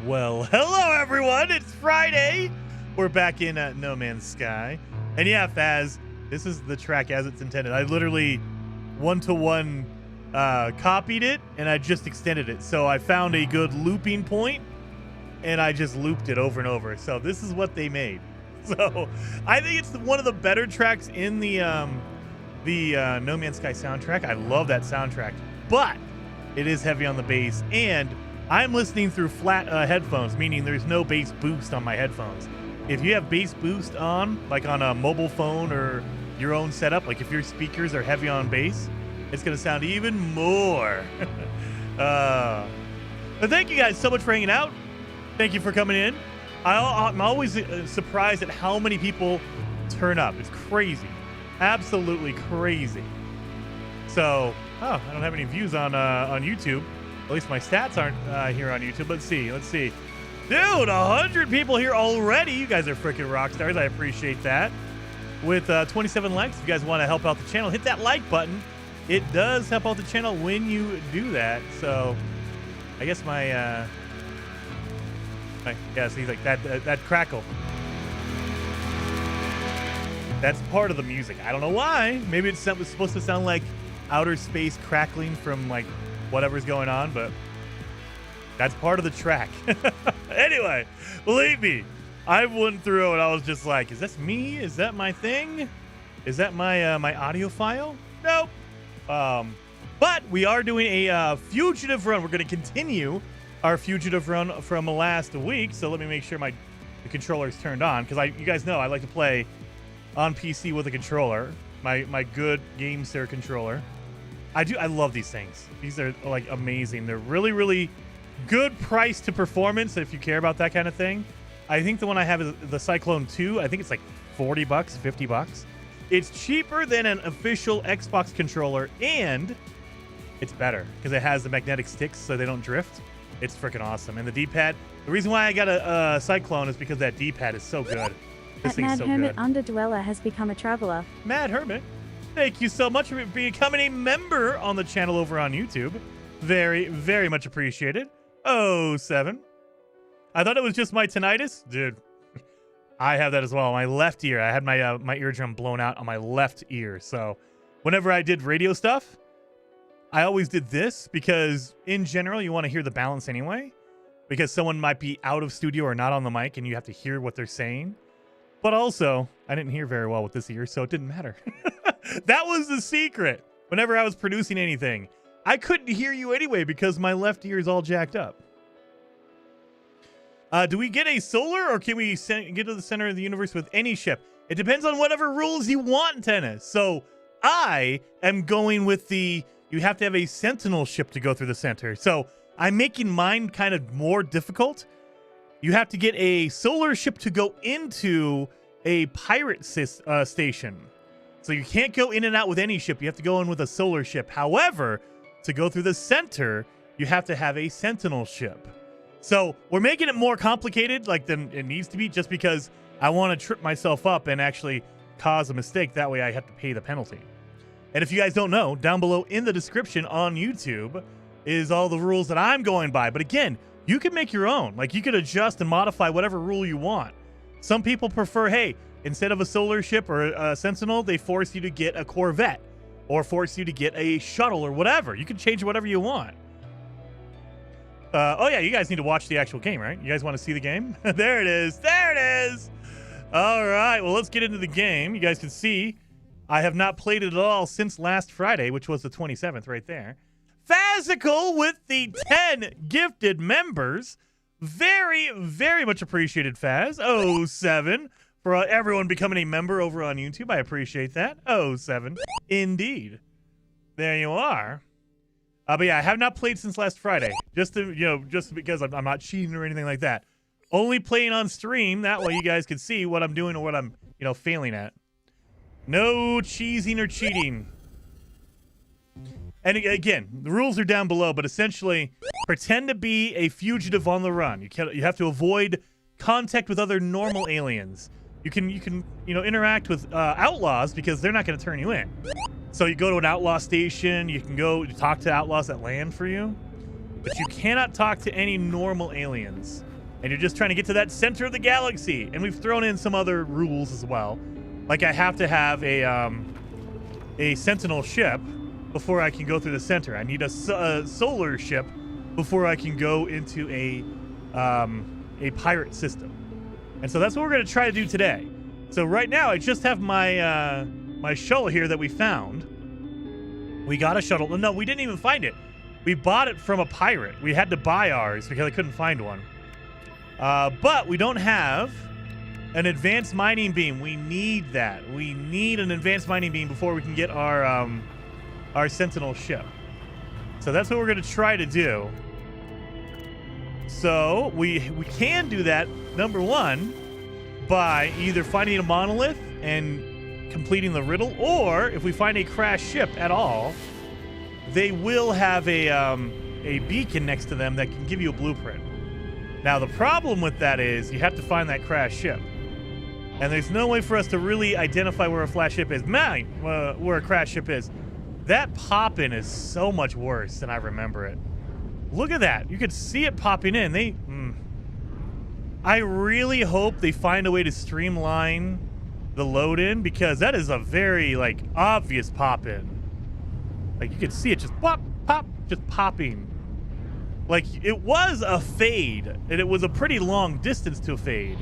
Well, hello everyone. It's Friday. We're back in No Man's Sky. And yeah, Faz, this is the track as it's intended. I literally one-to-one copied it and I just extended it. So I found a good looping point and I just looped it over and over. So this is what they made. So I think it's one of the better tracks in the No Man's Sky soundtrack. I love that soundtrack, but it is heavy on the bass, and I'm listening through flat headphones, meaning there's no bass boost on my headphones. If you have bass boost on, like on a mobile phone or your own setup, like if your speakers are heavy on bass, it's going to sound even more. But thank you guys so much for hanging out. Thank you for coming in. I'm always surprised at how many people turn up. It's crazy. Absolutely crazy. So, I don't have any views on YouTube. At least my stats aren't here on YouTube. Let's see. Dude, 100 people here already. You guys are freaking rock stars. I appreciate that. With 27 likes, if you guys want to help out the channel, hit that like button. It does help out the channel when you do that. So, I guess yeah, see, like that crackle. That's part of the music. I don't know why. Maybe it's supposed to sound like outer space crackling from like whatever's going on, but that's part of the track. Anyway, believe me, I went through and I was just like, is this me? Is that my thing? Is that my my audio file? Nope. But we are doing a fugitive run. We're going to continue our fugitive run from last week. So let me make sure the controller's turned on, because you guys know I like to play on PC with a controller, my good GameSir controller. I love these things. These are like amazing. They're really, really good price to performance if you care about that kind of thing. I think the one I have is the Cyclone 2. I think it's like $40, $50. It's cheaper than an official Xbox controller, and it's better because it has the magnetic sticks so they don't drift. It's freaking awesome. And the D-pad, the reason why I got a Cyclone is because that D-pad is so good. This thing's Mad so Hermit good. Underdweller has become a traveler. Mad Hermit, thank you so much for becoming a member on the channel over on YouTube. Very, very much appreciated. 07. I thought it was just my tinnitus. Dude, I have that as well. My left ear. I had my my eardrum blown out on my left ear. So whenever I did radio stuff, I always did this because in general, you want to hear the balance anyway, because someone might be out of studio or not on the mic and you have to hear what they're saying. But also, I didn't hear very well with this ear, so it didn't matter. That was the secret. Whenever I was producing anything, I couldn't hear you anyway because my left ear is all jacked up. Do we get a solar, or can we get to the center of the universe with any ship? It depends on whatever rules you want in tennis. So I am going with you have to have a Sentinel ship to go through the center. So I'm making mine kind of more difficult. You have to get a solar ship to go into a pirate station. So you can't go in and out with any ship. You have to go in with a solar ship. However, to go through the center, you have to have a Sentinel ship. So we're making it more complicated than it needs to be, just because I want to trip myself up and actually cause a mistake. That way I have to pay the penalty. And if you guys don't know, down below in the description on YouTube is all the rules that I'm going by. But again, you can make your own. Like, you could adjust and modify whatever rule you want. Some people prefer, hey, instead of a solar ship or a Sentinel, they force you to get a Corvette or force you to get a shuttle or whatever. You can change whatever you want. Oh, yeah, you guys need to watch the actual game, right? You guys want to see the game? There it is. There it is. All right, well, let's get into the game. You guys can see I have not played it at all since last Friday, which was the 27th right there. Fazical with the 10 gifted members. Very, very much appreciated, Faz. 07 for everyone becoming a member over on YouTube. I appreciate that. 07 indeed. There you are. But yeah, I have not played since last Friday. Just because I'm not cheating or anything like that. Only playing on stream. That way you guys can see what I'm doing or what I'm, failing at. No cheesing or cheating. And again, the rules are down below, but essentially, pretend to be a fugitive on the run. You have to avoid contact with other normal aliens. You can interact with outlaws because they're not going to turn you in. So you go to an outlaw station. You can talk to outlaws that land for you, but you cannot talk to any normal aliens. and you're just trying to get to that center of the galaxy. And we've thrown in some other rules as well. Like I have to have a Sentinel ship before I can go through the center. I need a solar ship before I can go into a pirate system. And so that's what we're going to try to do today. So right now I just have my my shuttle here that we found. We got a shuttle. No, we didn't even find it. We bought it from a pirate. We had to buy ours because I couldn't find one. But we don't have an advanced mining beam. We need that. We need an advanced mining beam before we can get our Sentinel ship. So that's what we're going to try to do. So we can do that, number one, by either finding a monolith and completing the riddle, or if we find a crashed ship at all, they will have a beacon next to them that can give you a blueprint. Now, the problem with that is you have to find that crashed ship. And there's no way for us to really identify where a flash ship is. Where a crashed ship is. That pop-in is so much worse than I remember it. Look at that. You could see it popping in. I really hope they find a way to streamline the load-in, because that is a very, like, obvious pop-in. Like, you could see it just pop, pop, just popping. Like, it was a fade, and it was a pretty long distance to a fade.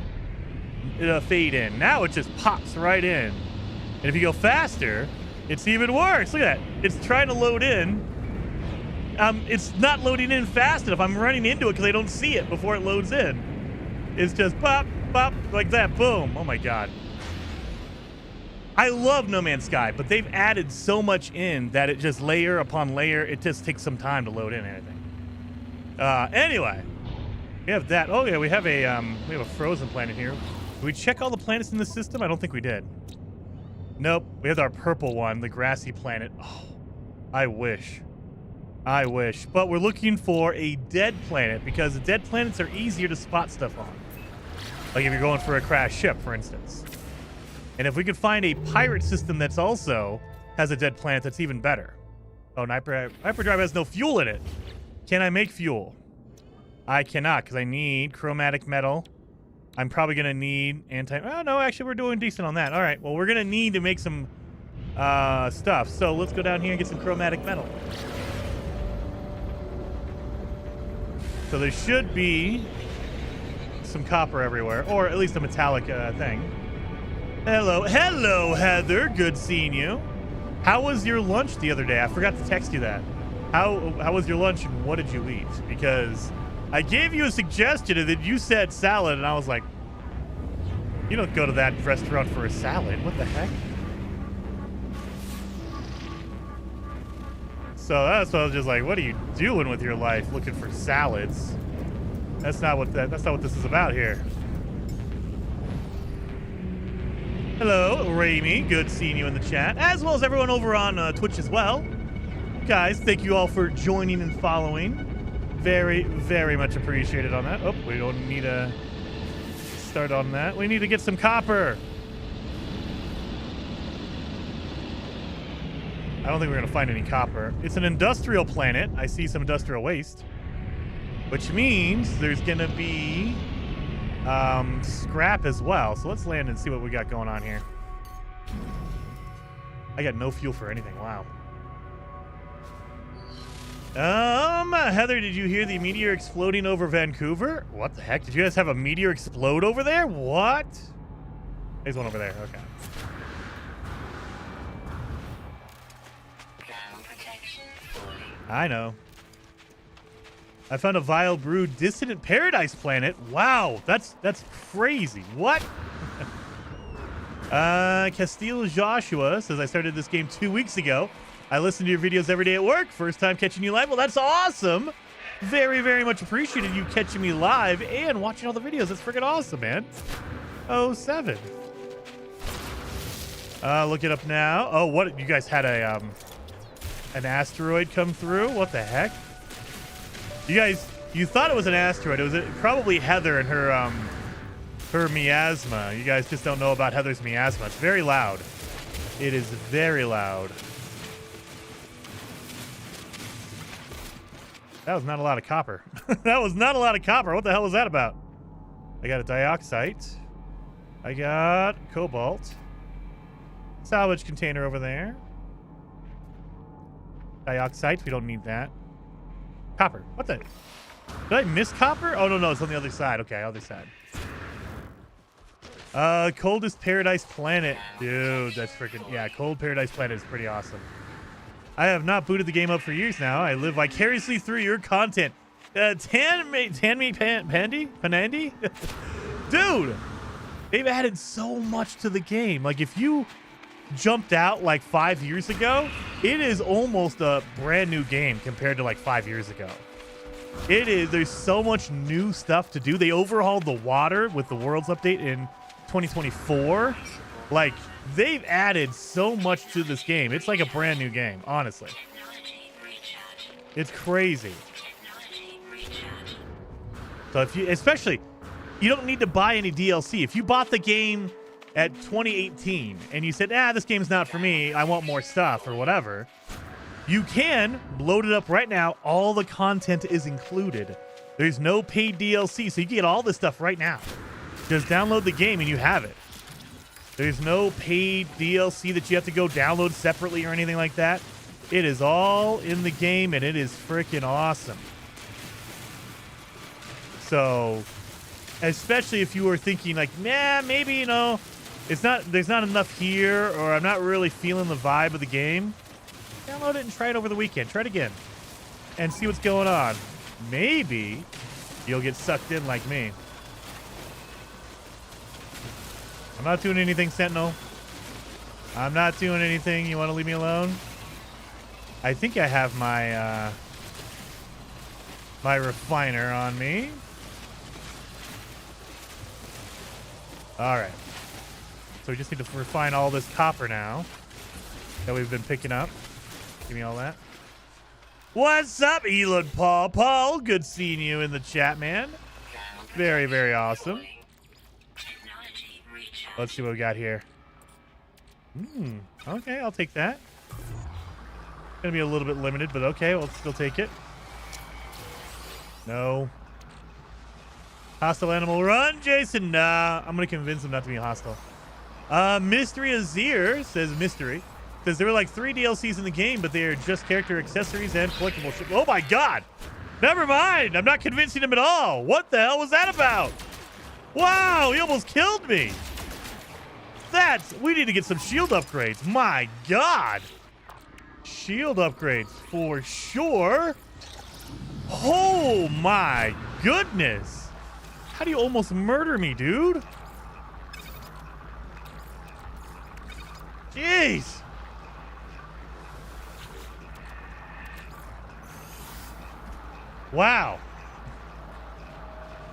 Fade in. Now it just pops right in. And if you go faster, it's even worse. Look at that. It's trying to load in. It's not loading in fast enough. I'm running into it because I don't see it before it loads in. It's just pop, pop, like that. Boom. Oh, my God. I love No Man's Sky, but they've added so much in that it just layer upon layer. It just takes some time to load in anything. Anyway, we have that. Oh, yeah, we have a frozen planet here. Did we check all the planets in the system? I don't think we did. Nope. We have our purple one, the grassy planet. Oh, I wish. But we're looking for a dead planet because the dead planets are easier to spot stuff on. Like if you're going for a crashed ship, for instance. And if we could find a pirate system that's also has a dead planet, that's even better. Oh, hyperdrive has no fuel in it. Can I make fuel? I cannot because I need chromatic metal. I'm probably going to need oh, no, actually, we're doing decent on that. All right, well, we're going to need to make some stuff. So let's go down here and get some chromatic metal. So there should be some copper everywhere, or at least a metallic thing. Hello, Heather. Good seeing you. How was your lunch the other day? I forgot to text you that. How was your lunch and what did you eat? Because I gave you a suggestion and then you said salad, and I was like, you don't go to that restaurant for a salad. What the heck? So that's what I was just like, what are you doing with your life looking for salads? That's not what this is about here. Hello, Raimi. Good seeing you in the chat, as well as everyone over on Twitch as well. Guys, thank you all for joining and following. Very, very much appreciated on that. Oh, we don't need to start on that. We need to get some copper. I don't think we're going to find any copper. It's an industrial planet. I see some industrial waste, which means there's going to be scrap as well. So let's land and see what we got going on here. I got no fuel for anything. Wow. Heather, did you hear the meteor exploding over Vancouver? What the heck? Did you guys have a meteor explode over there? What? There's one over there. Okay. I know. I found a vile brew dissident paradise planet. Wow, that's crazy. What? Castile Joshua says, I started this game 2 weeks ago. I listen to your videos every day at work. First time catching you live. Well, that's awesome. Very, very much appreciated you catching me live and watching all the videos. That's freaking awesome, man. 07. Look it up now. Oh, what? You guys had a an asteroid come through? What the heck? You thought it was an asteroid. It was probably Heather and her miasma. You guys just don't know about Heather's miasma. It's very loud. It is very loud. That was not a lot of copper. That was not a lot of copper. What the hell was that about? I got a dioxite. I got cobalt. Salvage container over there. Dioxite, we don't need that. Copper, what the? Did I miss copper? Oh, no, it's on the other side. Okay, other side. Coldest paradise planet. Dude, that's freaking, yeah, cold paradise planet is pretty awesome. I have not booted the game up for years now. I live vicariously through your content. Pandy? Dude, they've added so much to the game. Like, if you jumped out like 5 years ago, it is almost a brand new game compared to like 5 years ago. It is. There's so much new stuff to do. They overhauled the water with the Worlds update in 2024. Like, they've added so much to this game. It's like a brand new game, honestly. It's crazy. So if you, especially, you don't need to buy any DLC. If you bought the game at 2018 and you said, this game's not for me, I want more stuff or whatever, you can load it up right now. All the content is included. There's no paid DLC, so you can get all this stuff right now. Just download the game and you have it. There's no paid DLC that you have to go download separately or anything like that. It is all in the game, and it is freaking awesome. So, especially if you were thinking like, maybe, you know, there's not enough here, or I'm not really feeling the vibe of the game, download it and try it over the weekend. Try it again and see what's going on. Maybe you'll get sucked in like me. I'm not doing anything, Sentinel. I'm not doing anything. You want to leave me alone? I think I have my my refiner on me. All right. So we just need to refine all this copper now that we've been picking up. Give me all that. What's up, Elon Paul? Paul, good seeing you in the chat, man. Very, very awesome. Let's see what we got here. Okay, I'll take that. Gonna be a little bit limited, but okay, we'll still take it. No. Hostile animal run, Jason. Nah, I'm gonna convince him not to be hostile. Mystery Azir says mystery. Says there were like 3 DLCs in the game, but they are just character accessories and collectible shit. Oh my god! Never mind! I'm not convincing him at all! What the hell was that about? Wow, he almost killed me! We need to get some shield upgrades. My god! Shield upgrades for sure. Oh my goodness! How do you almost murder me, dude? Jeez! Wow.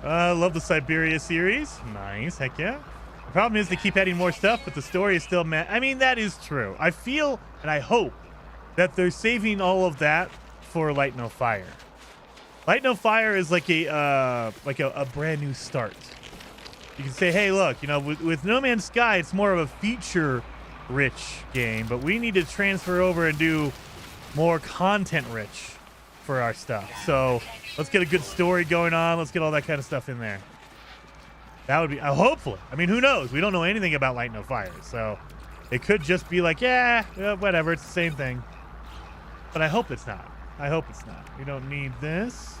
I love the Siberia series. Nice, heck yeah. The problem is they keep adding more stuff, but the story is still I mean, that is true. I feel and I hope that they're saving all of that for Light No Fire. Light No Fire is like a brand new start. You can say, hey, look, you know, with No Man's Sky, it's more of a feature-rich game, but we need to transfer over and do more content-rich for our stuff. So let's get a good story going on. Let's get all that kind of stuff in there. That would be hopefully. I mean, who knows? We don't know anything about Light No Fire, so it could just be like, yeah, whatever. It's the same thing. But I hope it's not. I hope it's not. We don't need this.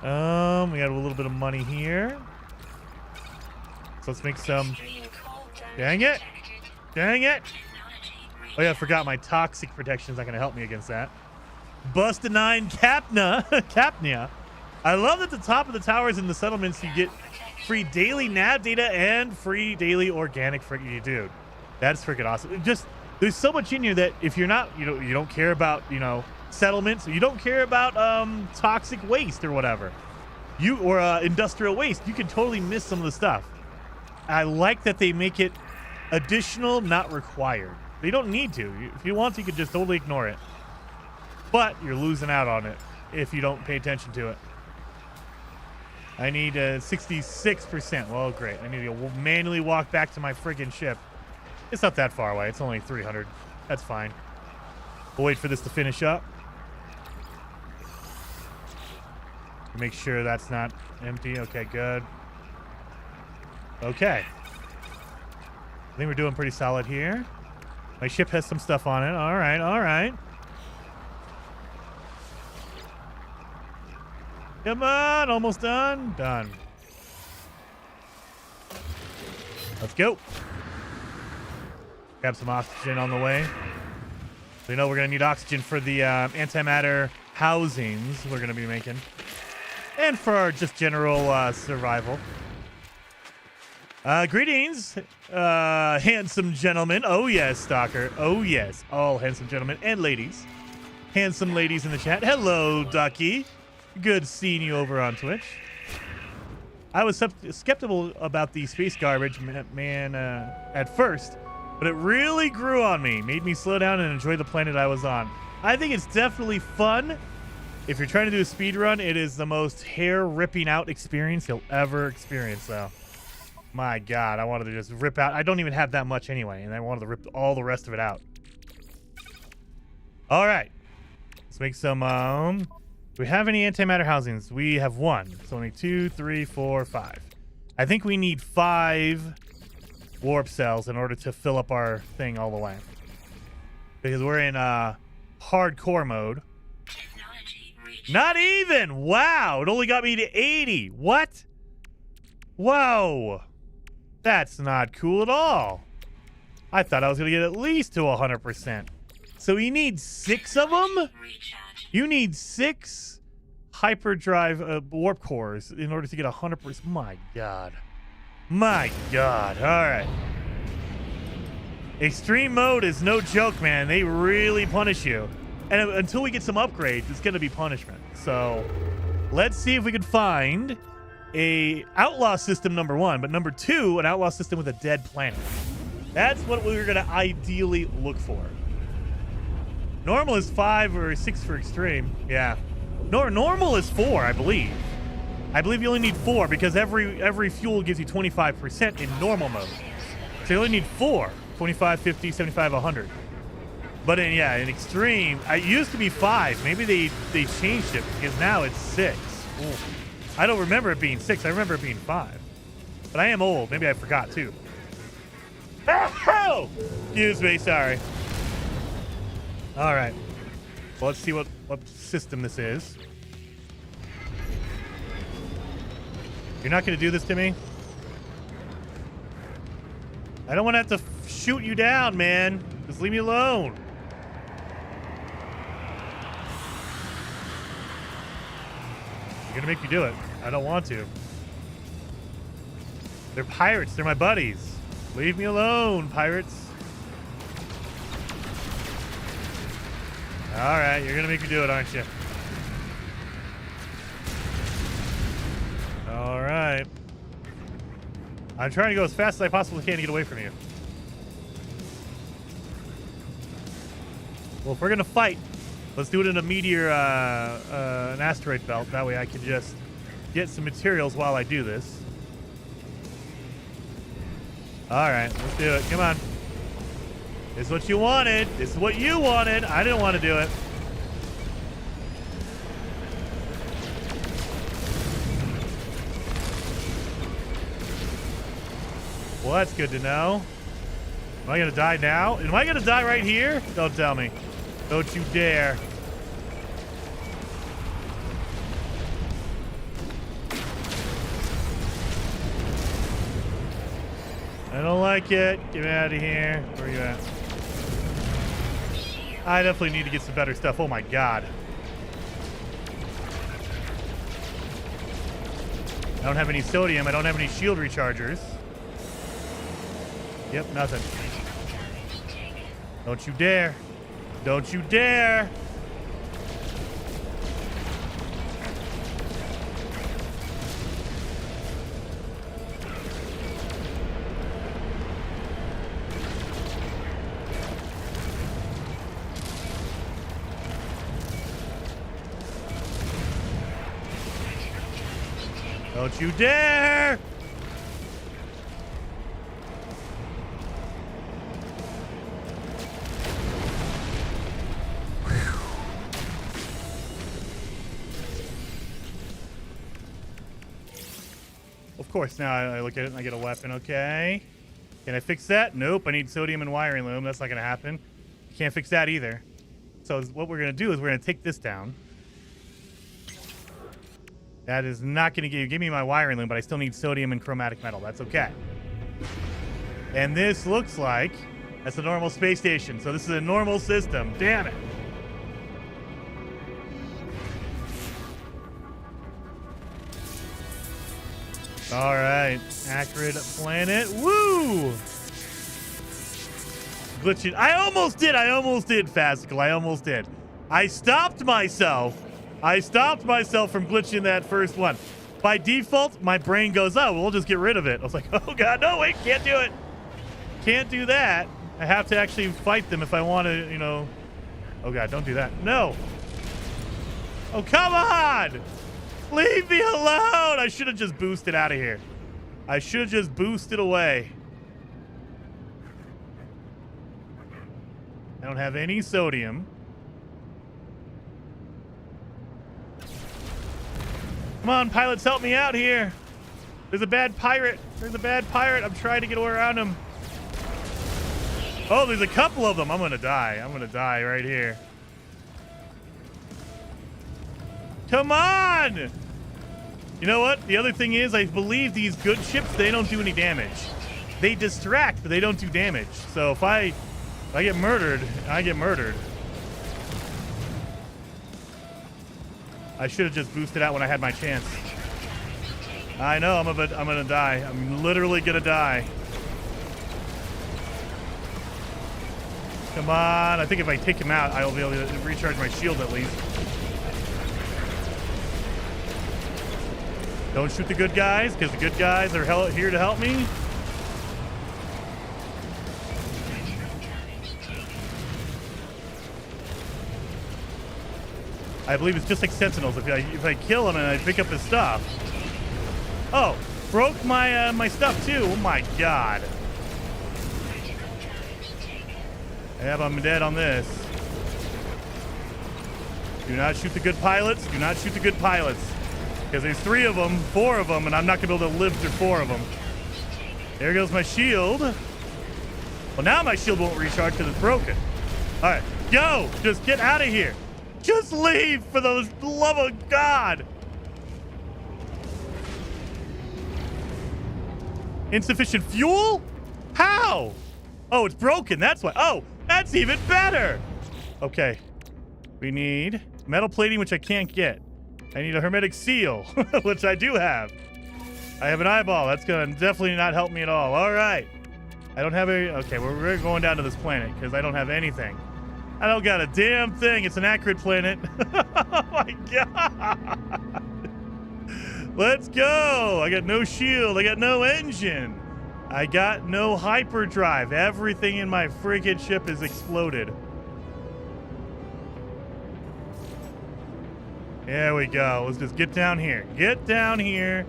We got a little bit of money here. So let's make some. Dang it! Dang it! Oh yeah, I forgot my toxic protection is not going to help me against that. Busta 9 Capnia. I love at the top of the towers in the settlements you get free daily nav data and free daily organic freaking dude. That's freaking awesome. There's so much in here that if you're not, you don't care about, settlements, you don't care about toxic waste or whatever. Or industrial waste, you can totally miss some of the stuff. I like that they make it additional, not required. They don't need to. If you want to, you could just totally ignore it. But you're losing out on it if you don't pay attention to it. I need 66%. Well, great. I need to manually walk back to my friggin' ship. It's not that far away. It's only 300. That's fine. We'll wait for this to finish up. Make sure that's not empty. Okay, good. Okay. I think we're doing pretty solid here. My ship has some stuff on it. All right, all right. Come on, almost done. Done. Let's go. Grab some oxygen on the way. So you know we're going to need oxygen for the antimatter housings we're going to be making. And for our just general survival. Greetings, handsome gentlemen. Oh, yes, Stalker. Oh, yes. All handsome gentlemen and ladies. Handsome ladies in the chat. Hello, Ducky. Good seeing you over on Twitch. I was skeptical about the space garbage, man, at first, but it really grew on me. Made me slow down and enjoy the planet I was on. I think it's definitely fun. If you're trying to do a speed run, it is the most hair-ripping out experience you'll ever experience, though. My God, I wanted to just rip out. I don't even have that much anyway, and I wanted to rip all the rest of it out. All right. Let's make some, do we have any antimatter housings? We have one. So only 2, 3, 4, 5. I think we need 5 warp cells in order to fill up our thing all the way. Because we're in hardcore mode. Not even! Wow! It only got me to 80. What? Whoa! That's not cool at all. I thought I was going to get at least to 100%. So you need 6 of them? You need 6 hyperdrive warp cores in order to get 100%. My God. My God. All right. Extreme mode is no joke, man. They really punish you. And until we get some upgrades, it's going to be punishment. So let's see if we can find a outlaw system, number 1. But number 2, an outlaw system with a dead planet. That's what we're going to ideally look for. Normal is 5 or 6 for extreme. Yeah. Normal is 4, I believe. I believe you only need 4 because every fuel gives you 25% in normal mode. So you only need 4. 25, 50, 75, 100. But in extreme, it used to be 5. Maybe they changed it because now it's 6. Ooh. I don't remember it being 6. I remember it being 5. But I am old. Maybe I forgot too. Oh! Excuse me. Sorry. All right. Well, let's see what system this is. You're not going to do this to me? I don't want to have to shoot you down, man. Just leave me alone. You're going to make me do it. I don't want to. They're pirates. They're my buddies. Leave me alone, pirates. All right, you're going to make me do it, aren't you? All right. I'm trying to go as fast as I possibly can to get away from you. Well, if we're going to fight, let's do it in a meteor, an asteroid belt. That way I can just get some materials while I do this. All right, let's do it. Come on. This is what you wanted. This is what you wanted. I didn't want to do it. Well, that's good to know. Am I going to die now? Am I going to die right here? Don't tell me. Don't you dare. I don't like it. Get me out of here. Where are you at? I definitely need to get some better stuff. Oh my God. I don't have any sodium. I don't have any shield rechargers. Yep, nothing. Don't you dare. Don't you dare. Don't you dare! of course, now I look at it and I get a weapon. Okay. Can I fix that? Nope. I need sodium and wiring loom. That's not going to happen. Can't fix that either. So what we're going to do is we're going to take this down. That is not going to give me my wiring loom, but I still need sodium and chromatic metal. That's okay. And this looks like that's a normal space station. So this is a normal system. Damn it. All right. Acrid planet. Woo! Glitching. I almost did, Fastical. I almost did. I stopped myself from glitching that first one. By default, my brain goes, oh, we'll just get rid of it. I was like, oh, God, no, wait, can't do it. Can't do that. I have to actually fight them if I want to, you know. Oh, God, don't do that. No. Oh, come on. Leave me alone. I should have just boosted out of here. I should have just boosted away. I don't have any sodium. Come on, pilots, help me out here. There's a bad pirate. I'm trying to get around him. Oh, there's a couple of them. I'm going to die. I'm going to die right here. Come on! You know what? The other thing is, I believe these good ships, they don't do any damage. They distract, but they don't do damage. So if I get murdered, I get murdered. I should have just boosted out when I had my chance. I know, I'm gonna die. I'm literally gonna die. Come on, I think if I take him out, I'll be able to recharge my shield at least. Don't shoot the good guys, because the good guys are here to help me. I believe it's just like Sentinels. If I kill him and I pick up his stuff. Oh, broke my my stuff too. Oh my God. Yep, I'm dead on this. Do not shoot the good pilots. Do not shoot the good pilots. Because there's 4 of them, and I'm not going to be able to live through 4 of them. There goes my shield. Well, now my shield won't recharge because it's broken. All right, go. Just get out of here. Just leave, for the love of God. Insufficient fuel? How? Oh, it's broken. That's why. Oh, that's even better. Okay. We need metal plating, which I can't get. I need a hermetic seal, which I do have. I have an eyeball. That's going to definitely not help me at all. All right. I don't have any. Okay, we're going down to this planet because I don't have anything. I don't got a damn thing. It's an acrid planet. Oh, my God. Let's go. I got no shield. I got no engine. I got no hyperdrive. Everything in my friggin' ship is exploded. There we go. Let's just get down here. Get down here.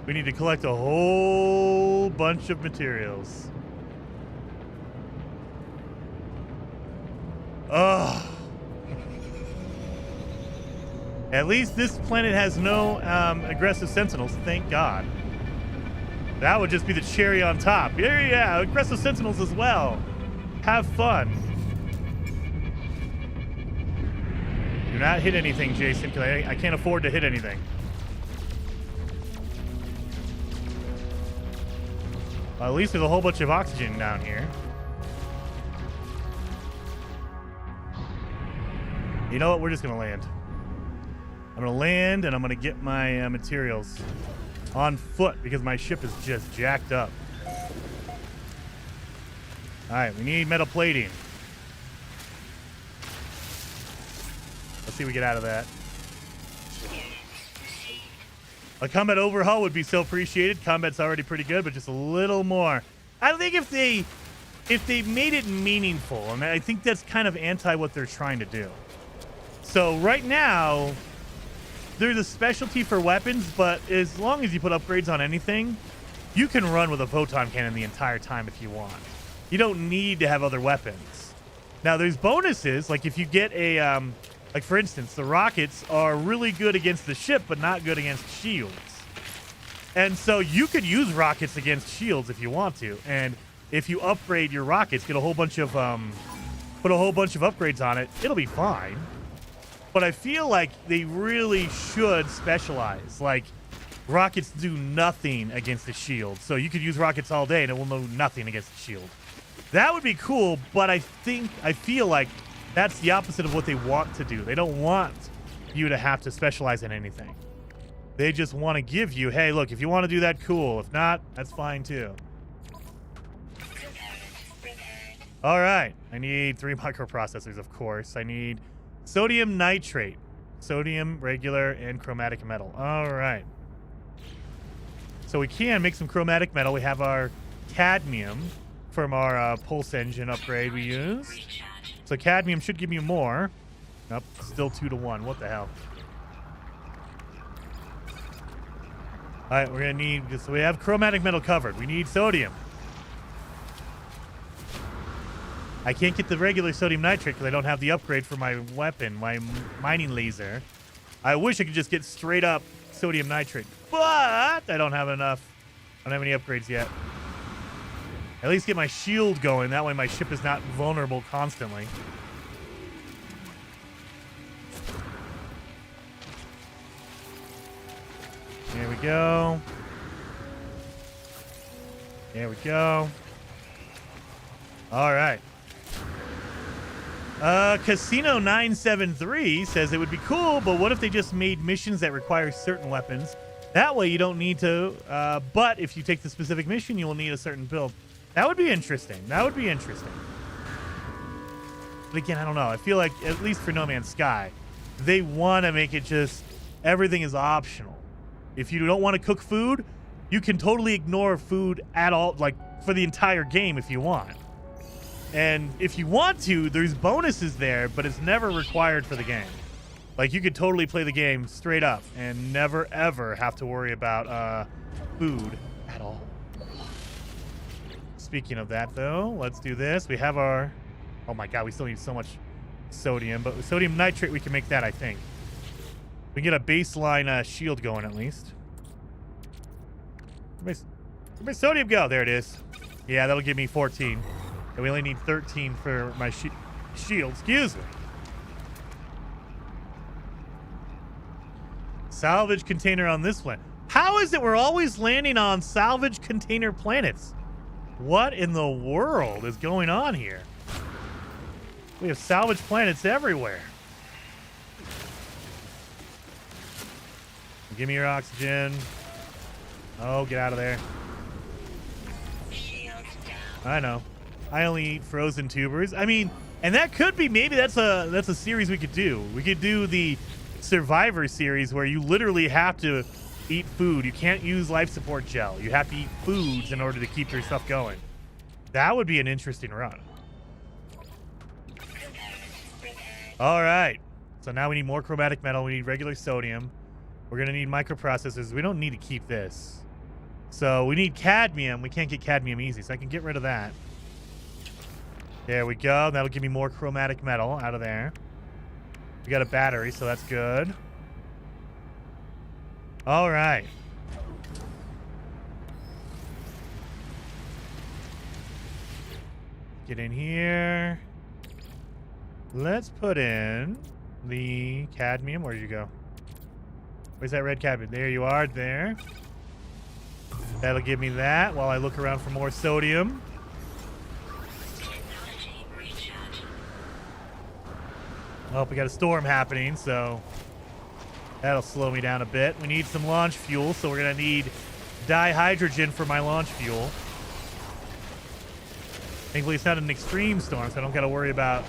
We need to collect a whole bunch of materials. Ugh. At least this planet has no aggressive sentinels, thank God. That would just be the cherry on top. Yeah, aggressive sentinels as well. Have fun. Do not hit anything, Jason, because I can't afford to hit anything. Well, at least there's a whole bunch of oxygen down here. You know what? We're just going to land. I'm going to land, and I'm going to get my materials on foot because my ship is just jacked up. All right, we need metal plating. Let's see what we get out of that. A combat overhaul would be so appreciated. Combat's already pretty good, but just a little more. I think if they made it meaningful, and I think that's kind of anti what they're trying to do. So right now, there's a specialty for weapons, but as long as you put upgrades on anything, you can run with a photon cannon the entire time if you want. You don't need to have other weapons. Now, there's bonuses, like if you get a, like for instance, the rockets are really good against the ship, but not good against shields. And so you could use rockets against shields if you want to. And if you upgrade your rockets, get a whole bunch of put a whole bunch of upgrades on it, it'll be fine. But I feel like they really should specialize. Like, rockets do nothing against the shield. So you could use rockets all day and it will do nothing against the shield. That would be cool, but I feel like that's the opposite of what they want to do. They don't want you to have to specialize in anything. They just want to give you, hey, look, if you want to do that, cool. If not, that's fine too. All right. I need 3 microprocessors, of course. I need sodium nitrate, sodium, regular, and chromatic metal. All right. So we can make some chromatic metal. We have our cadmium from our pulse engine upgrade we used. So cadmium should give me more. Nope, still 2 to 1. What the hell? All right, we're gonna need. So we have chromatic metal covered. We need sodium. I can't get the regular sodium nitrate because I don't have the upgrade for my weapon, my mining laser. I wish I could just get straight up sodium nitrate, but I don't have enough. I don't have any upgrades yet. At least get my shield going. That way my ship is not vulnerable constantly. There we go. There we go. All right. Casino 973 says it would be cool, but what if they just made missions that require certain weapons? That way you don't need to, but if you take the specific mission, you will need a certain build. That would be interesting. That would be interesting. But again, I don't know. I feel like, at least for No Man's Sky, they want to make it just everything is optional. If you don't want to cook food, you can totally ignore food at all, like for the entire game if you want. And if you want to, there's bonuses there, but it's never required for the game. Like, you could totally play the game straight up and never, ever have to worry about food at all. Speaking of that, though, let's do this. We have our... Oh, my God, we still need so much sodium. But with sodium nitrate, we can make that, I think. We can get a baseline shield going, at least. Where'd my sodium go? There it is. Yeah, that'll give me 14. And we only need 13 for my shield. Excuse me. Salvage container on this one. How is it we're always landing on salvage container planets? What in the world is going on here? We have salvage planets everywhere. Give me your oxygen. Oh, get out of there. I know. I only eat frozen tubers. I mean, and that could be, maybe that's a series we could do. We could do the Survivor series where you literally have to eat food. You can't use life support gel. You have to eat foods in order to keep your stuff going. That would be an interesting run. All right. So now we need more chromatic metal. We need regular sodium. We're going to need microprocessors. We don't need to keep this. So we need cadmium. We can't get cadmium easy, so I can get rid of that. There we go. That'll give me more chromatic metal out of there. We got a battery, so that's good. All right. Get in here. Let's put in the cadmium. Where did you go? Where's that red cadmium? There you are, there. That'll give me that while I look around for more sodium. Oh, we got a storm happening, so that'll slow me down a bit. We need some launch fuel, so we're going to need dihydrogen for my launch fuel. Thankfully, it's not an extreme storm, so I don't got to worry about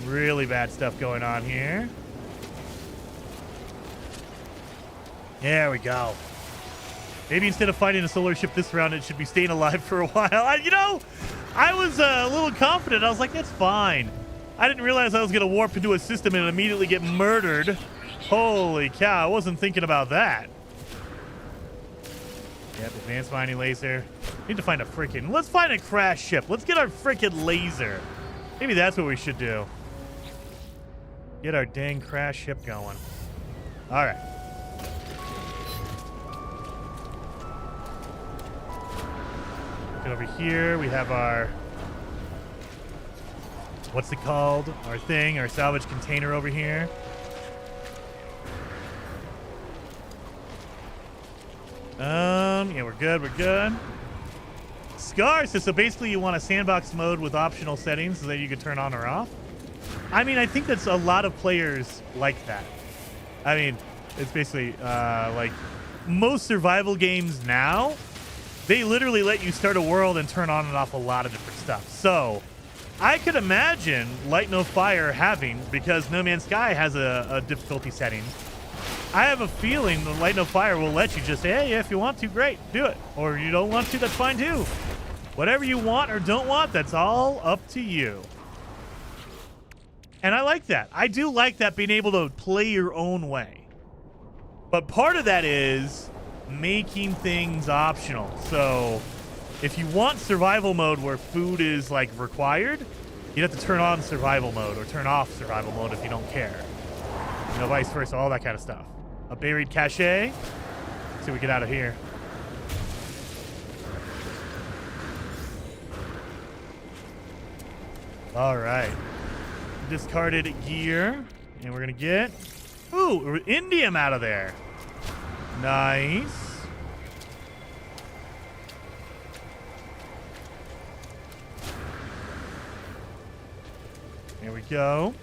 really bad stuff going on here. There we go. Maybe instead of fighting a solar ship this round, it should be staying alive for a while. I was a little confident. I was like, that's fine. I didn't realize I was going to warp into a system and immediately get murdered. Holy cow, I wasn't thinking about that. Yep, advanced mining laser. Need to find a freaking... Let's find a crash ship. Let's get our freaking laser. Maybe that's what we should do. Get our dang crash ship going. All right. Get over here. We have our, what's it called? Our thing, our salvage container over here. Yeah, we're good. We're good. Scars. So basically, you want a sandbox mode with optional settings so that you can turn on or off. I mean, I think that's a lot of players like that. I mean, it's basically like most survival games now, they literally let you start a world and turn on and off a lot of different stuff. So I could imagine Light No Fire having, because No Man's Sky has a difficulty setting, I have a feeling the Light No Fire will let you just say, hey, if you want to, great, do it. Or you don't want to, that's fine too. Whatever you want or don't want, that's all up to you. And I like that. I do like that, being able to play your own way. But part of that is making things optional. So if you want survival mode where food is like required, you'd have to turn on survival mode or turn off survival mode if you don't care. You know, vice versa, all that kind of stuff. A buried cache. Let's see what we get out of here. All right. Discarded gear. And we're going to get, ooh, indium out of there. Nice. There we go.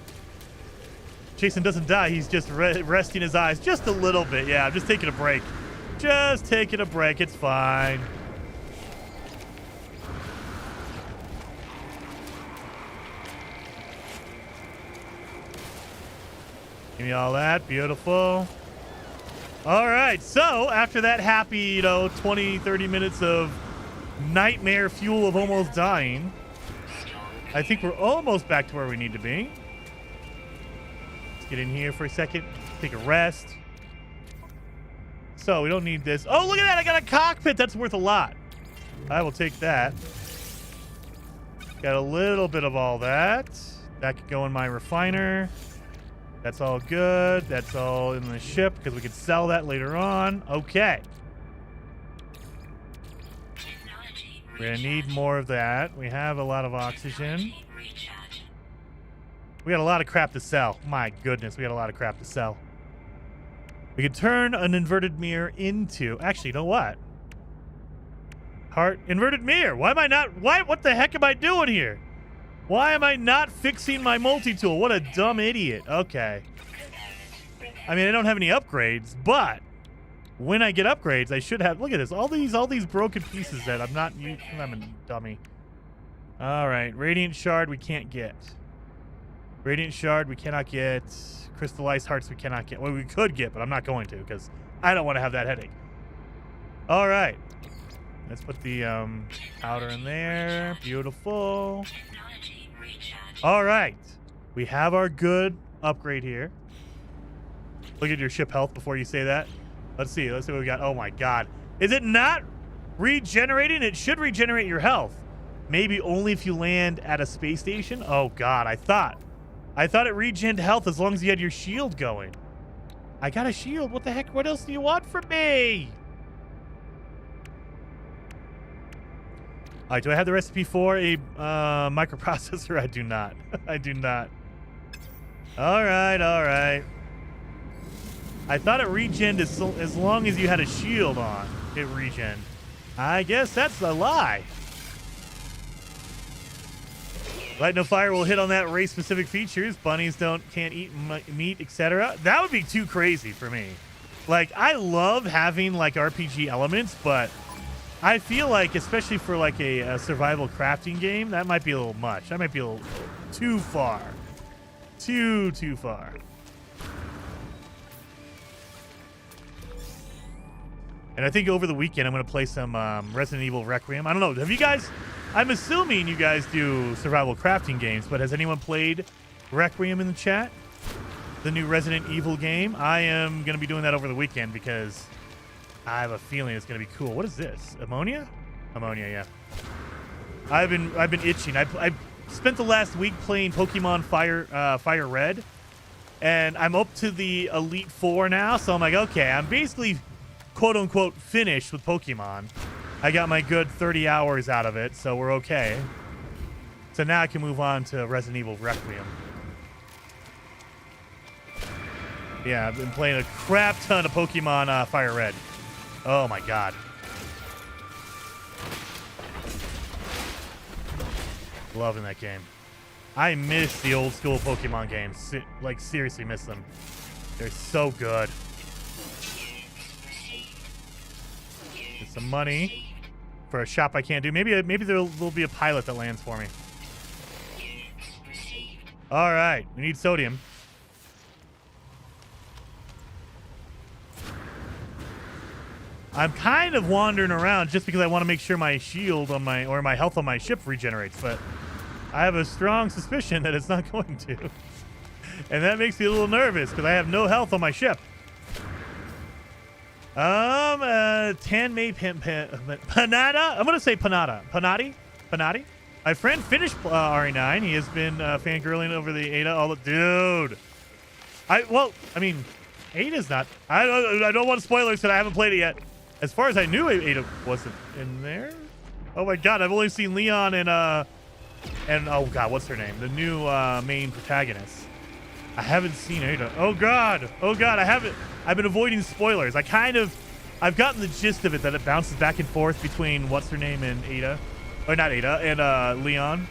Jason doesn't die. He's just resting his eyes just a little bit. Yeah, I'm just taking a break. Just taking a break. It's fine. Give me all that. Beautiful. All right. So after that happy, 20, 30 minutes of nightmare fuel of almost dying, I think we're almost back to where we need to be. Let's get in here for a second. Take a rest. So we don't need this. Oh, look at that. I got a cockpit. That's worth a lot. I will take that. Got a little bit of all that. That could go in my refiner. That's all good. That's all in the ship because we could sell that later on. Okay. We're going to need more of that. We have a lot of oxygen. We got a lot of crap to sell. My goodness, we got a lot of crap to sell. We could turn an inverted mirror into... Actually, you know what? Heart inverted mirror. Why am I not... What the heck am I doing here? Why am I not fixing my multi-tool? What a dumb idiot. Okay. I mean, I don't have any upgrades, but when I get upgrades, I should have... Look at this. All these broken pieces that I'm not using. I'm a dummy. All right. Radiant Shard we can't get. Radiant Shard we cannot get. Crystallized Hearts we cannot get. Well, we could get, but I'm not going to because I don't want to have that headache. All right. Let's put the powder in there. Beautiful. All right. We have our good upgrade here. Look at your ship health before you say that. Let's see. Let's see what we got. Oh, my God. Is it not regenerating? It should regenerate your health. Maybe only if you land at a space station. Oh, God. I thought it regened health as long as you had your shield going. I got a shield. What the heck? What else do you want from me? All right, do I have the recipe for a microprocessor? I do not. I do not. All right, all right. I thought it regened as long as you had a shield on. It regened. I guess that's a lie. Light No Fire will hit on that race-specific features. Bunnies can't eat meat, etc. That would be too crazy for me. Like, I love having like RPG elements, but I feel like, especially for like a survival crafting game, that might be a little much. That might be a little too far. Too far. And I think over the weekend, I'm going to play some Resident Evil Requiem. I don't know. Have you guys... I'm assuming you guys do survival crafting games, but has anyone played Requiem in the chat? The new Resident Evil game? I am going to be doing that over the weekend because I have a feeling it's going to be cool. What is this? Ammonia? Ammonia, yeah. I've been itching. I spent the last week playing Pokemon Fire Red, and I'm up to the Elite Four now, so I'm like, okay, I'm basically quote-unquote finished with Pokemon. I got my good 30 hours out of it, so we're okay. So now I can move on to Resident Evil Requiem. Yeah, I've been playing a crap ton of Pokemon Fire Red. Oh my god. Loving that game. I miss the old school Pokemon games. Like, seriously miss them. They're so good. Get some money for a shop I can't do. Maybe there'll be a pilot that lands for me. All right, we need sodium. I'm kind of wandering around just because I want to make sure my shield on my health on my ship regenerates, but I have a strong suspicion that it's not going to. And that makes me a little nervous because I have no health on my ship. Tanmay Panada? I'm going to say Panada. Panati? My friend finished RE9. He has been fangirling over the Ada. Dude. I mean, Ada's not. I don't want spoilers because I haven't played it yet. As far as I knew, Ada wasn't in there. Oh my god, I've only seen Leon and oh god, what's her name? The new main protagonist. I haven't seen Ada. Oh god, I haven't. I've been avoiding spoilers. I've gotten the gist of it, that it bounces back and forth between what's her name and Ada, or not Ada, and Leon.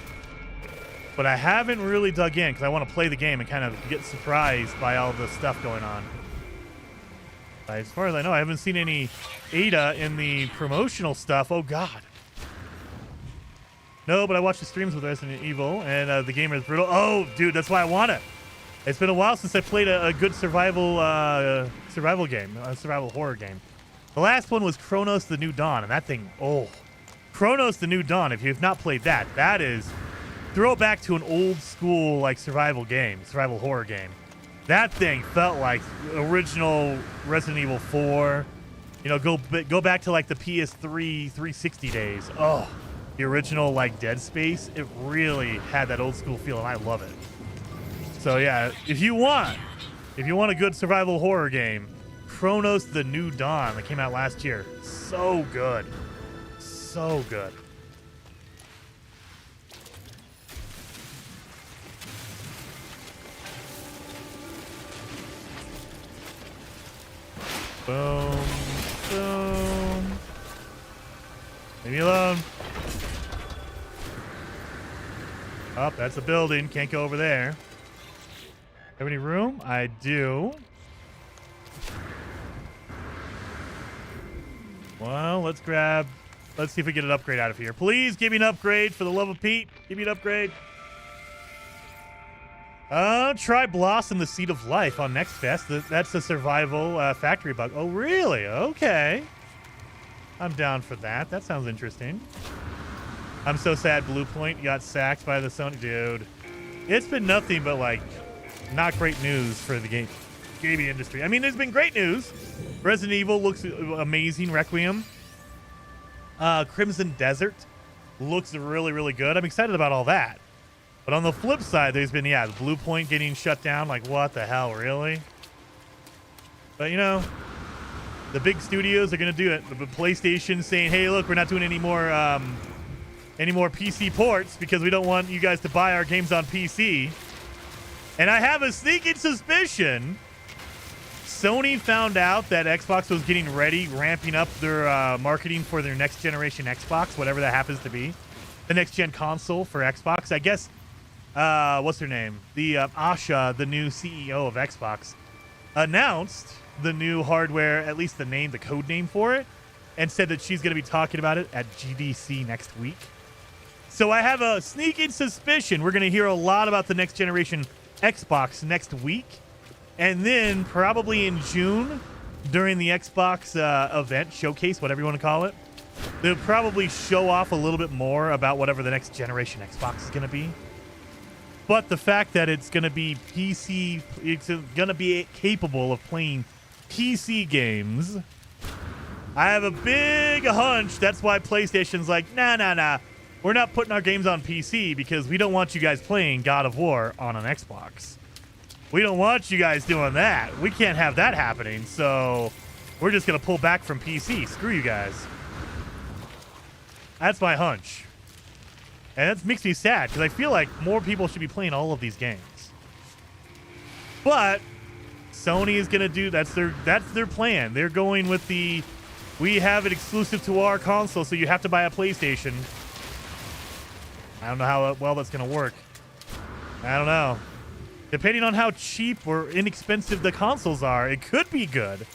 But I haven't really dug in because I want to play the game and kind of get surprised by all the stuff going on. As far as I know, I haven't seen any Ada in the promotional stuff. Oh god. No, but I watched the streams with Resident Evil, and the game is brutal. Oh, dude, that's why I want it. It's been a while since I played a good survival game, a survival horror game. The last one was Chronos: The New Dawn, and that thing, oh. Chronos: The New Dawn, if you have not played that, that is throwback to an old school, like, survival horror game. That thing felt like original Resident Evil 4. You know, go back to, like, the PS3 360 days. Oh. The original, like, Dead Space, it really had that old school feel, and I love it. So yeah, if you want a good survival horror game, Chronos: The New Dawn that came out last year, so good, so good. Boom, boom. Leave me alone. Oh, that's a building. Can't go over there. Have any room? I do. Well, let's see if we get an upgrade out of here. Please give me an upgrade for the love of Pete. Give me an upgrade. Try Blossom the Seed of Life on Next Fest. That's a survival factory bug. Oh, really? Okay. I'm down for that. That sounds interesting. I'm so sad Blue Point got sacked by the Sony. Dude, it's been nothing but, like, not great news for the gaming industry. I mean, there's been great news. Resident Evil looks amazing. Requiem. Crimson Desert looks really, really good. I'm excited about all that. But on the flip side, there's been, the Blue Point getting shut down. Like, what the hell, really? But, you know, the big studios are going to do it. The PlayStation saying, hey, look, we're not doing any more PC ports because we don't want you guys to buy our games on PC. And I have a sneaking suspicion Sony found out that Xbox was getting ready, ramping up their marketing for their next generation Xbox, whatever that happens to be. The next gen console for Xbox. I guess, what's her name? The Asha, the new CEO of Xbox, announced the new hardware, at least the name, the code name for it, and said that she's going to be talking about it at GDC next week. So I have a sneaking suspicion we're going to hear a lot about the next generation Xbox next week. And then probably in June, during the Xbox event, showcase, whatever you want to call it, they'll probably show off a little bit more about whatever the next generation Xbox is going to be. But the fact that it's going to be PC, it's going to be capable of playing PC games, I have a big hunch that's why PlayStation's like, nah. We're not putting our games on PC because we don't want you guys playing God of War on an Xbox. We don't want you guys doing that. We can't have that happening, so we're just going to pull back from PC. Screw you guys. That's my hunch. And that makes me sad because I feel like more people should be playing all of these games. But Sony is going to do, that's their plan. They're going with the, we have it exclusive to our console, so you have to buy a PlayStation. I don't know how well that's going to work. I don't know. Depending on how cheap or inexpensive the consoles are, it could be good.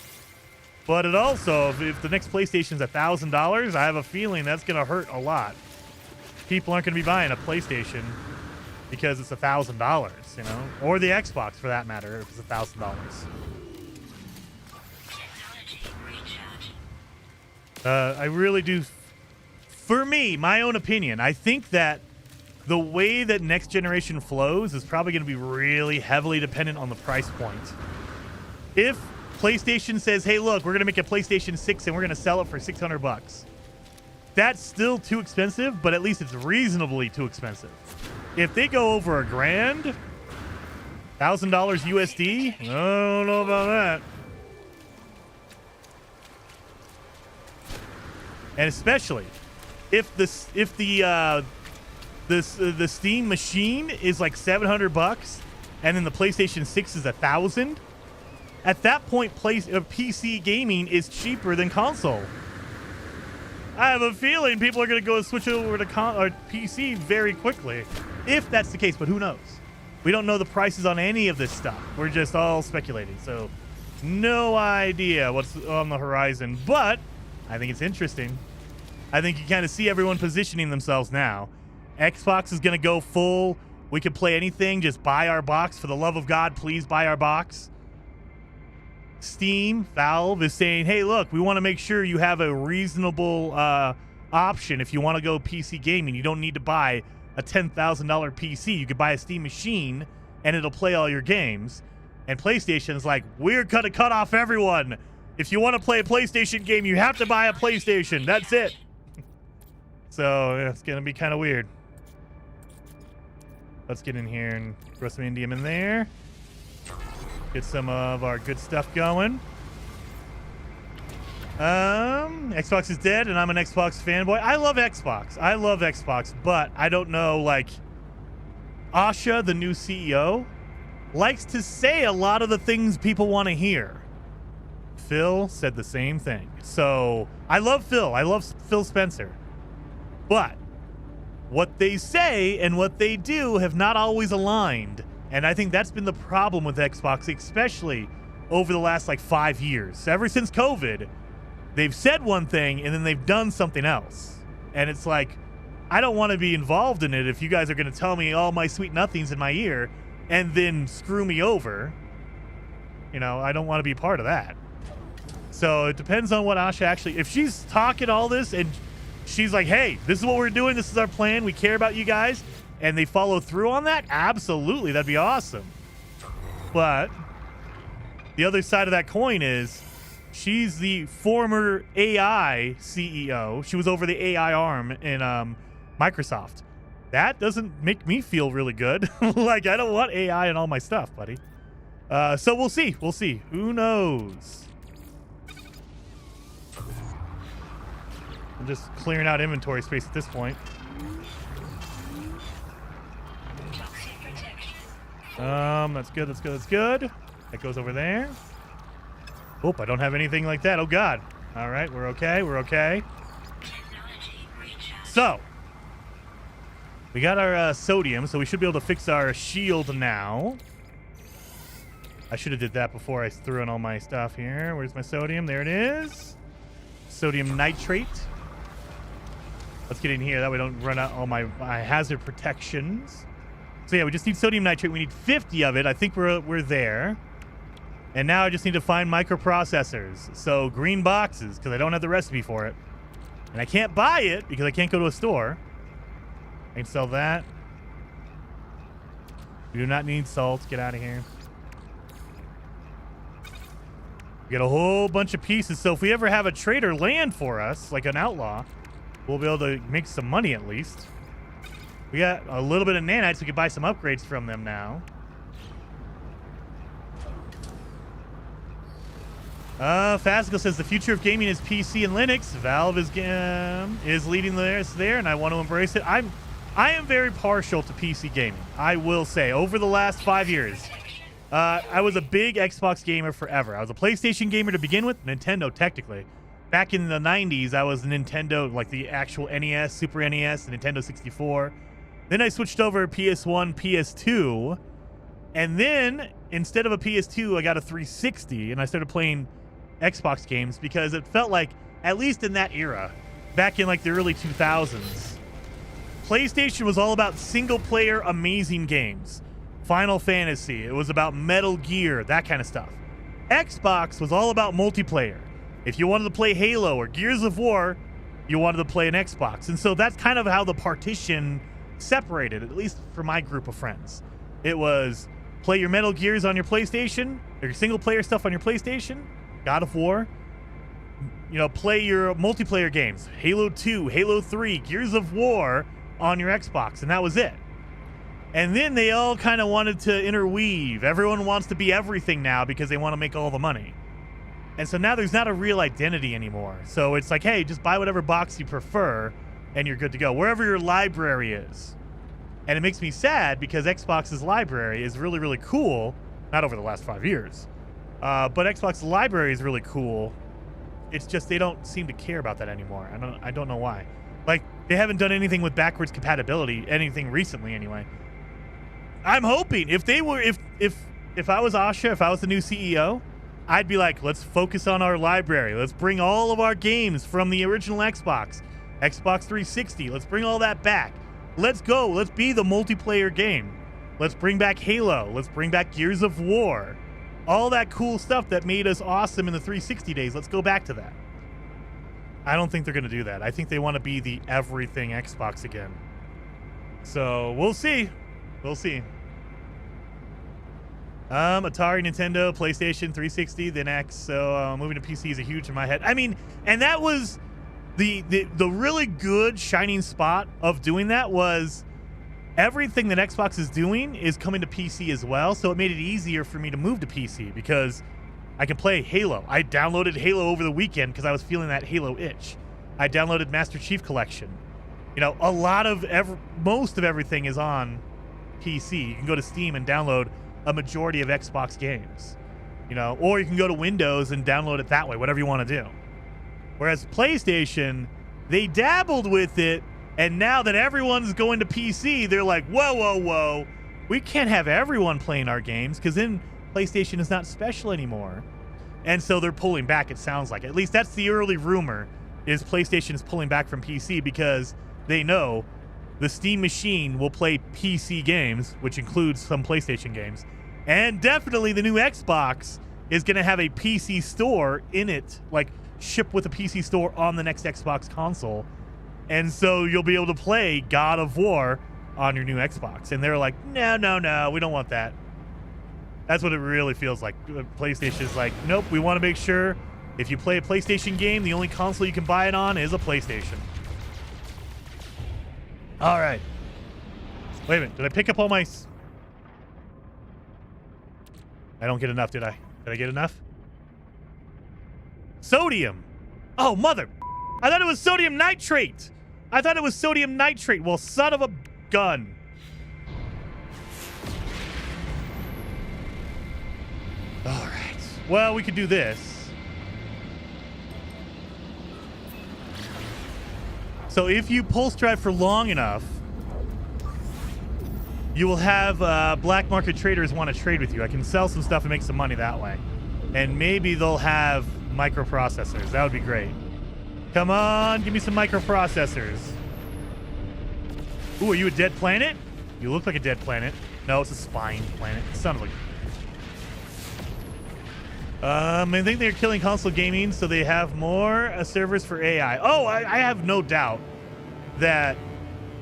But it also, if the next PlayStation's $1,000, I have a feeling that's going to hurt a lot. People aren't going to be buying a PlayStation because it's $1,000, you know, or the Xbox for that matter if it's $1,000. I really do. For me, my own opinion, I think that the way that next generation flows is probably going to be really heavily dependent on the price point. If PlayStation says, hey, look, we're going to make a PlayStation 6 and we're going to sell it for $600. That's still too expensive, but at least it's reasonably too expensive. If they go over $1,000, $1,000 USD, I don't know about that. And especially if the Steam machine is like $700 and then the PlayStation 6 is $1,000, at that point, PC gaming is cheaper than console. I have a feeling people are going to go switch over to PC very quickly, if that's the case. But who knows? We don't know the prices on any of this stuff. We're just all speculating. So no idea what's on the horizon. But I think it's interesting. I think you kind of see everyone positioning themselves now. Xbox is going to go full. We can play anything. Just buy our box. For the love of God, please buy our box. Steam, Valve is saying, hey, look, we want to make sure you have a reasonable option if you want to go PC gaming. You don't need to buy a $10,000 PC. You could buy a Steam machine, and it'll play all your games. And PlayStation is like, we're going to cut off everyone. If you want to play a PlayStation game, you have to buy a PlayStation. That's it. So it's going to be kind of weird. Let's get in here and throw some indium in there. Get some of our good stuff going. Xbox is dead, and I'm an Xbox fanboy. I love Xbox, but I don't know, like, Asha, the new CEO, likes to say a lot of the things people want to hear. Phil said the same thing. So I love Phil. I love Phil Spencer. But what they say and what they do have not always aligned. And I think that's been the problem with Xbox, especially over the last, like, 5 years. Ever since COVID, they've said one thing and then they've done something else. And it's like, I don't want to be involved in it if you guys are going to tell me all my sweet nothings in my ear and then screw me over. You know, I don't want to be part of that. So it depends on what Asha actually... If she's talking all this and she's like, hey, this is what we're doing, this is our plan, we care about you guys, and they follow through on that, absolutely, that'd be awesome. But the other side of that coin is she's the former AI CEO. She was over the AI arm in Microsoft. That doesn't make me feel really good. Like, I don't want AI in all my stuff, buddy. So we'll see. We'll see. Who knows? I'm just clearing out inventory space at this point. That's good, that's good, that's good. That goes over there. Oh, I don't have anything like that. Oh, God. All right, we're okay, we're okay. So, we got our sodium, so we should be able to fix our shield now. I should have did that before I threw in all my stuff here. Where's my sodium? There it is. Sodium nitrate. Let's get in here. That way we don't run out all my hazard protections. So yeah, we just need sodium nitrate. We need 50 of it. I think we're there. And now I just need to find microprocessors. So green boxes, because I don't have the recipe for it. And I can't buy it because I can't go to a store. I can sell that. We do not need salt. Get out of here. We got a whole bunch of pieces. So if we ever have a trader land for us, like an outlaw, we'll be able to make some money at least. We got a little bit of nanites. We can buy some upgrades from them now. Fasical says the future of gaming is PC and Linux. Valve is leading this there, and I want to embrace it. I am very partial to PC gaming. I will say, over the last 5 years, I was a big Xbox gamer forever. I was a PlayStation gamer to begin with, Nintendo technically. Back in the 90s, I was a Nintendo, like the actual NES, Super NES, the Nintendo 64. Then I switched over to PS1, PS2, and then instead of a PS2, I got a 360, and I started playing Xbox games because it felt like, at least in that era, back in like the early 2000s, PlayStation was all about single-player amazing games. Final Fantasy, it was about Metal Gear, that kind of stuff. Xbox was all about multiplayer. If you wanted to play Halo or Gears of War, you wanted to play an Xbox. And so that's kind of how the partition separated, at least for my group of friends. It was play your Metal Gears on your PlayStation, or your single-player stuff on your PlayStation, God of War, play your multiplayer games, Halo 2, Halo 3, Gears of War on your Xbox, and that was it. And then they all kind of wanted to interweave. Everyone wants to be everything now because they want to make all the money. And so now there's not a real identity anymore. So it's like, hey, just buy whatever box you prefer, and you're good to go, wherever your library is. And it makes me sad because Xbox's library is really, really cool. Not over the last 5 years. But Xbox library is really cool. It's just they don't seem to care about that anymore. I don't know why. Like, they haven't done anything with backwards compatibility, anything recently anyway. I'm hoping if I was Asha, if I was the new CEO, I'd be like, let's focus on our library. Let's bring all of our games from the original Xbox 360. Let's bring all that back. Let's go. Let's be the multiplayer game. Let's bring back Halo. Let's bring back Gears of War. All that cool stuff that made us awesome in the 360 days. Let's go back to that. I don't think they're going to do that. I think they want to be the everything Xbox again. So we'll see. We'll see. Atari, Nintendo, PlayStation, 360, then X. So moving to PC is a huge in my head. I mean, and that was the really good shining spot of doing that was everything that Xbox is doing is coming to PC as well. So it made it easier for me to move to PC because I can play Halo. I downloaded Halo over the weekend because I was feeling that Halo itch. I downloaded Master Chief Collection. A lot of most of everything is on PC. You can go to Steam and download a majority of Xbox games, or you can go to Windows and download it that way, whatever you want to do. Whereas PlayStation, they dabbled with it, and now that everyone's going to PC, they're like, whoa, we can't have everyone playing our games because then PlayStation is not special anymore. And so they're pulling back, it sounds like. At least that's the early rumor, is PlayStation is pulling back from PC because they know the Steam machine will play PC games, which includes some PlayStation games. And definitely the new Xbox is going to have a PC store in it, like ship with a PC store on the next Xbox console. And so you'll be able to play God of War on your new Xbox. And they're like, no, we don't want that. That's what it really feels like. PlayStation is like, nope, we want to make sure if you play a PlayStation game, the only console you can buy it on is a PlayStation. All right. Wait a minute. Did I pick up all my... I don't get enough, did I? Did I get enough? Sodium. Oh, mother... I thought it was sodium nitrate. Well, son of a gun. All right. Well, we could do this. So if you pulse drive for long enough, you will have black market traders want to trade with you. I can sell some stuff and make some money that way. And maybe they'll have microprocessors. That would be great. Come on, give me some microprocessors. Ooh, are you a dead planet? You look like a dead planet. No, it's a spine planet. Son of a... I think they're killing console gaming, so they have more servers for AI. Oh, I have no doubt that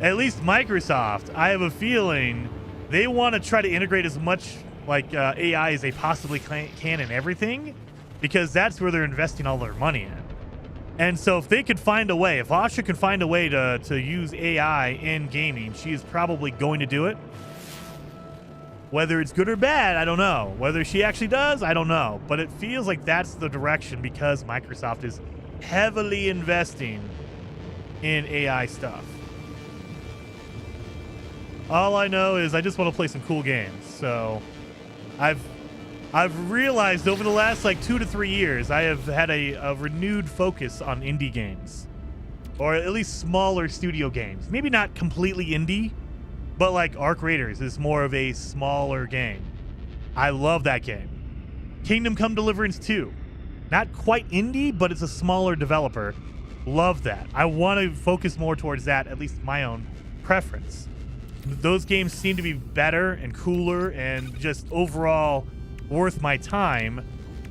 at least Microsoft, I have a feeling they want to try to integrate as much like AI as they possibly can in everything, because that's where they're investing all their money in. And so if they could find a way, if Asha can find a way to use AI in gaming, she is probably going to do it. Whether it's good or bad, I don't know. Whether she actually does, I don't know. But it feels like that's the direction because Microsoft is heavily investing in AI stuff. All I know is I just want to play some cool games. So I've realized over the last like 2 to 3 years, I have had a renewed focus on indie games. Or at least smaller studio games. Maybe not completely indie, but like Arc Raiders is more of a smaller game. I love that game. Kingdom Come Deliverance 2. Not quite indie, but it's a smaller developer. Love that. I want to focus more towards that, at least my own preference. Those games seem to be better and cooler and just overall worth my time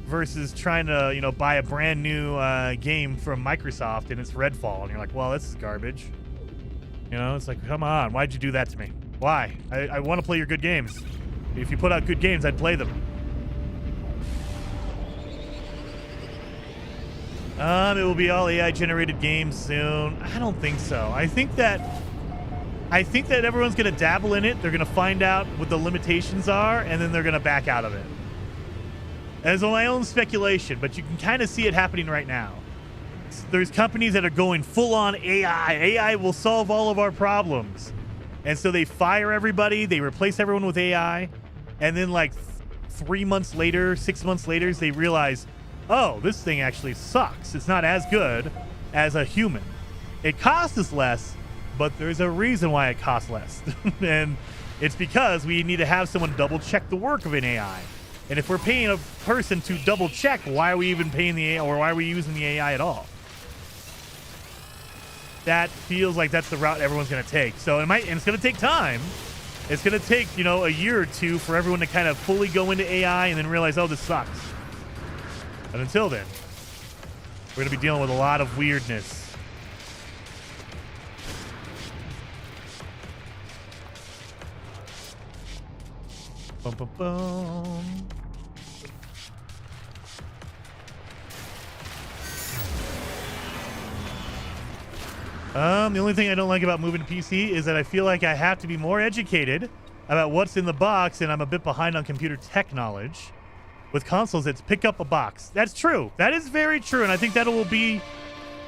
versus trying to, you know, buy a brand new game from Microsoft and it's Redfall. And you're like, well, this is garbage. You know, it's like, come on. Why'd you do that to me? Why? I want to play your good games. If you put out good games, I'd play them. It will be all AI-generated games soon. I don't think so. I think that everyone's going to dabble in it. They're going to find out what the limitations are, and then they're going to back out of it. As my own speculation, but you can kind of see it happening right now. There's companies that are going full-on AI. AI will solve all of our problems. And so they fire everybody. They replace everyone with AI. And then like 3 months later, 6 months later, they realize, oh, this thing actually sucks. It's not as good as a human. It costs us less, but there's a reason why it costs less. And it's because we need to have someone double-check the work of an AI. And if we're paying a person to double-check, why are we even paying the AI, or why are we using the AI at all? That feels like that's the route everyone's going to take. So and it's going to take time. It's going to take, you know, a year or two for everyone to kind of fully go into AI and then realize, oh, this sucks. But until then, we're going to be dealing with a lot of weirdness. Bum, bum, bum. The only thing I don't like about moving to PC is that I feel like I have to be more educated about what's in the box, and I'm a bit behind on computer tech knowledge. With consoles, it's pick up a box. That's true. That is very true, and I think that will be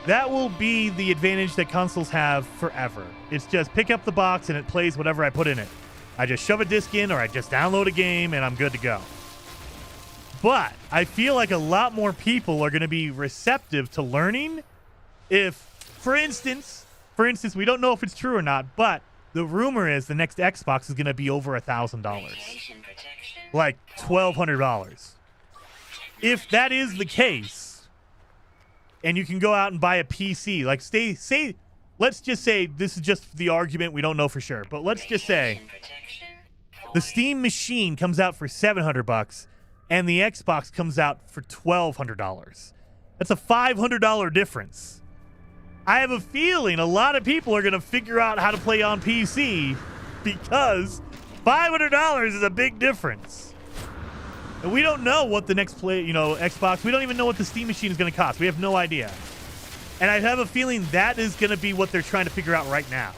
the advantage that consoles have forever. It's just pick up the box and it plays whatever I put in it. I just shove a disc in or I just download a game and I'm good to go. But I feel like a lot more people are going to be receptive to learning if, for instance, we don't know if it's true or not, but the rumor is the next Xbox is going to be over $1,000. Like $1,200. If that is the case, and you can go out and buy a PC, like let's just say this is just the argument, we don't know for sure, but let's just say the Steam machine comes out for $700 and the Xbox comes out for $1,200. That's a $500 difference. I have a feeling a lot of people are going to figure out how to play on PC because $500 is a big difference. And we don't know what the next Xbox, we don't even know what the Steam machine is going to cost. We have no idea. And I have a feeling that is going to be what they're trying to figure out right now.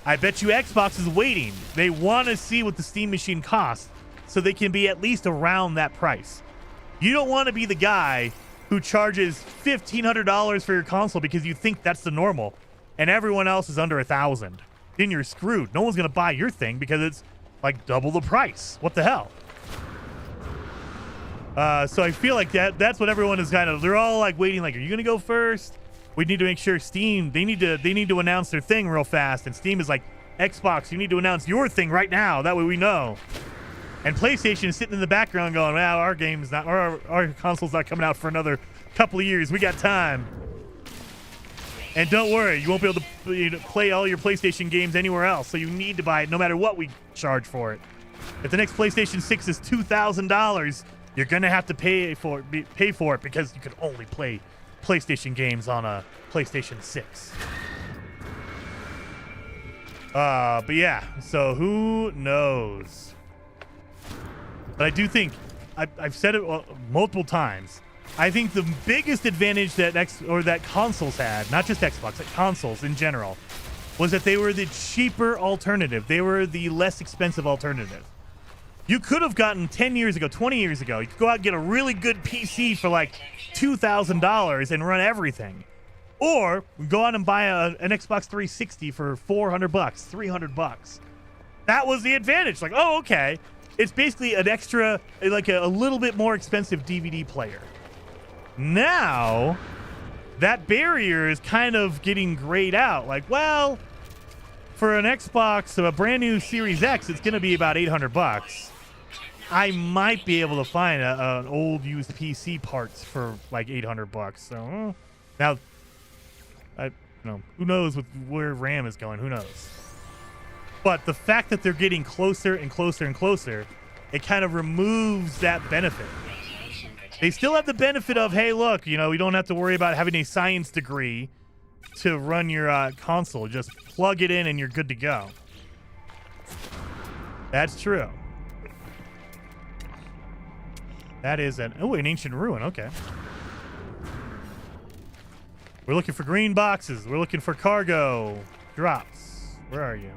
I bet you Xbox is waiting. They want to see what the Steam machine costs so they can be at least around that price. You don't want to be the guy who charges $1,500 for your console because you think that's the normal and everyone else is under $1,000. Then you're screwed. No one's going to buy your thing because it's like double the price. What the hell? So I feel like that's what everyone is kind of, they're all like waiting, like, are you going to go first? We need to make sure Steam, they need to announce their thing real fast. And Steam is like, Xbox, you need to announce your thing right now. That way we know. And PlayStation is sitting in the background going, well, our game's not, or our console's not coming out for another couple of years. We got time. And don't worry, you won't be able to play all your PlayStation games anywhere else. So you need to buy it no matter what we charge for it. If the next PlayStation 6 is $2,000, you're going to have to pay for it because you can only play PlayStation games on a PlayStation 6. But yeah, so who knows? But I do think, I've said it multiple times, I think the biggest advantage that consoles had, not just Xbox, but consoles in general, was that they were the cheaper alternative. They were the less expensive alternative. You could have gotten 10 years ago, 20 years ago. You could go out and get a really good PC for like $2,000 and run everything. Or go out and buy an Xbox 360 for $400, $300. That was the advantage. Like, oh, okay. It's basically an extra, like a little bit more expensive DVD player. Now, that barrier is kind of getting grayed out. Like, well, for an Xbox, a brand new Series X, it's going to be about $800. I might be able to find an old used PC parts for like $800. So now, who knows where RAM is going? Who knows? But the fact that they're getting closer and closer and closer, it kind of removes that benefit. They still have the benefit of, hey, look, you don't have to worry about having a science degree to run your console. Just plug it in and you're good to go. That's true. That is an ancient ruin. Okay. We're looking for green boxes. We're looking for cargo drops. Where are you?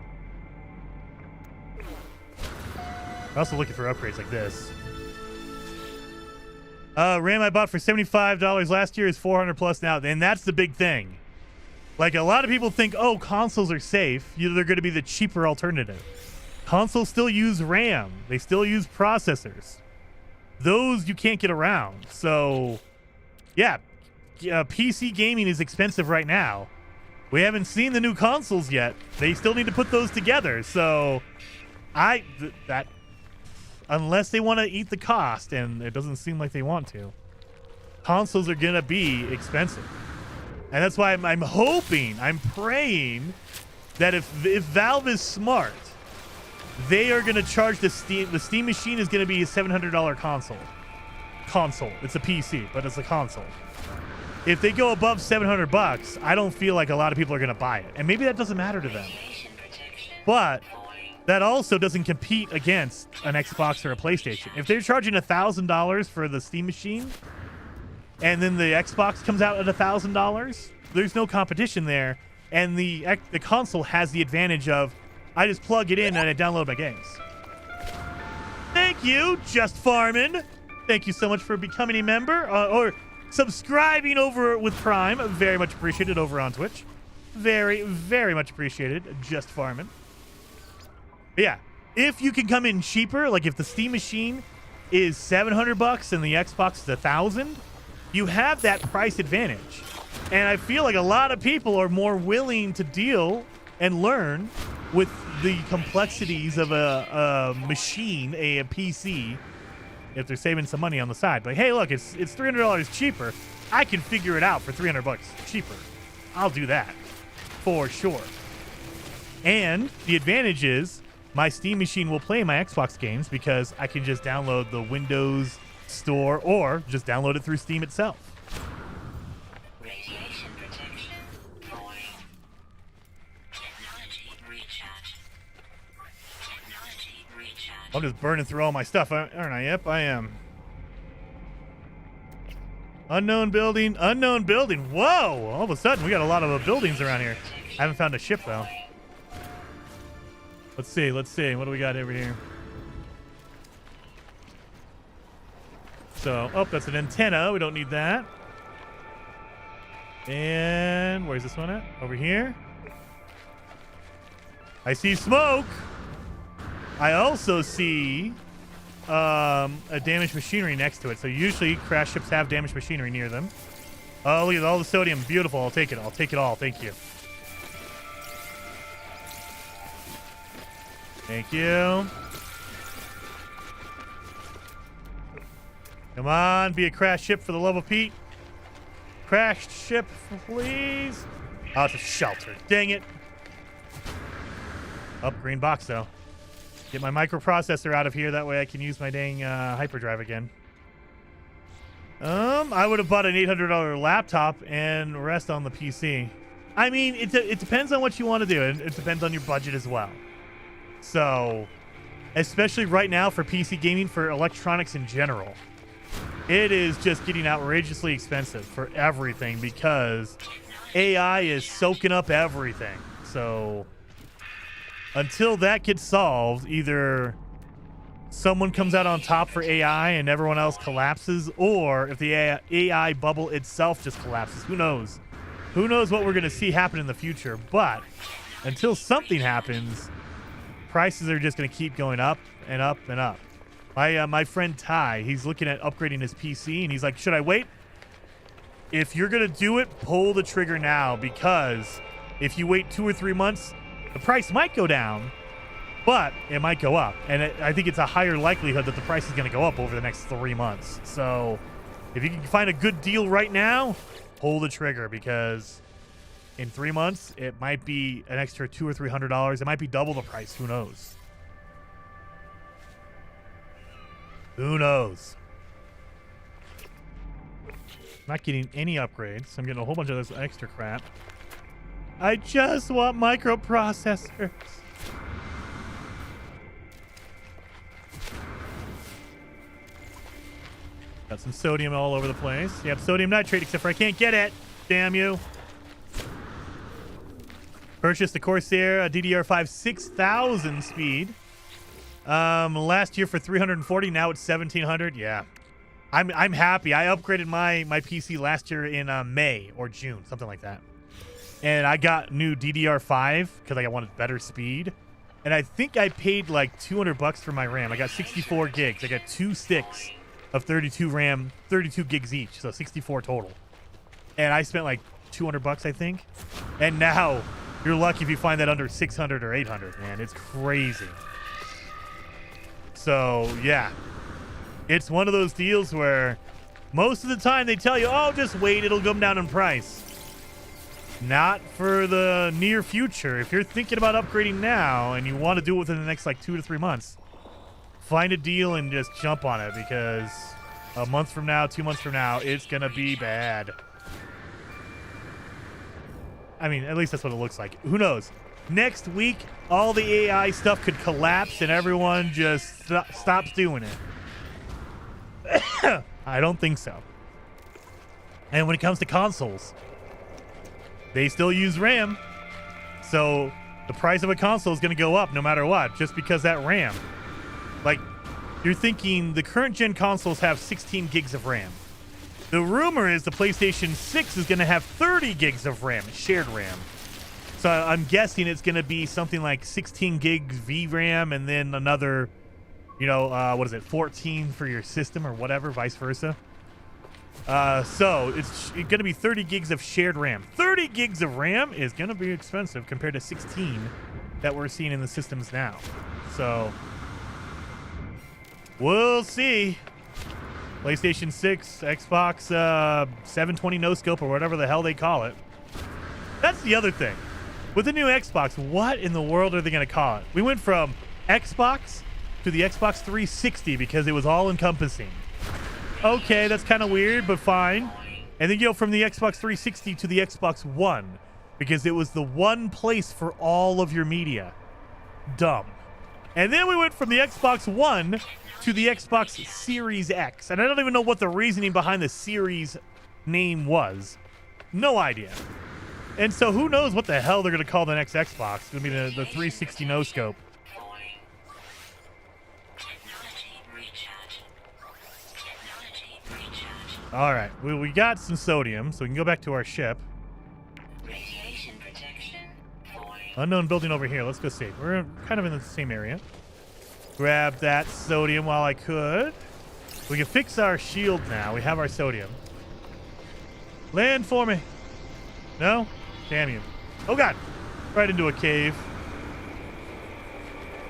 We're also looking for upgrades like this. RAM I bought for $75 last year is $400 plus now. And that's the big thing. Like, a lot of people think, oh, consoles are safe. They're going to be the cheaper alternative. Consoles still use RAM. They still use processors. Those you can't get around. So, yeah, PC gaming is expensive right now. We haven't seen the new consoles yet. They still need to put those together. So, unless they want to eat the cost, and it doesn't seem like they want to, consoles are going to be expensive. And that's why I'm hoping, I'm praying that if Valve is smart, they are going to charge the Steam machine is going to be a $700 console. It's a PC, but it's a console. If they go above $700, I don't feel like a lot of people are going to buy it. And maybe that doesn't matter to them. But that also doesn't compete against an Xbox or a PlayStation. If they're charging $1,000 for the Steam machine, and then the Xbox comes out at $1,000, there's no competition there. And the console has the advantage of, I just plug it in and I download my games. Thank you, Just Farmin'. Thank you so much for becoming a member or subscribing over with Prime. Very much appreciated over on Twitch. Very, very much appreciated, Just Farmin'. But yeah, if you can come in cheaper, like if the Steam machine is $700 and the Xbox is $1,000, you have that price advantage. And I feel like a lot of people are more willing to deal and learn with the complexities of a machine, a PC, if they're saving some money on the side. Like, hey, look, it's $300 cheaper. I can figure it out for $300 cheaper. I'll do that for sure. And the advantage is my Steam machine will play my Xbox games because I can just download the Windows Store or just download it through Steam itself. Radiation protection falling. Technology recharge. Technology recharge. I'm just burning through all my stuff, aren't I? Yep, I am. Unknown building, unknown building. Whoa! All of a sudden, we got a lot of buildings around here. I haven't found a ship, though. Let's see. What do we got over here? So, oh, that's an antenna. We don't need that. And where's this one at? Over here. I see smoke. I also see a damaged machinery next to it. So usually crash ships have damaged machinery near them. Oh, look at all the sodium. Beautiful. I'll take it. I'll take it all. Thank you. Thank you. Come on, be a crash ship for the love of Pete. Crashed ship, please. Oh, it's a shelter. Dang it. Oh, green box, though. Get my microprocessor out of here. That way I can use my dang hyperdrive again. I would have bought an $800 laptop and rest on the PC. I mean, it depends on what you want to do. And it depends on your budget as well. So, especially right now for PC gaming, for electronics in general, it is just getting outrageously expensive for everything because AI is soaking up everything. So, until that gets solved, either someone comes out on top for AI and everyone else collapses, or if the AI bubble itself just collapses. Who knows? Who knows what we're going to see happen in the future? But until something happens, prices are just going to keep going up and up and up. My friend Ty, he's looking at upgrading his PC, and he's like, should I wait? If you're going to do it, pull the trigger now, because if you wait 2 or 3 months, the price might go down, but it might go up. And I think it's a higher likelihood that the price is going to go up over the next 3 months. So if you can find a good deal right now, pull the trigger, because in 3 months, it might be an extra $200 or $300. It might be double the price. Who knows? Who knows? Not getting any upgrades. I'm getting a whole bunch of this extra crap. I just want microprocessors. Got some sodium all over the place. Yep, sodium nitrate, except for I can't get it. Damn you. Purchased the Corsair DDR5 6000 speed. Last year for $340, now it's $1,700. Yeah. I'm happy. I upgraded my PC last year in May or June, something like that. And I got new DDR5 because I wanted better speed. And I think I paid like $200 for my RAM. I got 64 gigs. I got 2 sticks of 32 RAM, 32 gigs each, so 64 total. And I spent like $200, I think. And now you're lucky if you find that under 600 or 800, man. It's crazy. So, yeah. It's one of those deals where most of the time they tell you, oh, just wait, it'll come down in price. Not for the near future. If you're thinking about upgrading now and you want to do it within the next like 2 to 3 months, find a deal and just jump on it, because a month from now, 2 months from now, it's going to be bad. I mean, at least that's what it looks like. Who knows? Next week, all the AI stuff could collapse and everyone just stops doing it. I don't think so. And when it comes to consoles, they still use RAM. So the price of a console is going to go up no matter what, just because that RAM. Like, you're thinking the current gen consoles have 16 gigs of RAM. The rumor is the PlayStation 6 is going to have 30 gigs of RAM, shared RAM. So I'm guessing it's going to be something like 16 gigs VRAM and then another, you know, what is it, 14 for your system or whatever, vice versa. So it's going to be 30 gigs of shared RAM. 30 gigs of RAM is going to be expensive compared to 16 that we're seeing in the systems now. So we'll see. PlayStation 6, Xbox 720 no scope, or whatever the hell they call it. That's the other thing. With the new Xbox, what in the world are they going to call it? We went from Xbox to the Xbox 360 because it was all encompassing. Okay, that's kind of weird, but fine. And then you go from the Xbox 360 to the Xbox One because it was the one place for all of your media. Dumb. And then we went from the Xbox One to the Xbox Series X. And I don't even know what the reasoning behind the Series name was. No idea. And so who knows what the hell they're going to call the next Xbox. It's going to be the 360 no scope. All right, we got some sodium, so we can go back to our ship. Radiation protection. Unknown building over here. Let's go see. We're kind of in the same area. Grab that sodium while I could. We can fix our shield now. We have our sodium. Land for me. No? Damn you. Oh, God. Right into a cave.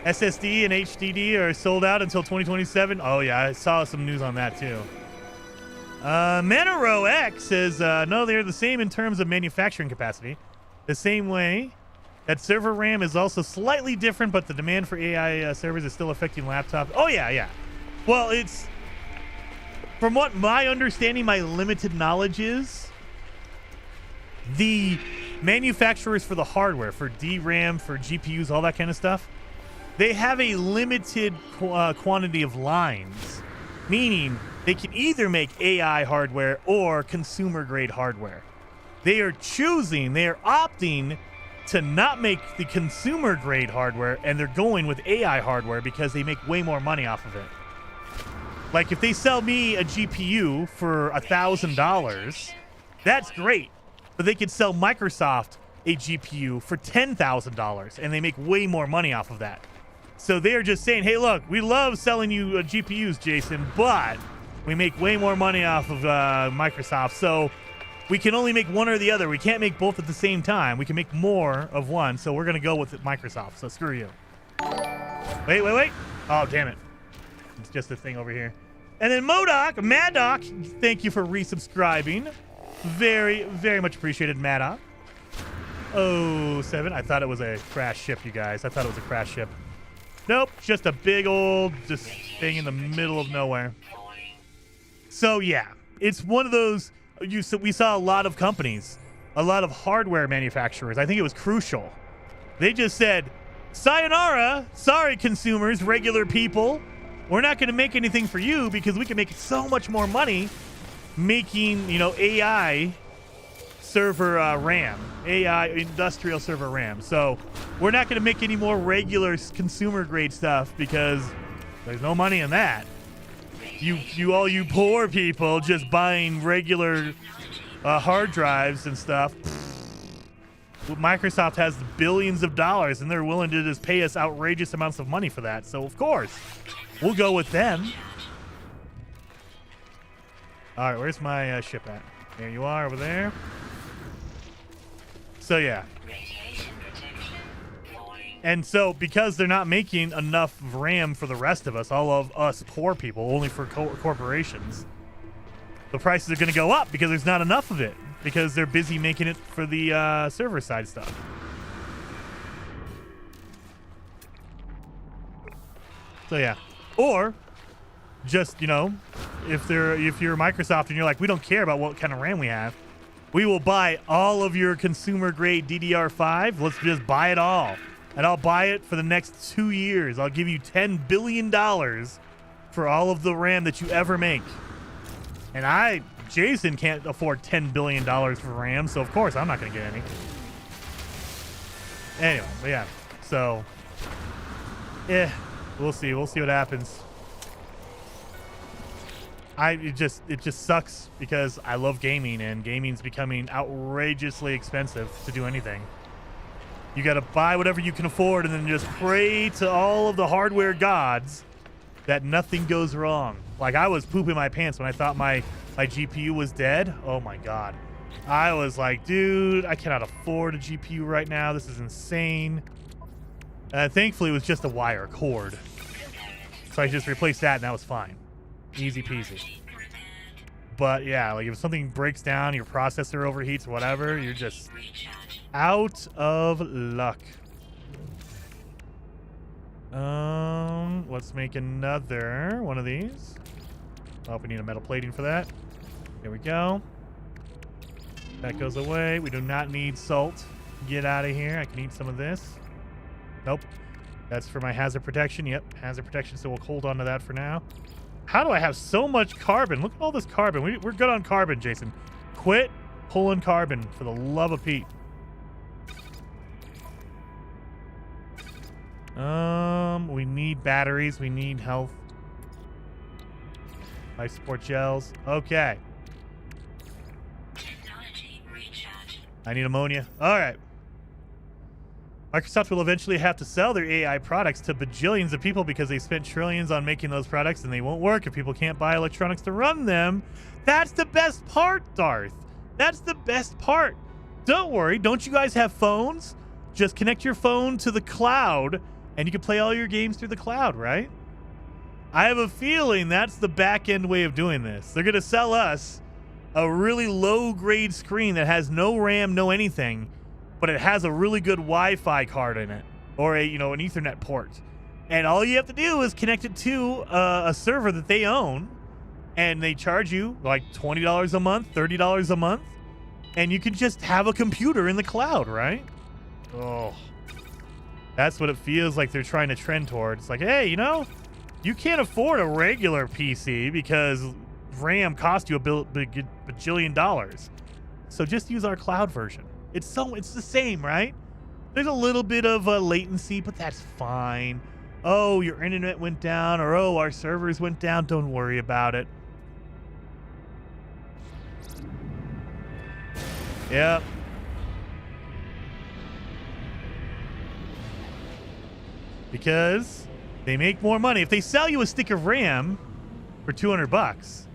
SSD and HDD are sold out until 2027. Oh, yeah. I saw some news on that, too. Manaro X says, no, they're the same in terms of manufacturing capacity. The same way that server RAM is also slightly different, but the demand for AI servers is still affecting laptops. Oh, yeah, yeah. Well, it's... From what my understanding, my limited knowledge is, the manufacturers for the hardware, for DRAM, for GPUs, all that kind of stuff, they have a limited quantity of lines, meaning they can either make AI hardware or consumer-grade hardware. They are opting to not make the consumer grade hardware, and they're going with AI hardware because they make way more money off of it. Like if they sell me a GPU for $1,000, that's great. But they could sell Microsoft a GPU for $10,000 and they make way more money off of that. So they're just saying, hey, look, we love selling you GPUs, Jason, but we make way more money off of Microsoft. So we can only make one or the other. We can't make both at the same time. We can make more of one, so we're going to go with Microsoft. So screw you. Wait. Oh, damn it. It's just a thing over here. And then Maddock, thank you for resubscribing. Very, very much appreciated, Maddock. Oh, 7. I thought it was a crash ship, you guys. I thought it was a crash ship. Nope, just a big old just thing in the middle of nowhere. So, yeah, it's one of those... we saw a lot of companies, a lot of hardware manufacturers. I think it was Crucial. They just said, sayonara, sorry, consumers, regular people. We're not going to make anything for you because we can make so much more money making, AI server RAM, AI industrial server RAM. So we're not going to make any more regular consumer grade stuff because there's no money in that. All you poor people just buying regular hard drives and stuff. Microsoft has billions of dollars and they're willing to just pay us outrageous amounts of money for that. So of course, we'll go with them. All right, where's my ship at? There you are over there. So yeah. And so, because they're not making enough RAM for the rest of us, all of us poor people, only for corporations, the prices are going to go up because there's not enough of it, because they're busy making it for the server side stuff. So yeah. Or, just, if you're Microsoft and you're like, we don't care about what kind of RAM we have, we will buy all of your consumer grade DDR5. Let's just buy it all. And I'll buy it for the next 2 years. I'll give you $10 billion for all of the RAM that you ever make. And Jason can't afford $10 billion for RAM, so of course I'm not going to get any. Anyway, but yeah. So, we'll see. We'll see what happens. It just sucks because I love gaming, and gaming's becoming outrageously expensive to do anything. You got to buy whatever you can afford and then just pray to all of the hardware gods that nothing goes wrong. Like, I was pooping my pants when I thought my GPU was dead. Oh, my God. I was like, dude, I cannot afford a GPU right now. This is insane. Thankfully, it was just a wire cord. So I just replaced that, and that was fine. Easy peasy. But, yeah, like, if something breaks down, your processor overheats or whatever, you're just... out of luck. Let's make another one of these. Oh, we need a metal plating for that. Here we go. That goes away. We do not need salt. Get out of here. I can eat some of this. Nope. That's for my hazard protection. Yep, hazard protection, so we'll hold on to that for now. How do I have so much carbon? Look at all this carbon. We're good on carbon, Jason. Quit pulling carbon, for the love of Pete. We need batteries. We need health. Life support gels. Okay. I need ammonia. All right. Microsoft will eventually have to sell their AI products to bajillions of people because they spent trillions on making those products, and they won't work if people can't buy electronics to run them. That's the best part, Darth. That's the best part. Don't worry. Don't you guys have phones? Just connect your phone to the cloud, and you can play all your games through the cloud, right? I have a feeling that's the back-end way of doing this. They're going to sell us a really low-grade screen that has no RAM, no anything, but it has a really good Wi-Fi card in it, or an Ethernet port. And all you have to do is connect it to a server that they own, and they charge you like $20 a month, $30 a month, and you can just have a computer in the cloud, right? Oh, that's what it feels like they're trying to trend towards. It's like, hey, you can't afford a regular PC because RAM cost you a bajillion dollars. So just use our cloud version. It's the same, right? There's a little bit of latency, but that's fine. Oh, your internet went down, or oh, our servers went down. Don't worry about it. Yep. Because they make more money. If they sell you a stick of RAM for $200,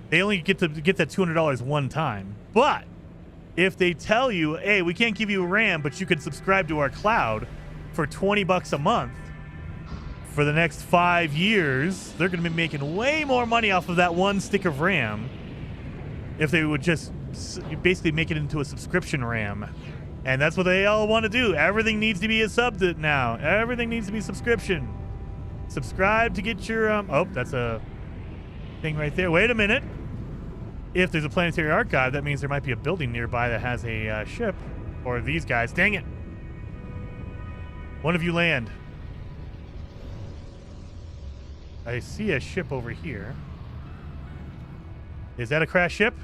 they only get to get that $200 one time. But if they tell you, hey, we can't give you a RAM, but you can subscribe to our cloud for $20 a month for the next 5 years, they're going to be making way more money off of that one stick of RAM if they would just basically make it into a subscription RAM. And that's what they all want to do. Everything needs to be a sub now. Everything needs to be subscription. Subscribe to get your... oh, that's a thing right there. Wait a minute. If there's a planetary archive, that means there might be a building nearby that has a ship. Or these guys. Dang it. One of you land. I see a ship over here. Is that a crash ship?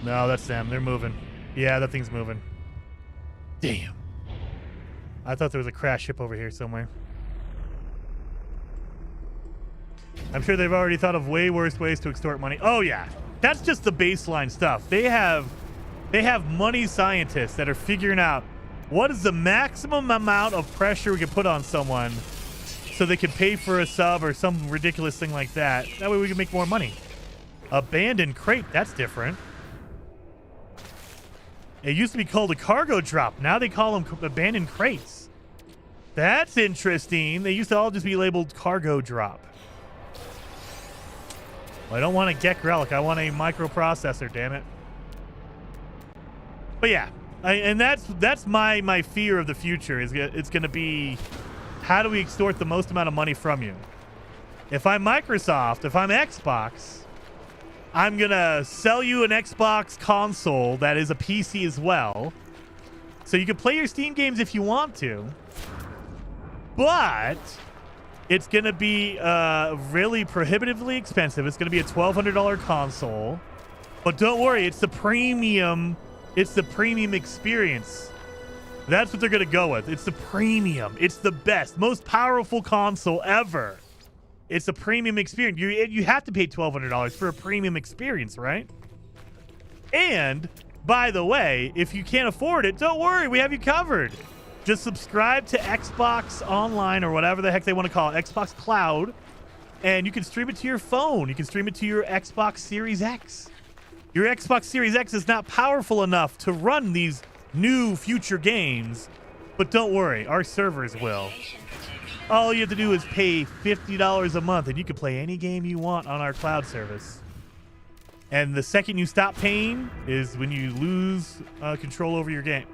No, that's them. They're moving. Yeah, that thing's moving. Damn. I thought there was a crash ship over here somewhere. I'm sure they've already thought of way worse ways to extort money. Oh, yeah. That's just the baseline stuff. They have money scientists that are figuring out what is the maximum amount of pressure we can put on someone so they can pay for a sub or some ridiculous thing like that. That way we can make more money. Abandoned crate. That's different. It used to be called a cargo drop. Now they call them abandoned crates. That's interesting. They used to all just be labeled cargo drop. Well, I don't want a Gek relic. I want a microprocessor, damn it. But yeah, and that's my fear of the future. It's going to be, how do we extort the most amount of money from you? If I'm Microsoft, if I'm Xbox, I'm going to sell you an Xbox console that is a PC as well. So you can play your Steam games if you want to. But it's going to be really prohibitively expensive. It's going to be a $1,200 console. But don't worry, it's the premium. It's the premium experience. That's what they're going to go with. It's the premium. It's the best, most powerful console ever. It's a premium experience. You have to pay $1,200 for a premium experience, right? And, by the way, if you can't afford it, don't worry. We have you covered. Just subscribe to Xbox Online or whatever the heck they want to call it, Xbox Cloud, and you can stream it to your phone. You can stream it to your Xbox Series X. Your Xbox Series X is not powerful enough to run these new future games, but don't worry, our servers will. All you have to do is pay $50 a month, and you can play any game you want on our cloud service. And the second you stop paying is when you lose control over your game.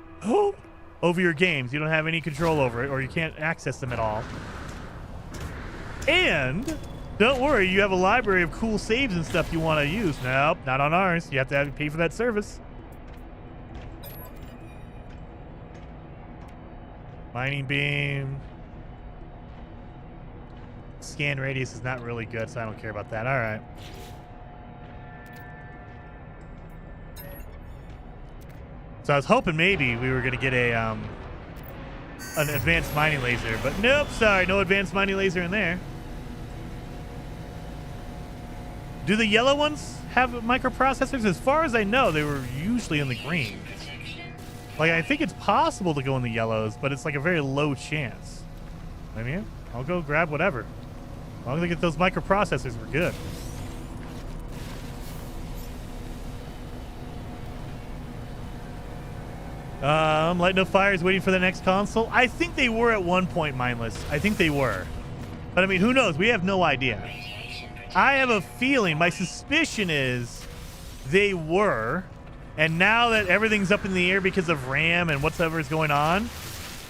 Over your games. You don't have any control over it, or you can't access them at all. And don't worry, you have a library of cool saves and stuff you want to use. Nope, not on ours. You have to pay for that service. Mining beam. Scan radius is not really good, so I don't care about that. All right. So I was hoping maybe we were going to get an advanced mining laser, but nope, sorry, no advanced mining laser in there. Do the yellow ones have microprocessors? As far as I know, they were usually in the green. Like, I think it's possible to go in the yellows, but it's like a very low chance. I mean, I'll go grab whatever. As long as I get those microprocessors, we're good. Light no fires, waiting for the next console. I think they were at one point mindless. I think they were. But I mean, who knows? We have no idea. I have a feeling, my suspicion is they were, and now that everything's up in the air because of RAM and whatever is going on,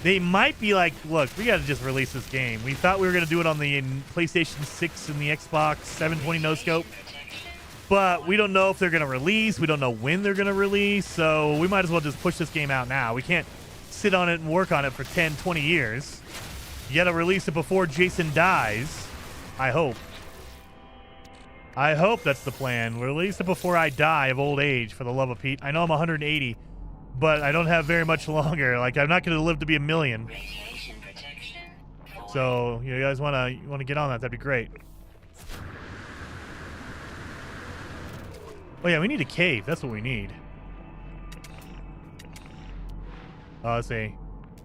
they might be like, look, we got to just release this game. We thought we were going to do it on the PlayStation 6 and the Xbox 720 no-scope, but we don't know if they're going to release. We don't know when they're going to release, so we might as well just push this game out now. We can't sit on it and work on it for 10, 20 years. You got to release it before Jason dies, I hope. I hope that's the plan. Release it before I die of old age, for the love of Pete. I know I'm 180, but I don't have very much longer. Like, I'm not going to live to be 1,000,000. Radiation protection. So, you guys want to get on that? That'd be great. Oh yeah, we need a cave. That's what we need. Let's see.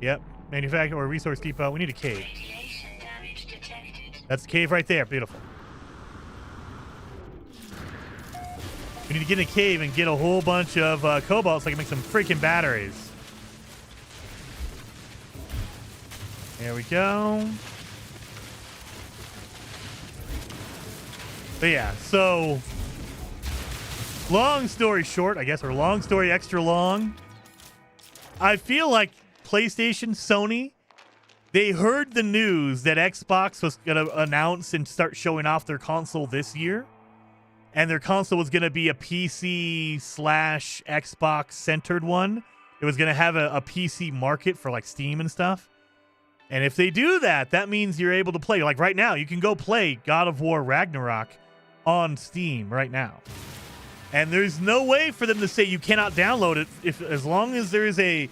Yep. Manufacturer or resource depot. We need a cave. Radiation damage detected. That's the cave right there. Beautiful. We need to get in a cave and get a whole bunch of cobalt so I can make some freaking batteries. There we go. But yeah, so long story short, I guess, or long story extra long, I feel like PlayStation, Sony, they heard the news that Xbox was going to announce and start showing off their console this year. And their console was going to be a PC/Xbox centered one. It was going to have a PC market for like Steam and stuff. And if they do that, that means you're able to play. Like right now, you can go play God of War Ragnarok on Steam right now. And there's no way for them to say you cannot download it as long as there is a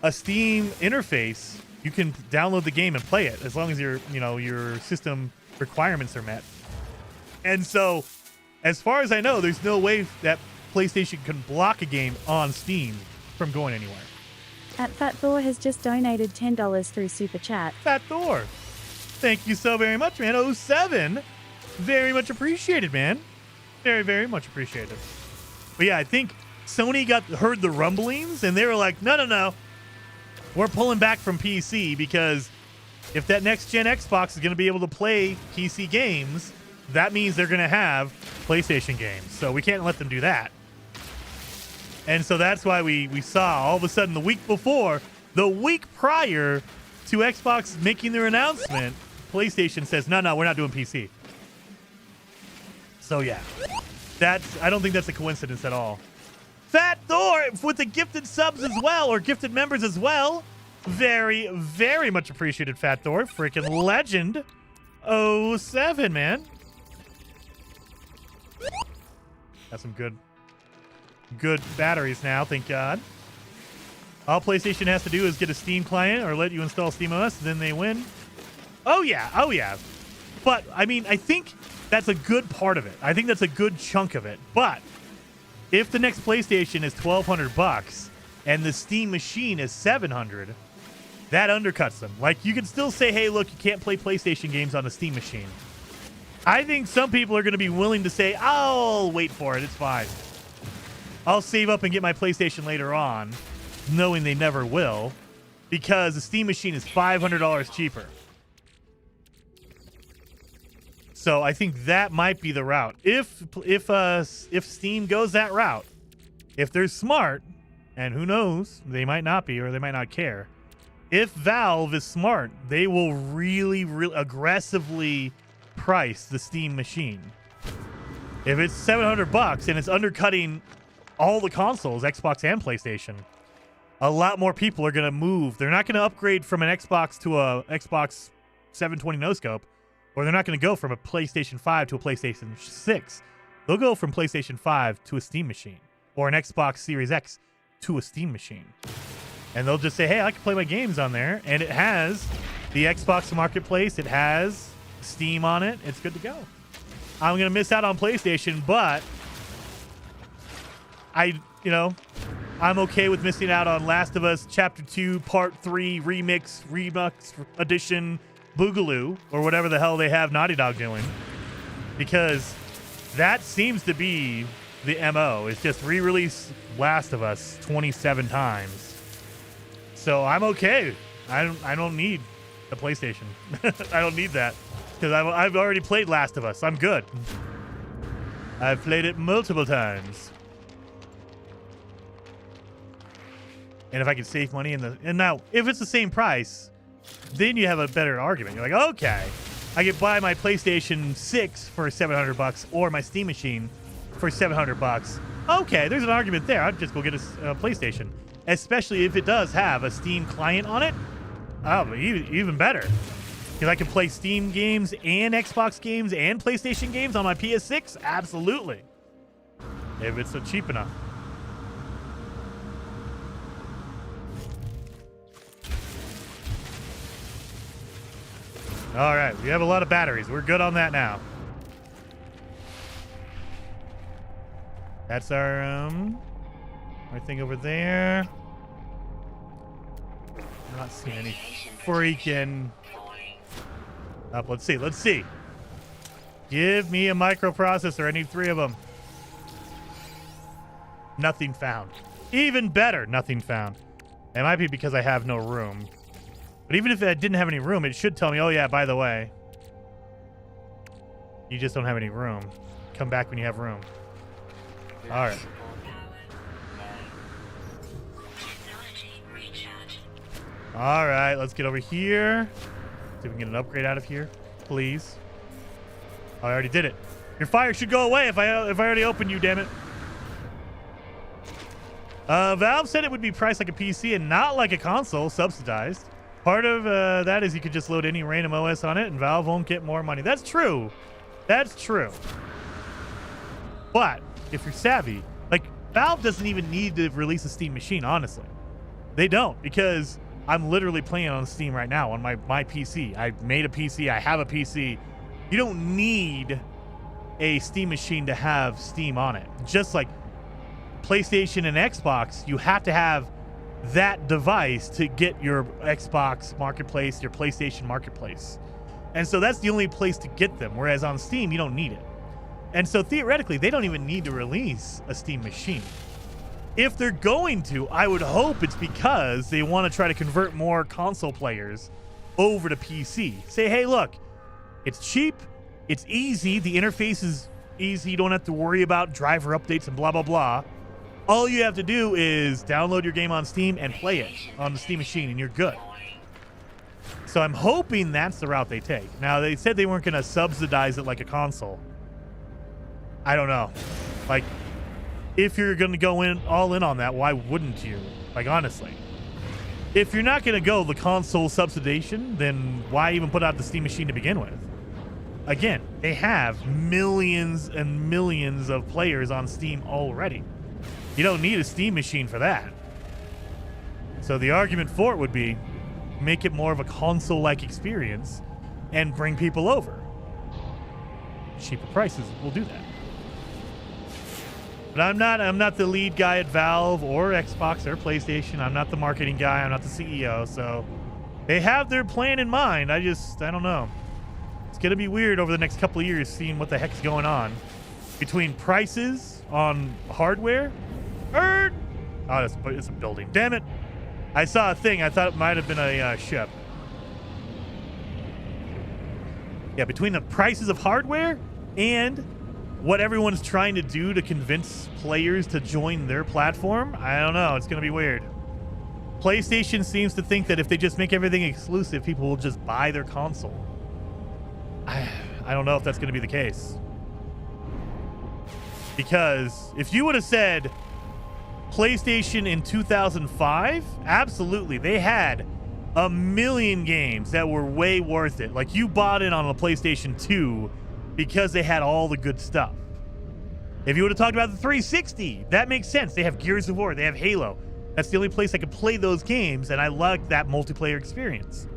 Steam interface. You can download the game and play it as long as your system requirements are met. And so, as far as I know, there's no way that PlayStation can block a game on Steam from going anywhere. At Fat Thor has just donated $10 through Super Chat. Fat Thor, thank you so very much, man. 07, very much appreciated, man. Very, very much appreciated. But yeah, I think Sony heard the rumblings and they were like, no. We're pulling back from PC because if that next gen Xbox is going to be able to play PC games, that means they're going to have PlayStation games. So we can't let them do that. And so that's why we saw all of a sudden the week prior to Xbox making their announcement, PlayStation says, no, we're not doing PC. So yeah, I don't think that's a coincidence at all. Fat Thor with the gifted subs as well, or gifted members as well. Very, very much appreciated, Fat Thor. Freaking legend. 07, man. Got some good batteries now, thank God. All PlayStation has to do is get a Steam client or let you install SteamOS, then they win. Oh yeah. But, I mean, I think that's a good part of it. I think that's a good chunk of it. But if the next PlayStation is $1,200 and the Steam machine is $700, that undercuts them. Like, you can still say, hey, look, you can't play PlayStation games on the Steam machine. I think some people are going to be willing to say, I'll wait for it. It's fine. I'll save up and get my PlayStation later on, knowing they never will, because the Steam machine is $500 cheaper. So I think that might be the route. If Steam goes that route, if they're smart, and who knows, they might not be or they might not care. If Valve is smart, they will really, really aggressively price the Steam machine. If it's $700 and it's undercutting all the consoles, Xbox and PlayStation, a lot more people are going to move. They're not going to upgrade from an Xbox to a Xbox 720 no-scope. Or they're not going to go from a PlayStation 5 to a PlayStation 6. They'll go from PlayStation 5 to a Steam machine. Or an Xbox Series X to a Steam machine. And they'll just say, hey, I can play my games on there. And it has the Xbox Marketplace. It has Steam on it. It's good to go. I'm going to miss out on PlayStation, but I'm okay with missing out on Last of Us Chapter 2, Part 3, Remix Edition, Boogaloo, or whatever the hell they have Naughty Dog doing, because that seems to be the MO. It's just re-release Last of Us 27 times. So I'm okay. I don't need the PlayStation. I don't need that because I've already played Last of Us. I'm good. I've played it multiple times. And if I could save money and now if it's the same price, then you have a better argument. You're like, okay, I could buy my PlayStation 6 for $700 or my Steam machine for $700. Okay, there's an argument there. I'd just go get a PlayStation, especially if it does have a Steam client on it. Oh, even better, Because I can play Steam games and Xbox games and PlayStation games on my PS6? Absolutely. If it's cheap enough. All right, we have a lot of batteries. We're good on that now. That's our thing over there. I'm not seeing any freaking up. Let's see. Give me a microprocessor. I need 3 of them. Nothing found. Even better, nothing found. It might be because I have no room. But even if I didn't have any room, it should tell me, oh yeah, by the way, you just don't have any room. Come back when you have room. All right. All right, let's get over here. See if we can get an upgrade out of here, please. Oh, I already did it. Your fire should go away if I already opened you, damn it. Valve said it would be priced like a PC and not like a console, subsidized. Part of that is you could just load any random OS on it and Valve won't get more money. That's true. That's true. But if you're savvy, like Valve doesn't even need to release a Steam machine, honestly. They don't, because I'm literally playing on Steam right now on my PC. I made a PC. I have a PC. You don't need a Steam machine to have Steam on it. Just like PlayStation and Xbox, you have to have that device to get your Xbox Marketplace, your PlayStation Marketplace. And so that's the only place to get them, whereas on Steam, you don't need it. And so theoretically, they don't even need to release a Steam machine. If they're going to, I would hope it's because they want to try to convert more console players over to PC. Say, hey, look, it's cheap, it's easy, the interface is easy, you don't have to worry about driver updates and blah, blah, blah. All you have to do is download your game on Steam and play it on the Steam machine, and you're good. So I'm hoping that's the route they take. Now, they said they weren't going to subsidize it like a console. I don't know. Like, if you're going to go all in on that, why wouldn't you? Like, honestly. If you're not going to go the console subsidization, then why even put out the Steam machine to begin with? Again, they have millions and millions of players on Steam already. You don't need a Steam machine for that. So the argument for it would be make it more of a console-like experience and bring people over. Cheaper prices will do that. But I'm not the lead guy at Valve or Xbox or PlayStation. I'm not the marketing guy. I'm not the CEO. So they have their plan in mind. I don't know. It's going to be weird over the next couple of years seeing what the heck's going on between prices on hardware. Oh, it's a building. Damn it. I saw a thing. I thought it might have been a ship. Yeah, between the prices of hardware and what everyone's trying to do to convince players to join their platform, I don't know. It's going to be weird. PlayStation seems to think that if they just make everything exclusive, people will just buy their console. I don't know if that's going to be the case. Because if you would have said PlayStation in 2005, absolutely. They had a million games that were way worth it. Like, you bought it on a PlayStation 2 because they had all the good stuff. If you would have talked about the 360, that makes sense. They have Gears of War. They have Halo. That's the only place I could play those games, and I like that multiplayer experience.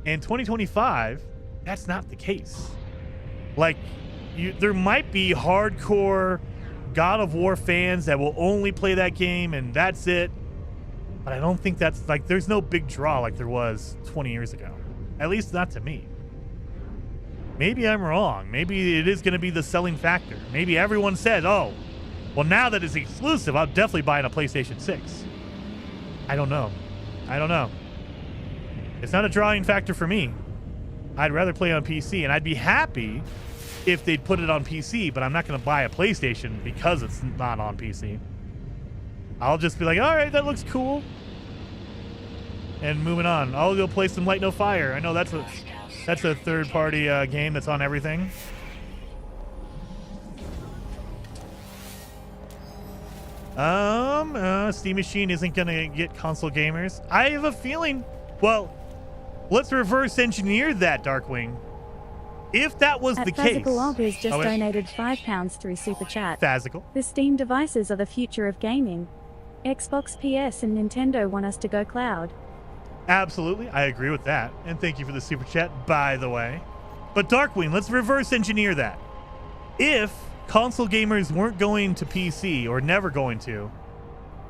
In 2025, that's not the case. Like, there might be hardcore God of War fans that will only play that game and that's it. But I don't think that's like, there's no big draw like there was 20 years ago. At least not to me. Maybe I'm wrong. Maybe it is going to be the selling factor. Maybe everyone says, oh, well, now that it's exclusive, I'm definitely buying a PlayStation 6. I don't know. It's not a drawing factor for me. I'd rather play on PC, and I'd be happy if they'd put it on PC, but I'm not going to buy a PlayStation because it's not on PC. I'll just be like, all right, that looks cool. And moving on. I'll go play some Light No Fire. I know that's a third-party game that's on everything. Steam Machine isn't going to get console gamers. I have a feeling, well, let's reverse engineer that, Darkwing. If that was the case... Fazical has just wait. donated £5 through Super Chat. Fazical. The Steam devices are the future of gaming. Xbox, PS, and Nintendo want us to go cloud. Absolutely, I agree with that. And thank you for the super chat, by the way. But Darkwing, let's reverse engineer that. If console gamers weren't going to PC, or never going to,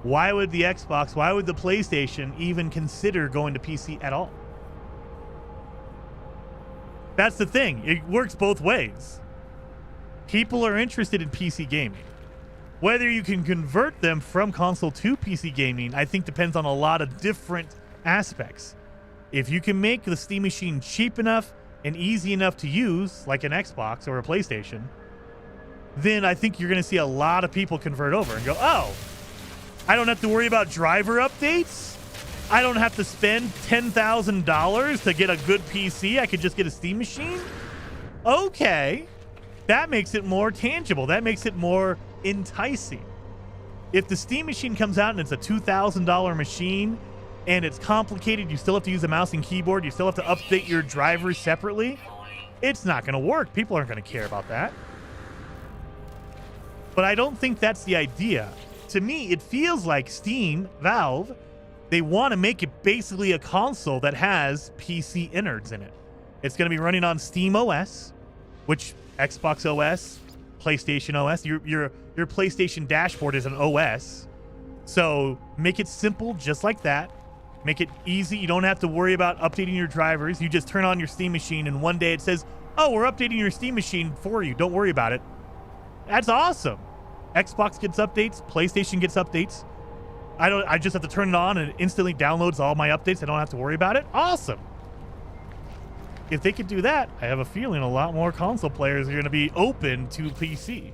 why would the Xbox, why would the PlayStation even consider going to PC at all? That's the thing. It works both ways. People are interested in PC gaming. Whether you can convert them from console to PC gaming, I think depends on a lot of different aspects. If you can make the Steam machine cheap enough and easy enough to use, like an Xbox or a PlayStation, then I think you're going to see a lot of people convert over and go, oh, I don't have to worry about driver updates. I don't have to spend $10,000 to get a good PC. I could just get a Steam machine. Okay. That makes it more tangible. That makes it more enticing. If the Steam machine comes out and it's a $2,000 machine and it's complicated, you still have to use a mouse and keyboard, you still have to update your drivers separately, it's not going to work. People aren't going to care about that. But I don't think that's the idea. To me, it feels like Steam, Valve, they want to make it basically a console that has PC innards in it. It's going to be running on Steam OS, which Xbox OS, PlayStation OS, your PlayStation dashboard is an OS. So make it simple just like that. Make it easy. You don't have to worry about updating your drivers. You just turn on your Steam machine and one day it says, oh, we're updating your Steam machine for you. Don't worry about it. That's awesome. Xbox gets updates. PlayStation gets updates. I just have to turn it on and it instantly downloads all my updates. I don't have to worry about it. Awesome. If they could do that, I have a feeling a lot more console players are going to be open to PC.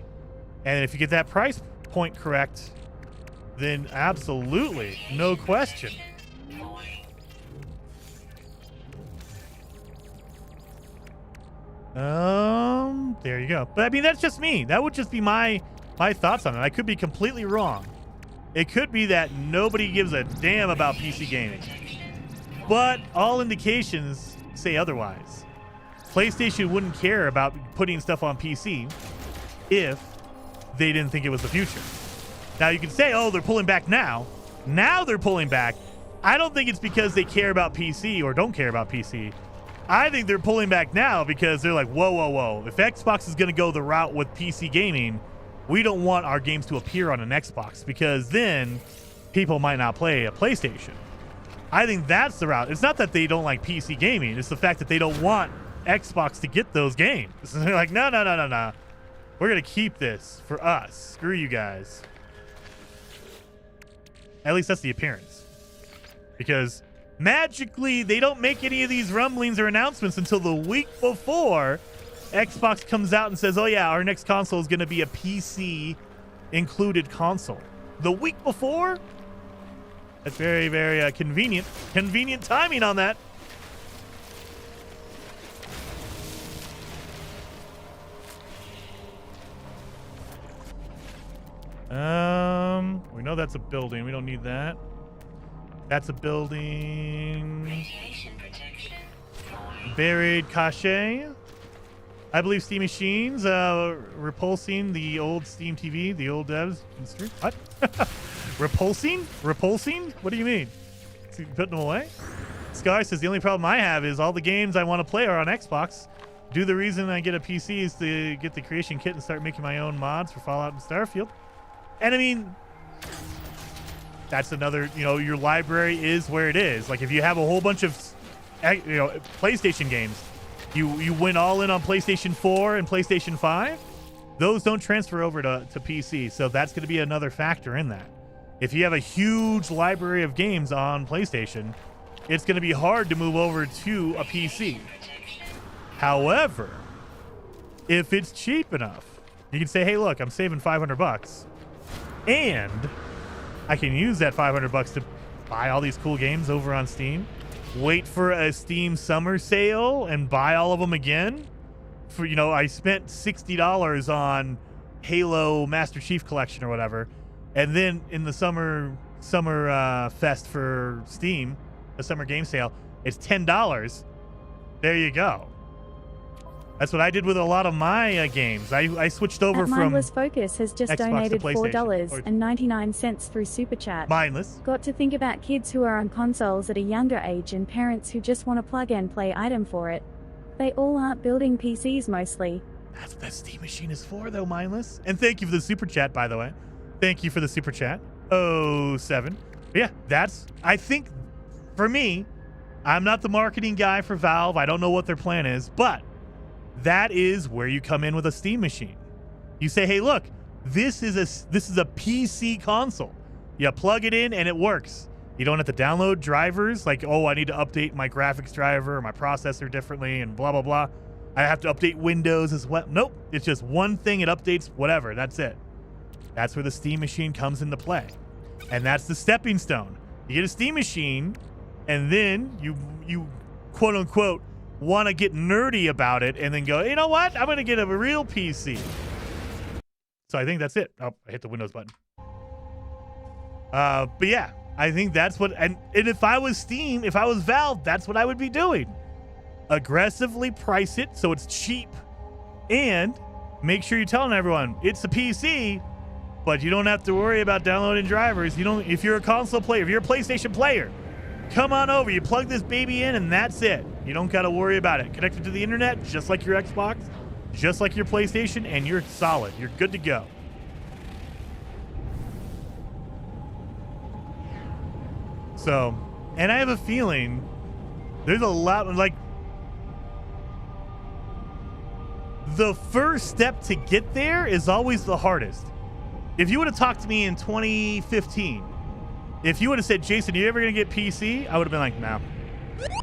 And if you get that price point correct, then absolutely, no question. There you go. But I mean, that's just me. That would just be my thoughts on it. I could be completely wrong. It could be that nobody gives a damn about PC gaming. But all indications say otherwise. PlayStation wouldn't care about putting stuff on PC if they didn't think it was the future. Now you can say, oh, they're pulling back now. Now they're pulling back. I don't think it's because they care about PC or don't care about PC. I think they're pulling back now because they're like, whoa, whoa, whoa. If Xbox is going to go the route with PC gaming, we don't want our games to appear on an Xbox because then people might not play a PlayStation. I think that's the route. It's not that they don't like PC gaming. It's the fact that they don't want Xbox to get those games. So they're like, no. We're going to keep this for us. Screw you guys. At least that's the appearance. Because magically, they don't make any of these rumblings or announcements until the week before Xbox comes out and says, oh yeah, our next console is going to be a PC included console. The week before? That's very, very convenient. Convenient timing on that. We know that's a building. We don't need that. That's a building. Buried cache. I believe Steam machines repulsing the old Steam TV, the old devs. What? Repulsing? What do you mean? Is he putting them away? Scar says the only problem I have is all the games I want to play are on Xbox. The reason I get a PC is to get the creation kit and start making my own mods for Fallout and Starfield. And I mean, that's another, your library is where it is. Like if you have a whole bunch of, PlayStation games, you went all in on PlayStation 4 and PlayStation 5, those don't transfer over to PC. So that's going to be another factor in that. If you have a huge library of games on PlayStation, it's going to be hard to move over to a PC. However, if it's cheap enough, you can say, hey, look, I'm saving $500 and I can use that $500 to buy all these cool games over on Steam, wait for a Steam summer sale and buy all of them again. For I spent $60 on Halo Master Chief Collection or whatever, and then in the summer fest for Steam, the summer game sale, It's $10. There you go. That's what I did with a lot of my games. I switched over At from Mindless Focus has just Xbox to donated PlayStation. $4.99 through Super Chat. Mindless. Got to think about kids who are on consoles at a younger age and parents who just want a plug-and-play item for it. They all aren't building PCs mostly. That's what that Steam machine is for, though, Mindless. And thank you for the super chat, by the way. Thank you for the super chat. 07. Yeah, I think, for me, I'm not the marketing guy for Valve. I don't know what their plan is, but that is where you come in with a Steam machine. You say, hey, look, this is a PC console. You plug it in and it works. You don't have to download drivers like, oh, I need to update my graphics driver or my processor differently and blah, blah, blah. I have to update Windows as well. Nope. It's just one thing. It updates whatever. That's it. That's where the Steam machine comes into play. And that's the stepping stone. You get a Steam machine and then you quote unquote want to get nerdy about it and then go, you know what? I'm going to get a real PC. So I think that's it. Oh, I hit the Windows button. But yeah, I think that's what, and if I was Steam, if I was Valve, that's what I would be doing. Aggressively price it so it's cheap and make sure you're telling everyone it's a PC, but you don't have to worry about downloading drivers. If you're a console player, if you're a PlayStation player, come on over. You plug this baby in and that's it. You don't got to worry about it. Connected to the internet, just like your Xbox, just like your PlayStation, and you're solid. You're good to go. So, and I have a feeling there's a lot, like, the first step to get there is always the hardest. If you would have talked to me in 2015, if you would have said, Jason, are you ever going to get PC? I would have been like, no.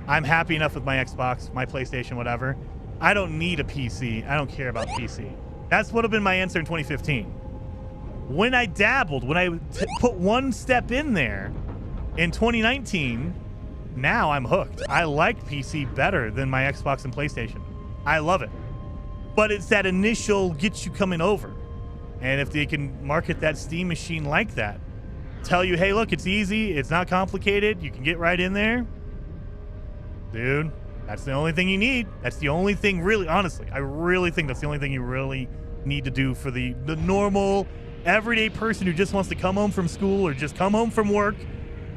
I'm happy enough with my Xbox, my PlayStation, whatever. I don't need a PC. I don't care about PC. That's what would have been my answer in 2015. When I dabbled, when I put one step in there in 2019, now I'm hooked. I like PC better than my Xbox and PlayStation. I love it. But it's that initial get you coming over. And if they can market that Steam machine like that, tell you, hey, look, it's easy. It's not complicated. You can get right in there. Dude, that's the only thing you need. That's the only thing, really, honestly. I really think that's the only thing you really need to do for the normal, everyday person who just wants to come home from school or just come home from work.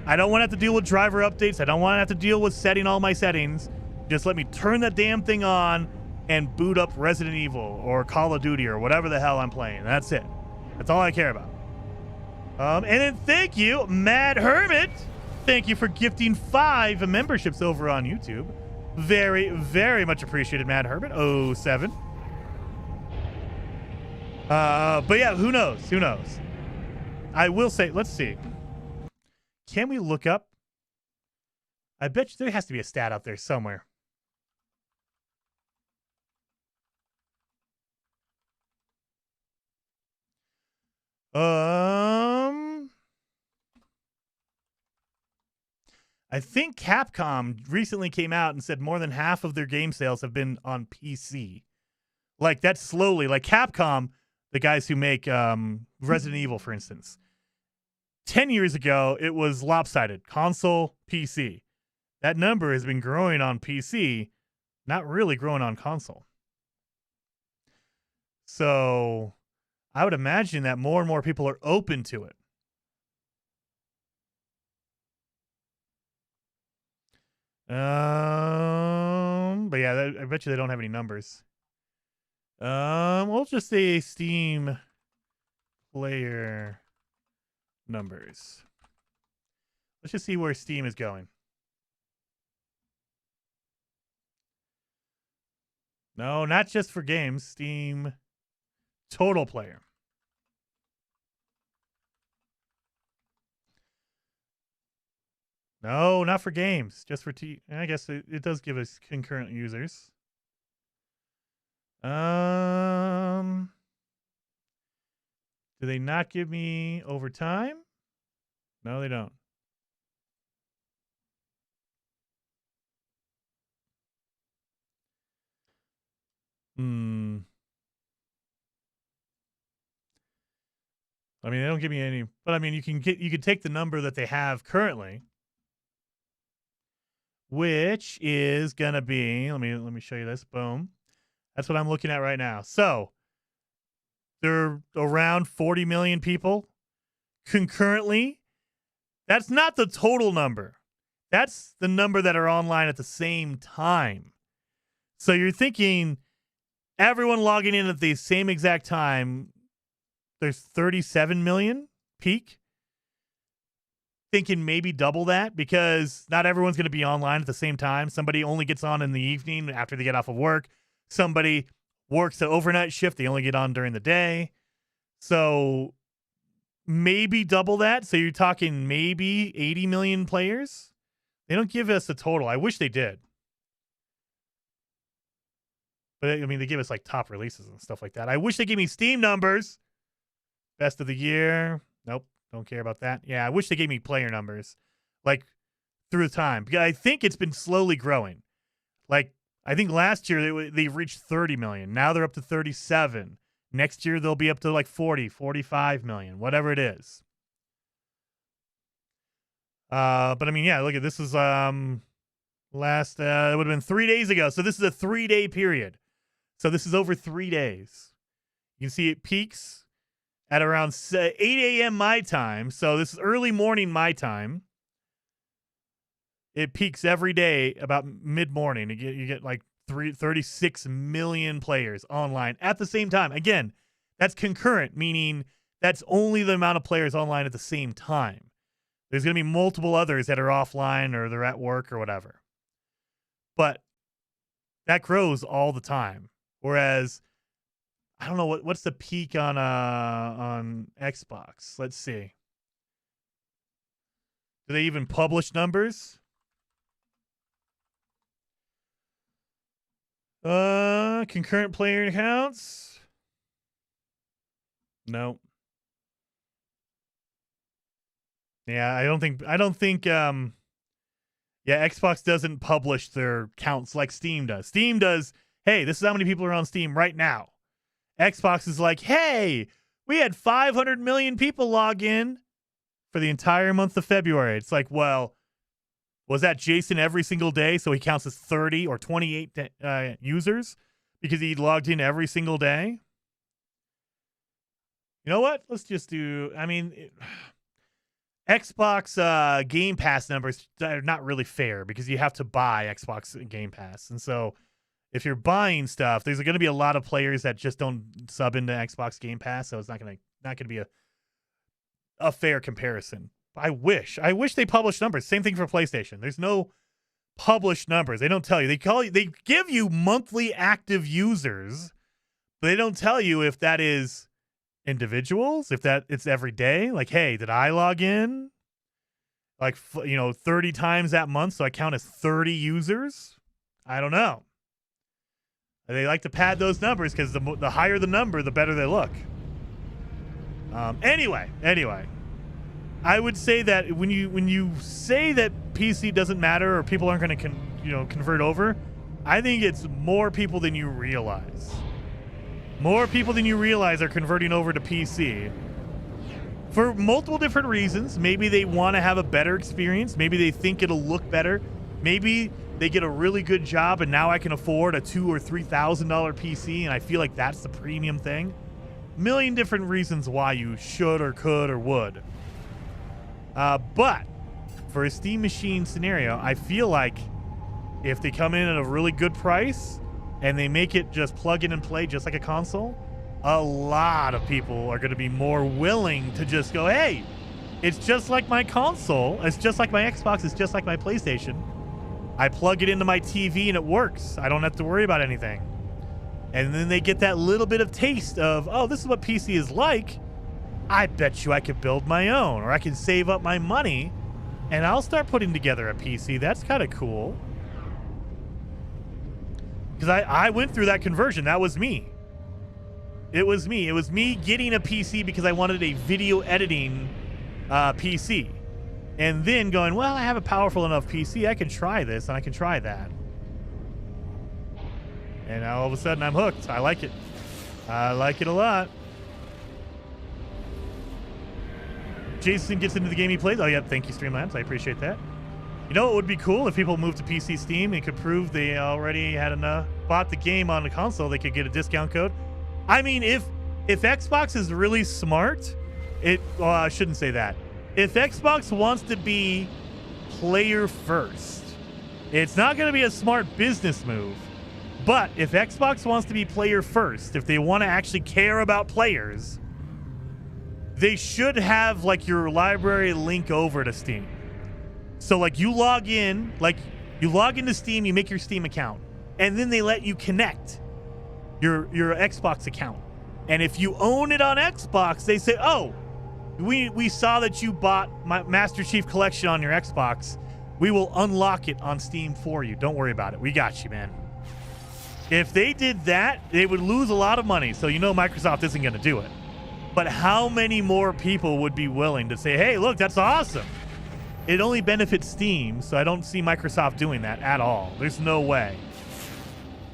I don't want to have to deal with driver updates. I don't want to have to deal with setting all my settings. Just let me turn that damn thing on and boot up Resident Evil or Call of Duty or whatever the hell I'm playing. That's it. That's all I care about. And then thank you, Mad Hermit. Thank you for gifting 5 memberships over on YouTube. Very, very much appreciated, Mad Hermit. 07. But yeah, who knows? Who knows? I will say, let's see. Can we look up? I bet you there has to be a stat out there somewhere. I think Capcom recently came out and said more than half of their game sales have been on PC. Like, that's slowly. Like, Capcom, the guys who make Resident Evil, for instance. 10 years ago, it was lopsided. Console, PC. That number has been growing on PC, not really growing on console. So I would imagine that more and more people are open to it. But yeah, I bet you they don't have any numbers. We'll just say Steam player numbers. Let's just see where Steam is going. No, not just for games. Steam total player. No, not for games. Just for I guess it does give us concurrent users. Do they not give me over time? No, they don't. I mean, they don't give me any, but I mean, you can take the number that they have currently. which is gonna be, let me show you this. Boom. That's what I'm looking at right now. So there are around 40 million people concurrently. That's not the total number. That's the number that are online at the same time. So you're thinking everyone logging in at the same exact time, there's 37 million peak. Thinking maybe double that because not everyone's going to be online at the same time. Somebody only gets on in the evening after they get off of work. Somebody works the overnight shift. They only get on during the day. So maybe double that. So you're talking maybe 80 million players. They don't give us a total. I wish they did. But I mean, they give us like top releases and stuff like that. I wish they gave me Steam numbers. Best of the year. Nope. Don't care about that. Yeah, I wish they gave me player numbers, like, through time. Because I think it's been slowly growing. Like, I think last year they reached 30 million. Now they're up to 37. Next year they'll be up to like 40, 45 million, whatever it is. But I mean, yeah, look at this is last, it would have been 3 days ago. So this is a 3-day period. So this is over 3 days. You can see it peaks at around 8 a.m. my time. So this is early morning my time. It peaks every day about mid-morning. You get like 36 million players online at the same time. Again, that's concurrent, meaning that's only the amount of players online at the same time. There's going to be multiple others that are offline or they're at work or whatever. But that grows all the time. Whereas I don't know what's the peak on Xbox. Let's see. Do they even publish numbers? Concurrent player accounts? No. Yeah, I don't think Xbox doesn't publish their counts like Steam does. Steam does, hey, this is how many people are on Steam right now. Xbox is like, hey, we had 500 million people log in for the entire month of February. It's like, well, was that Jason every single day? So he counts as 30 or 28 users because he logged in every single day? You know what? Let's just do, Xbox Game Pass numbers are not really fair because you have to buy Xbox Game Pass. And so if you're buying stuff, there's going to be a lot of players that just don't sub into Xbox Game Pass, so it's not going to be a fair comparison. I wish they published numbers. Same thing for PlayStation. There's no published numbers. They don't tell you. They give you monthly active users, but they don't tell you if that is individuals, if that it's every day. Like, hey, did I log in like 30 times that month so I count as 30 users? I don't know. They like to pad those numbers because the higher the number, the better they look. Anyway, I would say that when you say that PC doesn't matter or people aren't going to convert over, I think it's more people than you realize. More people than you realize are converting over to PC for multiple different reasons. Maybe they want to have a better experience. Maybe they think it'll look better. Maybe they get a really good job and now I can afford a $2,000 or $3,000 PC and I feel like that's the premium thing. Million different reasons why you should or could or would. But for a Steam Machine scenario, I feel like if they come in at a really good price and they make it just plug in and play just like a console, a lot of people are going to be more willing to just go, hey, it's just like my console. It's just like my Xbox. It's just like my PlayStation. I plug it into my TV and it works. I don't have to worry about anything. And then they get that little bit of taste of, oh, this is what PC is like. I bet you I could build my own, or I can save up my money and I'll start putting together a PC. That's kind of cool. Because I went through that conversion. That was me. It was me. It was me getting a PC because I wanted a video editing PC. And then going, well, I have a powerful enough PC. I can try this and I can try that. And now all of a sudden I'm hooked. I like it. I like it a lot. Jason gets into the game he plays. Oh, yeah. Thank you, Streamlabs. I appreciate that. You know, it would be cool if people moved to PC Steam and could prove they already had enough, bought the game on the console, they could get a discount code. I mean, if Xbox is really smart, well, I shouldn't say that. If Xbox wants to be player first, it's not going to be a smart business move. But if Xbox wants to be player first, if they want to actually care about players, they should have like your library link over to Steam. So like you log into Steam, you make your Steam account, and then they let you connect your Xbox account. And if you own it on Xbox, they say, oh, we saw that you bought my Master Chief Collection on your Xbox. We will unlock it on Steam for you. Don't worry about it. We got you, man. If they did that, they would lose a lot of money. So you know Microsoft isn't going to do it. But how many more people would be willing to say, hey, look, that's awesome. It only benefits Steam, so I don't see Microsoft doing that at all. There's no way.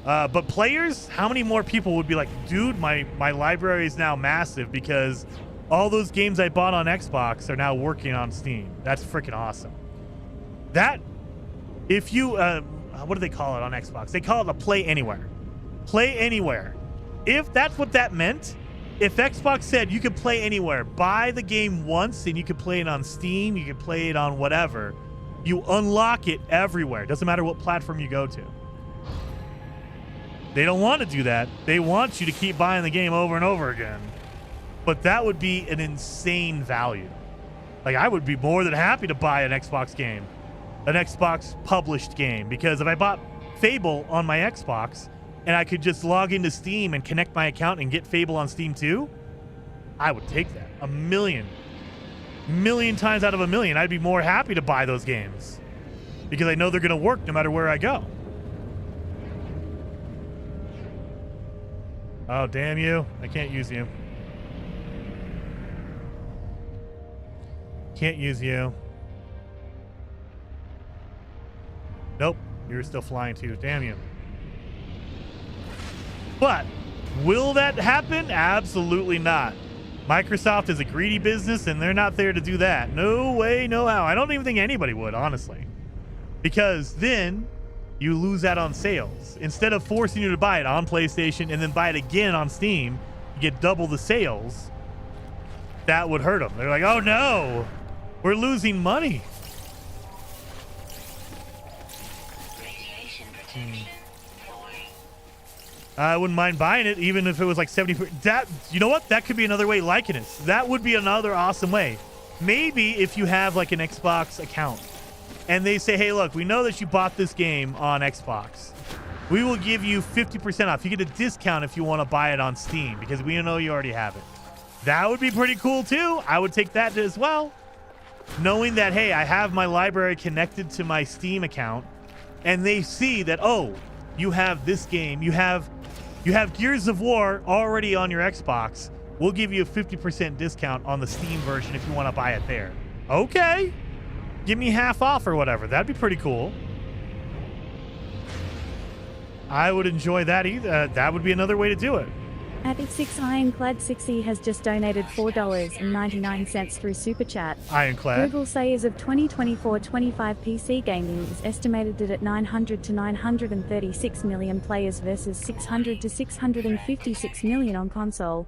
But players, how many more people would be like, dude, my library is now massive because all those games I bought on Xbox are now working on Steam. That's freaking awesome. That, if you, what do they call it on Xbox? They call it a play anywhere. Play anywhere. If that's what that meant, if Xbox said you could play anywhere, buy the game once and you could play it on Steam, you could play it on whatever, you unlock it everywhere. Doesn't matter what platform you go to. They don't want to do that. They want you to keep buying the game over and over again. But that would be an insane value. Like, I would be more than happy to buy an Xbox game, an Xbox published game, because if I bought Fable on my Xbox and I could just log into Steam and connect my account and get Fable on Steam too, I would take that. A million times out of a million, I'd be more happy to buy those games because I know they're going to work no matter where I go. Oh, damn you. I can't use you. Can't use you. Nope. You're still flying too. Damn you. But will that happen? Absolutely not. Microsoft is a greedy business and they're not there to do that. No way, no how. I don't even think anybody would, honestly. Because then you lose out on sales. Instead of forcing you to buy it on PlayStation and then buy it again on Steam, you get double the sales. That would hurt them. They're like, oh no, we're losing money. Radiation protection. I wouldn't mind buying it, even if it was like 70. That, you know what? That could be another way liking it. That would be another awesome way. Maybe if you have like an Xbox account and they say, hey, look, we know that you bought this game on Xbox. We will give you 50% off. You get a discount if you want to buy it on Steam because we know you already have it. That would be pretty cool too. I would take that as well. Knowing that, hey, I have my library connected to my Steam account and they see that, oh, you have this game. You have Gears of War already on your Xbox. We'll give you a 50% discount on the Steam version if you want to buy it there. Okay. Give me half off or whatever. That'd be pretty cool. I would enjoy that either. That would be another way to do it. At 6 Ironclad 60 has just donated $4.99 through Super Chat. Ironclad. Google says of 2024-25 PC gaming is estimated at 900 to 936 million players versus 600 to 656 million on console.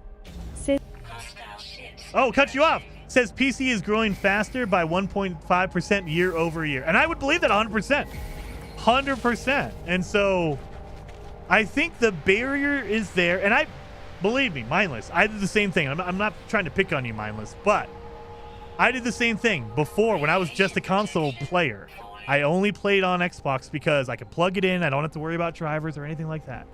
Says Hostile ships. Oh, cut you off. Says PC is growing faster by 1.5% year over year. And I would believe that 100%. 100%. And so I think the barrier is there. And believe me, Mindless, I did the same thing. I'm not trying to pick on you, Mindless, but I did the same thing before when I was just a console player. I only played on Xbox because I could plug it in. I don't have to worry about drivers or anything like that.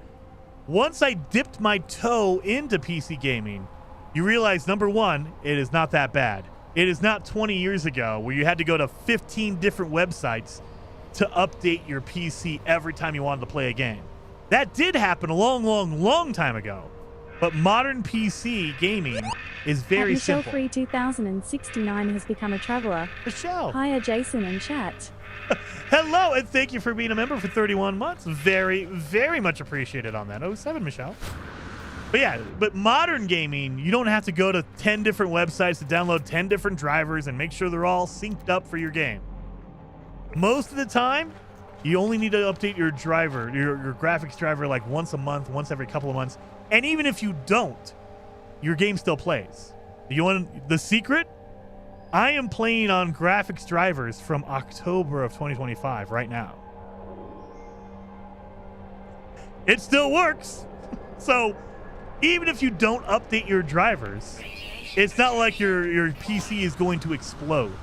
Once I dipped my toe into PC gaming, you realize, number one, it is not that bad. It is not 20 years ago where you had to go to 15 different websites to update your PC every time you wanted to play a game. That did happen a long time ago. But modern PC gaming is very simple. Michelle Free 2069 has become a traveler. Michelle. Hiya Jason and chat. Hello, and thank you for being a member for 31 months. Very, very much appreciated on that. 07, Michelle. But yeah, but modern gaming, you don't have to go to 10 different websites to download 10 different drivers and make sure they're all synced up for your game. Most of the time, you only need to update your driver, your graphics driver, like once a month, once every couple of months. And even if you don't, your game still plays. You want the secret? I am playing on graphics drivers from October of 2025 right now. It still works. So even if you don't update your drivers, it's not like your PC is going to explode.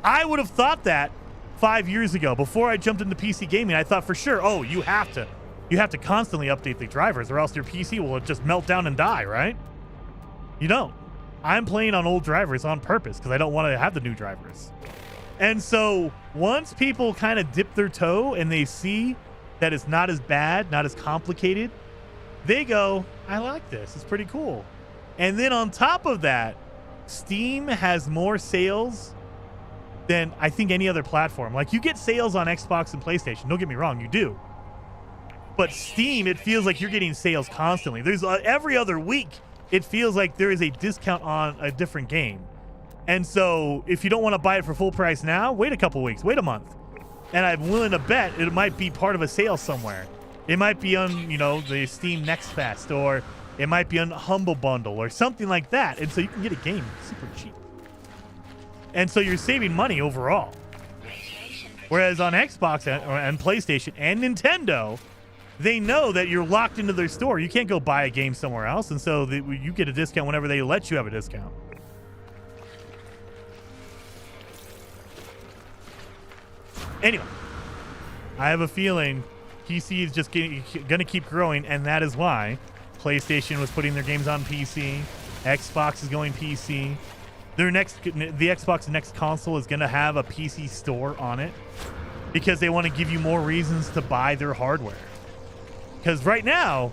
I would have thought that 5 years ago, before I jumped into PC gaming. I thought for sure, oh, you have to constantly update the drivers or else your PC will just melt down and die, right? You don't. I'm playing on old drivers on purpose because I don't want to have the new drivers. And so once people kind of dip their toe and they see that it's not as bad, not as complicated, they go, I like this. It's pretty cool. And then on top of that, Steam has more sales than I think any other platform. Like, you get sales on Xbox and PlayStation. Don't get me wrong, you do. But Steam, it feels like you're getting sales constantly. There's every other week, it feels like there is a discount on a different game. And so if you don't want to buy it for full price now, wait a couple weeks, wait a month. And I'm willing to bet it might be part of a sale somewhere. It might be on, the Steam Next Fest, or it might be on Humble Bundle or something like that. And so you can get a game super cheap. And so you're saving money overall. Whereas on Xbox and PlayStation and Nintendo, they know that you're locked into their store. You can't go buy a game somewhere else. And so you get a discount whenever they let you have a discount. Anyway, I have a feeling PC is just going to keep growing, and that is why PlayStation was putting their games on PC. Xbox is going PC. The Xbox next console is going to have a PC store on it because they want to give you more reasons to buy their hardware. Because right now,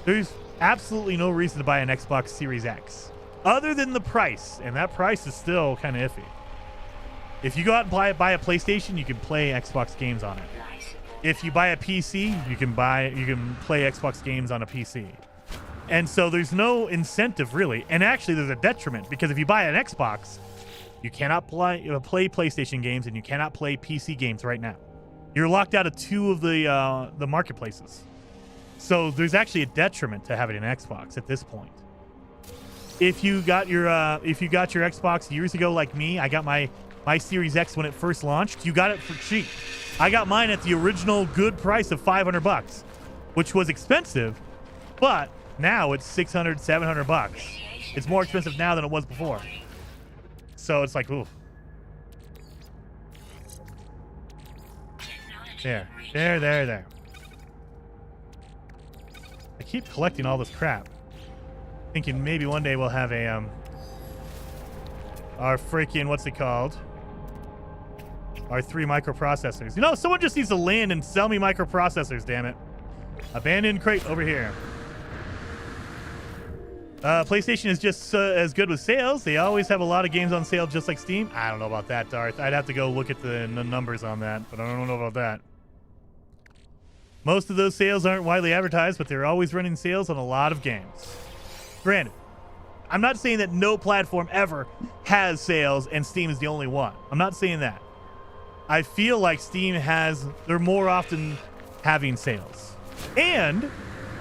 there's absolutely no reason to buy an Xbox Series X other than the price, and that price is still kind of iffy. If you go out and buy a PlayStation, you can play Xbox games on it. If you buy a PC, you can play Xbox games on a PC. And so there's no incentive really. And actually there's a detriment, because if you buy an Xbox, you cannot play PlayStation games and you cannot play PC games right now. You're locked out of two of the marketplaces. So there's actually a detriment to having an Xbox at this point. If you got your Xbox years ago like me, I got my Series X when it first launched. You got it for cheap. I got mine at the original good price of $500, which was expensive, but now it's $600, $700. It's more expensive now than it was before. So it's like, ooh. There. I keep collecting all this crap, thinking maybe one day we'll have a our freaking, what's it called? Our 3 microprocessors. Someone just needs to land and sell me microprocessors, damn it. Abandoned crate over here. PlayStation is just as good with sales. They always have a lot of games on sale just like Steam. I don't know about that, Darth. I'd have to go look at the numbers on that, but I don't know about that. Most of those sales aren't widely advertised, but they're always running sales on a lot of games. Granted, I'm not saying that no platform ever has sales and Steam is the only one. I'm not saying that. I feel like Steam they're more often having sales. And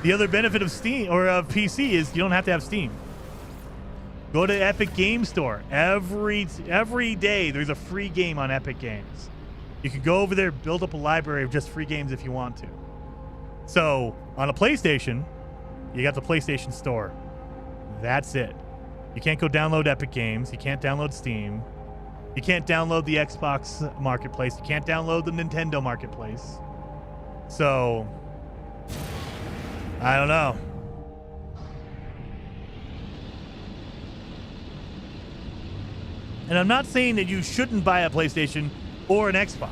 the other benefit of Steam or of PC is you don't have to have Steam. Go to Epic Game Store. Every day there's a free game on Epic Games. You can go over there, build up a library of just free games if you want to. So on a PlayStation, you got the PlayStation Store. That's it. You can't go download Epic Games. You can't download Steam. You can't download the Xbox Marketplace. You can't download the Nintendo Marketplace. So, I don't know. And I'm not saying that you shouldn't buy a PlayStation or an Xbox.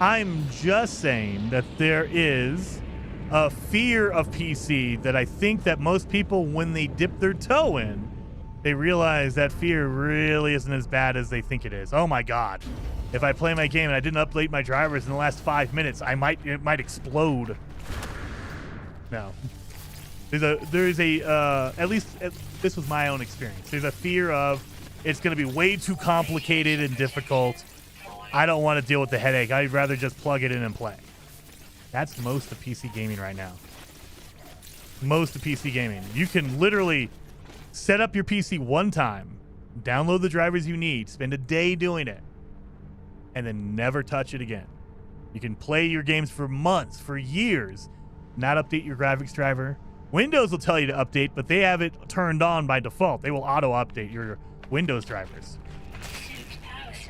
I'm just saying that there is a fear of PC that I think that most people, when they dip their toe in, they realize that fear really isn't as bad as they think it is. Oh my God. If I play my game and I didn't update my drivers in the last 5 minutes, it might explode. No. There's a at least this was my own experience. There's a fear of it's going to be way too complicated and difficult. I don't want to deal with the headache. I'd rather just plug it in and play. That's most of PC gaming right now. Most of PC gaming. You can literally set up your PC one time, download the drivers you need, spend a day doing it, and then never touch it again. You can play your games for months, for years, not update your graphics driver. Windows will tell you to update, but they have it turned on by default. They will auto-update your Windows drivers.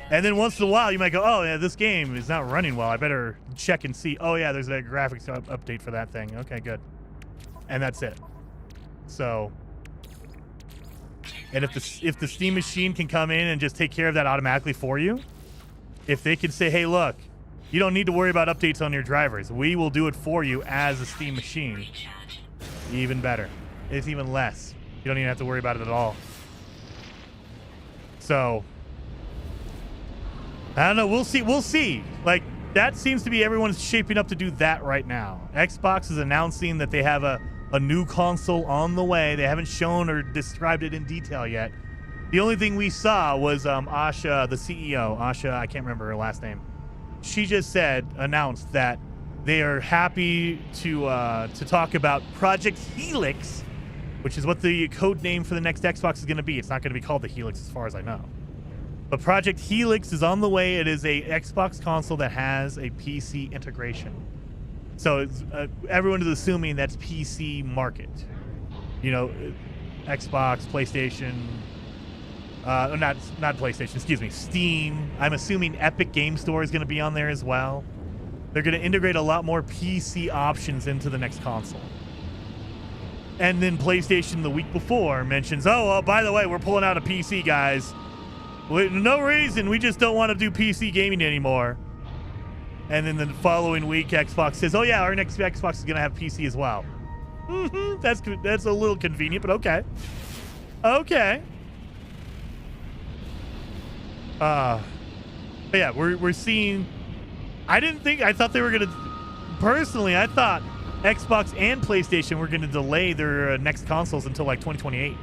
And then once in a while, you might go, oh, yeah, this game is not running well. I better check and see. Oh, yeah, there's a graphics update for that thing. Okay, good. And that's it. So, and if the Steam machine can come in and just take care of that automatically for you, if they can say, hey, look, you don't need to worry about updates on your drivers. We will do it for you as a Steam machine. Even better. It's even less. You don't even have to worry about it at all. So, I don't know. We'll see. We'll see. Like, that seems to be everyone's shaping up to do that right now. Xbox is announcing that they have a new console on the way. They haven't shown or described it in detail yet. The only thing we saw was Asha, the CEO. Asha, I can't remember her last name. She just announced that they are happy to talk about Project Helix, which is what the code name for the next Xbox is going to be. It's not going to be called the Helix as far as I know. But Project Helix is on the way. It is a Xbox console that has a PC integration. So it's, everyone is assuming that's PC market. You know, Xbox, PlayStation, not PlayStation, excuse me, Steam. I'm assuming Epic Game Store is going to be on there as well. They're going to integrate a lot more PC options into the next console. And then PlayStation the week before mentions, oh, by the way, we're pulling out a PC, guys. No reason. We just don't want to do PC gaming anymore. And then the following week, Xbox says, oh, yeah, our next Xbox is going to have PC as well. That's a little convenient, but okay. Okay. But yeah, we're seeing... I thought they were going to... Personally, I thought Xbox and PlayStation were going to delay their next consoles until like 2028.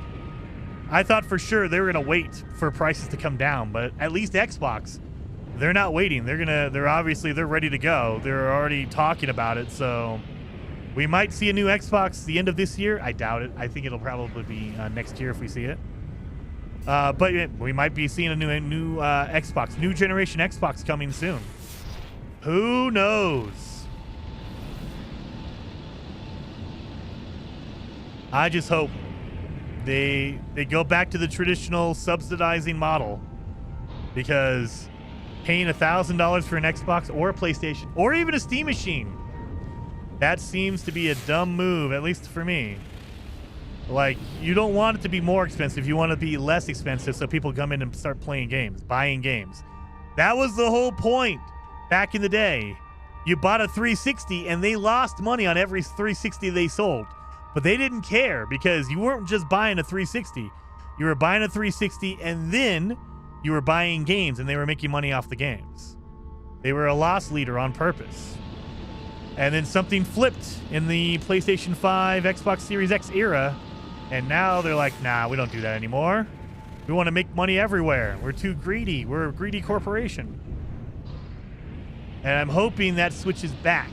I thought for sure they were going to wait for prices to come down, but at least Xbox, they're not waiting. They're obviously ready to go. They're already talking about it, so we might see a new Xbox the end of this year. I doubt it. I think it'll probably be next year if we see it. But we might be seeing a new Xbox, new generation Xbox coming soon. Who knows? I just hope they go back to the traditional subsidizing model, because paying $1,000 for an Xbox or a PlayStation or even a Steam machine, that seems to be a dumb move, at least for me. Like, you don't want it to be more expensive. You want it to be less expensive so people come in and start playing games, buying games. That was the whole point back in the day. You bought a 360 and they lost money on every 360 they sold. But they didn't care, because you weren't just buying a 360. You were buying a 360 and then you were buying games, and they were making money off the games. They were a loss leader on purpose. And then something flipped in the PlayStation 5, Xbox Series X era, and now they're like, nah, we don't do that anymore. We want to make money everywhere. We're too greedy. We're a greedy corporation. And I'm hoping that switches back.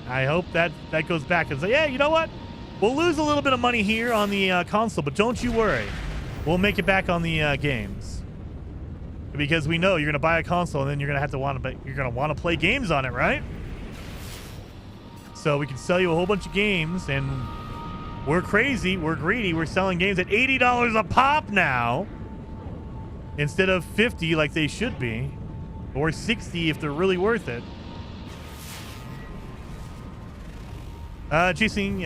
I hope that goes back and say, yeah, you know what? We'll lose a little bit of money here on the console, but don't you worry. We'll make it back on the games. Because we know you're going to buy a console and then you're going to want to play games on it, right? So we can sell you a whole bunch of games, and we're crazy, we're greedy, we're selling games at $80 a pop now instead of $50 like they should be, or $60 if they're really worth it. Chasing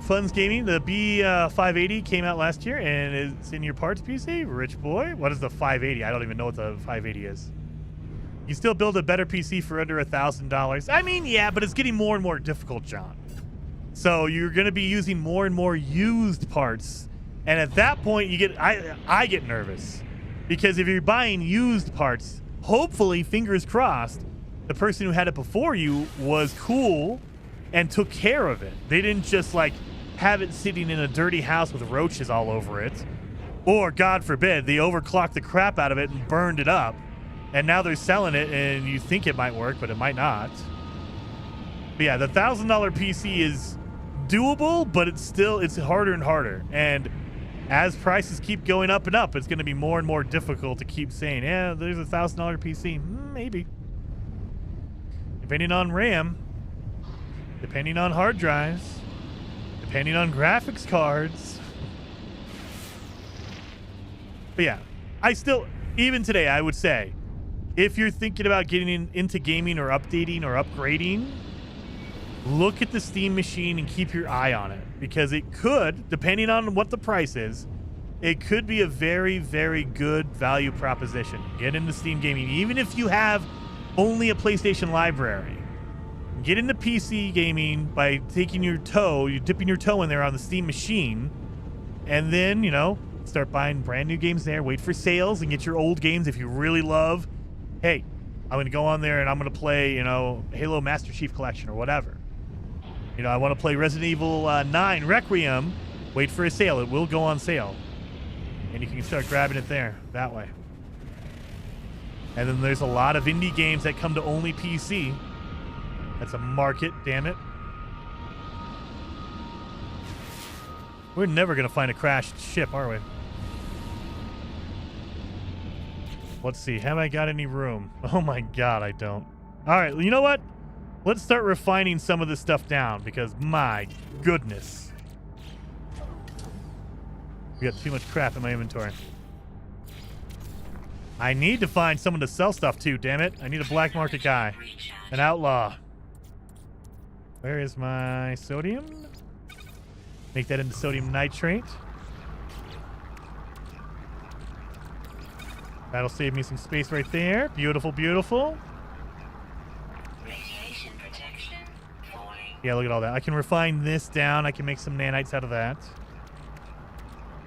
Funds Gaming, the B580 came out last year, and it's in your parts PC. Rich boy. What is the 580? I don't even know what the 580 is. You still build a better PC for under $1,000. I mean, yeah, but it's getting more and more difficult, John. So you're going to be using more and more used parts, and at that point, I get nervous, because if you're buying used parts, hopefully, fingers crossed, the person who had it before you was cool and took care of it. They didn't just like have it sitting in a dirty house with roaches all over it, or God forbid, they overclocked the crap out of it and burned it up. And now they're selling it, and you think it might work, but it might not. But yeah, the $1,000 PC is doable, but it's harder and harder. And as prices keep going up and up, it's going to be more and more difficult to keep saying, yeah, there's a $1,000 PC. Maybe. Depending on RAM, depending on hard drives, depending on graphics cards. But yeah, even today, I would say, if you're thinking about getting into gaming or updating or upgrading, look at the Steam machine and keep your eye on it, because it could, depending on what the price is, it could be a very, very good value proposition. Get into Steam gaming, even if you have only a PlayStation library. Get into PC gaming by dipping your toe in there on the Steam machine, and then, start buying brand new games there. Wait for sales and get your old games if you really love. Hey, I'm going to go on there and I'm going to play, Halo Master Chief Collection or whatever. I want to play Resident Evil 9 Requiem. Wait for a sale. It will go on sale. And you can start grabbing it there that way. And then there's a lot of indie games that come to only PC. That's a market, damn it. We're never going to find a crashed ship, are we? Let's see. Have I got any room? Oh my god, I don't. All right, you know what? Let's start refining some of this stuff down, because my goodness. We got too much crap in my inventory. I need to find someone to sell stuff to, damn it. I need a black market guy. An outlaw. Where is my sodium? Make that into sodium nitrate. That'll save me some space right there. Beautiful, beautiful. Radiation protection falling. Yeah, look at all that. I can refine this down. I can make some nanites out of that.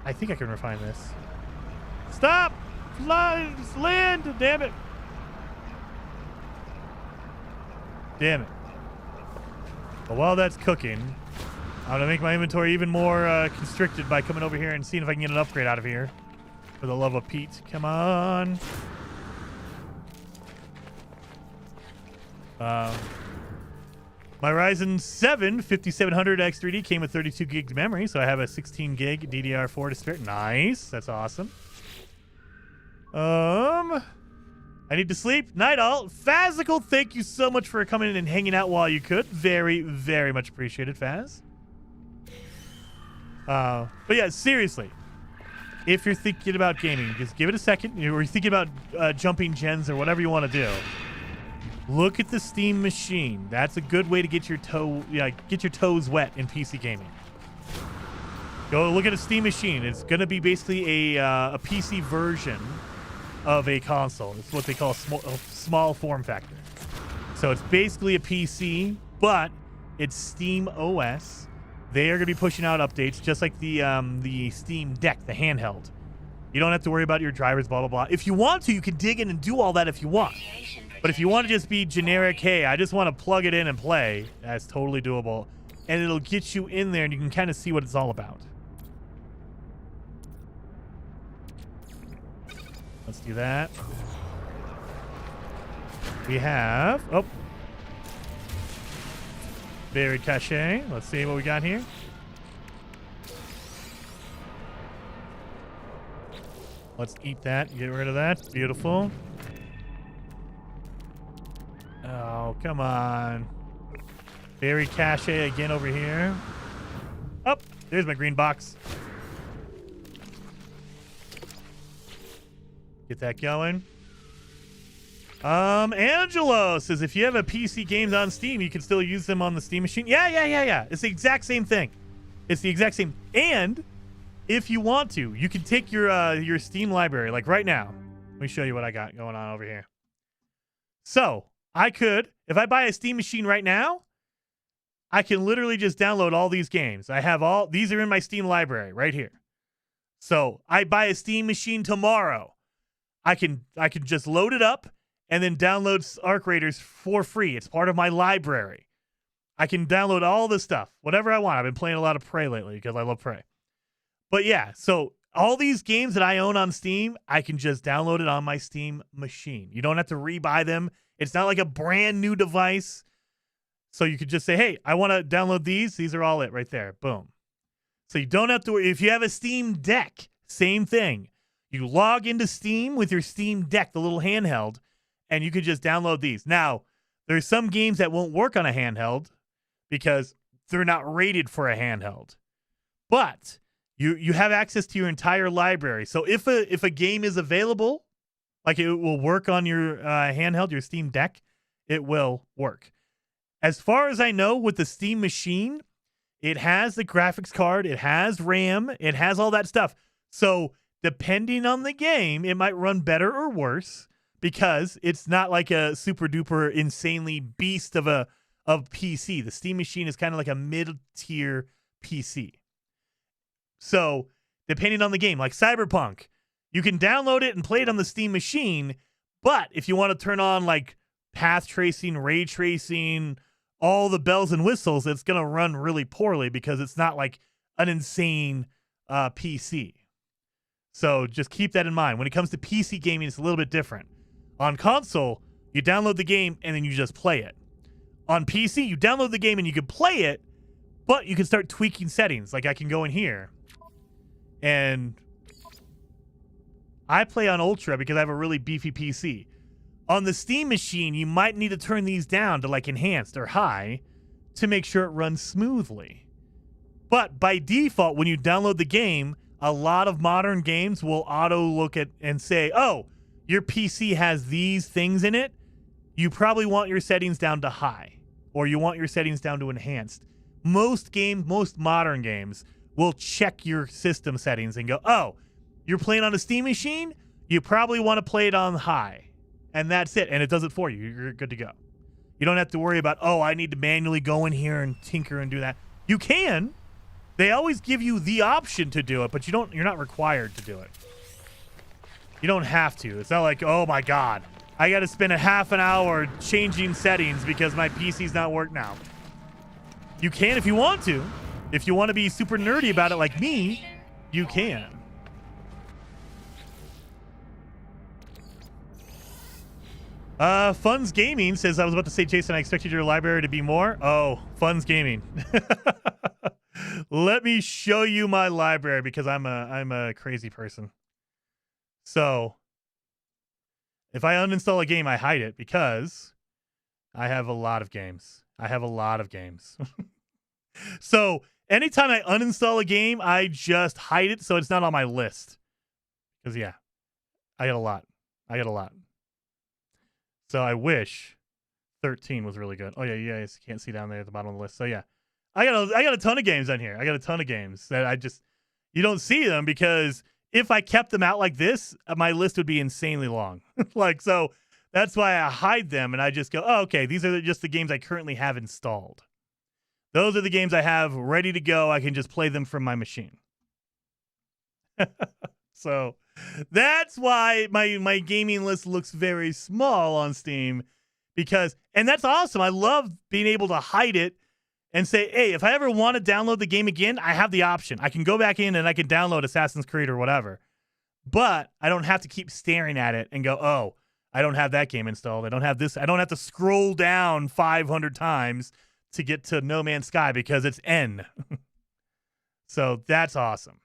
I think I can refine this. Stop! Fly! Land! Damn it! Damn it. But while that's cooking, I'm going to make my inventory even more constricted by coming over here and seeing if I can get an upgrade out of here. For the love of Pete. Come on. My Ryzen 7 5700 X3D came with 32 gigs memory, so I have a 16 gig DDR4 to spare. Nice. That's awesome. I need to sleep. Night all. Fazical, thank you so much for coming in and hanging out while you could. Very, very much appreciated, Faz. But yeah, seriously. If you're thinking about gaming, just give it a second. Or you're thinking about jumping gens or whatever you want to do. Look at the Steam machine. That's a good way to get your toes wet in PC gaming. Go look at a Steam machine. It's going to be basically a PC version of a console. It's what they call a small form factor. So it's basically a PC, but it's Steam OS. They are going to be pushing out updates, just like the Steam Deck, the handheld. You don't have to worry about your drivers, blah, blah, blah. If you want to, you can dig in and do all that if you want. But if you want to just be generic, hey, I just want to plug it in and play, that's totally doable. And it'll get you in there, and you can kind of see what it's all about. Let's do that. We have... Oh. Buried cache. Let's see what we got here. Let's eat that. Get rid of that. Beautiful. Oh, come on. Buried cache again over here. Oh, there's my green box. Get that going. Angelo says if you have a PC games on Steam, you can still use them on the Steam machine. Yeah. It's the exact same thing. It's the exact same. And if you want to, you can take your Steam library. Like right now, let me show you what I got going on over here. So I could, if I buy a Steam machine right now, I can literally just download all these games. I have these are in my Steam library right here. So I buy a Steam machine tomorrow. I can just load it up and then download Arc Raiders for free. It's part of my library. I can download all this stuff, whatever I want. I've been playing a lot of Prey lately because I love Prey. But yeah, so all these games that I own on Steam, I can just download it on my Steam machine. You don't have to rebuy them. It's not like a brand new device. So you could just say, hey, I want to download these. These are all it right there. Boom. So you don't have to worry. If you have a Steam Deck, same thing. You log into Steam with your Steam Deck, the little handheld, and you can just download these. Now, there's some games that won't work on a handheld because they're not rated for a handheld. But you have access to your entire library. So if a game is available, like it will work on your handheld, your Steam Deck, it will work. As far as I know, with the Steam machine, it has the graphics card, it has RAM, it has all that stuff. So depending on the game, it might run better or worse because it's not like a super duper insanely beast of PC. The Steam machine is kind of like a mid-tier PC. So depending on the game, like Cyberpunk, you can download it and play it on the Steam machine, but if you want to turn on like path tracing, ray tracing, all the bells and whistles, it's going to run really poorly because it's not like an insane PC. So just keep that in mind. When it comes to PC gaming, it's a little bit different. On console, you download the game and then you just play it. On PC, you download the game and you can play it, but you can start tweaking settings. Like I can go in here and I play on Ultra because I have a really beefy PC. On the Steam machine, you might need to turn these down to like enhanced or high to make sure it runs smoothly. But by default, when you download the game, a lot of modern games will auto look at and say, oh, your PC has these things in it. You probably want your settings down to high or you want your settings down to enhanced. Most modern games will check your system settings and go, oh, you're playing on a Steam machine? You probably want to play it on high. And that's it. And it does it for you. You're good to go. You don't have to worry about, oh, I need to manually go in here and tinker and do that. You can. They always give you the option to do it, but you're not required to do it. You don't have to. It's not like, oh my God, I got to spend a half an hour changing settings because my PC's not working now. You can if you want to. If you want to be super nerdy about it like me, you can. Fun's Gaming says, I was about to say, Jason, I expected your library to be more. Oh, Fun's Gaming. Let me show you my library because I'm a crazy person. So if I uninstall a game, I hide it because I have a lot of games. So anytime I uninstall a game, I just hide it so it's not on my list. Because yeah, I got a lot. So I wish 13 was really good. Oh yeah, you guys can't see down there at the bottom of the list. So yeah, I got a ton of games on here. I got a ton of games that you don't see them because if I kept them out like this, my list would be insanely long. So that's why I hide them and I just go, oh, okay, these are just the games I currently have installed. Those are the games I have ready to go. I can just play them from my machine. So that's why my gaming list looks very small on Steam and that's awesome. I love being able to hide it and say, hey, if I ever want to download the game again, I have the option. I can go back in and I can download Assassin's Creed or whatever. But I don't have to keep staring at it and go, oh, I don't have that game installed. I don't have this. I don't have to scroll down 500 times to get to No Man's Sky because it's N. So that's awesome.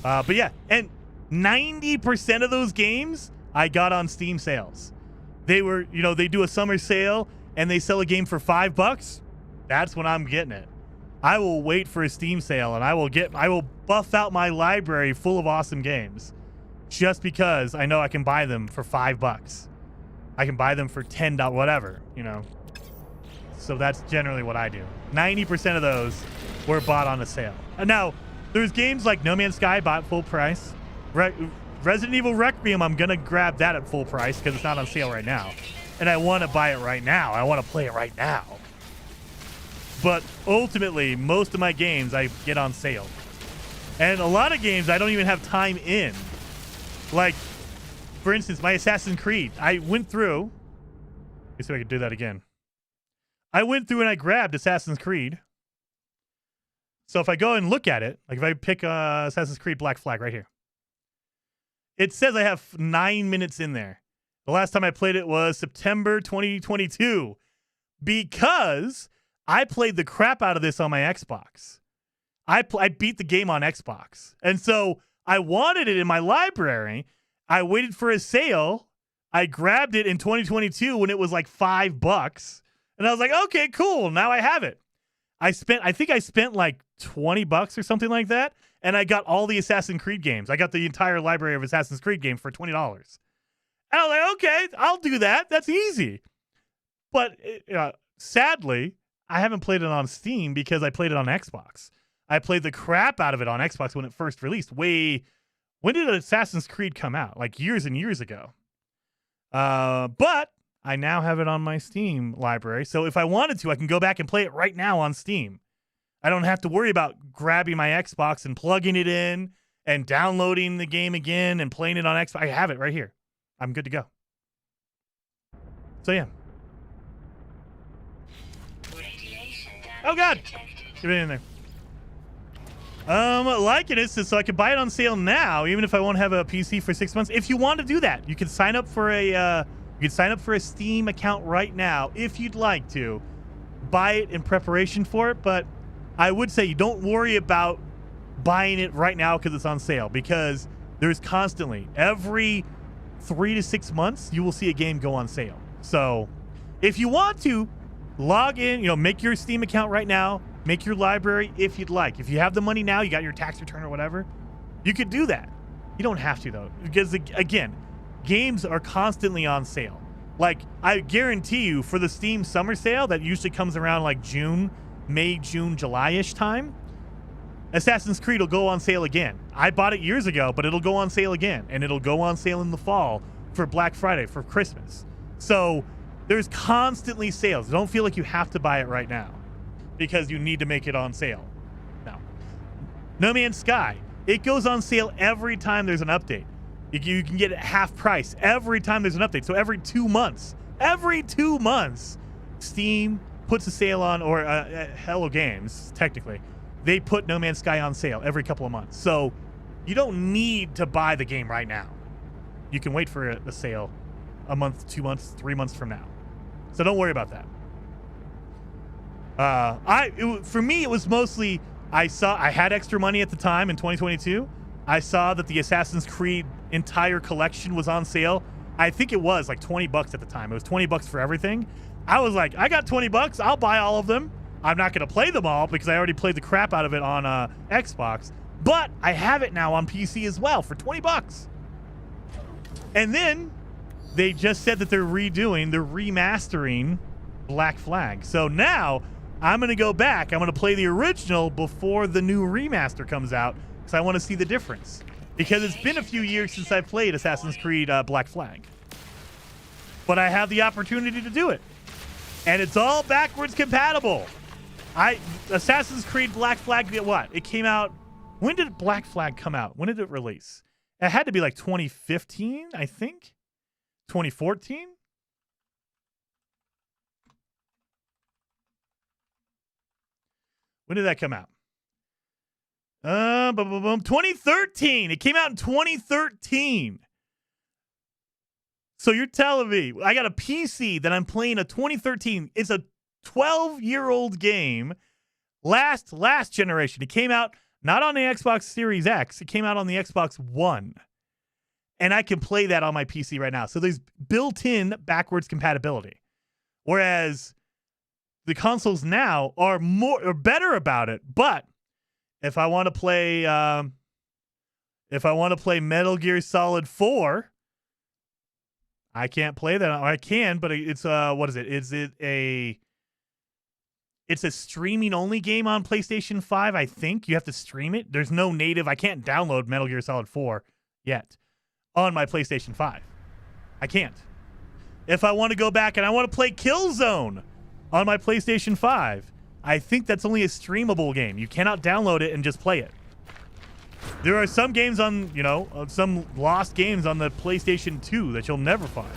But yeah, and 90% of those games I got on Steam sales. They were, they do a summer sale and they sell a game for $5. That's when I'm getting it. I will wait for a Steam sale and I will buff out my library full of awesome games just because I know I can buy them for $5. I can buy them for $10, whatever, So that's generally what I do. 90% of those were bought on a sale. And now, there's games like No Man's Sky bought full price. Resident Evil Requiem, I'm going to grab that at full price because it's not on sale right now. And I want to buy it right now. I want to play it right now. But ultimately, most of my games I get on sale. And a lot of games I don't even have time in. Like, for instance, my Assassin's Creed. I went through. Let me see if I can do that again. I went through and I grabbed Assassin's Creed. So if I go and look at it, like if I pick Assassin's Creed Black Flag right here, it says I have 9 minutes in there. The last time I played it was September 2022 because I played the crap out of this on my Xbox. I beat the game on Xbox. And so I wanted it in my library. I waited for a sale. I grabbed it in 2022 when it was like $5. And I was like, okay, cool. Now I have it. I think I spent like $20 or something like that. And I got all the Assassin's Creed games. I got the entire library of Assassin's Creed games for $20. And I was like, okay, I'll do that. That's easy. But sadly, I haven't played it on Steam because I played it on Xbox. I played the crap out of it on Xbox when it first released. When did Assassin's Creed come out? Like years and years ago. But I now have it on my Steam library. So if I wanted to, I can go back and play it right now on Steam. I don't have to worry about grabbing my Xbox and plugging it in and downloading the game again and playing it on Xbox. I have it right here. I'm good to go. So yeah. Oh God! Get it in there. Liking it so I can buy it on sale now, even if I won't have a PC for 6 months. If you want to do that, you can sign up for a Steam account right now if you'd like to buy it in preparation for it. But I would say you don't worry about buying it right now because it's on sale, because there's constantly every 3 to 6 months you will see a game go on sale. So if you want to log in, make your Steam account right now. Make your library if you'd like. If you have the money now, you got your tax return or whatever, you could do that. You don't have to, though, because, again, games are constantly on sale. Like, I guarantee you, for the Steam summer sale that usually comes around like May, June, July-ish time, Assassin's Creed will go on sale again. I bought it years ago, but it'll go on sale again, and it'll go on sale in the fall for Black Friday, for Christmas. So there's constantly sales. Don't feel like you have to buy it right now because you need to make it on sale. No Man's Sky, it goes on sale every time there's an update. You can get it half price every time there's an update. So every 2 months, Steam puts a sale on, or Hello Games, technically, they put No Man's Sky on sale every couple of months. So you don't need to buy the game right now. You can wait for a sale a month, 2 months, 3 months from now. So don't worry about that. For me, it was mostly, I had extra money at the time in 2022. I saw that the Assassin's Creed entire collection was on sale. I think it was like $20 at the time. It was $20 for everything. I was like, I got $20. I'll buy all of them. I'm not going to play them all because I already played the crap out of it on Xbox. But I have it now on PC as well for $20. And then they just said that they're remastering Black Flag. So now I'm going to go back. I'm going to play the original before the new remaster comes out because I want to see the difference. Because it's been a few years since I played Assassin's Creed Black Flag. But I have the opportunity to do it. And it's all backwards compatible. Assassin's Creed Black Flag, what? It came out... When did Black Flag come out? When did it release? It had to be like 2015, I think? 2014? When did that come out? 2013. It came out in 2013. So you're telling me I got a PC that I'm playing a 2013. It's a 12-year-old game. Last generation. It came out not on the Xbox Series X. It came out on the Xbox One. And I can play that on my PC right now. So there's built-in backwards compatibility. Whereas the consoles now are better about it. But if I want to play Metal Gear Solid 4, I can't play that. I can, but it's what is it? It's a streaming only game on PlayStation 5, I think. You have to stream it. There's no native. I can't download Metal Gear Solid 4 yet on my PlayStation 5. I can't. If I want to go back and I want to play Killzone on my PlayStation 5, I think that's only a streamable game. You cannot download it and just play it. There are some games on, some lost games on the PlayStation 2 that you'll never find.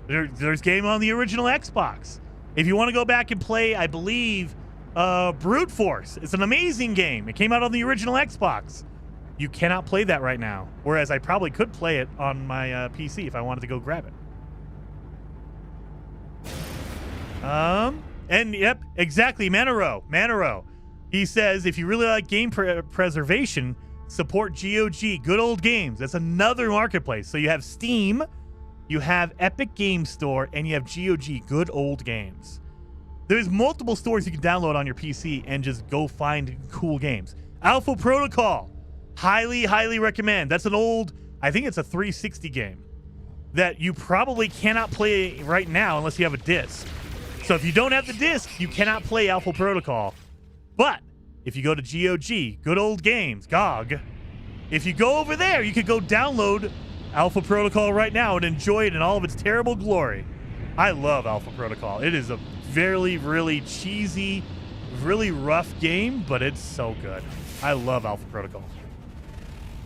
There's game on the original Xbox. If you want to go back and play, I believe, Brute Force. It's an amazing game. It came out on the original Xbox. You cannot play that right now. Whereas I probably could play it on my PC if I wanted to go grab it. And yep, exactly. Manaro. He says, if you really like game preservation, support GOG, Good Old Games. That's another marketplace. So you have Steam, you have Epic Game Store, and you have GOG, Good Old Games. There's multiple stores you can download on your PC and just go find cool games. Alpha Protocol, highly recommend. That's an old, I think it's a 360 game that you probably cannot play right now unless you have a disc. So if you don't have the disc, you cannot play Alpha Protocol. But if you go to GOG, Good Old Games, GOG, if you go over there, you could go download Alpha Protocol right now and enjoy it in all of its terrible glory. I love Alpha Protocol. It is a really cheesy, really rough game, but it's so good. I love Alpha Protocol.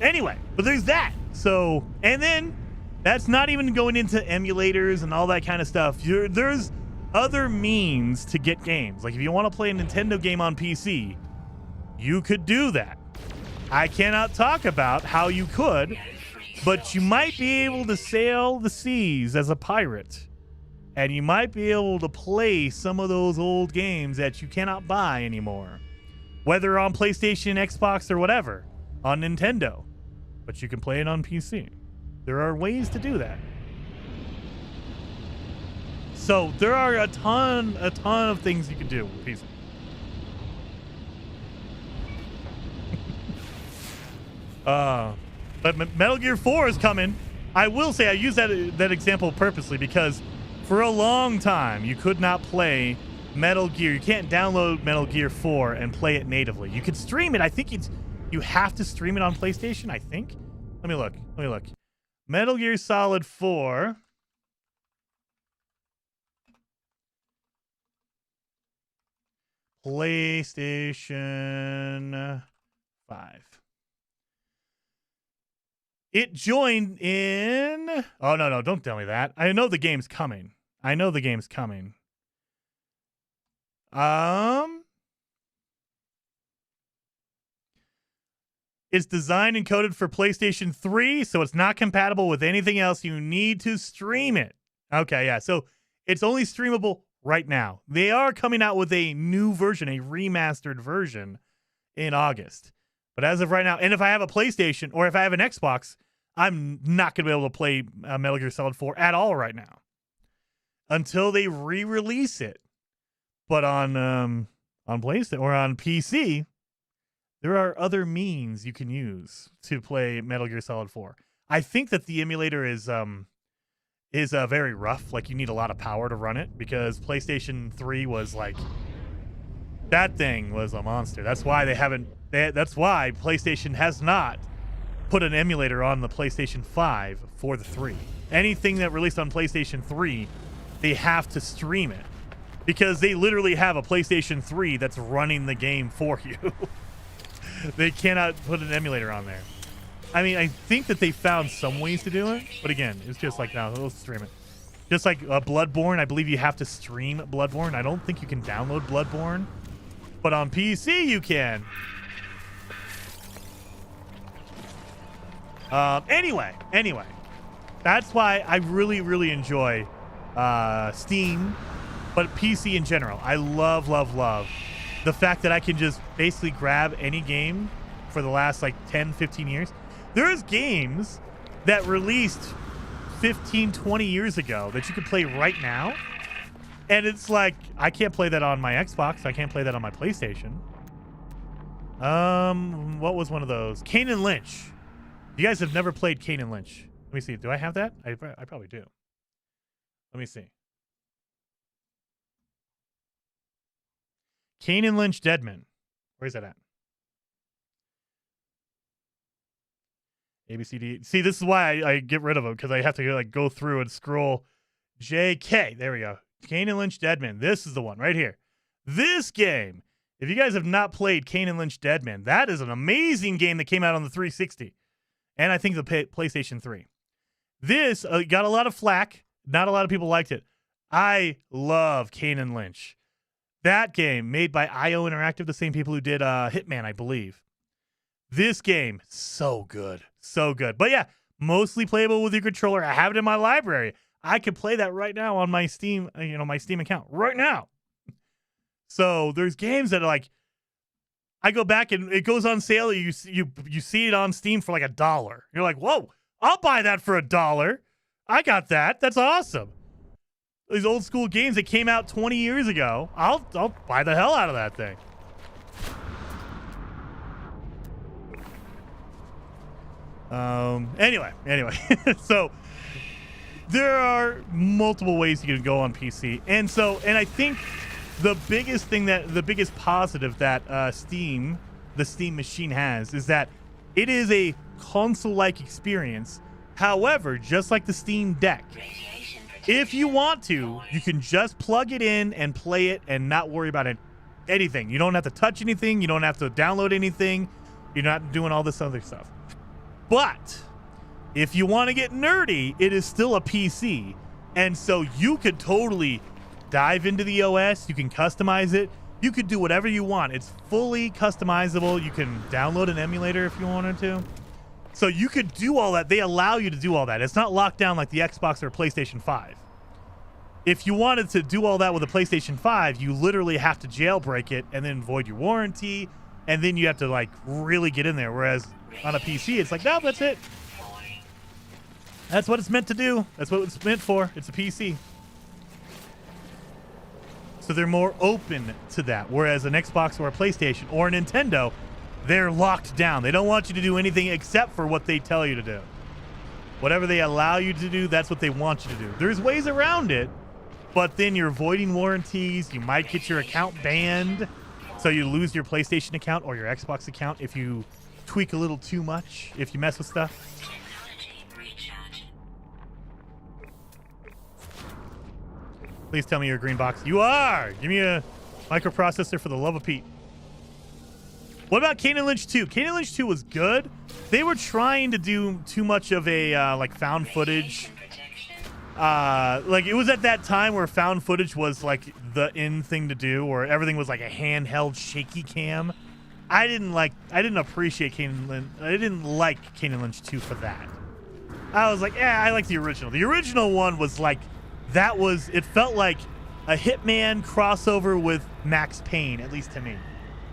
Anyway, but there's that. So, and then that's not even going into emulators and all that kind of stuff. There's other means to get games. Like if you want to play a Nintendo game on PC, you could do that. I cannot talk about how you could, but you might be able to sail the seas as a pirate. And you might be able to play some of those old games that you cannot buy anymore. Whether on PlayStation, Xbox, or whatever. On Nintendo. But you can play it on PC. There are ways to do that. So there are a ton of things you can do with PC. But Metal Gear 4 is coming. I will say I use that example purposely because for a long time you could not play Metal Gear. You can't download Metal Gear 4 and play it natively. You could stream it. I think you have to stream it on PlayStation, I think. Let me look. Metal Gear Solid 4. PlayStation 5. It joined in... Oh, no, don't tell me that. I know the game's coming. It's designed and coded for PlayStation 3, so it's not compatible with anything else. You need to stream it. Okay, yeah. So it's only streamable right now. They are coming out with a new version, a remastered version in August. But as of right now, and if I have a PlayStation or if I have an Xbox, I'm not going to be able to play Metal Gear Solid 4 at all right now until they re-release it. But on PlayStation or on PC, there are other means you can use to play Metal Gear Solid 4. I think that the emulator is very rough. Like you need a lot of power to run it because PlayStation 3 was like that thing was a monster. That's why that's why PlayStation has not put an emulator on the PlayStation 5 for the 3. Anything that released on PlayStation 3, they have to stream it because they literally have a PlayStation 3 that's running the game for you. They cannot put an emulator on there. I mean, I think that they found some ways to do it, but again, it's just like, no, let's stream it. Just like Bloodborne, I believe you have to stream Bloodborne. I don't think you can download Bloodborne, but on PC you can. Anyway, that's why I really enjoy Steam, but PC in general. I love the fact that I can just basically grab any game for the last like 10, 15 years. There's games that released 15, 20 years ago that you can play right now. And it's like, I can't play that on my Xbox. I can't play that on my PlayStation. What was one of those? Kane and Lynch. You guys have never played Kane and Lynch. Let me see. Do I have that? I probably do. Let me see. Kane and Lynch Deadman. Where's that at? ABCD. See, this is why I get rid of them because I have to like go through and scroll. JK. There we go. Kane and Lynch Deadman. This is the one right here. This game. If you guys have not played Kane and Lynch Deadman, that is an amazing game that came out on the 360. And I think the PlayStation 3. This got a lot of flack. Not a lot of people liked it. I love Kane and Lynch. That game, made by IO Interactive, the same people who did Hitman, I believe. This game, so good. So good. But yeah, mostly playable with your controller. I have it in my library. I could play that right now on my Steam, my Steam account right now. So there's games that are like, I go back and it goes on sale. You see it on Steam for like $1. You're like, whoa, I'll buy that for $1. I got that. That's awesome. These old school games that came out 20 years ago, I'll buy the hell out of that thing. Anyway, so there are multiple ways you can go on PC, and I think the biggest positive that the Steam machine has is that it is a console-like experience. However, just like the Steam Deck, if you want to, you can just plug it in and play it and not worry about anything. You don't have to touch anything. You don't have to download anything. You're not doing all this other stuff. But if you want to get nerdy, it is still a PC. And so you could totally dive into the OS. You can customize it. You could do whatever you want. It's fully customizable. You can download an emulator if you wanted to. So you could do all that. They allow you to do all that. It's not locked down like the Xbox or PlayStation 5. If you wanted to do all that with a PlayStation 5, you literally have to jailbreak it and then void your warranty, and then you have to like really get in there. Whereas on a PC, it's like, no, that's it. That's what it's meant to do. That's what it's meant for. It's a PC. So they're more open to that. Whereas an Xbox or a PlayStation or a Nintendo, they're locked down. They don't want you to do anything except for what they tell you to do. Whatever they allow you to do, that's what they want you to do. There's ways around it, but then you're voiding warranties. You might get your account banned, so you lose your PlayStation account or your Xbox account if you tweak a little too much, if you mess with stuff. Please tell me you're a green box. You are! Give me a microprocessor for the love of Pete. What about Kane and Lynch 2? Kane and Lynch 2 was good. They were trying to do too much of a like found footage. Like it was at that time where found footage was like the in thing to do, or everything was like a handheld shaky cam. I didn't appreciate Kane and Lynch. I didn't like Kane and Lynch 2 for that. I was like, I like the original. The original one was like, it felt like a Hitman crossover with Max Payne, at least to me.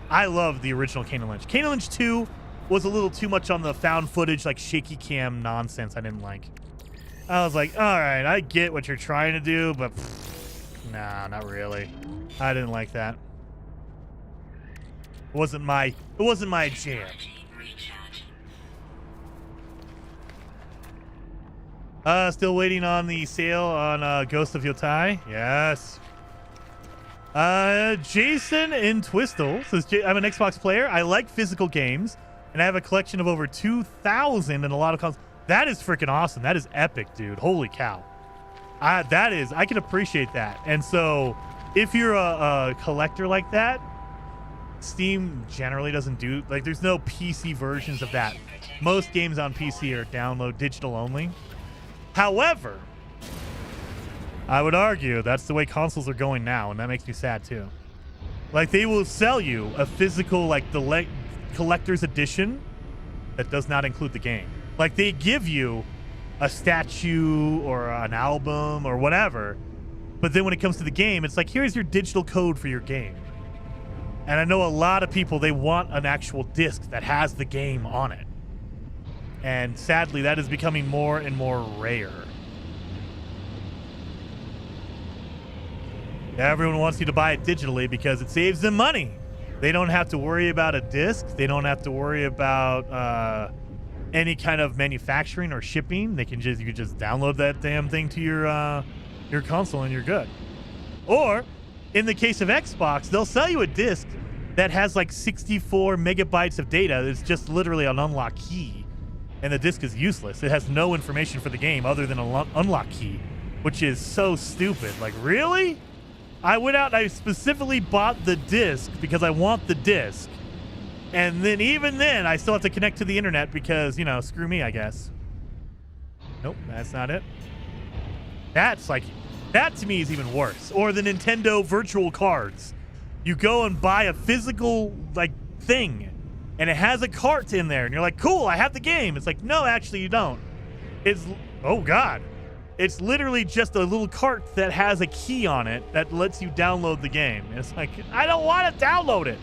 I love the original Kane and Lynch. Kane and Lynch 2 was a little too much on the found footage, like shaky cam nonsense I didn't like. I was like, all right, I get what you're trying to do, but nah, not really. I didn't like that. It wasn't my jam. Still waiting on the sale on Ghost of Yotai. Yes. Jason in Twistle says, I'm an Xbox player. I like physical games, and I have a collection of over 2,000 and a lot of consoles. That is freaking awesome. That is epic, dude. Holy cow. I can appreciate that. And so if you're a collector like that, Steam generally doesn't do, like, there's no PC versions of that. Most games on PC are download digital only. However, I would argue that's the way consoles are going now, and that makes me sad too. Like, they will sell you a physical, like, the collector's edition that does not include the game. Like, they give you a statue or an album or whatever, but then when it comes to the game, it's like, here's your digital code for your game. And I know a lot of people, they want an actual disc that has the game on it. And sadly, that is becoming more and more rare. Everyone wants you to buy it digitally because it saves them money. They don't have to worry about a disc. They don't have to worry about any kind of manufacturing or shipping. You can just download that damn thing to your console and you're good. Or in the case of Xbox, they'll sell you a disc that has like 64 megabytes of data. It's just literally an unlock key, and the disc is useless. It has no information for the game other than an unlock key, which is so stupid. Like, really? I went out and I specifically bought the disc because I want the disc. And then even then, I still have to connect to the internet because, screw me, I guess. Nope, that's not it. That to me is even worse. Or the Nintendo virtual cards. you go and buy a physical like thing, and it has a cart in there, and you're like, cool, I have the game. It's like, no, actually you don't. It's, oh God. It's literally just a little cart that has a key on it that lets you download the game. And it's like, I don't want to download it.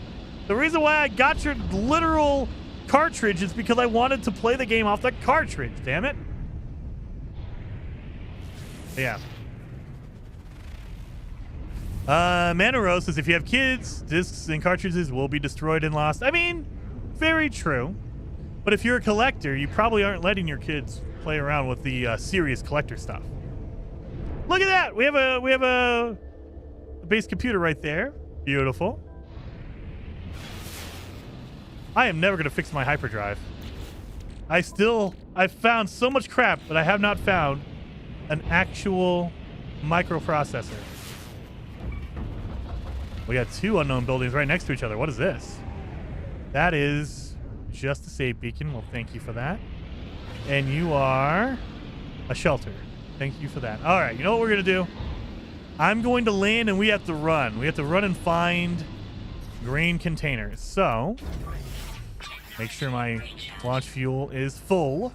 The reason why I got your literal cartridge is because I wanted to play the game off the cartridge, damn it. Yeah. Manaros says, if you have kids, discs and cartridges will be destroyed and lost. I mean, very true. But if you're a collector, you probably aren't letting your kids play around with the serious collector stuff. Look at that. We have a base computer right there. Beautiful. I am never going to fix my hyperdrive. I've found so much crap, but I have not found an actual microprocessor. We got two unknown buildings right next to each other. What is this? That is just a save beacon. Well, thank you for that. And you are a shelter. Thank you for that. All right, you know what we're going to do? I'm going to land, and we have to run. We have to run and find grain containers. So, make sure my launch fuel is full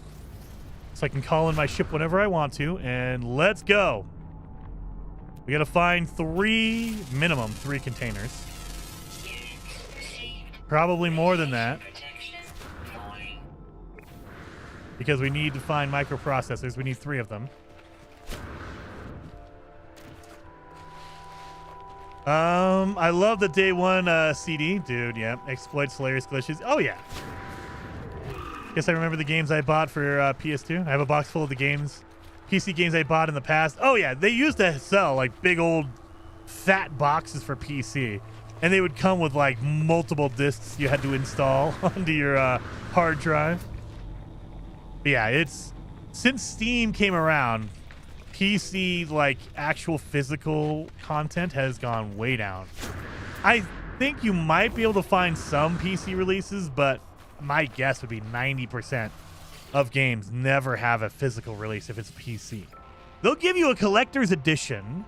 so I can call in my ship whenever I want to, and let's go. We got to find minimum three containers. Probably more than that, because we need to find microprocessors. We need 3 of them. I love the day one CD, dude. Yeah, exploits, layers, glitches. Oh yeah. Guess I remember the games I bought for PS2. I have a box full of the games, PC games I bought in the past. Oh yeah, they used to sell like big old fat boxes for PC, and they would come with like multiple discs you had to install onto your hard drive. But yeah, it's since Steam came around, PC like actual physical content has gone way down. I think you might be able to find some PC releases, but my guess would be 90% of games never have a physical release if it's PC. They'll give you a collector's edition,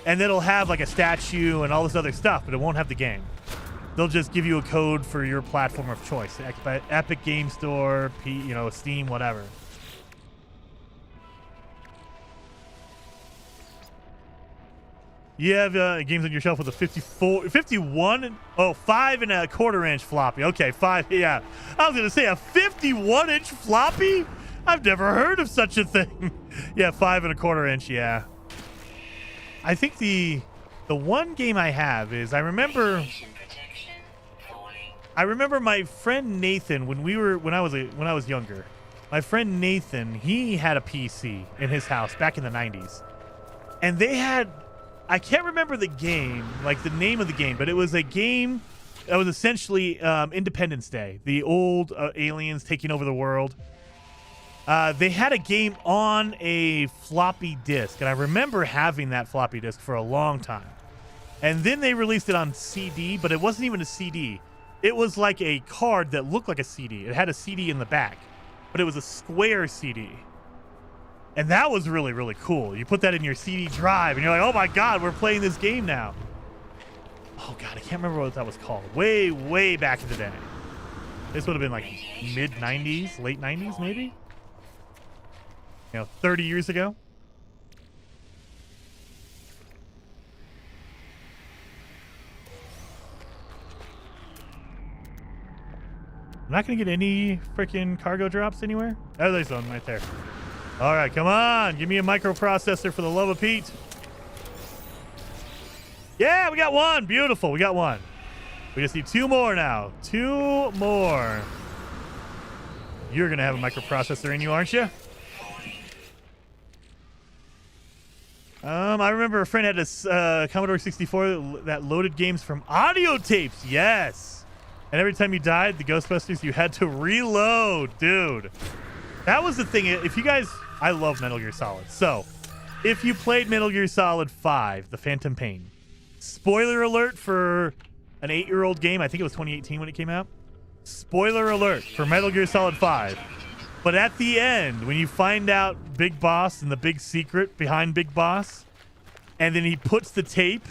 and it'll have like a statue and all this other stuff, but it won't have the game. They'll just give you a code for your platform of choice. Epic Game Store, Steam, whatever. You have games on your shelf with a 51, 5.25-inch floppy. Okay, 5, yeah. I was going to say a 51-inch floppy? I've never heard of such a thing. Yeah, 5.25-inch, yeah. I think the one game I have is, I remember my friend Nathan when I was younger. My friend Nathan, he had a PC in his house back in the 90s. And they had, I can't remember the game, like the name of the game, but it was a game that was essentially Independence Day, the old aliens taking over the world. They had a game on a floppy disk, and I remember having that floppy disk for a long time. And then they released it on CD, but it wasn't even a CD. It was like a card that looked like a CD. It had a CD in the back, but it was a square CD. And that was really, really cool. You put that in your CD drive, and you're like, oh my God, we're playing this game now. Oh God, I can't remember what that was called. Way, way back in the day. This would have been like mid-90s, late 90s maybe? 30 years ago. I'm not going to get any freaking cargo drops anywhere. Oh, there's one right there. All right, come on. Give me a microprocessor for the love of Pete. Yeah, we got one. Beautiful. We got one. We just need 2 more now. 2 more. You're going to have a microprocessor in you, aren't you? I remember a friend had a Commodore 64 that loaded games from audio tapes. Yes. And every time you died, the Ghostbusters, you had to reload. Dude. That was the thing. If you guys... I love Metal Gear Solid. So, if you played Metal Gear Solid 5, The Phantom Pain, spoiler alert for an 8-year-old game. I think it was 2018 when it came out. Spoiler alert for Metal Gear Solid 5. But at the end, when you find out Big Boss and the big secret behind Big Boss, and then he puts the tape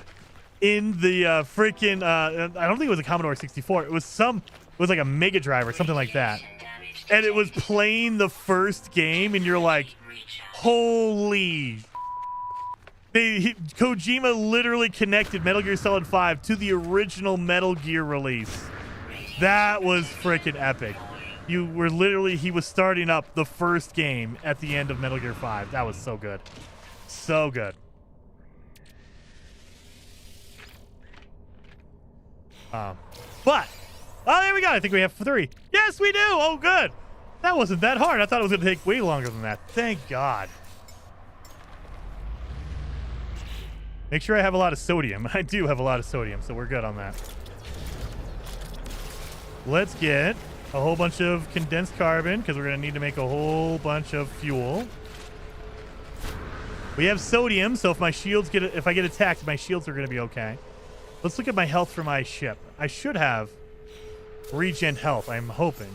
in the freaking I don't think it was a Commodore 64. It was like a Mega Drive or something like that. And it was playing the first game, and you're like, holy. Kojima literally connected Metal Gear Solid 5 to the original Metal Gear release. That was freaking epic. He was starting up the first game at the end of Metal Gear 5. That was so good. So good. But, there we go. I think we have 3. Yes, we do. Oh, good. That wasn't that hard. I thought it was going to take way longer than that. Thank God. Make sure I have a lot of sodium. I do have a lot of sodium, so we're good on that. Let's get a whole bunch of condensed carbon because we're going to need to make a whole bunch of fuel. We have sodium, so if I get attacked, my shields are going to be okay. Let's look at my health for my ship. I should have regen health, I'm hoping.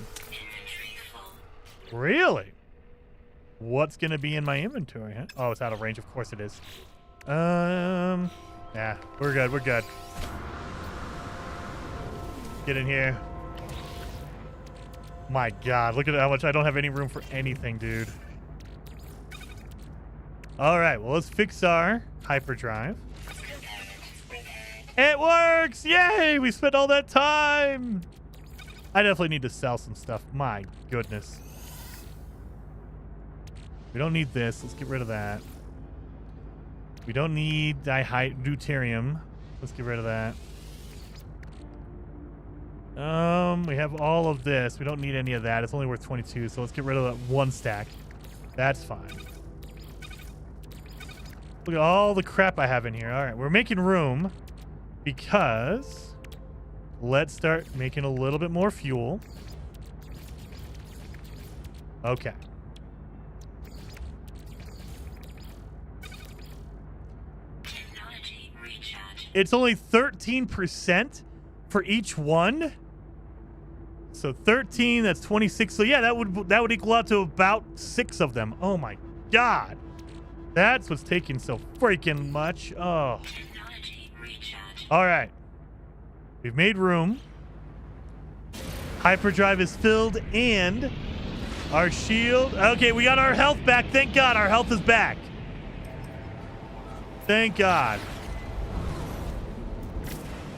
Really? What's going to be in my inventory? Huh? Oh, it's out of range. Of course it is. Yeah, we're good. We're good. Get in here. My God, look at how much I don't have any room for anything, dude. All right, well, let's fix our hyperdrive. It works! Yay! We spent all that time! I definitely need to sell some stuff. My goodness. We don't need this. Let's get rid of that. We don't need deuterium. Let's get rid of that. We have all of this. We don't need any of that. It's only worth 22, so let's get rid of that 1 stack. That's fine. Look at all the crap I have in here. All right, we're making room because let's start making a little bit more fuel. Okay. It's only 13% for each one. So 13, that's 26. So yeah, that would equal out to about 6 of them. Oh my God. That's what's taking so freaking much. Oh. All right. We've made room. Hyperdrive is filled and our shield. Okay, we got our health back. Thank God our health is back. Thank God.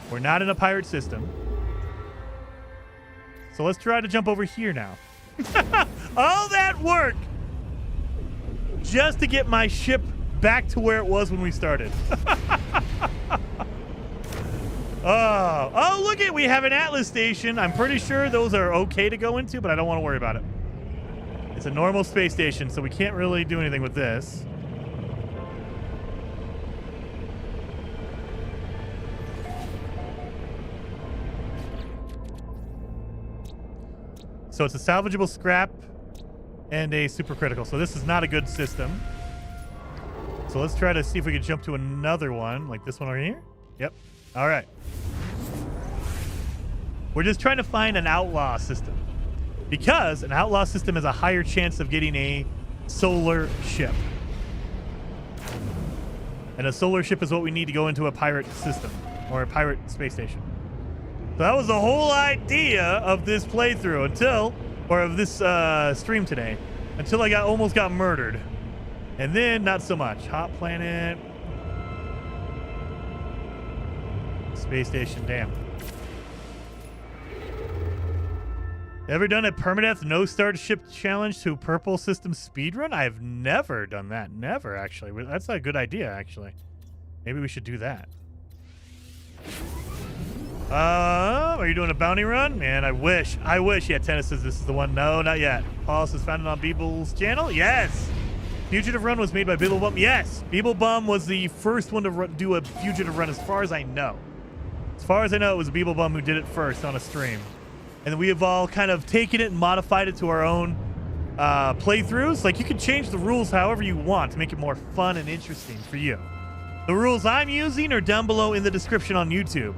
We're not in a pirate system. So let's try to jump over here now. All that work just to get my ship back to where it was when we started. Oh, look we have an Atlas station. I'm pretty sure those are okay to go into, but I don't want to worry about it. It's a normal space station, so we can't really do anything with this. So it's a salvageable scrap and a supercritical. So this is not a good system. So let's try to see if we can jump to another one, like this one over here. Yep. All right. We're just trying to find an outlaw system because an outlaw system has a higher chance of getting a solar ship. And a solar ship is what we need to go into a pirate system or a pirate space station. So that was the whole idea of this playthrough of this stream today, until I almost got murdered. And then not so much. Hot planet. Space station, damn. Ever done a Permadeath no start ship challenge to purple system speedrun? I've never done that. Never, actually. That's a good idea, actually. Maybe we should do that. Are you doing a bounty run? Man, I wish. Yeah, Tennis says this is the one. No, not yet. Paul says found it on Beeble's channel. Yes. Fugitive Run was made by Beeblebum. Yes. Beeblebum was the first one to do a Fugitive Run as far as I know. As far as I know, it was Beeblebum who did it first on a stream. And we have all kind of taken it and modified it to our own playthroughs. Like, you can change the rules however you want to make it more fun and interesting for you. The rules I'm using are down below in the description on YouTube.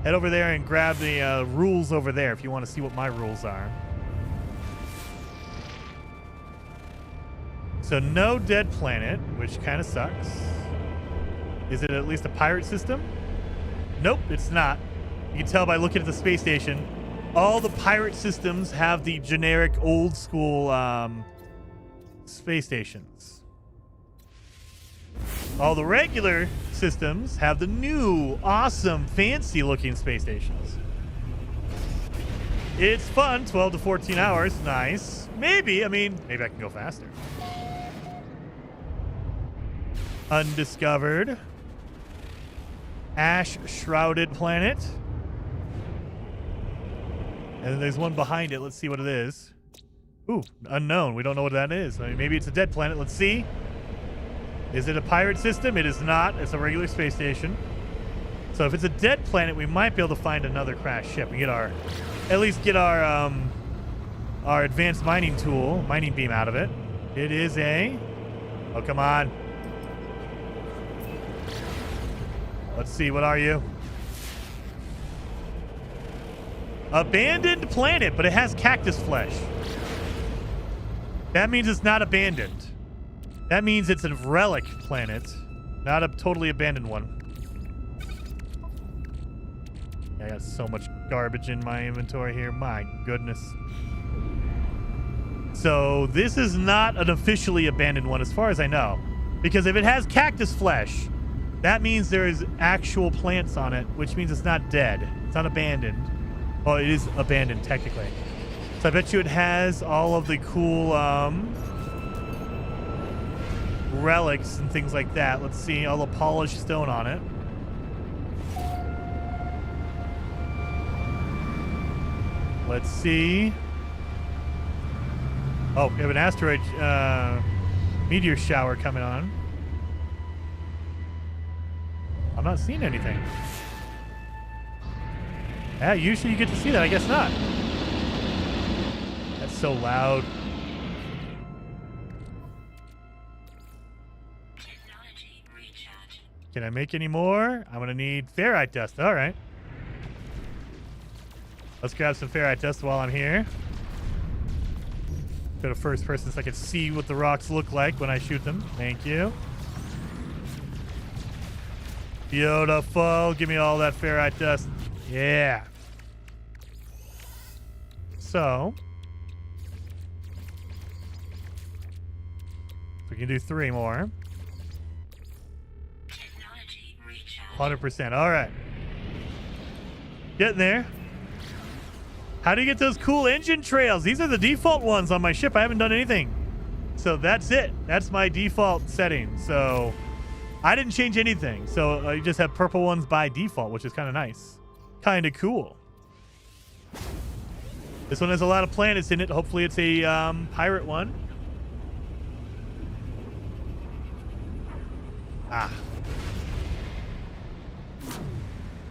Head over there and grab the rules over there if you want to see what my rules are. So no dead planet, which kind of sucks. Is it at least a pirate system? Nope, it's not. You can tell by looking at the space station. All the pirate systems have the generic old school space stations. All the regular systems have the new, awesome, fancy looking space stations. It's fun, 12 to 14 hours. Nice. Maybe I can go faster. Undiscovered. Ash-shrouded planet. And then there's one behind it. Let's see what it is. Ooh, unknown. We don't know what that is. I mean, maybe it's a dead planet. Let's see. Is it a pirate system? It is not. It's a regular space station. So if it's a dead planet, we might be able to find another crashed ship and get our advanced mining tool, mining beam out of it. It is a... Oh, come on. Let's see. What are you? Abandoned planet, but it has cactus flesh. That means it's not abandoned. That means it's a relic planet, not a totally abandoned one. I got so much garbage in my inventory here. My goodness. So this is not an officially abandoned one as far as I know. Because if it has cactus flesh, that means there is actual plants on it, which means it's not dead. It's not abandoned. Well, it is abandoned technically. So I bet you it has all of the cool relics and things like that. Let's see, all the polished stone on it. Let's see. Oh, we have an asteroid meteor shower coming on. I'm not seeing anything. Yeah, usually you get to see that. I guess not. That's so loud. Technology recharge. Can I make any more? I'm going to need ferrite dust. All right. Let's grab some ferrite dust while I'm here. Go to first person so I can see what the rocks look like when I shoot them. Thank you. Beautiful. Give me all that ferrite dust. Yeah. So we can do 3 more. Technology recharge. 100%. All right. Getting there. How do you get those cool engine trails? These are the default ones on my ship. I haven't done anything. So that's it. That's my default setting. So I didn't change anything. So I just have purple ones by default, which is kind of nice. Kind of cool. This one has a lot of planets in it. Hopefully it's a pirate one. Ah.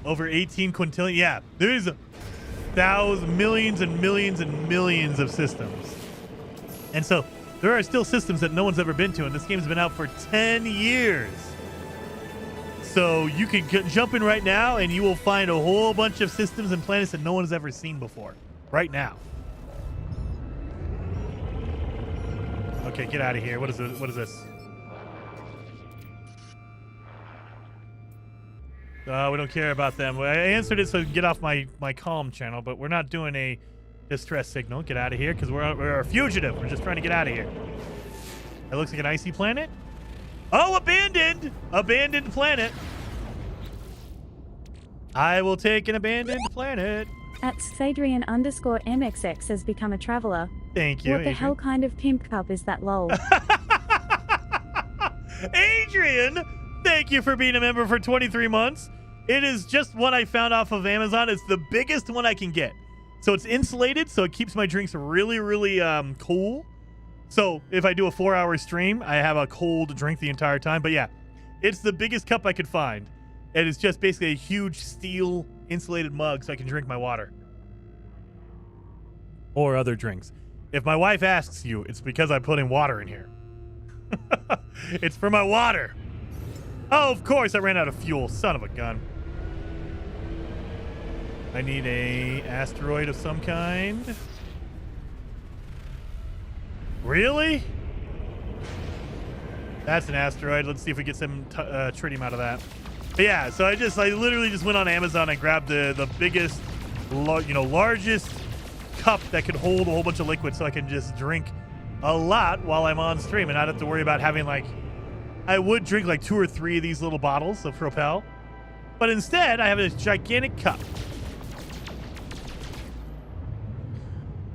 Over 18 quintillion. Yeah, there's millions and millions and millions of systems. And so there are still systems that no one's ever been to, and this game's been out for 10 years. So you can jump in right now and you will find a whole bunch of systems and planets that no one has ever seen before. Right now. Okay, get out of here. What is it? What is this? We don't care about them. I answered it so I can get off my calm channel, but we're not doing a distress signal. Get out of here, because we're a fugitive. We're just trying to get out of here. It looks like an icy planet. Oh, abandoned! Abandoned planet. I will take an abandoned planet. At Sadrian_MXX has become a traveler. Thank you, What the Adrian. hell kind of pimp cup is that, lol? Adrian, thank you for being a member for 23 months. It is just one I found off of Amazon. It's the biggest one I can get. So it's insulated, so it keeps my drinks really, really cool. So if I do a 4-hour stream, I have a cold drink the entire time. But yeah, it's the biggest cup I could find. It is just basically a huge steel insulated mug so I can drink my water. Or other drinks. If my wife asks you, it's because I'm putting water in here. It's for my water. Oh, of course, I ran out of fuel. Son of a gun. I need a asteroid of some kind. Really? That's an asteroid. Let's see if we get some tritium out of that. But yeah, so I literally just went on Amazon and grabbed the biggest, largest cup that could hold a whole bunch of liquid, so I can just drink a lot while I'm on stream and not have to worry about having I would drink 2 or 3 of these little bottles of Propel, but instead I have this gigantic cup.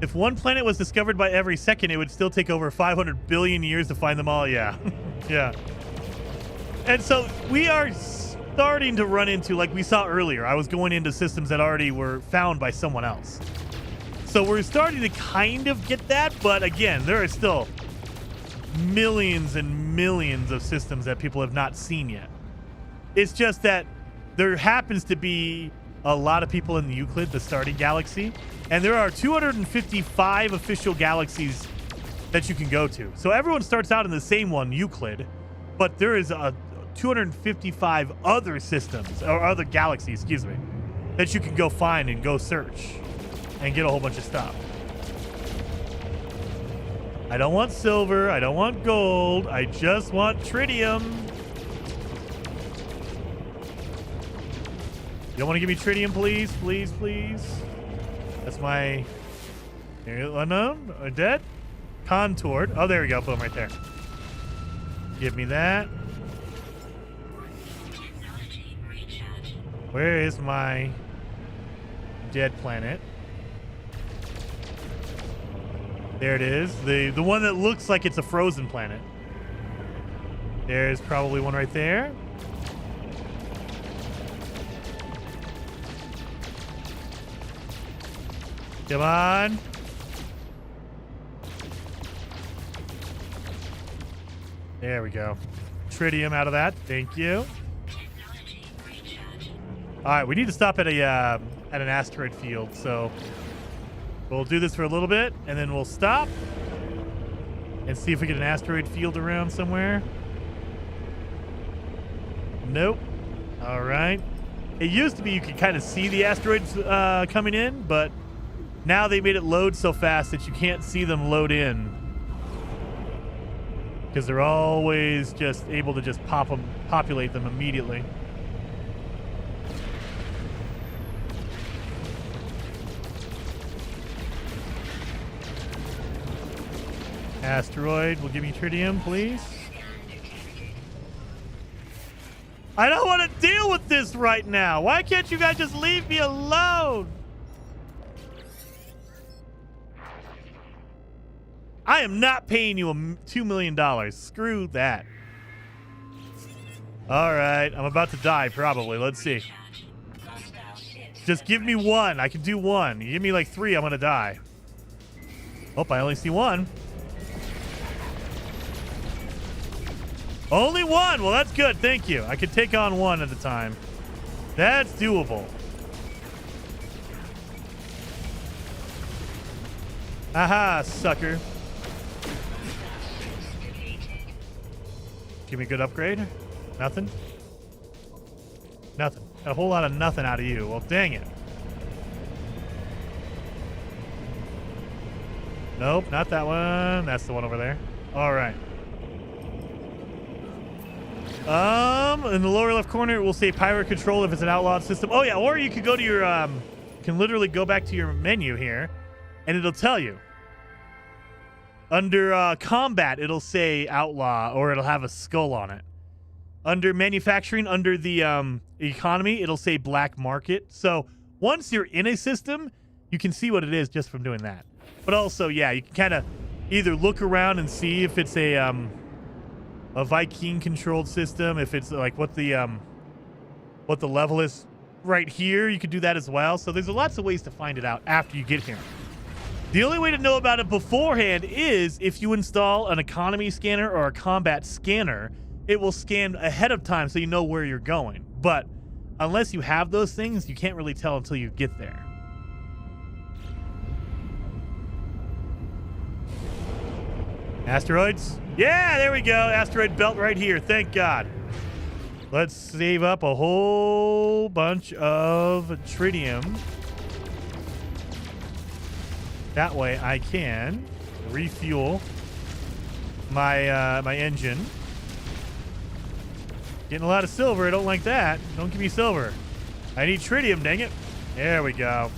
If one planet was discovered by every second, it would still take over 500 billion years to find them all. Yeah. Yeah. And so we are starting to run into, like we saw earlier, I was going into systems that already were found by someone else. So we're starting to kind of get that, but again, there are still millions and millions of systems that people have not seen yet. It's just that there happens to be a lot of people in the Euclid, the starting galaxy, and there are 255 official galaxies that you can go to. So everyone starts out in the same one, Euclid, but there is 255 other systems, or other galaxies, excuse me, that you can go find and go search and get a whole bunch of stuff. I don't want silver. I don't want gold. I just want tritium. You don't want to give me tritium, please? Please, please. That's my... Unknown? Dead? Contoured. Oh, there we go. Boom, right there. Give me that. Where is my dead planet? There it is. The one that looks like it's a frozen planet. There's probably one right there. Come on. There we go. Tritium out of that. Thank you. All right, we need to stop at an asteroid field, so we'll do this for a little bit, and then we'll stop and see if we get an asteroid field around somewhere. Nope. All right. It used to be you could kind of see the asteroids coming in, but now they made it load so fast that you can't see them load in, because they're always just able to just populate them immediately. Asteroid will give me tritium, please. I don't want to deal with this right now. Why can't you guys just leave me alone? I am not paying you $2 million. Screw that. All right, I'm about to die probably. Let's see. Just give me one. I can do one. You give me like 3, I'm gonna die. Oh, I only see one. Only one. Well, that's good. Thank you. I can take on one at a time. That's doable. Aha, sucker. Give me a good upgrade. Nothing. Nothing. Got a whole lot of nothing out of you. Well, dang it. Nope, not that one. That's the one over there. All right. In the lower left corner, it will say pirate control if it's an outlawed system. Oh yeah, or you could go to your you can literally go back to your menu here, and it'll tell you. Under combat, it'll say outlaw, or it'll have a skull on it. Under manufacturing, under the economy, it'll say black market. So once you're in a system, you can see what it is just from doing that. But also, yeah, you can kind of either look around and see if it's a Viking-controlled system, if it's like what the level is right here. You could do that as well. So there's lots of ways to find it out after you get here. The only way to know about it beforehand is if you install an economy scanner or a combat scanner. It will scan ahead of time so you know where you're going. But unless you have those things, you can't really tell until you get there. Asteroids? Yeah, there we go. Asteroid belt right here. Thank God. Let's save up a whole bunch of tritium. That way I can refuel my my engine. Getting a lot of silver. I don't like that. Don't give me silver. I need tritium, dang it. There we go.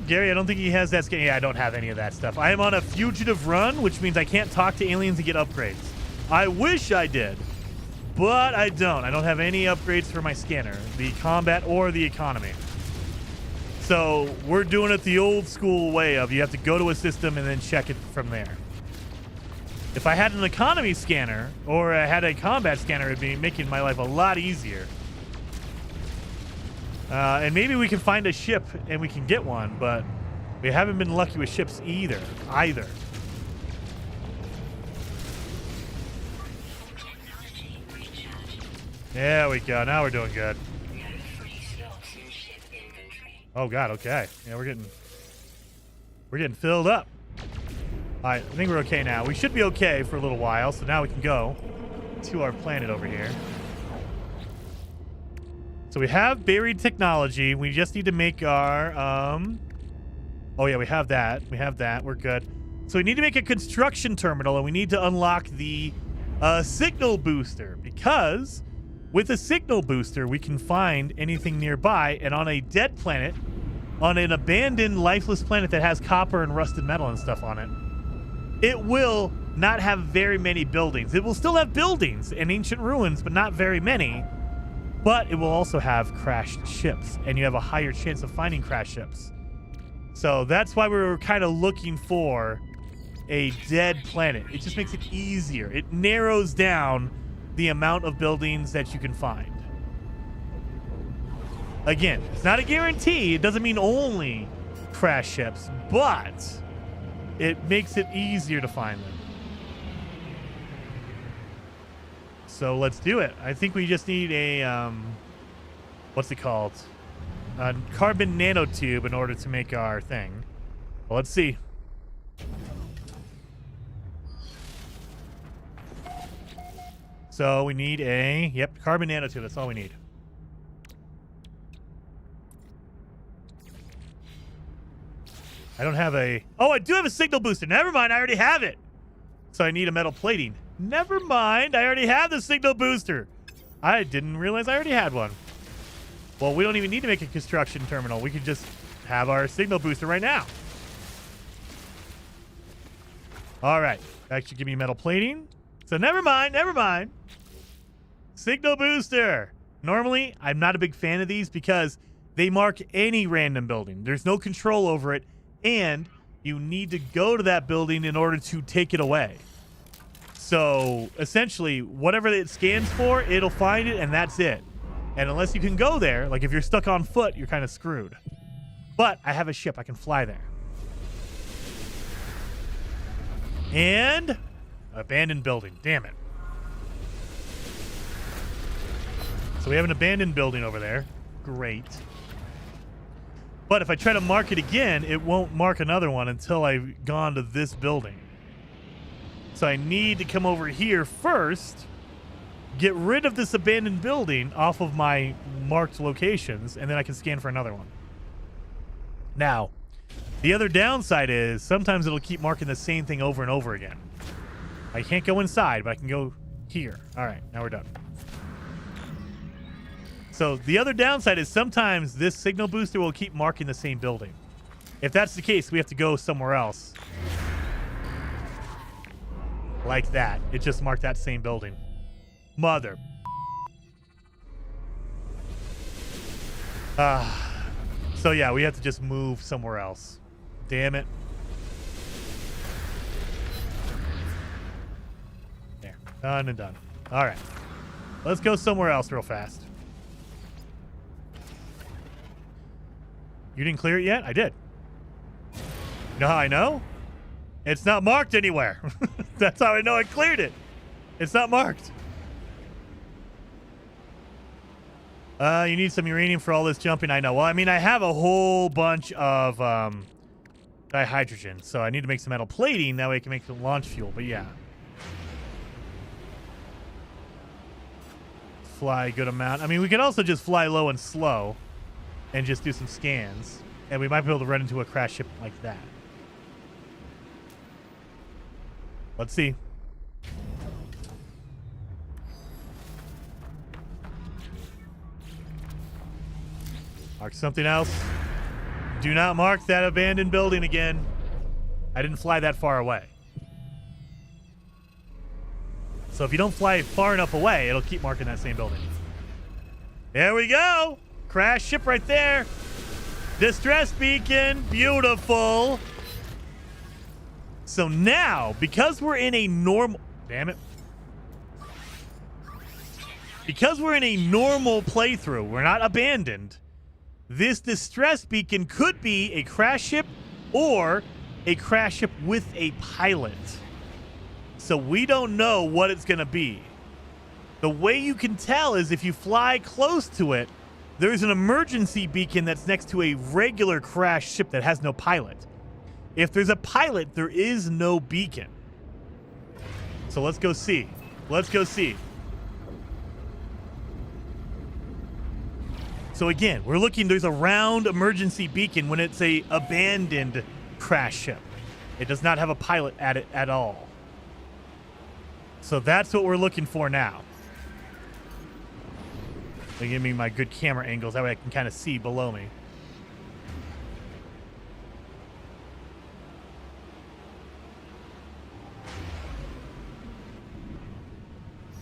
Gary, I don't think he has that skin. Yeah, I don't have any of that stuff. I am on a fugitive run, which means I can't talk to aliens and get upgrades. I wish I did, but I don't. I don't have any upgrades for my scanner, the combat or the economy. So we're doing it the old school way of you have to go to a system and then check it from there. If I had an economy scanner or I had a combat scanner, it'd be making my life a lot easier. And maybe we can find a ship and we can get one, but we haven't been lucky with ships either. There we go. Now we're doing good. Oh God. Okay. Yeah, we're getting filled up. All right. I think we're okay now. We should be okay for a little while. So now we can go to our planet over here. So we have buried technology. We just need to make our, oh yeah, we have that. We're good. So we need to make a construction terminal and we need to unlock the signal booster, because with a signal booster, we can find anything nearby, and on a dead planet, on an abandoned lifeless planet that has copper and rusted metal and stuff on it, it will not have very many buildings. It will still have buildings and ancient ruins, but not very many. But it will also have crashed ships, and you have a higher chance of finding crashed ships. So that's why we were kind of looking for a dead planet. It just makes it easier. It narrows down the amount of buildings that you can find. Again, it's not a guarantee. It doesn't mean only crash ships, but it makes it easier to find them. So let's do it. I think we just need a, what's it called? A carbon nanotube in order to make our thing. Well, let's see. So we need a, yep, carbon nanotube. That's all we need. I don't have a, oh, I do have a signal booster. Never mind, I already have it. So I need a metal plating. Never mind, I already have the signal booster. I didn't realize I already had one. Well, we don't even need to make a construction terminal. We could just have our signal booster right now. All right, that should give me metal plating. So never mind. Signal booster. Normally, I'm not a big fan of these because they mark any random building. There's no control over it, and you need to go to that building in order to take it away. So essentially, whatever it scans for, it'll find it, and that's it. And unless you can go there, like if you're stuck on foot, you're kind of screwed. But I have a ship. I can fly there. And abandoned building. Damn it. So we have an abandoned building over there. Great. But if I try to mark it again, it won't mark another one until I've gone to this building. So I need to come over here first, get rid of this abandoned building off of my marked locations, and then I can scan for another one. Now, the other downside is sometimes it'll keep marking the same thing over and over again. I can't go inside, but I can go here. All right, now we're done. So the other downside is sometimes this signal booster will keep marking the same building. If that's the case, we have to go somewhere else. Like that. It just marked that same building. Mother. So yeah, we have to just move somewhere else. Damn it. There. Done and done. All right. Let's go somewhere else real fast. You didn't clear it yet? I did. You know how I know? It's not marked anywhere. That's how I know I cleared it. It's not marked. You need some uranium for all this jumping. I know. Well, I mean, I have a whole bunch of dihydrogen, so I need to make some metal plating. That way I can make the launch fuel, but yeah. Fly a good amount. I mean, we can also just fly low and slow and just do some scans, and we might be able to run into a crash ship like that. Let's see. Mark something else. Do not mark that abandoned building again. I didn't fly that far away. So if you don't fly far enough away, it'll keep marking that same building. There we go. Crash ship right there. Distress beacon. Beautiful. So now, because we're in a normal... Damn it. Because we're in a normal playthrough, we're not abandoned. This distress beacon could be a crash ship or a crash ship with a pilot. So we don't know what it's going to be. The way you can tell is if you fly close to it, there's an emergency beacon that's next to a regular crash ship that has no pilot. If there's a pilot, there is no beacon. So let's go see. Let's go see. So again, we're looking, there's a round emergency beacon when it's a abandoned crash ship. It does not have a pilot at it at all. So that's what we're looking for now. They give me my good camera angles, that way I can kind of see below me.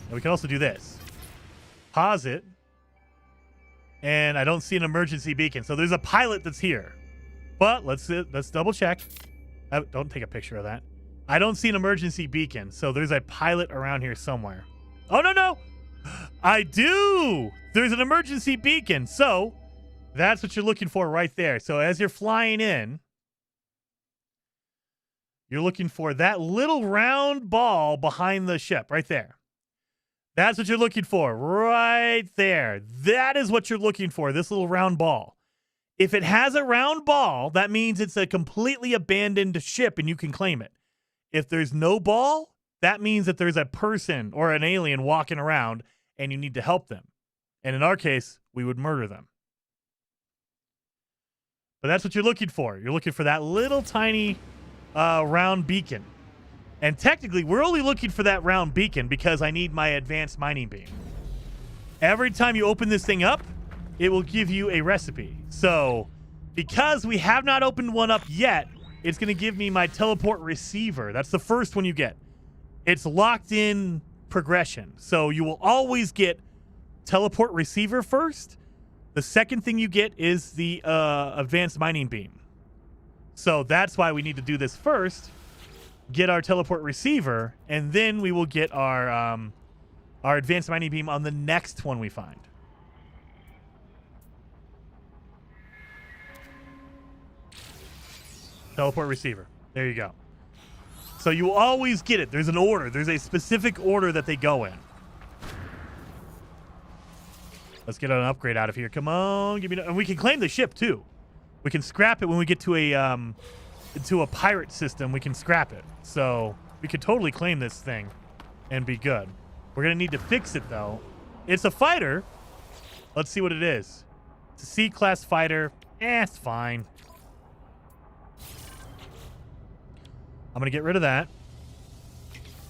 And we can also do this. Pause it. And I don't see an emergency beacon. So there's a pilot that's here. But let's double check. Don't take a picture of that. I don't see an emergency beacon. So there's a pilot around here somewhere. Oh, no. I do. There's an emergency beacon. So that's what you're looking for right there. So as you're flying in, you're looking for that little round ball behind the ship right there. That's what you're looking for right there. That is what you're looking for, this little round ball. If it has a round ball, that means it's a completely abandoned ship and you can claim it. If there's no ball, that means that there's a person or an alien walking around and you need to help them. And in our case, we would murder them. But that's what you're looking for. You're looking for that little tiny round beacon. And technically, we're only looking for that round beacon because I need my advanced mining beam. Every time you open this thing up, it will give you a recipe. So, because we have not opened one up yet, it's going to give me my teleport receiver. That's the first one you get. It's locked in progression. So, you will always get teleport receiver first. The second thing you get is the advanced mining beam. So, that's why we need to do this first. Get our teleport receiver, and then we will get our advanced mining beam on the next one we find. Teleport receiver. There you go. So you will always get it. There's an order. There's a specific order that they go in. Let's get an upgrade out of here. Come on, give me. And we can claim the ship too. We can scrap it when we get to a pirate system. We can scrap it. So we could totally claim this thing and be good. We're going to need to fix it, though. It's a fighter. Let's see what it is. It's a C-class fighter. It's fine. I'm going to get rid of that.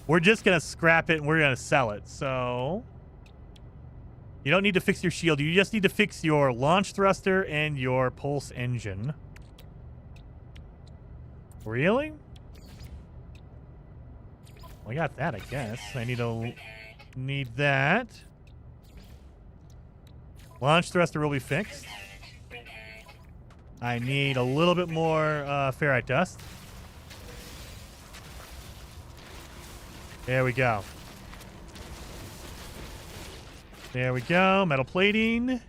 We're just going to scrap it, and we're going to sell it. So you don't need to fix your shield. You just need to fix your launch thruster and your pulse engine. Really? Well, I got that, I guess. I need that. Launch thruster will be fixed. I need a little bit more ferrite dust. There we go. There we go. Metal plating.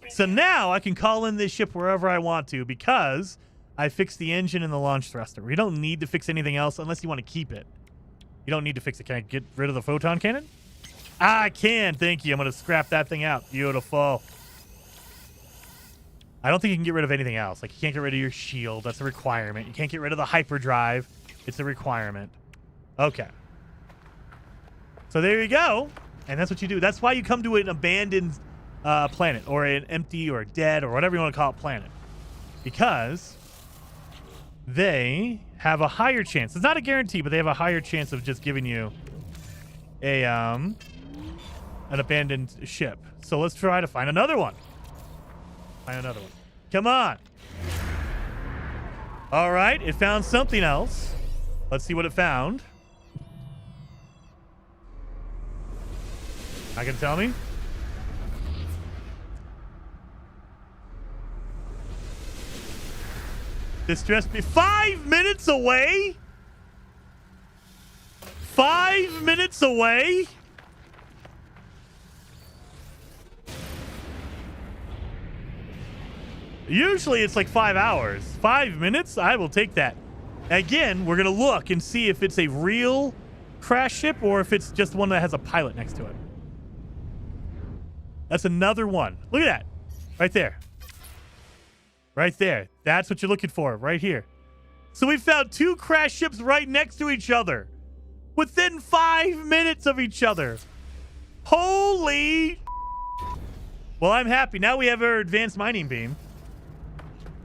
So now I can call in this ship wherever I want to because I fixed the engine and the launch thruster. We don't need to fix anything else unless you want to keep it. You don't need to fix it. Can I get rid of the photon cannon? I can. Thank you. I'm going to scrap that thing out. Beautiful. I don't think you can get rid of anything else. Like, you can't get rid of your shield. That's a requirement. You can't get rid of the hyperdrive. It's a requirement. Okay. So there you go. And that's what you do. That's why you come to an abandoned planet or an empty or dead or whatever you want to call it planet. Because they have a higher chance. It's not a guarantee, but they have a higher chance of just giving you a an abandoned ship. So let's try to find another one. Find another one. Come on. All right, it found something else. Let's see what it found. Not gonna tell me? Distress me. 5 minutes away? 5 minutes away? Usually it's like 5 hours. 5 minutes? I will take that. Again, we're going to look and see if it's a real crash ship or if it's just one that has a pilot next to it. That's another one. Look at that. Right there. Right there. That's what you're looking for. Right here. So we found 2 crash ships right next to each other. Within 5 minutes of each other. Holy... Well, I'm happy. Now we have our advanced mining beam.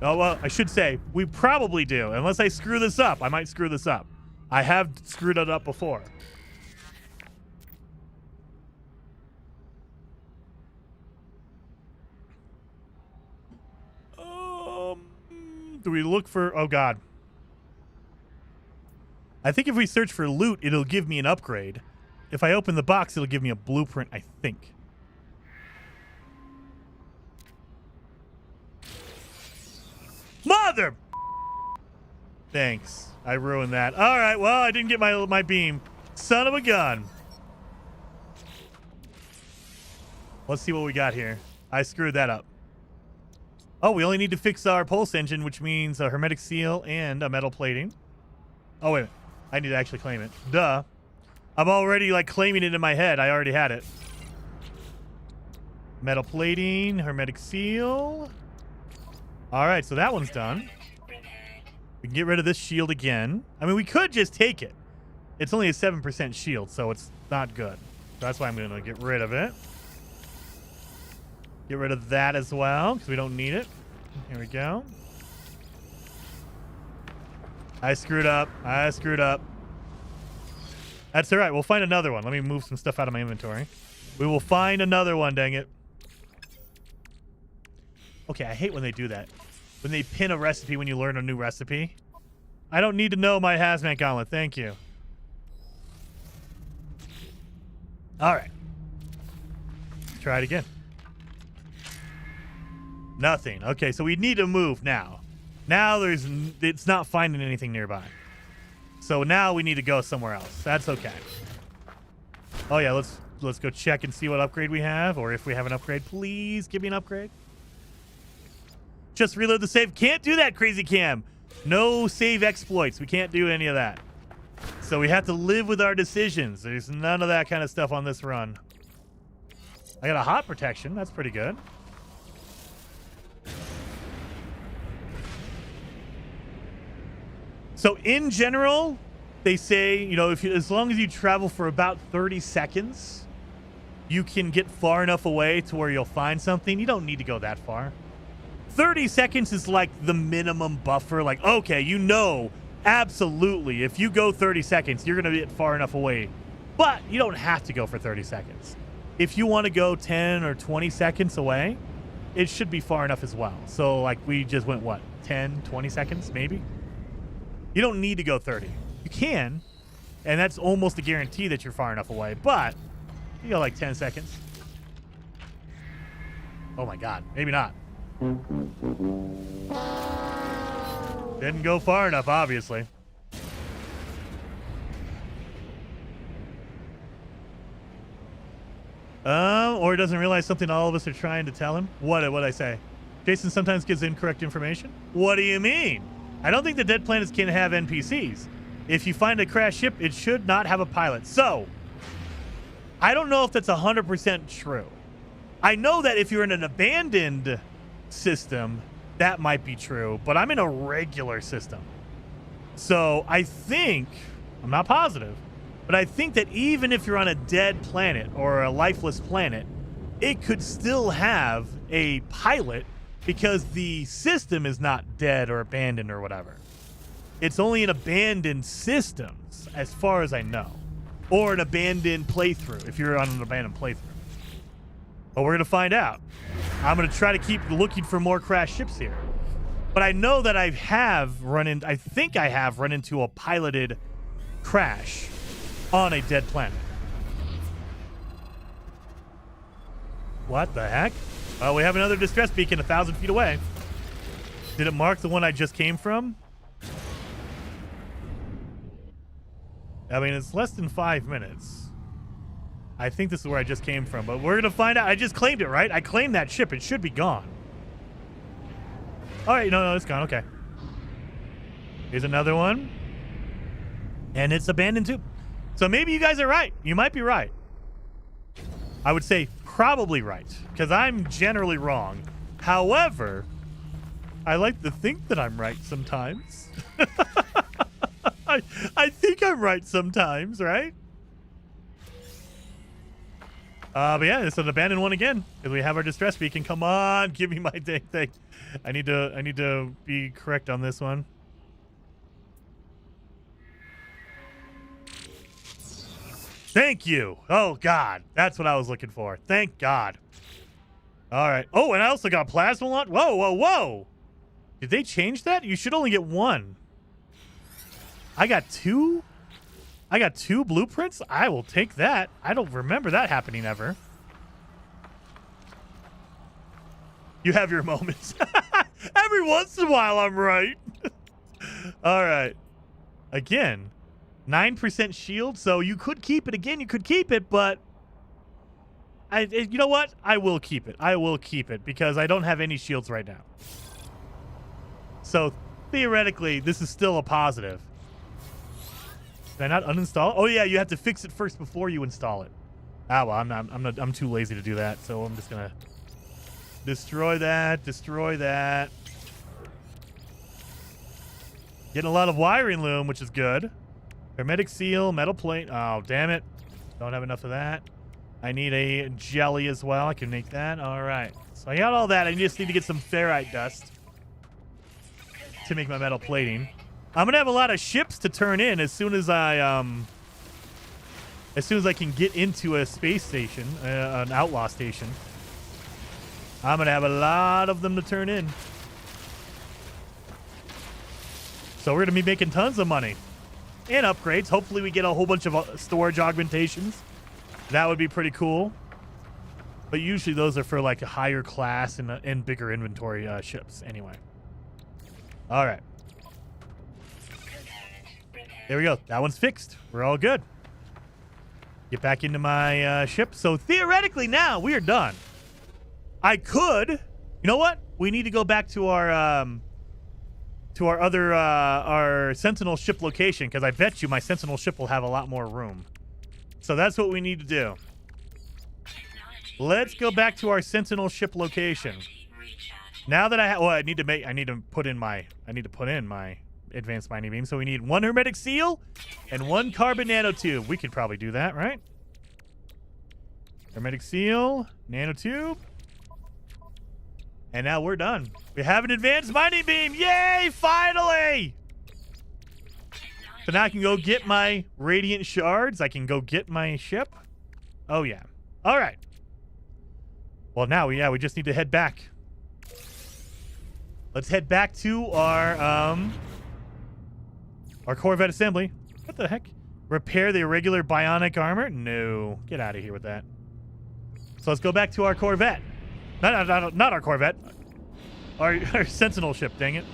Oh, well, I should say, we probably do. Unless I screw this up. I might screw this up. I have screwed it up before. Do we look for... Oh, God. I think if we search for loot, it'll give me an upgrade. If I open the box, it'll give me a blueprint, I think. Mother... Thanks. I ruined that. All right, well, I didn't get my beam. Son of a gun. Let's see what we got here. I screwed that up. Oh, we only need to fix our pulse engine, which means a hermetic seal and a metal plating. Oh, wait a minute. I need to actually claim it. Duh. I'm already, like, claiming it in my head. I already had it. Metal plating, hermetic seal. All right, so that one's done. We can get rid of this shield again. I mean, we could just take it. It's only a 7% shield, so it's not good. That's why I'm going to get rid of it. Get rid of that as well, because we don't need it. Here we go. I screwed up. I screwed up. That's all right. We'll find another one. Let me move some stuff out of my inventory. We will find another one, dang it. Okay, I hate when they do that. When they pin a recipe when you learn a new recipe. I don't need to know my hazmat gauntlet. Thank you. All right. Try it again. Nothing. Okay, so we need to move now. Now it's not finding anything nearby. So now we need to go somewhere else. That's okay. Oh yeah, let's go check and see what upgrade we have, or if we have an upgrade. Please give me an upgrade. Just reload the save. Can't do that, Crazy Cam. No save exploits. We can't do any of that. So we have to live with our decisions. There's none of that kind of stuff on this run. I got a hot protection. That's pretty good. So in general, they say, you know, as long as you travel for about 30 seconds, you can get far enough away to where you'll find something. You don't need to go that far. 30 seconds is like the minimum buffer. Like, okay, you know, absolutely, if you go 30 seconds, you're going to get far enough away. But you don't have to go for 30 seconds. If you want to go 10 or 20 seconds away, it should be far enough as well. So, like, we just went, what, 10, 20 seconds, maybe? You don't need to go 30. You can, and that's almost a guarantee that you're far enough away, but you go like 10 seconds. Oh my God, maybe not. Didn't go far enough, obviously. Or he doesn't realize something all of us are trying to tell him. What'd I say? Jason sometimes gives incorrect information. What do you mean? I don't think the dead planets can have NPCs. If you find a crashed ship, it should not have a pilot. So, I don't know if that's 100% true. I know that if you're in an abandoned system, that might be true, but I'm in a regular system. So, I think, I'm not positive, but I think that even if you're on a dead planet or a lifeless planet, it could still have a pilot because the system is not dead or abandoned or whatever. it's only in abandoned systems, as far as I know. Or an abandoned playthrough, if you're on an abandoned playthrough. But we're going to find out. I'm going to try to keep looking for more crashed ships here. But I know that I think I have run into a piloted crash on a dead planet. What the heck? Oh, we have another distress beacon 1,000 feet away. Did it mark the one I just came from? I mean, it's less than 5 minutes. I think this is where I just came from, but we're going to find out. I just claimed it, right? I claimed that ship. It should be gone. All right, no, it's gone. Okay. Here's another one. And it's abandoned too. So maybe you guys are right. You might be right. I would say probably right, because I'm generally wrong. However, I like to think that I'm right sometimes. I think I'm right sometimes, right? But yeah, it's an abandoned one again, because we have our distress beacon. Come on, give me my dang thing. I need to be correct on this one. Thank you. Oh God, that's what I was looking for. Thank God. All right. Oh, and I also got plasma launch. Whoa, whoa, whoa! Did they change that? You should only get one. I got two. I got 2 blueprints. I will take that. I don't remember that happening ever. You have your moments. Every once in a while, I'm right. All right. Again, 9% shield. So you could keep it. Again, you could keep it, but you know what? I will keep it. I will keep it because I don't have any shields right now. So theoretically, this is still a positive. Did I not uninstall it? Oh yeah, you have to fix it first before you install it. Ah well, I'm too lazy to do that, so I'm just gonna destroy that. Getting a lot of wiring loom, which is good. Hermetic seal, metal plate. Oh damn it! Don't have enough of that. I need a jelly as well. I can make that. All right. So I got all that. I just need to get some ferrite dust to make my metal plating. I'm gonna have a lot of ships to turn in as soon as I can get into a space station, an outlaw station. I'm gonna have a lot of them to turn in. So we're gonna be making tons of money and upgrades. Hopefully we get a whole bunch of storage augmentations. That would be pretty cool. But usually those are for like a higher class and bigger inventory ships anyway. All right. There we go. That one's fixed. We're all good. Get back into my ship. So theoretically now we are done. I could, you know what? We need to go back to our other our Sentinel ship location, because I bet you my Sentinel ship will have a lot more room. So that's what we need to do. Let's go back to our Sentinel ship location. Now that I need to put in my advanced mining beam. So we need 1 hermetic seal and 1 carbon nanotube. We could probably do that, right? Hermetic seal, nanotube. And now we're done. We have an advanced mining beam. Yay, finally! So now I can go get my radiant shards. I can go get my ship. Oh, yeah. All right. Well, now, yeah, we just need to head back. Let's head back to our Corvette assembly. What the heck? Repair the irregular bionic armor? No. Get out of here with that. So let's go back to our Corvette. Not our Corvette. Our Sentinel ship, dang it.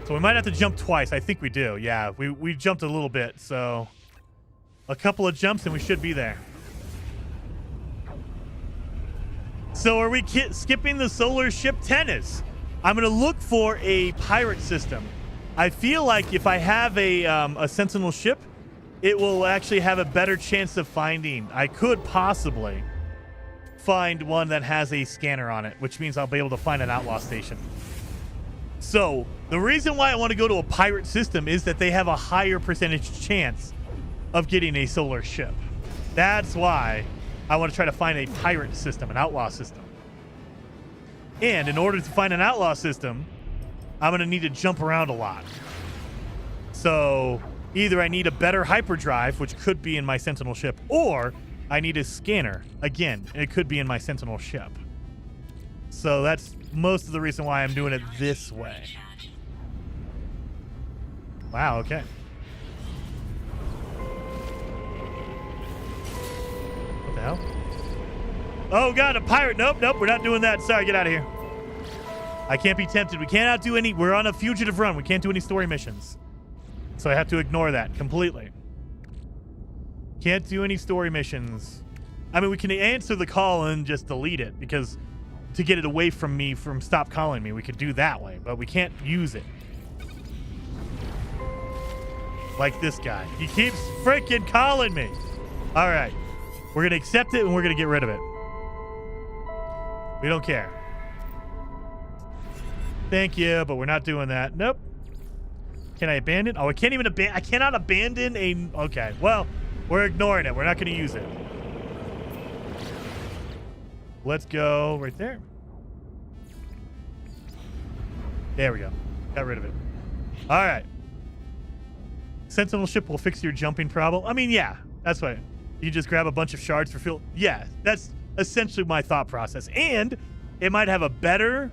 So we might have to jump twice. I think we do. Yeah, we jumped a little bit. So a couple of jumps and we should be there. So are we skipping the solar ship tennis? I'm going to look for a pirate system. I feel like if I have a Sentinel ship, it will actually have a better chance of finding. I could possibly find one that has a scanner on it, which means I'll be able to find an outlaw station. So the reason why I want to go to a pirate system is that they have a higher percentage chance of getting a solar ship. That's why I want to try to find a pirate system, an outlaw system. And in order to find an outlaw system, I'm going to need to jump around a lot. So either I need a better hyperdrive, which could be in my Sentinel ship, or I need a scanner. Again, it could be in my Sentinel ship. So that's most of the reason why I'm doing it this way. Wow, okay. What the hell? Oh, God, a pirate. Nope, we're not doing that. Sorry, get out of here. I can't be tempted. We cannot do any. We're on a fugitive run. We can't do any story missions. So I have to ignore that completely. Can't do any story missions. I mean, we can answer the call and just delete it, because to get it away from me, from stop calling me, we could do that way, but we can't use it. Like this guy. He keeps freaking calling me. All right. We're going to accept it and we're going to get rid of it. We don't care. Thank you, but we're not doing that. Nope. Can I abandon? Oh, I can't even abandon. I cannot abandon a... Okay, well, we're ignoring it. We're not going to use it. Let's go right there. There we go. Got rid of it. All right. Sentinel ship will fix your jumping problem. I mean, yeah, that's why. You just grab a bunch of shards for fuel. Yeah, that's essentially my thought process. And it might have a better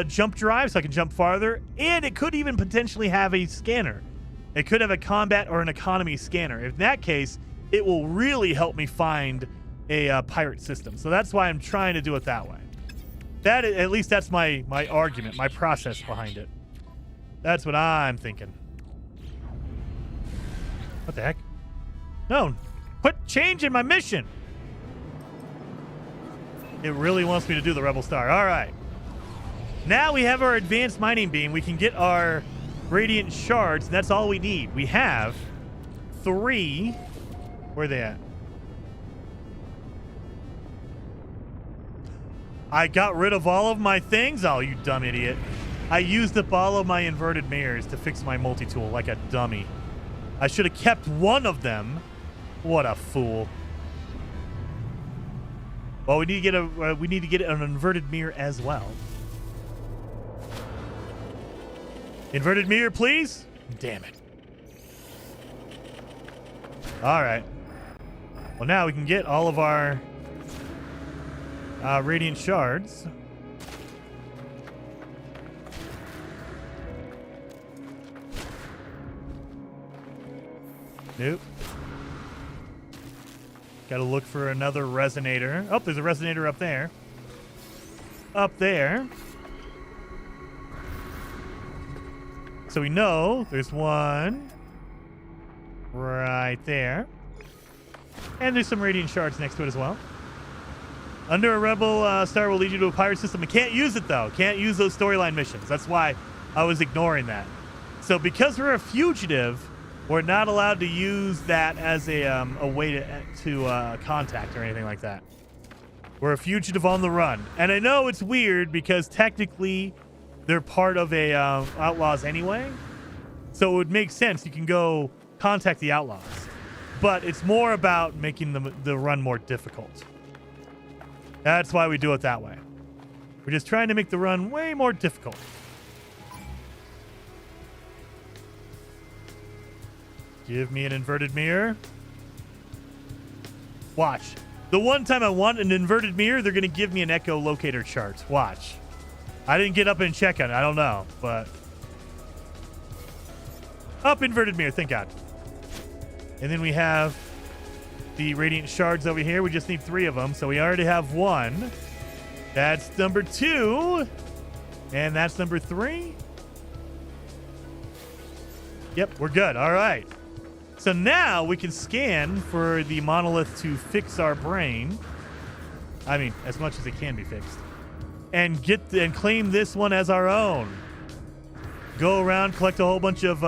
jump drive, so I can jump farther. And it could even potentially have a scanner. It could have a combat or an economy scanner. In that case, it will really help me find a pirate system. So that's why I'm trying to do it that way. That, at least that's my argument, my process behind it. That's what I'm thinking. What the heck? No, quit changing my mission. It really wants me to do the Rebel Star. All right. Now we have our advanced mining beam. We can get our radiant shards. And that's all we need. We have 3. Where are they at? I got rid of all of my things. Oh, you dumb idiot. I used up all of my inverted mirrors to fix my multi-tool like a dummy. I should have kept one of them. What a fool. Well, we need to get an inverted mirror as well. Inverted mirror, please. Damn it. All right. Well, now we can get all of our radiant shards. Nope. Gotta look for another resonator. Oh, there's a resonator up there. Up there. So we know there's one right there. And there's some radiant shards next to it as well. Under a Rebel Star will lead you to a pirate system. I can't use it, though. Can't use those storyline missions. That's why I was ignoring that. So because we're a fugitive, we're not allowed to use that as a way to contact or anything like that. We're a fugitive on the run. And I know it's weird because technically they're part of a Outlaws anyway. So it would make sense. You can go contact the Outlaws. But it's more about making the run more difficult. That's why we do it that way. We're just trying to make the run way more difficult. Give me an inverted mirror. Watch. The one time I want an inverted mirror, they're going to give me an echo locator chart. Watch. I didn't get up and check on it. I don't know, but... Up, inverted mirror. Thank God. And then we have the radiant shards over here. We just need 3 of them, so we already have 1. That's number 2. And that's number 3. Yep, we're good. All right. So now we can scan for the monolith to fix our brain. I mean, as much as it can be fixed. And claim this one as our own. Go around, collect a whole bunch of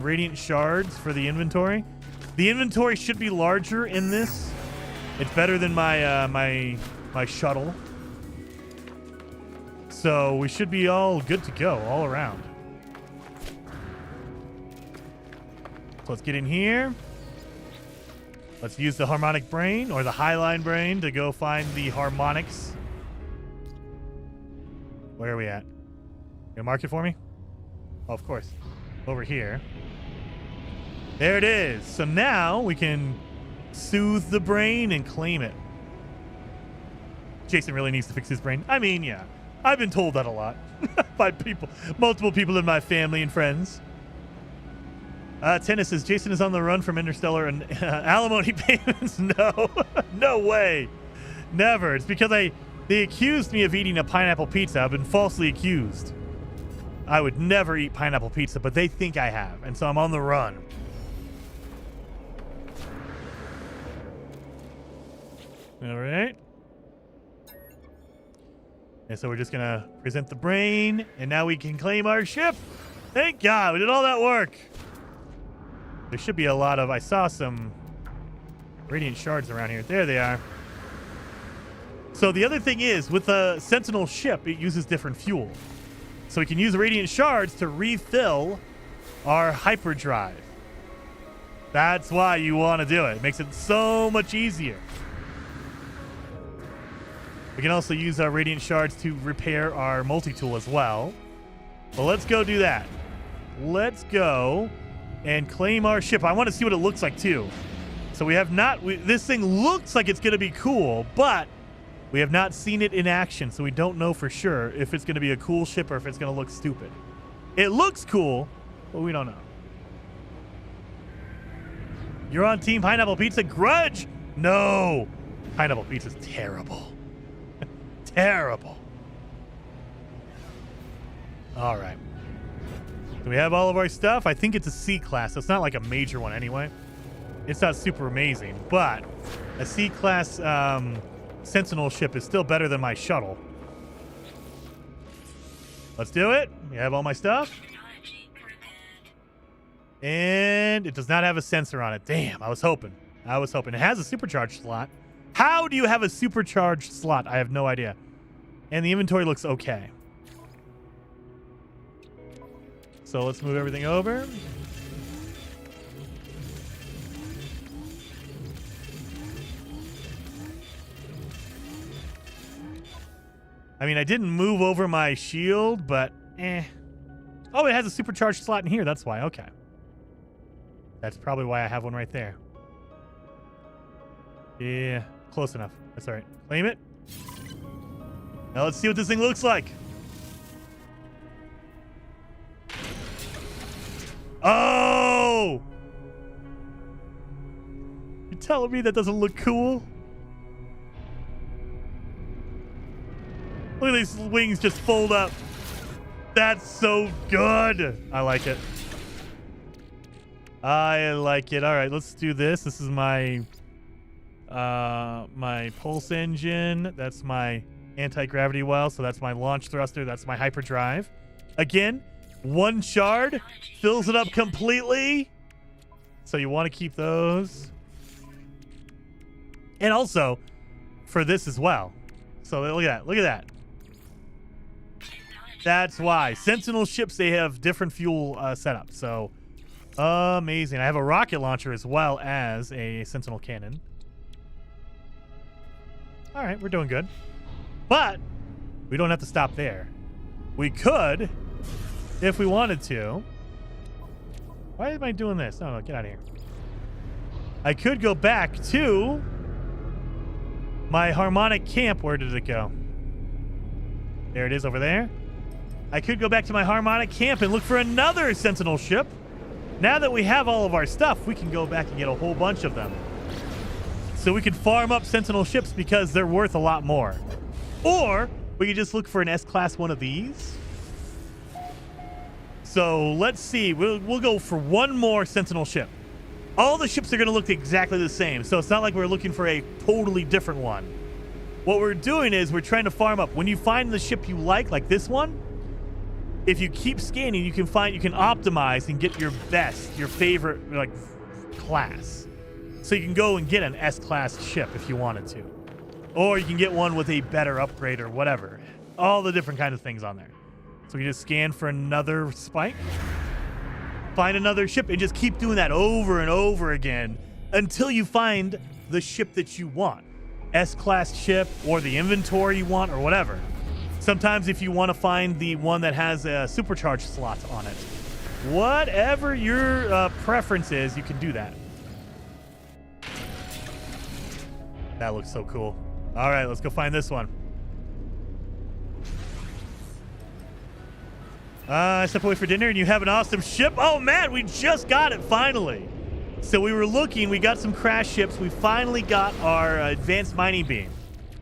radiant shards for the inventory. The inventory should be larger in this. It's better than my my shuttle. So we should be all good to go all around. So let's get in here. Let's use the harmonic brain or the highline brain to go find the harmonics. Where are we at? You gonna mark it for me? Oh, of course. Over here. There it is. So now we can soothe the brain and claim it. Jason really needs to fix his brain. I mean, yeah. I've been told that a lot by people, multiple people in my family and friends. Tennis says Jason is on the run from Interstellar and alimony payments. No, no way. Never. It's because they accused me of eating a pineapple pizza. I've been falsely accused. I would never eat pineapple pizza, but they think I have. And so I'm on the run. All right. And so we're just going to present the brain, and now we can claim our ship. Thank God, we did all that work. There should be a lot of, I saw some radiant shards around here. There they are. So the other thing is, with a Sentinel ship, it uses different fuel. So we can use radiant shards to refill our hyperdrive. That's why you want to do it. It makes it so much easier. We can also use our radiant shards to repair our multi-tool as well. But let's go do that. Let's go and claim our ship. I want to see what it looks like too. So we have not, this thing looks like it's going to be cool, but we have not seen it in action, so we don't know for sure if it's going to be a cool ship or if it's going to look stupid. It looks cool, but we don't know. You're on Team Pineapple Pizza? Grudge? No. Pineapple Pizza's terrible. Terrible. All right. Do we have all of our stuff? I think it's a C class, so it's not like a major one anyway. It's not super amazing, but a C class Sentinel ship is still better than my shuttle. Let's do it. We have all my stuff. And it does not have a sensor on it. Damn, I was hoping. It has a supercharged slot. How do you have a supercharged slot? I have no idea. And the inventory looks okay. So let's move everything over. I mean, I didn't move over my shield, but eh. Oh, it has a supercharged slot in here. That's why. Okay. That's probably why I have one right there. Yeah, close enough. That's all right. Claim it. Now let's see what this thing looks like. Oh! You telling me that doesn't look cool? Look at these wings just fold up. That's so good. I like it. I like it. All right, let's do this. This is my my pulse engine. That's my anti-gravity well. So that's my launch thruster. That's my hyperdrive. Again, one shard fills it up completely. So you want to keep those. And also for this as well. So look at that. Look at that. That's why. Sentinel ships, they have different fuel setups. So amazing. I have a rocket launcher as well as a Sentinel cannon. All right, we're doing good. But we don't have to stop there. We could, if we wanted to. Why am I doing this? No, get out of here. I could go back to my harmonic camp. Where did it go? There it is over there. I could go back to my harmonic camp and look for another Sentinel ship. Now that we have all of our stuff, we can go back and get a whole bunch of them. So we can farm up Sentinel ships because they're worth a lot more. Or we can just look for an S-Class one of these. So let's see. We'll go for one more Sentinel ship. All the ships are going to look exactly the same. So it's not like we're looking for a totally different one. What we're doing is we're trying to farm up. When you find the ship you like this one, if you keep scanning, you can optimize and get your best, your favorite class. So you can go and get an S-Class ship if you wanted to. Or you can get one with a better upgrade or whatever. All the different kind of things on there. So you just scan for another spike, find another ship, and just keep doing that over and over again until you find the ship that you want. S-Class ship or the inventory you want or whatever. Sometimes if you want to find the one that has a supercharged slot on it. Whatever your preference is, you can do that. That looks so cool. All right, let's go find this one. I step away for dinner and you have an awesome ship. Oh man, we just got it finally. So we were looking, we got some crash ships. We finally got our advanced mining beam.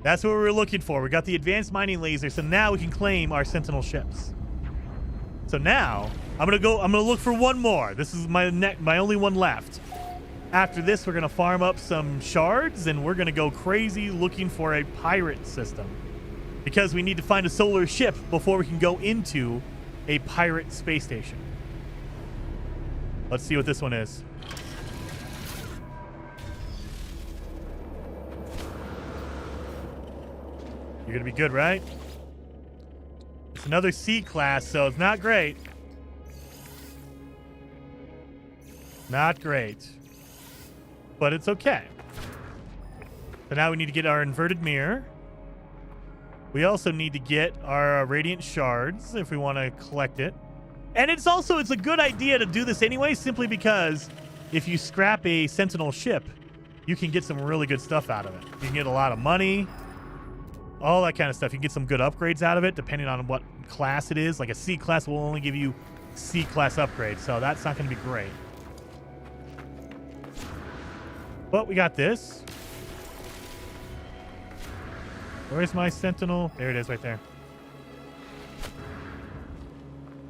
That's what we were looking for. We got the advanced mining laser, so now we can claim our Sentinel ships. So now I'm gonna look for one more. This is my only one left. After this, we're gonna farm up some shards and we're gonna go crazy looking for a pirate system. Because we need to find a solar ship before we can go into a pirate space station. Let's see what this one is. You're gonna be good, right? It's another C class, so it's not great. Not great. But it's okay. So now we need to get our inverted mirror. We also need to get our radiant shards if we want to collect it. And it's a good idea to do this anyway, simply because if you scrap a Sentinel ship, you can get some really good stuff out of it. You can get a lot of money, all that kind of stuff. You can get some good upgrades out of it, depending on what class it is. Like a C class will only give you C class upgrades, so that's not going to be great. But we got this. Where's my Sentinel? There it is right there.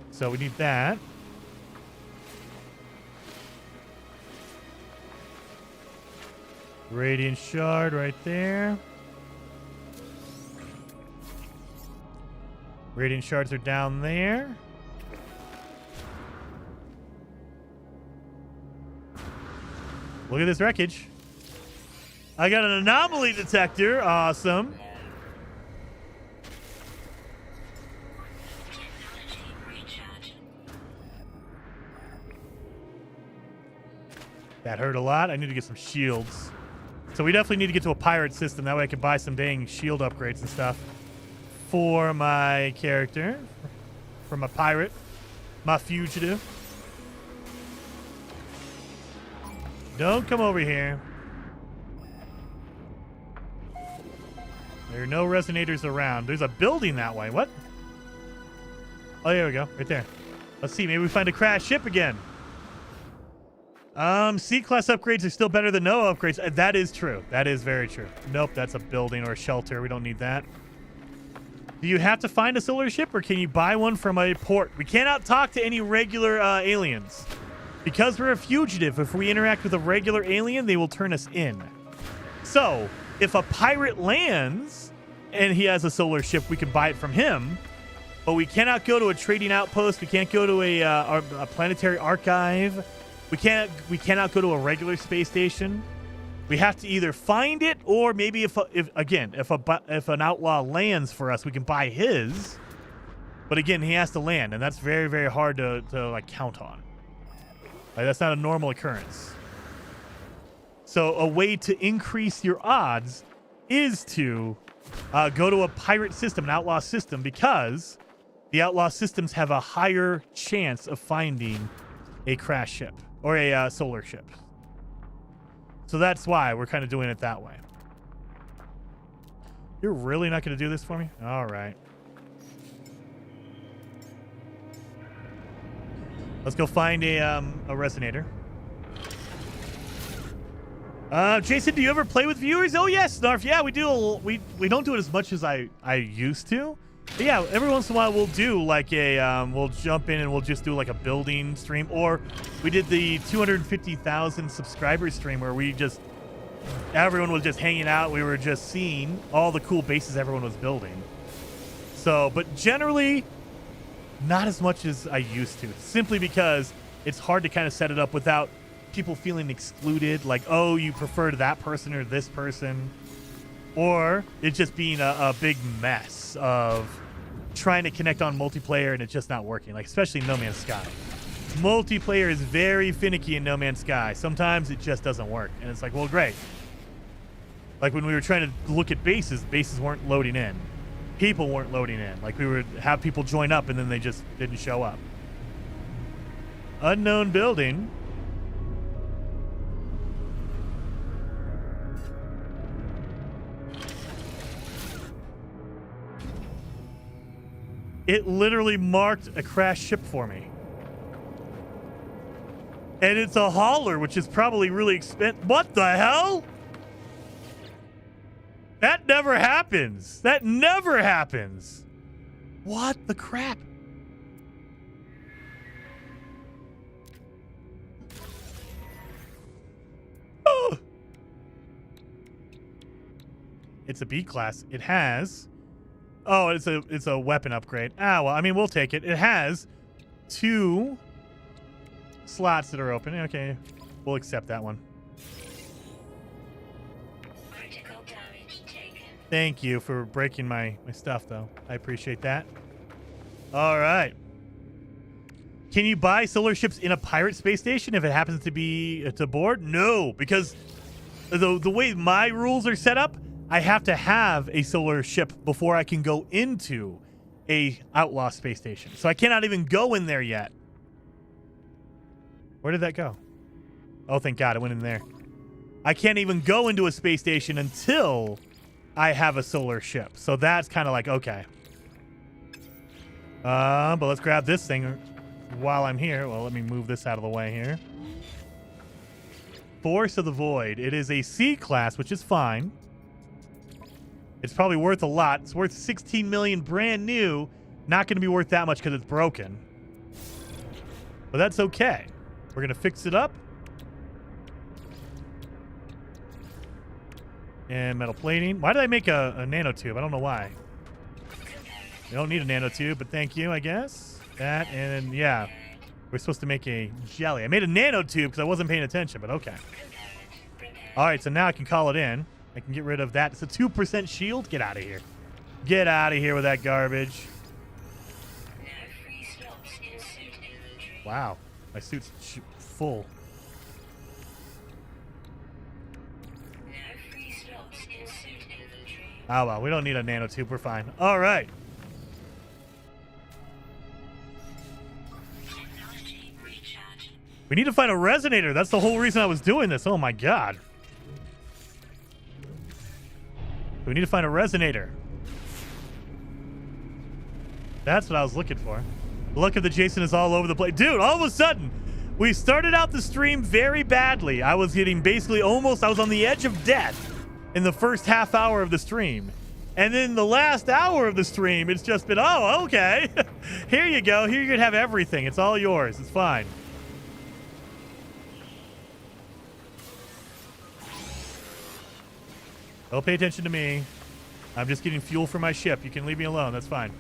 So we need that. Radiant shard right there. Radiant shards are down there. Look at this wreckage. I got an anomaly detector. Awesome. That hurt a lot. I need to get some shields. So we definitely need to get to a pirate system. That way I can buy some dang shield upgrades and stuff for my character. For my pirate. My fugitive. Don't come over here. There are no resonators around. There's a building that way. What? Oh, there we go. Right there. Let's see. Maybe we find a crashed ship again. C-class upgrades are still better than no upgrades. That is true. That is very true. Nope, that's a building or a shelter. We don't need that. Do you have to find a solar ship, or can you buy one from a port? We cannot talk to any regular aliens. Because we're a fugitive, if we interact with a regular alien, they will turn us in. So, if a pirate lands and he has a solar ship, we can buy it from him. But we cannot go to a trading outpost. We can't go to a planetary archive. We cannot go to a regular space station. We have to either find it, or maybe if an outlaw lands for us, we can buy his. But again, he has to land, and that's very, very hard to like count on. Like, that's not a normal occurrence. So a way to increase your odds is to go to a pirate system, an outlaw system, because the outlaw systems have a higher chance of finding a crash ship or a solar ship. So that's why we're kind of doing it that way. You're really not going to do this for me? All right. Let's go find a resonator. Jason, do you ever play with viewers? Oh yes, Snarf. Yeah, we do. We don't do it as much as I used to. But yeah, every once in a while we'll do like a we'll jump in and we'll just do like a building stream, or we did the 250,000 subscribers stream where everyone was just hanging out. We were just seeing all the cool bases everyone was building. So, but generally, not as much as I used to, simply because it's hard to kind of set it up without people feeling excluded, like, oh, you prefer that person or this person, or it just being a big mess of trying to connect on multiplayer and it's just not working, like especially No Man's Sky. Multiplayer is very finicky in No Man's Sky. Sometimes it just doesn't work, and it's like, well, great. Like when we were trying to look at bases weren't loading in. people weren't loading in. Like we would have people join up and then they just didn't show up. Unknown building. It literally marked a crashed ship for me. And it's a hauler, which is probably really expensive. What the hell? That never happens. That never happens. What the crap? Oh. It's a B class. It has... Oh, it's a weapon upgrade. Ah, well, I mean, we'll take it. It has 2 slots that are open. Okay, we'll accept that one. Critical damage taken. Thank you for breaking my stuff, though. I appreciate that. All right. Can you buy solar ships in a pirate space station if it happens to be to board? No, because the way my rules are set up, I have to have a solar ship before I can go into a Outlaw space station. So I cannot even go in there yet. Where did that go? Oh, thank God, it went in there. I can't even go into a space station until I have a solar ship. So that's kind of like, okay. But let's grab this thing while I'm here. Well, let me move this out of the way here. Force of the Void. It is a C class, which is fine. It's probably worth a lot. It's worth 16 million brand new. Not going to be worth that much because it's broken. But that's okay. We're going to fix it up. And metal plating. Why did I make a nanotube? I don't know why. You don't need a nanotube, but thank you, I guess. That, and yeah. We're supposed to make a jelly. I made a nanotube because I wasn't paying attention, but okay. All right, so now I can call it in. I can get rid of that. It's a 2% shield. Get out of here. Get out of here with that garbage. Wow. My suit's full. Oh, well. We don't need a nanotube. We're fine. All right. We need to find a resonator. That's the whole reason I was doing this. Oh, my God. We need to find a resonator. That's what I was looking for. Look at the Jason is all over the place. Dude, all of a sudden, we started out the stream very badly. I was getting basically almost, I was on the edge of death in the first half hour of the stream. And then the last hour of the stream, it's just been, oh, okay. Here you go. Here you're going to have everything. It's all yours. It's fine. Don't pay attention to me. I'm just getting fuel for my ship. You can leave me alone. That's fine.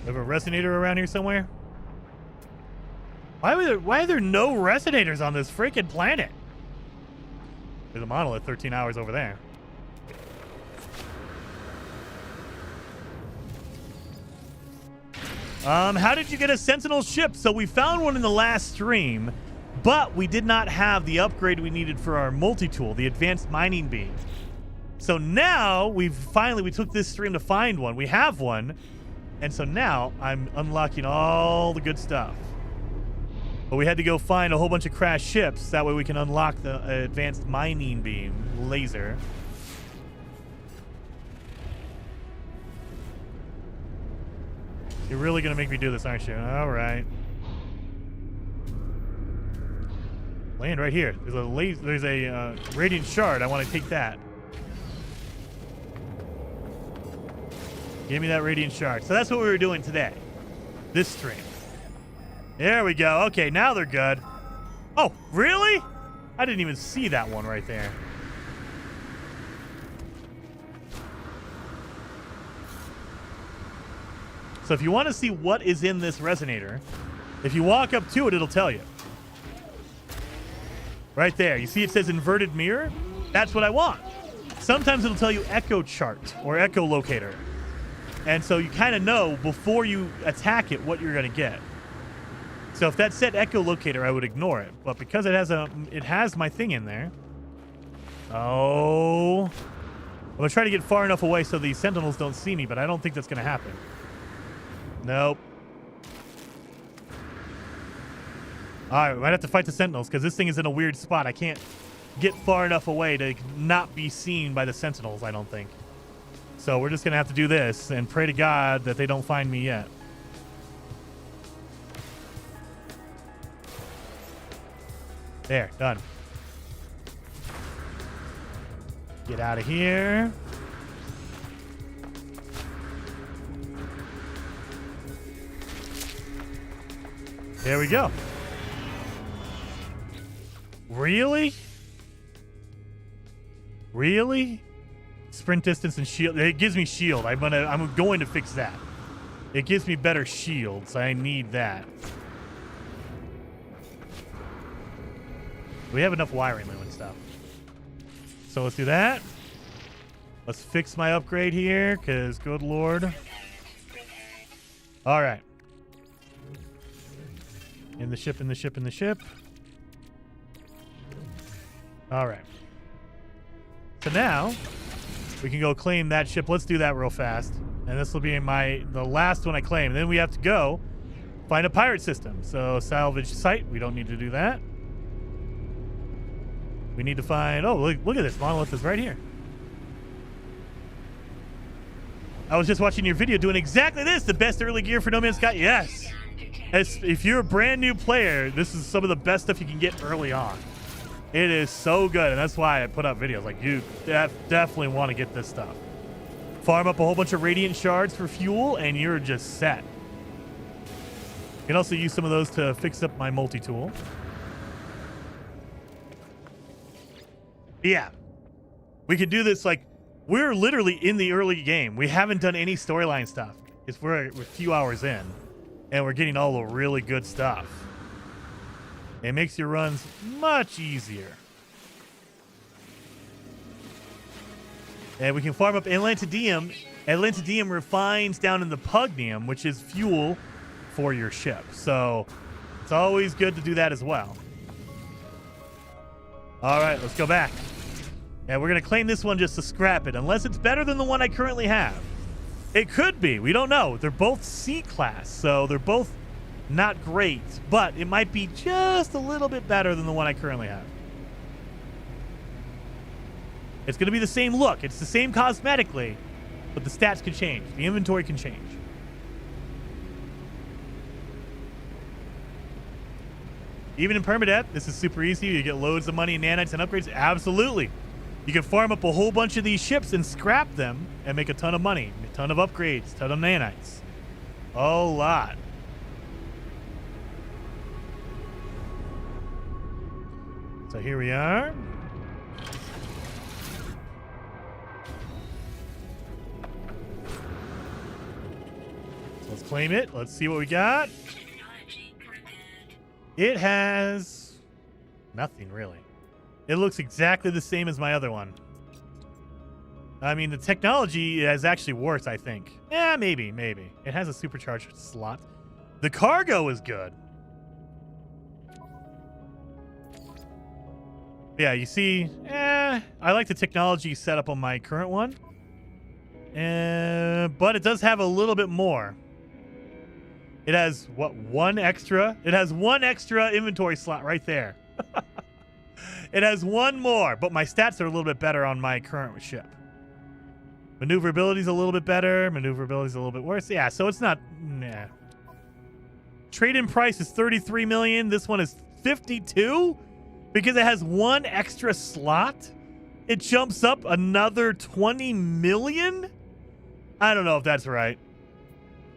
We have a resonator around here somewhere? Why are there no resonators on this freaking planet? There's a monolith 13 hours over there. How did you get a Sentinel ship? So we found one in the last stream. But we did not have the upgrade we needed for our multi-tool, the advanced mining beam. So now we took this stream to find one. We have one. And so now I'm unlocking all the good stuff. But we had to go find a whole bunch of crashed ships. That way we can unlock the advanced mining beam laser. You're really going to make me do this, aren't you? All right. Land right here. There's a radiant shard. I want to take that. Give me that radiant shard. So that's what we were doing today. This stream. There we go. Okay, now they're good. Oh, really? I didn't even see that one right there. So if you want to see what is in this resonator, if you walk up to it, it'll tell you. Right there. You see it says inverted mirror? That's what I want. Sometimes it'll tell you echo chart or echo locator. And so you kind of know before you attack it what you're going to get. So if that said echo locator, I would ignore it. But because it has my thing in there. Oh. I'm going to try to get far enough away so the Sentinels don't see me, but I don't think that's going to happen. Nope. All right, we might have to fight the Sentinels because this thing is in a weird spot. I can't get far enough away to not be seen by the Sentinels, I don't think. So we're just going to have to do this and pray to God that they don't find me yet. There, done. Get out of here. There we go. Really? Really? Sprint distance and shield. It gives me shield. I'm going to fix that. It gives me better shields. I need that. We have enough wiring though and stuff. So let's do that. Let's fix my upgrade here, because good lord. All right. In the ship, in the ship, in the ship. All right. So now we can go claim that ship. Let's do that real fast. And this will be the last one I claim. Then we have to go find a pirate system. So salvage site. We don't need to do that. We need to find... Oh, look at this. Monolith is right here. I was just watching your video doing exactly this. The best early gear for No Man's Sky. Yes. If you're a brand new player, this is some of the best stuff you can get early on. It is so good, and that's why I put up videos. Like, you definitely want to get this stuff. Farm up a whole bunch of Radiant Shards for fuel, and you're just set. You can also use some of those to fix up my multi-tool. Yeah. We can do this, like, we're literally in the early game. We haven't done any storyline stuff. We're a few hours in, and we're getting all the really good stuff. It makes your runs much easier. And we can farm up Atlantidium. Atlantidium refines down in the Pugnium, which is fuel for your ship. So it's always good to do that as well. All right, let's go back. And we're going to claim this one just to scrap it, unless it's better than the one I currently have. It could be. We don't know. They're both C-class, so they're both not great, but it might be just a little bit better than the one I currently have. It's going to be the same look. It's the same cosmetically, but the stats can change. The inventory can change. Even in Permadeath, this is super easy. You get loads of money and nanites and upgrades. Absolutely. You can farm up a whole bunch of these ships and scrap them and make a ton of money, a ton of upgrades, a ton of nanites. A lot. So here we are. So let's claim it. Let's see what we got. It has nothing really. It looks exactly the same as my other one. I mean, the technology is actually worse, I think. Yeah, maybe. It has a supercharged slot. The cargo is good. Yeah, you see, I like the technology set up on my current one. But it does have a little bit more. It has, what, one extra? It has one extra inventory slot right there. It has one more, but my stats are a little bit better on my current ship. Maneuverability is a little bit better. Maneuverability is a little bit worse. Yeah, so it's not, nah. Trade-in price is 33 million. This one is 52 because it has one extra slot. It jumps up another 20 million. I don't know if that's right.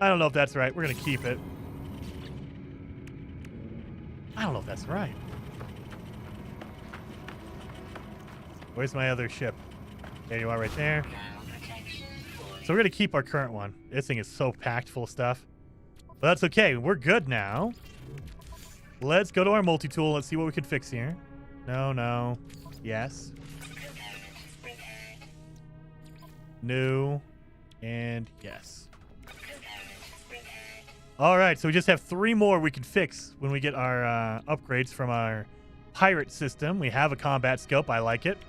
We're going to keep it. I don't know if that's right. Where's my other ship? There you are right there. So we're going to keep our current one. This thing is so packed full of stuff. But that's okay. We're good now. Let's go to our multi-tool. Let's see what we can fix here. No. Yes. No. And yes. All right. So we just have 3 more we can fix when we get our upgrades from our pirate system. We have a combat scope. I like it.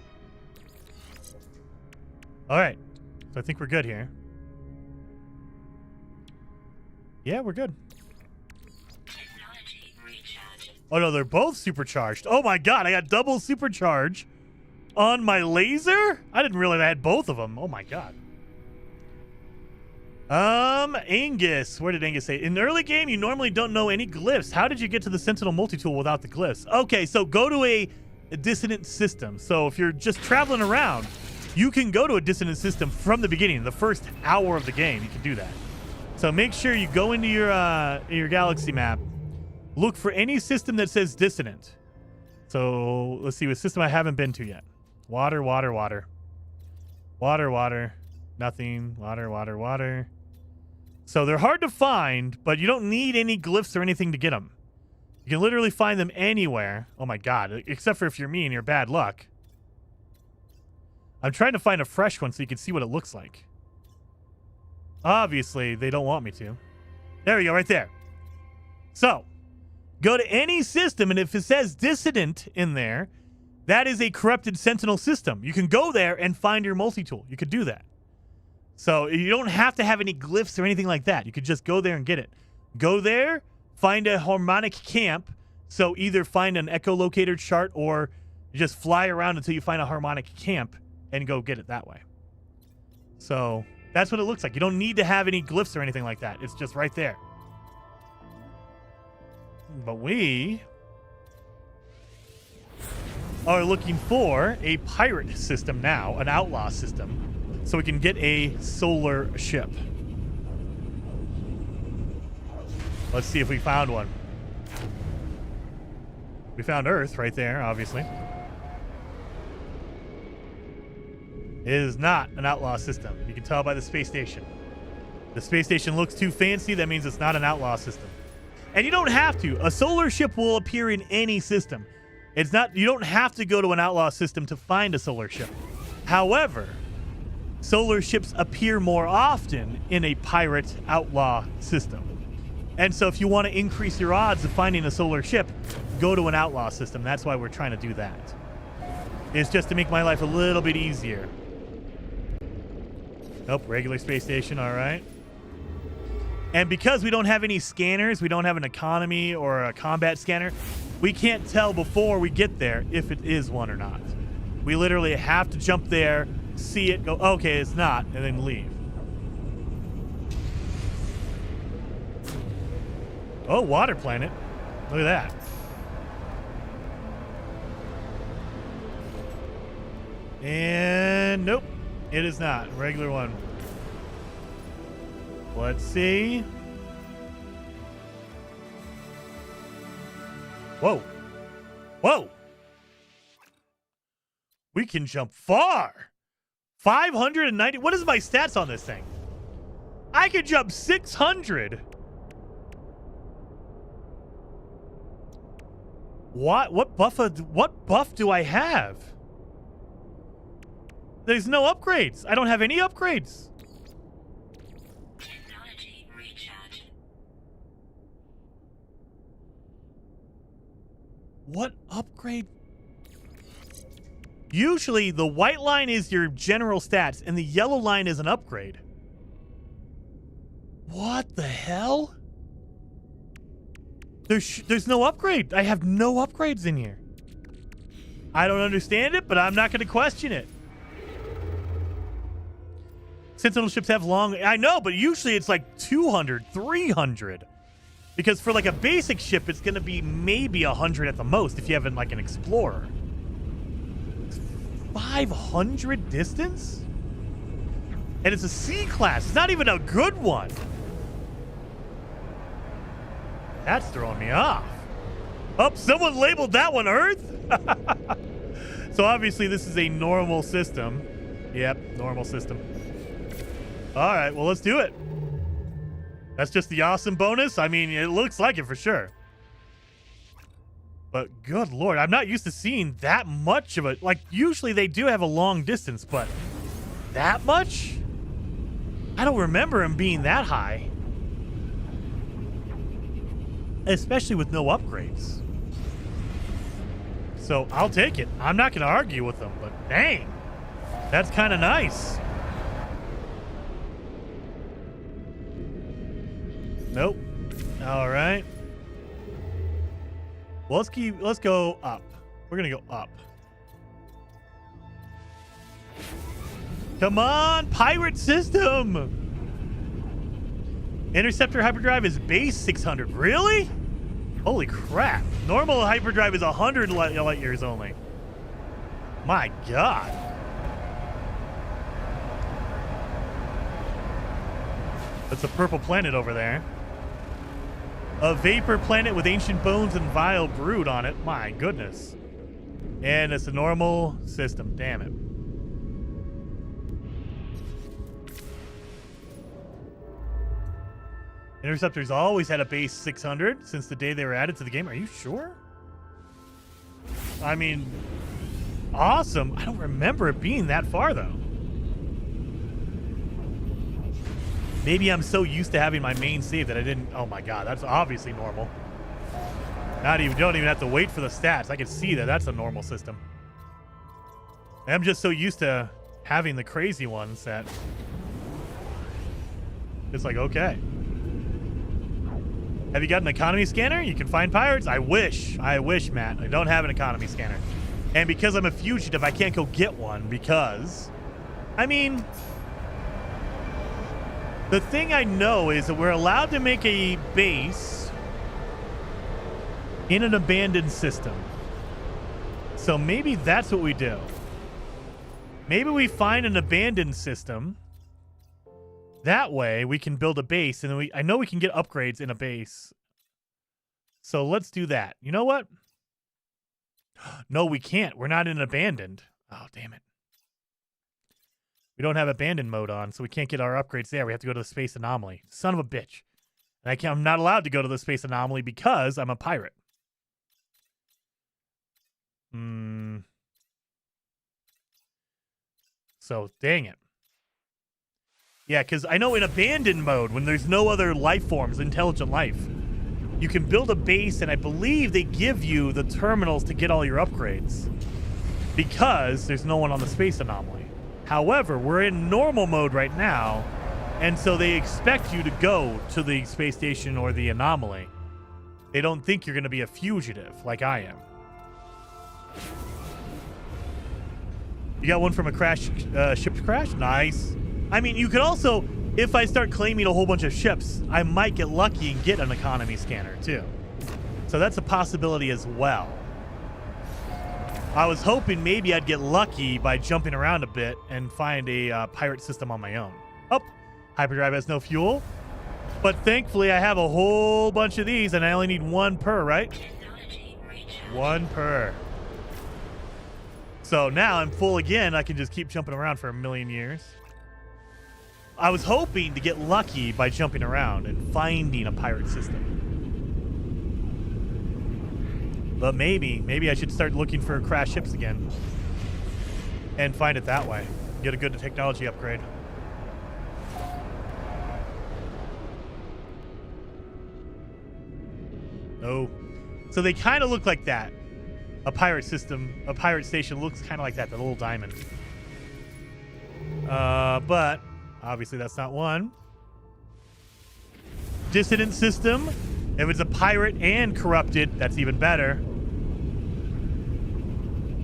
All right. So I think we're good here. Yeah, we're good. Technology recharge. Oh, no, they're both supercharged. Oh, my God. I got double supercharge on my laser? I didn't realize I had both of them. Oh, my God. Angus. Where did Angus say? In the early game, you normally don't know any glyphs. How did you get to the Sentinel multi-tool without the glyphs? Okay, so go to a dissonant system. So if you're just traveling around, you can go to a dissonant system from the beginning. The first hour of the game, you can do that. So make sure you go into your galaxy map, look for any system that says dissonant. So let's see, what system I haven't been to yet. Water, water, water. Water, water. Nothing. Water, water, water. So they're hard to find, but you don't need any glyphs or anything to get them. You can literally find them anywhere. Oh my God, except for if you're me and you're bad luck. I'm trying to find a fresh one so you can see what it looks like. Obviously, they don't want me to. There we go, right there. So, go to any system, and if it says Dissident in there, that is a corrupted Sentinel system. You can go there and find your multi-tool. You could do that. So, you don't have to have any glyphs or anything like that. You could just go there and get it. Go there, find a harmonic camp. So, either find an echolocator chart or just fly around until you find a harmonic camp and go get it that way. So, that's what it looks like. You don't need to have any glyphs or anything like that. It's just right there. But we are looking for a pirate system now, an outlaw system, so we can get a solar ship. Let's see if we found one. We found Earth right there, obviously. It is not an outlaw system. You can tell by the space station. The space station looks too fancy. That means it's not an outlaw system. And you don't have to. A solar ship will appear in any system. It's not. You don't have to go to an outlaw system to find a solar ship. However, solar ships appear more often in a pirate outlaw system. And so if you want to increase your odds of finding a solar ship, go to an outlaw system. That's why we're trying to do that. It's just to make my life a little bit easier. Nope, regular space station, all right. And because we don't have any scanners, we don't have an economy or a combat scanner, we can't tell before we get there if it is one or not. We literally have to jump there, see it, go, okay, it's not, and then leave. Oh, water planet. Look at that. And nope. It is not. Regular one. Let's see. Whoa. Whoa. We can jump far. 590. What is my stats on this thing? I could jump 600. What buff do I have? There's no upgrades. I don't have any upgrades. Technology recharge. What upgrade? Usually the white line is your general stats and the yellow line is an upgrade. What the hell? There's no upgrade. I have no upgrades in here. I don't understand it, but I'm not going to question it. Sentinel ships have long... I know, but usually it's like 200, 300. Because for like a basic ship, it's going to be maybe 100 at the most if you have like an Explorer. 500 distance? And it's a C-class. It's not even a good one. That's throwing me off. Oh, someone labeled that one Earth? So obviously this is a normal system. Yep, normal system. All right, well, let's do it. That's just the awesome bonus. I mean, it looks like it for sure. But good Lord, I'm not used to seeing that much of it. Like, usually they do have a long distance, but that much? I don't remember him being that high. Especially with no upgrades. So I'll take it. I'm not going to argue with them, but dang, that's kind of nice. Nope. All right. Well, let's go up. We're gonna go up. Come on, pirate system. Interceptor hyperdrive is base 600. Really? Holy crap. Normal hyperdrive is 100 light years only. My God. That's a purple planet over there. A vapor planet with ancient bones and vile brood on it. My goodness. And it's a normal system. Damn it. Interceptors always had a base 600 since the day they were added to the game. Are you sure? I mean, awesome. I don't remember it being that far, though. Maybe I'm so used to having my main save that I didn't. Oh my God, that's obviously normal. Don't even have to wait for the stats. I can see that that's a normal system. I'm just so used to having the crazy ones that it's like, okay. Have you got an economy scanner? You can find pirates. I wish, Matt. I don't have an economy scanner. And because I'm a fugitive, I can't go get one because, I mean, the thing I know is that we're allowed to make a base in an abandoned system. So maybe that's what we do. Maybe we find an abandoned system. That way we can build a base, and I know we can get upgrades in a base. So let's do that. You know what? No, we can't. We're not in abandoned. Oh, damn it. We don't have abandoned mode on, so we can't get our upgrades there. We have to go to the space anomaly. Son of a bitch. And I'm not allowed to go to the space anomaly because I'm a pirate. So, dang it. Yeah, because I know in abandoned mode, when there's no other life forms, intelligent life, you can build a base, and I believe they give you the terminals to get all your upgrades because there's no one on the space anomaly. However, we're in normal mode right now, and so they expect you to go to the space station or the anomaly. They don't think you're going to be a fugitive like I am. You got one from a crash, ship's crash? Nice. I mean, you could also, if I start claiming a whole bunch of ships, I might get lucky and get an economy scanner too. So that's a possibility as well. I was hoping maybe I'd get lucky by jumping around a bit and find a pirate system on my own. Oh, hyperdrive has no fuel. But thankfully I have a whole bunch of these and I only need one per, right? One per. So now I'm full again. I can just keep jumping around for a million years. I was hoping to get lucky by jumping around and finding a pirate system. But maybe I should start looking for crash ships again and find it that way. Get a good technology upgrade. Oh. So they kind of look like that. A pirate system, a pirate station looks kind of like that, the little diamond. But obviously that's not one. Dissident system. If it's a pirate and corrupted, that's even better.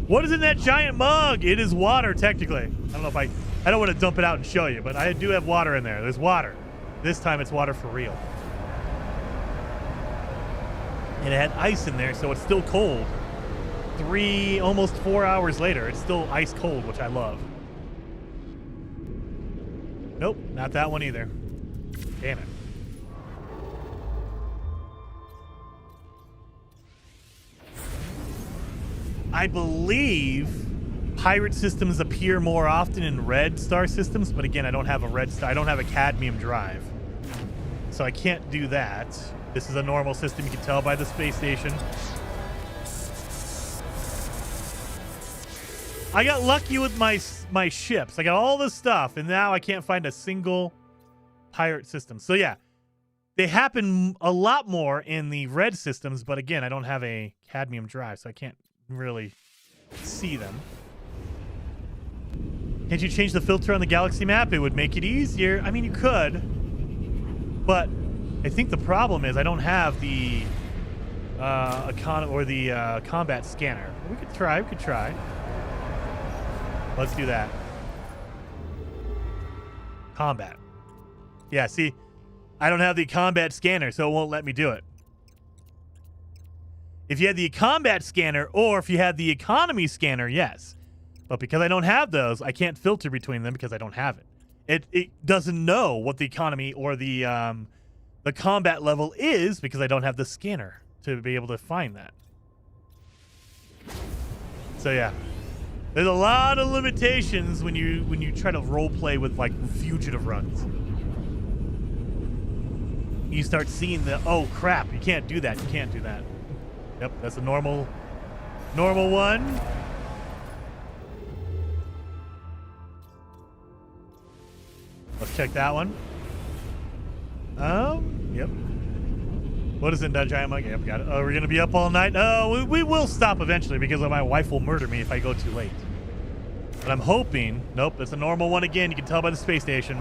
What is in that giant mug? It is water, technically. I don't know if I don't want to dump it out and show you, but I do have water in there. There's water. This time it's water for real. And it had ice in there, so it's still cold. Almost 4 hours later, it's still ice cold, which I love. Nope, not that one either. Damn it. I believe pirate systems appear more often in red star systems, but again, I don't have a red star. I don't have a cadmium drive. So I can't do that. This is a normal system, you can tell by the space station. I got lucky with my ships. I got all this stuff, and now I can't find a single pirate system. So yeah, they happen a lot more in the red systems, but again, I don't have a cadmium drive, so I can't really see them. Can't you change the filter on the galaxy map? It would make it easier. I mean, you could, but I think the problem is I don't have the combat scanner. We could try. Let's do that. Combat. Yeah, see, I don't have the combat scanner, so it won't let me do it. If you had the combat scanner or if you had the economy scanner, yes. But because I don't have those, I can't filter between them because I don't have it. It doesn't know what the economy or the combat level is because I don't have the scanner to be able to find that. So yeah, there's a lot of limitations when you try to role play with like fugitive runs. You start seeing the oh crap, you can't do that. You can't do that. Yep, that's a normal one. Let's check that one. Yep. What is it, Giant Monkey? Yep, got it. Oh, we're gonna be up all night? Oh, we will stop eventually because my wife will murder me if I go too late. But I'm hoping, nope, it's a normal one again. You can tell by the space station.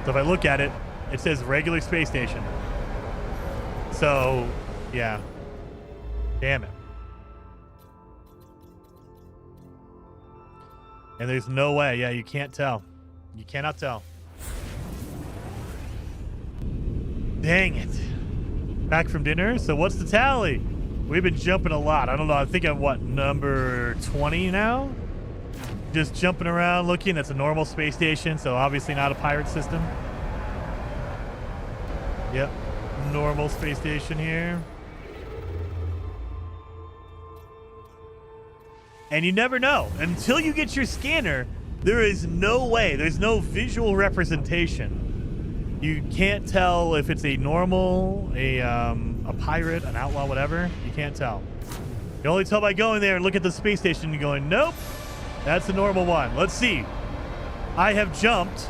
So if I look at it, it says regular space station. So, yeah. Damn it. And there's no way. Yeah, you can't tell. You cannot tell. Dang it. Back from dinner. So what's the tally? We've been jumping a lot. I don't know. I think I'm what, number 20 now? Just jumping around looking. That's a normal space station, so obviously not a pirate system. Yep. Normal space station here. And you never know. Until you get your scanner, there is no way. There's no visual representation. You can't tell if it's a normal, a pirate, an outlaw, whatever. You can't tell. You only tell by going there and look at the space station and going, nope, that's a normal one. Let's see. I have jumped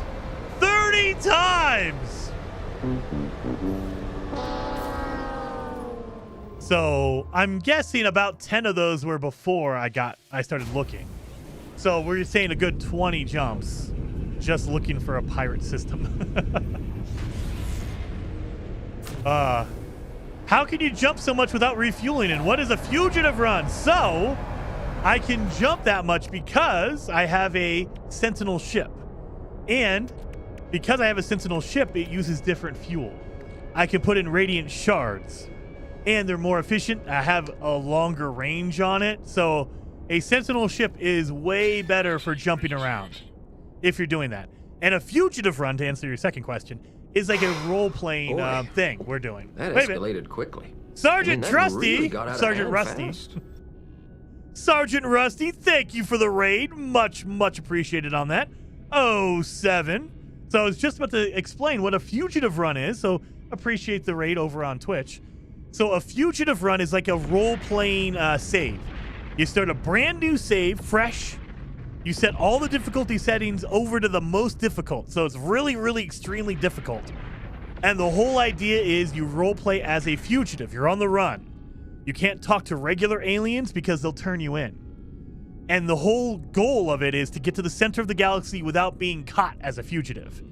30 times. So I'm guessing about 10 of those were before I started looking. So we're saying a good 20 jumps just looking for a pirate system. How can you jump so much without refueling? And what is a fugitive run? So I can jump that much because I have a Sentinel ship. And because I have a Sentinel ship, it uses different fuel. I can put in radiant shards. And they're more efficient. I have a longer range on it. So a Sentinel ship is way better for jumping around if you're doing that. And a fugitive run, to answer your second question, is like a role-playing thing we're doing. That escalated quickly. Sergeant Trusty, really got out of Sergeant hand Rusty. fast. Sergeant Rusty, thank you for the raid. Much, much appreciated on that. 07. So I was just about to explain what a fugitive run is, so appreciate the raid over on Twitch. So a fugitive run is like a role-playing save. You start a brand new save, fresh. You set all the difficulty settings over to the most difficult. So it's really, really extremely difficult. And the whole idea is you role-play as a fugitive. You're on the run. You can't talk to regular aliens because they'll turn you in. And the whole goal of it is to get to the center of the galaxy without being caught as a fugitive.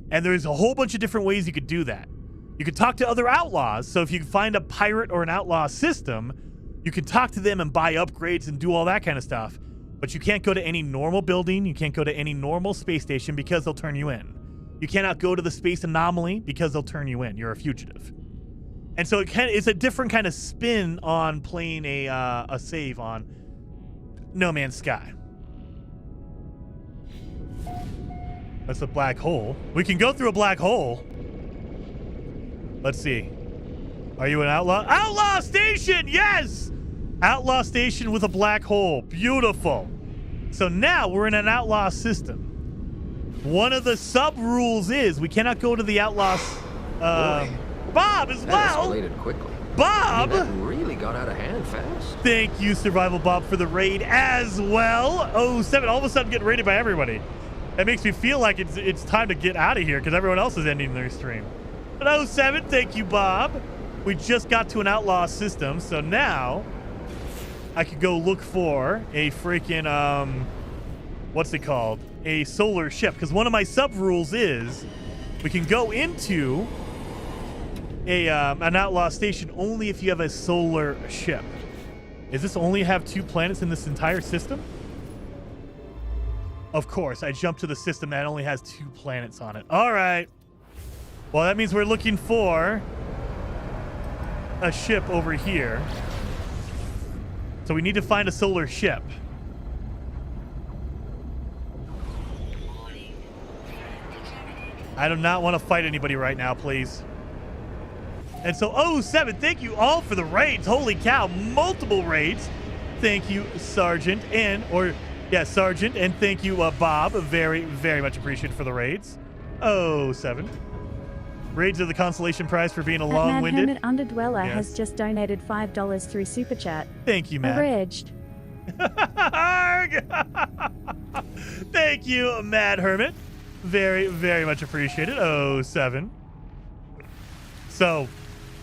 And there's a whole bunch of different ways you could do that. You could talk to other outlaws. So if you find a pirate or an outlaw system, you can talk to them and buy upgrades and do all that kind of stuff. But you can't go to any normal building. You can't go to any normal space station because they'll turn you in. You cannot go to the space anomaly because they'll turn you in. You're a fugitive. And so it's a different kind of spin on playing a save on No Man's Sky. That's a black hole. We can go through a black hole. Let's see. Are you an outlaw? Outlaw station! Yes! Outlaw station with a black hole. Beautiful. So now we're in an outlaw system. One of the sub-rules is we cannot go to the outlaws. Bob as well. That escalated quickly. Bob! That really got out of hand fast. Thank you, Survival Bob, for the raid as well. 07, all of a sudden getting raided by everybody. That makes me feel like it's time to get out of here because everyone else is ending their stream. But 07, thank you, Bob. We just got to an outlaw system, so now I could go look for a freaking, what's it called? A solar ship. Because one of my sub-rules is we can go into an outlaw station only if you have a solar ship. Does this only have 2 planets in this entire system? Of course, I jumped to the system that only has 2 planets on it. All right. Well, that means we're looking for a ship over here. So we need to find a solar ship. I do not want to fight anybody right now, please. And so 07, thank you all for the raids. Holy cow, multiple raids. Thank you, Sergeant, Sergeant, and thank you, Bob. Very, very much appreciated for the raids. 07. Raids are the consolation prize for being a long-winded. Hermit Underdweller has just donated $5 through Super Chat. Thank you, Matt. Arranged. Thank you, Mad Hermit. Very, very much appreciated. 07. So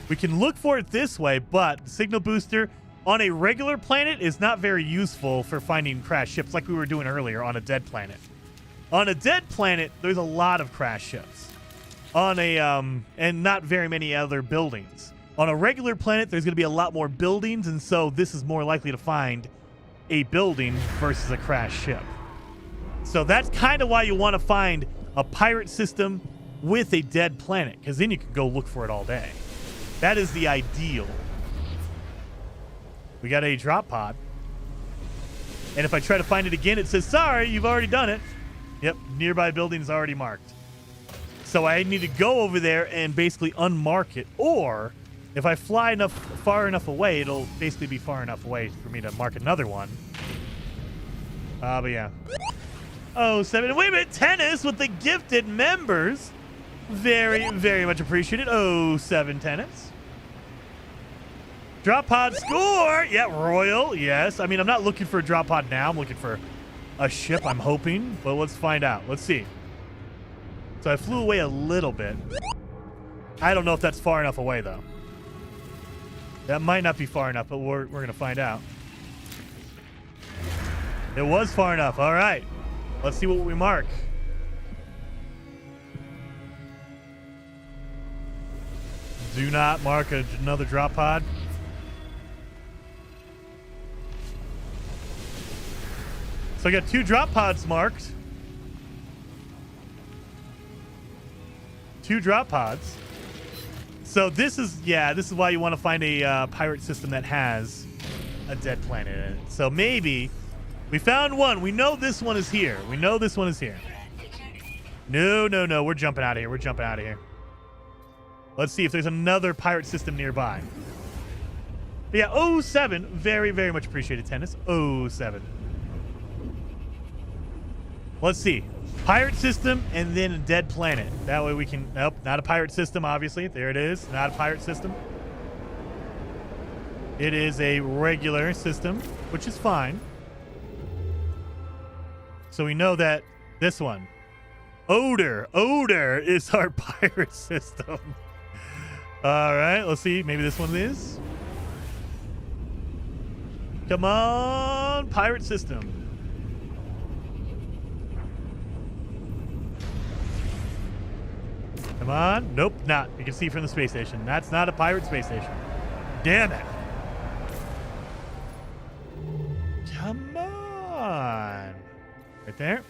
we can look for it this way, but the signal booster on a regular planet is not very useful for finding crashed ships like we were doing earlier on a dead planet. On a dead planet, there's a lot of crashed ships. On a and not very many other buildings. On a regular planet, there's going to be a lot more buildings, and so this is more likely to find a building versus a crashed ship. So that's kind of why you want to find a pirate system with a dead planet, because then you can go look for it all day. That is the ideal. We got a drop pod. And if I try to find it again, it says, sorry, you've already done it. Yep, nearby building is already marked. So I need to go over there and basically unmark it. Or if I fly far enough away, it'll basically be far enough away for me to mark another one. But yeah. 07. Wait a minute. Tennis with the gifted members. Very, very much appreciated. 07 Tennis. Drop pod score. Yeah, Royal. Yes. I mean, I'm not looking for a drop pod now. I'm looking for a ship, I'm hoping. But let's find out. Let's see. So I flew away a little bit. I don't know if that's far enough away, though. That might not be far enough, but we're going to find out. It was far enough. All right. Let's see what we mark. Do not mark another drop pod. So I got 2 drop pods marked. 2 drop pods. So this is why you want to find a pirate system that has a dead planet in it. So maybe we found one. We know this one is here. We know this one is here. No. We're jumping out of here. We're jumping out of here. Let's see if there's another pirate system nearby. But yeah, 07. Very, very much appreciated, Tennis. 07. Let's see. Pirate system and then a dead planet. That way we can... Nope, not a pirate system, obviously. There it is. Not a pirate system. It is a regular system, which is fine. So we know that this one. Odor is our pirate system. All right, let's see. Maybe this one is. Come on, pirate system. Come on. Nope, not. You can see from the space station. That's not a pirate space station. Damn it. Come on. Right there.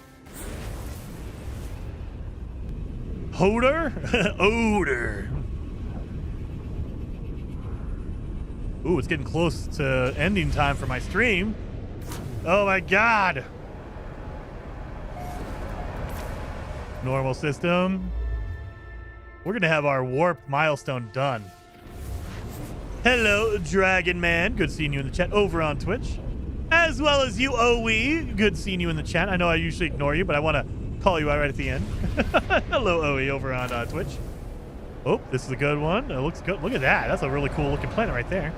Odor? Odor. Ooh, it's getting close to ending time for my stream. Oh my god. Normal system. We're going to have our warp milestone done. Hello, Dragon Man. Good seeing you in the chat over on Twitch. As well as you, OE. Good seeing you in the chat. I know I usually ignore you, but I want to call you out right at the end. Hello, OE, over on Twitch. Oh, this is a good one. It looks good. Look at that. That's a really cool looking planet right there.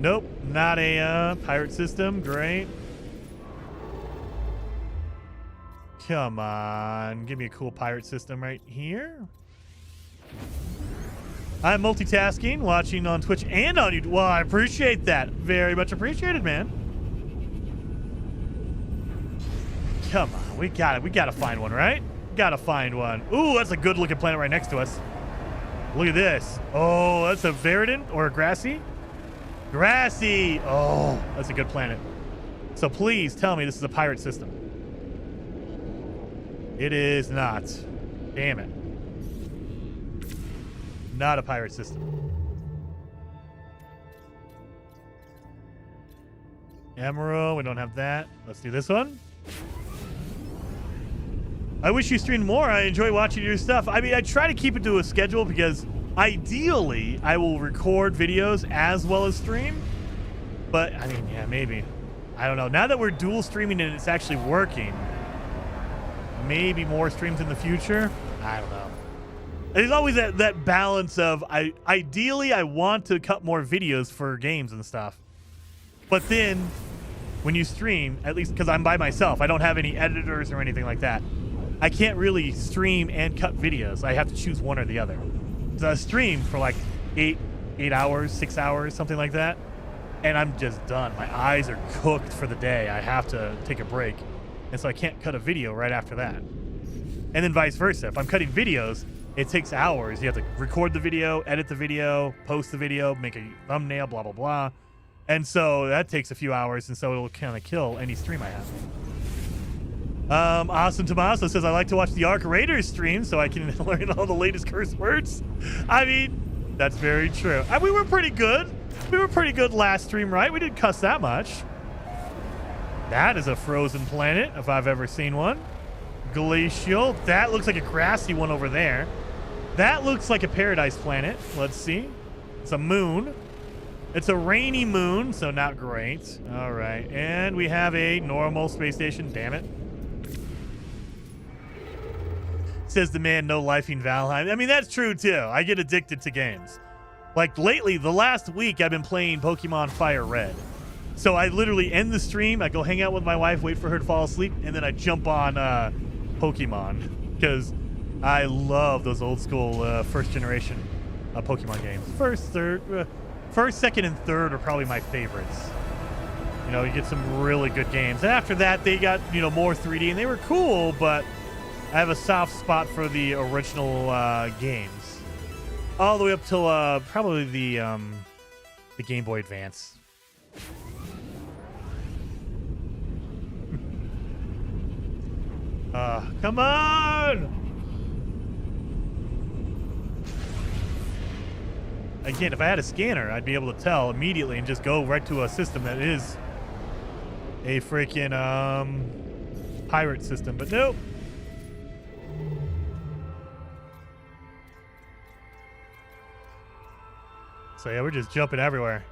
Nope, not a pirate system. Great. Come on. Give me a cool pirate system right here. I'm multitasking, watching on Twitch and on YouTube. Well, I appreciate that. Very much appreciated, man. Come on. We got it. We got to find one, right? Gotta find one. Ooh, that's a good looking planet right next to us. Look at this. Oh, that's a Verdant or a Grassy? Grassy. Oh, that's a good planet. So please tell me this is a pirate system. It is not. Damn it. Not a pirate system. Emerald, we don't have that. Let's do this one. I wish you streamed more. I enjoy watching your stuff. I mean, I try to keep it to a schedule because ideally I will record videos as well as stream. But, I mean, yeah, maybe. I don't know. Now that we're dual streaming and it's actually working, maybe more streams in the future. I don't know. There's always that balance of, ideally I want to cut more videos for games and stuff. But then when you stream, at least because I'm by myself, I don't have any editors or anything like that. I can't really stream and cut videos. I have to choose one or the other. So I stream for like 8 hours, 6 hours, something like that. And I'm just done. My eyes are cooked for the day. I have to take a break. And so I can't cut a video right after that. And then vice versa. If I'm cutting videos, it takes hours. You have to record the video, edit the video, post the video, make a thumbnail, blah, blah, blah. And so that takes a few hours, and so it'll kind of kill any stream I have. Awesome Tommaso says, I like to watch the Arc Raiders stream so I can learn all the latest curse words. I mean, that's very true. We were pretty good. We were pretty good last stream, right? We didn't cuss that much. That is a frozen planet, if I've ever seen one. Glacial. That looks like a grassy one over there. That looks like a paradise planet. Let's see. It's a moon. It's a rainy moon, so not great. All right. And we have a normal space station. Damn it. Says the man, no life in Valheim. I mean, that's true, too. I get addicted to games. Like, lately, the last week, I've been playing Pokemon Fire Red. So I literally end the stream, I go hang out with my wife, wait for her to fall asleep, and then I jump on Pokemon. Because I love those old school first generation Pokemon games. First, second, and third are probably my favorites. You know, you get some really good games. And after that, they got, you know, more 3D, and they were cool, but I have a soft spot for the original games. All the way up till probably the Game Boy Advance. Come on! Again, if I had a scanner, I'd be able to tell immediately and just go right to a system that is a freaking pirate system, but nope. So yeah, we're just jumping everywhere.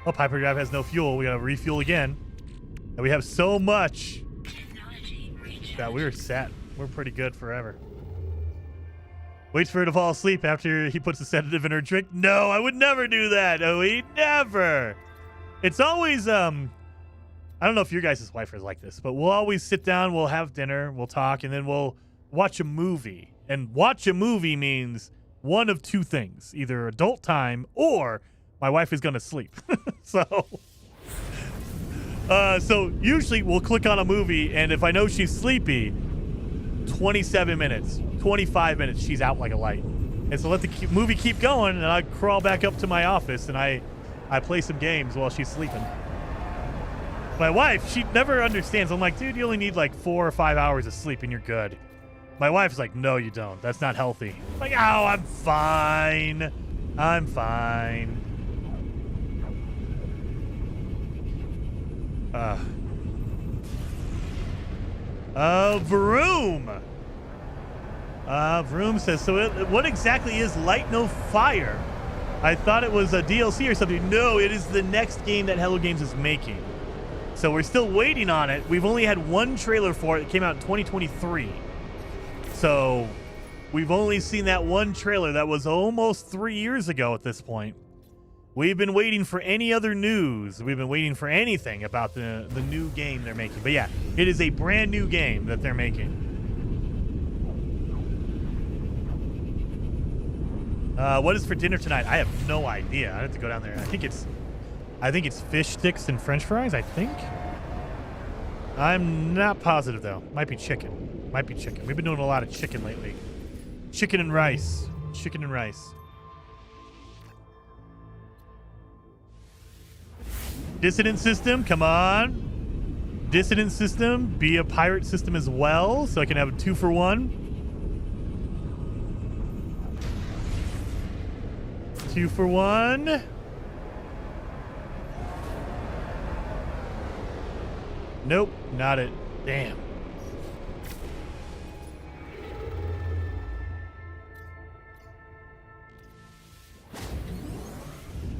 Oh, hyperdrive has no fuel. We gotta refuel again. And we have so much that we're set. We're pretty good forever. Waits for her to fall asleep after he puts a sedative in her drink. No, I would never do that, Oe. Never. It's always, I don't know if your guys' wife is like this, but we'll always sit down, we'll have dinner, we'll talk, and then we'll watch a movie. And watch a movie means one of two things. Either adult time or my wife is going to sleep. So usually we'll click on a movie, and if I know she's sleepy, 27 minutes, 25 minutes, she's out like a light. And so let the movie keep going, and I crawl back up to my office, and I play some games while she's sleeping. My wife, she never understands. I'm like, dude, you only need like 4 or 5 hours of sleep, and you're good. My wife's like, no, you don't. That's not healthy. I'm like, oh, I'm fine. I'm fine. Vroom. Vroom says, so what exactly is Light No Fire? I thought it was a DLC or something. No, it is the next game that Hello Games is making. So we're still waiting on it. We've only had one trailer for it. It came out in 2023. So we've only seen that one trailer that was almost 3 years ago at this point. We've been waiting for any other news. We've been waiting for anything about the new game they're making. But yeah, it is a brand new game that they're making. What is for dinner tonight? I have no idea. I have to go down there. I think it's fish sticks and French fries, I think. I'm not positive though. Might be chicken. Might be chicken. We've been doing a lot of chicken lately. Chicken and rice. Chicken and rice. Dissident system, come on. Dissident system, be a pirate system as well, so I can have a 2-for-1. 2-for-1. Nope, not it. Damn.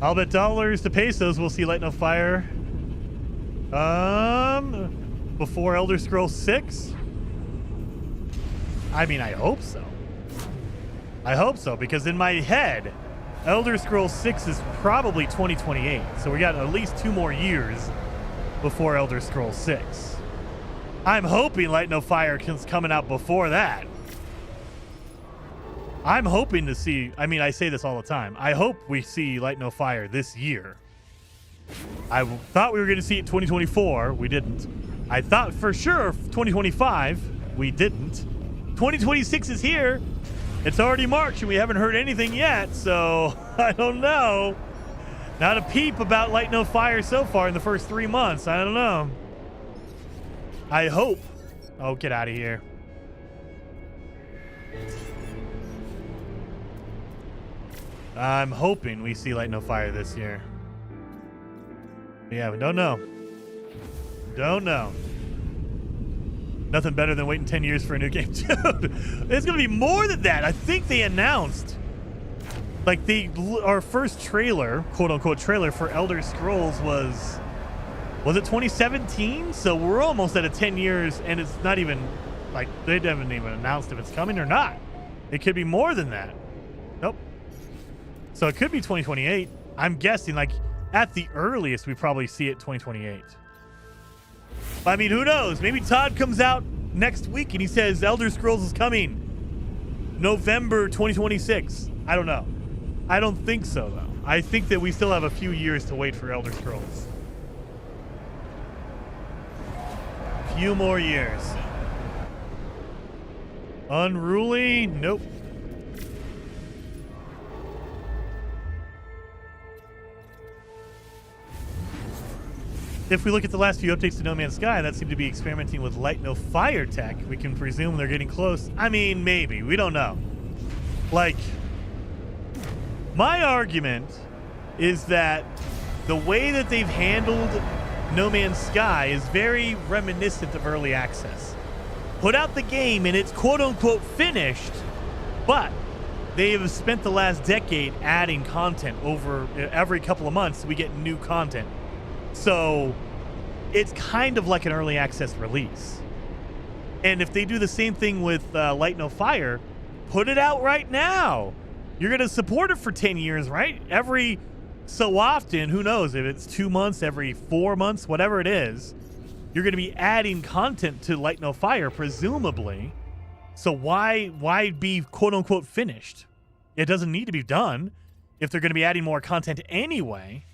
I'll bet dollars to pesos we'll see Light No Fire. Before Elder Scrolls 6? I mean, I hope so. I hope so, because in my head, Elder Scrolls 6 is probably 2028. So we got at least 2 more years before Elder Scrolls 6. I'm hoping Light No Fire is coming out before that. I'm hoping to see, I mean, I say this all the time. I hope we see Light No Fire this year. I thought we were going to see it 2024. We didn't. I thought for sure 2025. We didn't. 2026 is here. It's already March and we haven't heard anything yet. So I don't know. Not a peep about Light No Fire so far in the first 3 months. I don't know. I hope. Oh, get out of here. I'm hoping we see Light No Fire this year. Yeah, we don't know. Don't know. Nothing better than waiting 10 years for a new game. Dude, it's going to be more than that. I think they announced, like, our first trailer, quote-unquote trailer for Elder Scrolls was it 2017? So we're almost at 10 years, and it's not even, like, they haven't even announced if it's coming or not. It could be more than that. Nope. So it could be 2028. I'm guessing, like, at the earliest, we probably see it 2028. I mean, who knows? Maybe Todd comes out next week and he says Elder Scrolls is coming November 2026. I don't know. I don't think so, though. I think that we still have a few years to wait for Elder Scrolls. Few more years. Unruly? Nope. If we look at the last few updates to No Man's Sky, that seemed to be experimenting with Light No Fire tech. We can presume they're getting close. I mean, maybe. We don't know. Like, my argument is that the way that they've handled No Man's Sky is very reminiscent of early access. Put out the game and it's quote-unquote finished, but they have spent the last decade adding content over every couple of months. We get new content. So it's kind of like an early access release. And if they do the same thing with Light No Fire, put it out right now. You're going to support it for 10 years, right? Every so often, who knows, if it's 2 months, every 4 months, whatever it is, you're going to be adding content to Light No Fire, presumably. So why be quote-unquote finished? It doesn't need to be done. If they're going to be adding more content anyway,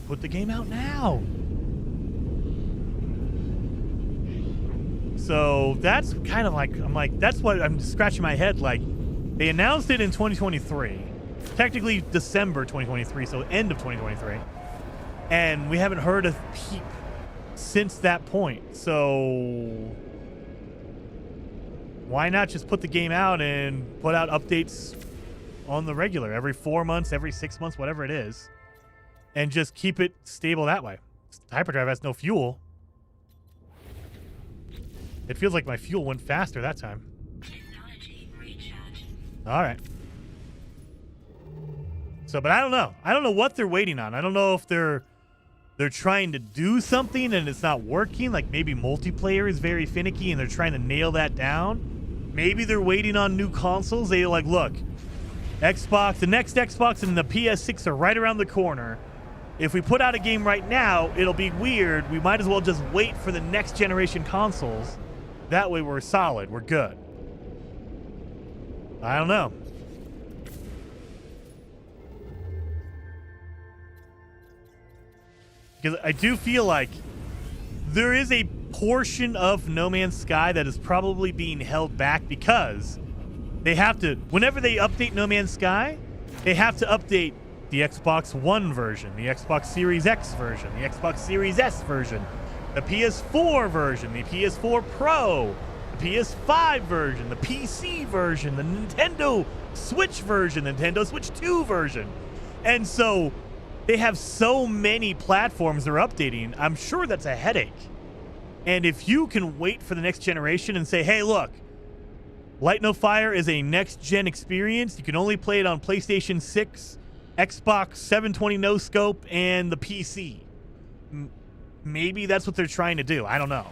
put the game out now. So that's kind of like, I'm like, that's what I'm scratching my head. Like, they announced it in 2023, technically December 2023, so end of 2023. And we haven't heard a peep since that point. So why not just put the game out and put out updates on the regular every 4 months, every 6 months, whatever it is, and just keep it stable that way. Hyperdrive has no fuel. It feels like my fuel went faster that time. Technology recharge. All right. So, but I don't know. I don't know what they're waiting on. I don't know if they're trying to do something and it's not working. Like maybe multiplayer is very finicky and they're trying to nail that down. Maybe they're waiting on new consoles. They're like, look, Xbox, the next Xbox and the PS6 are right around the corner. If we put out a game right now, it'll be weird. We might as well just wait for the next generation consoles. That way we're solid. We're good. I don't know. Because I do feel like there is a portion of No Man's Sky that is probably being held back because they have to, whenever they update No Man's Sky, they have to update the Xbox One version, the Xbox Series X version, the Xbox Series S version, the PS4 version, the PS4 Pro, the PS5 version, the PC version, the Nintendo Switch version, the Nintendo Switch 2 version. And so they have so many platforms they're updating. I'm sure that's a headache. And if you can wait for the next generation and say, hey, look, Light No Fire is a next-gen experience. You can only play it on PlayStation 6, Xbox 720 no scope, and the PC. Maybe that's what they're trying to do. I don't know.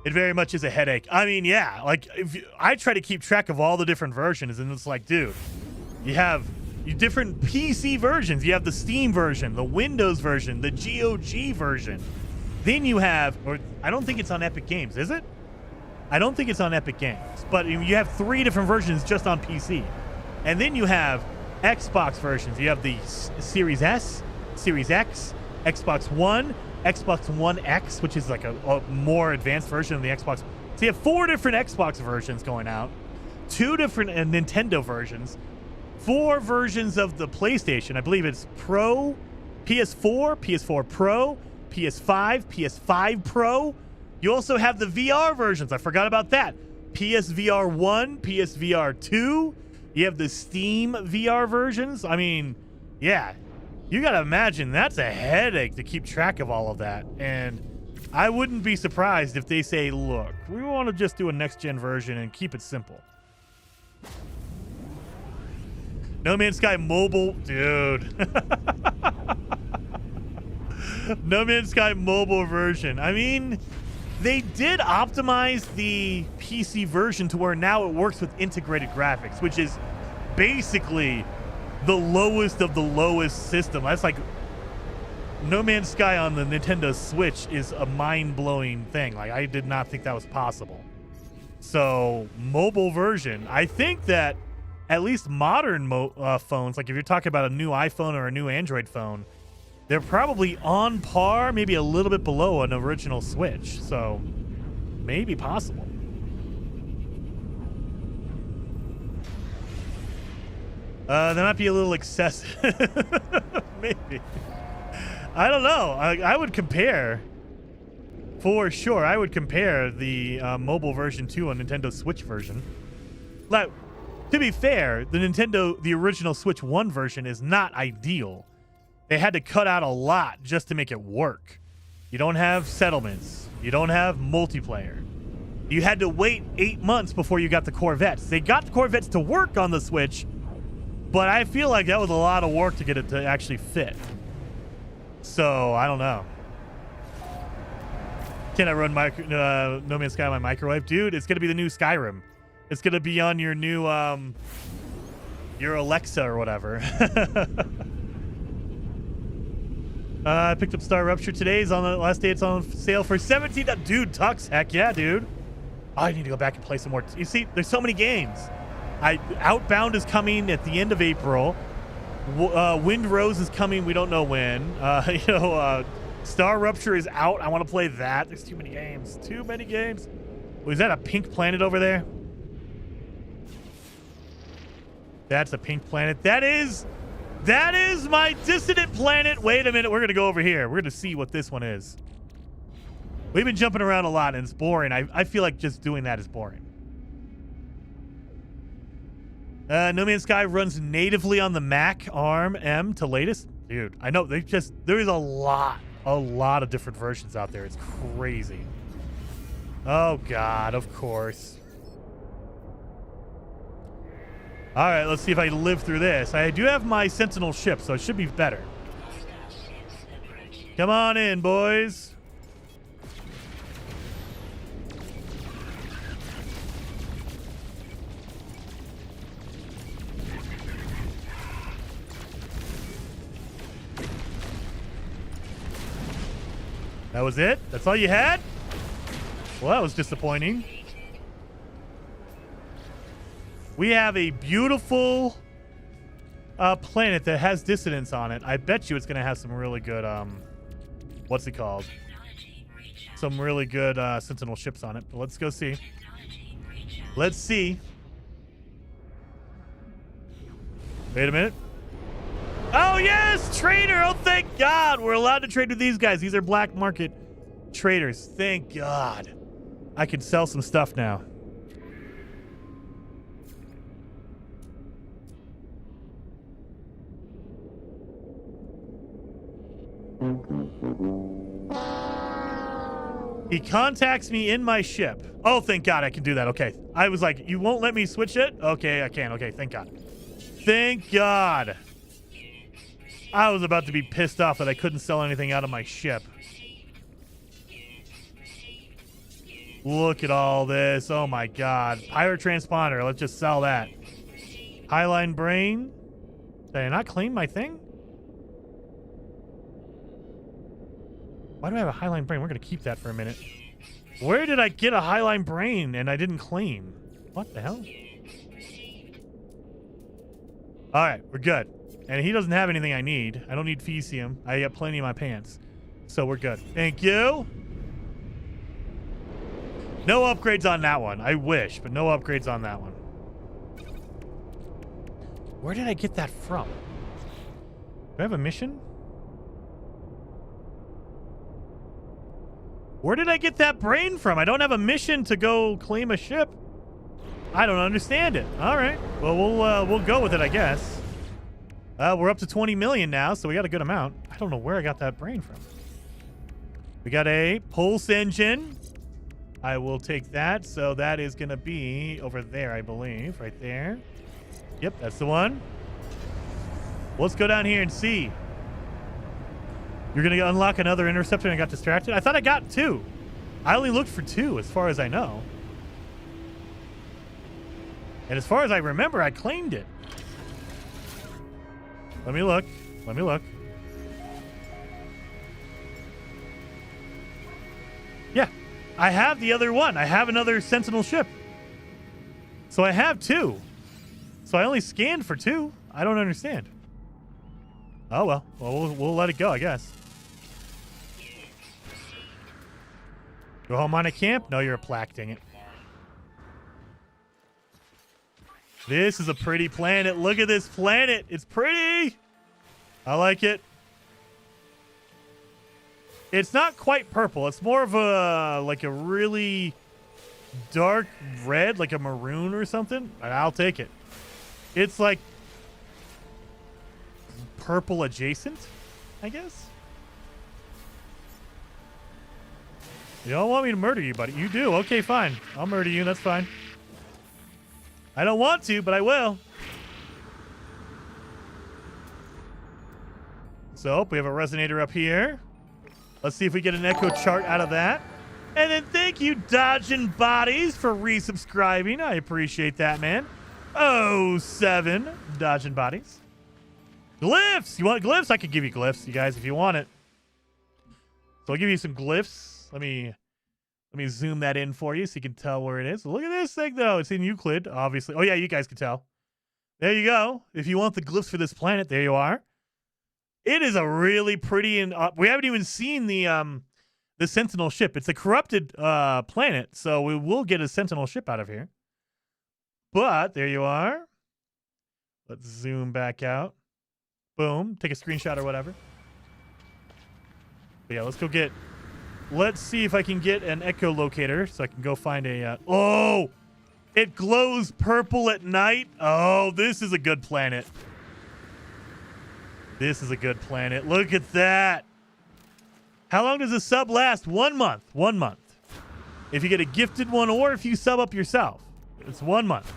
It very much is a headache. I mean, yeah, like I try to keep track of all the different versions, and it's like, dude, you have different PC versions. You have the Steam version, the Windows version, the GOG version. Then you have, or I don't think it's on Epic Games, is it? I don't think it's on Epic Games, but you have 3 different versions just on PC. And then you have Xbox versions. You have the Series S, Series X, Xbox One, Xbox One X, which is like a more advanced version of the Xbox. So you have 4 different Xbox versions going out, 2 different Nintendo versions, 4 versions of the PlayStation. I believe it's Pro, PS4, PS4 Pro, PS5, PS5 Pro. You also have the VR versions. I forgot about that. PSVR 1, PSVR 2. You have the Steam VR versions. I mean, yeah, you got to imagine that's a headache to keep track of all of that. And I wouldn't be surprised if they say, look, we want to just do a next-gen version and keep it simple. No Man's Sky mobile, dude. No Man's Sky mobile version. I mean, they did optimize the PC version to where now it works with integrated graphics, which is basically the lowest of the lowest system. That's like No Man's Sky on the Nintendo Switch is a mind-blowing thing. Like, I did not think that was possible. So, mobile version. I think that at least modern phones, like if you're talking about a new iPhone or a new Android phone, they're probably on par, maybe a little bit below an original Switch. So, maybe possible. That might be a little excessive. Maybe. I don't know. I would compare. For sure, I would compare the mobile version to a Nintendo Switch version. Like, to be fair, the original Switch 1 version is not ideal. They had to cut out a lot just to make it work. You don't have settlements. You don't have multiplayer. You had to wait 8 months before you got the Corvettes. They got the Corvettes to work on the Switch, but I feel like that was a lot of work to get it to actually fit. So, I don't know. Can I run No Man's Sky on my microwave? Dude, it's going to be the new Skyrim. It's going to be on your new, your Alexa or whatever. I picked up Star Rupture today. It's on the last day. It's on sale for $17. Dude, Tux, heck yeah, dude. I need to go back and play some more. You see, there's so many games. Outbound is coming at the end of April. Wind Rose is coming. We don't know when. Star Rupture is out. I want to play that. There's too many games. Too many games. Oh, is that a pink planet over there? That's a pink planet. That is my dissident planet. Wait a minute. We're going to go over here. We're going to see what this one is. We've been jumping around a lot, and it's boring. I feel like just doing that is boring. No Man's Sky runs natively on the Mac ARM M to latest. Dude, I know. There is a lot of different versions out there. It's crazy. Oh, God, of course. All right, let's see if I can live through this. I do have my Sentinel ship, so it should be better. Come on in, boys. That was it? That's all you had? Well, that was disappointing. We have a beautiful planet that has dissidents on it. I bet you it's going to have some really good, what's it called? some really good Sentinel ships on it. But let's go see. Technology recharge. Let's see. Wait a minute. Oh, yes, trader. Oh, thank God. We're allowed to trade with these guys. These are black market traders. Thank God. I can sell some stuff now. He contacts me in my ship. Oh, thank God I can do that. Okay. I was like, you won't let me switch it? Okay, I can. Okay, thank God. Thank God. I was about to be pissed off that I couldn't sell anything out of my ship. Look at all this. Oh my God. Pirate transponder. Let's just sell that. Highline brain. Did I not claim my thing? Why do I have a highline brain? We're going to keep that for a minute. Where did I get a highline brain and I didn't claim? What the hell? All right, we're good. And he doesn't have anything I need. I don't need Fesium. I got plenty in my pants. So we're good. Thank you. No upgrades on that one. I wish, but no upgrades on that one. Where did I get that from? Do I have a mission? Where did I get that brain from? I don't have a mission to go claim a ship. I don't understand it. All right. Well, we'll go with it, I guess. We're up to 20 million now, so we got a good amount. I don't know where I got that brain from. We got a pulse engine. I will take that. So that is going to be over there, I believe. Right there. Yep, that's the one. Let's go down here and see. You're going to unlock another interceptor and I got distracted? I thought I got 2. I only looked for 2 as far as I know. And as far as I remember, I claimed it. Let me look. Let me look. Yeah, I have the other one. I have another Sentinel ship. So I have 2. So I only scanned for 2. I don't understand. Oh, well. Well, we'll let it go, I guess. Go home on a camp? No, you're a plaque, dang it. This is a pretty planet. Look at this planet. It's pretty. I like it. It's not quite purple. It's more of a, like a really dark red, like a maroon or something. I'll take it. It's like purple adjacent, I guess. You don't want me to murder you, buddy. You do. Okay, fine. I'll murder you. That's fine. I don't want to, but I will. So, we have a resonator up here. Let's see if we get an echo chart out of that. And then thank you, Dodging Bodies, for resubscribing. I appreciate that, man. 07 Dodging Bodies. Glyphs! You want glyphs? I could give you glyphs, you guys, if you want it. So I'll give you some glyphs. Let me zoom that in for you so you can tell where it is. Look at this thing, though. It's in Euclid, obviously. Oh, yeah, you guys can tell. There you go. If you want the glyphs for this planet, there you are. It is a really pretty and we haven't even seen the Sentinel ship. It's a corrupted planet, so we will get a Sentinel ship out of here. But there you are. Let's zoom back out. Boom. Take a screenshot or whatever. But yeah, let's go get. Let's see if I can get an echolocator so I can go find a. Oh, it glows purple at night. Oh, this is a good planet. This is a good planet. Look at that. How long does a sub last? 1 month. 1 month. If you get a gifted one or if you sub up yourself, it's 1 month.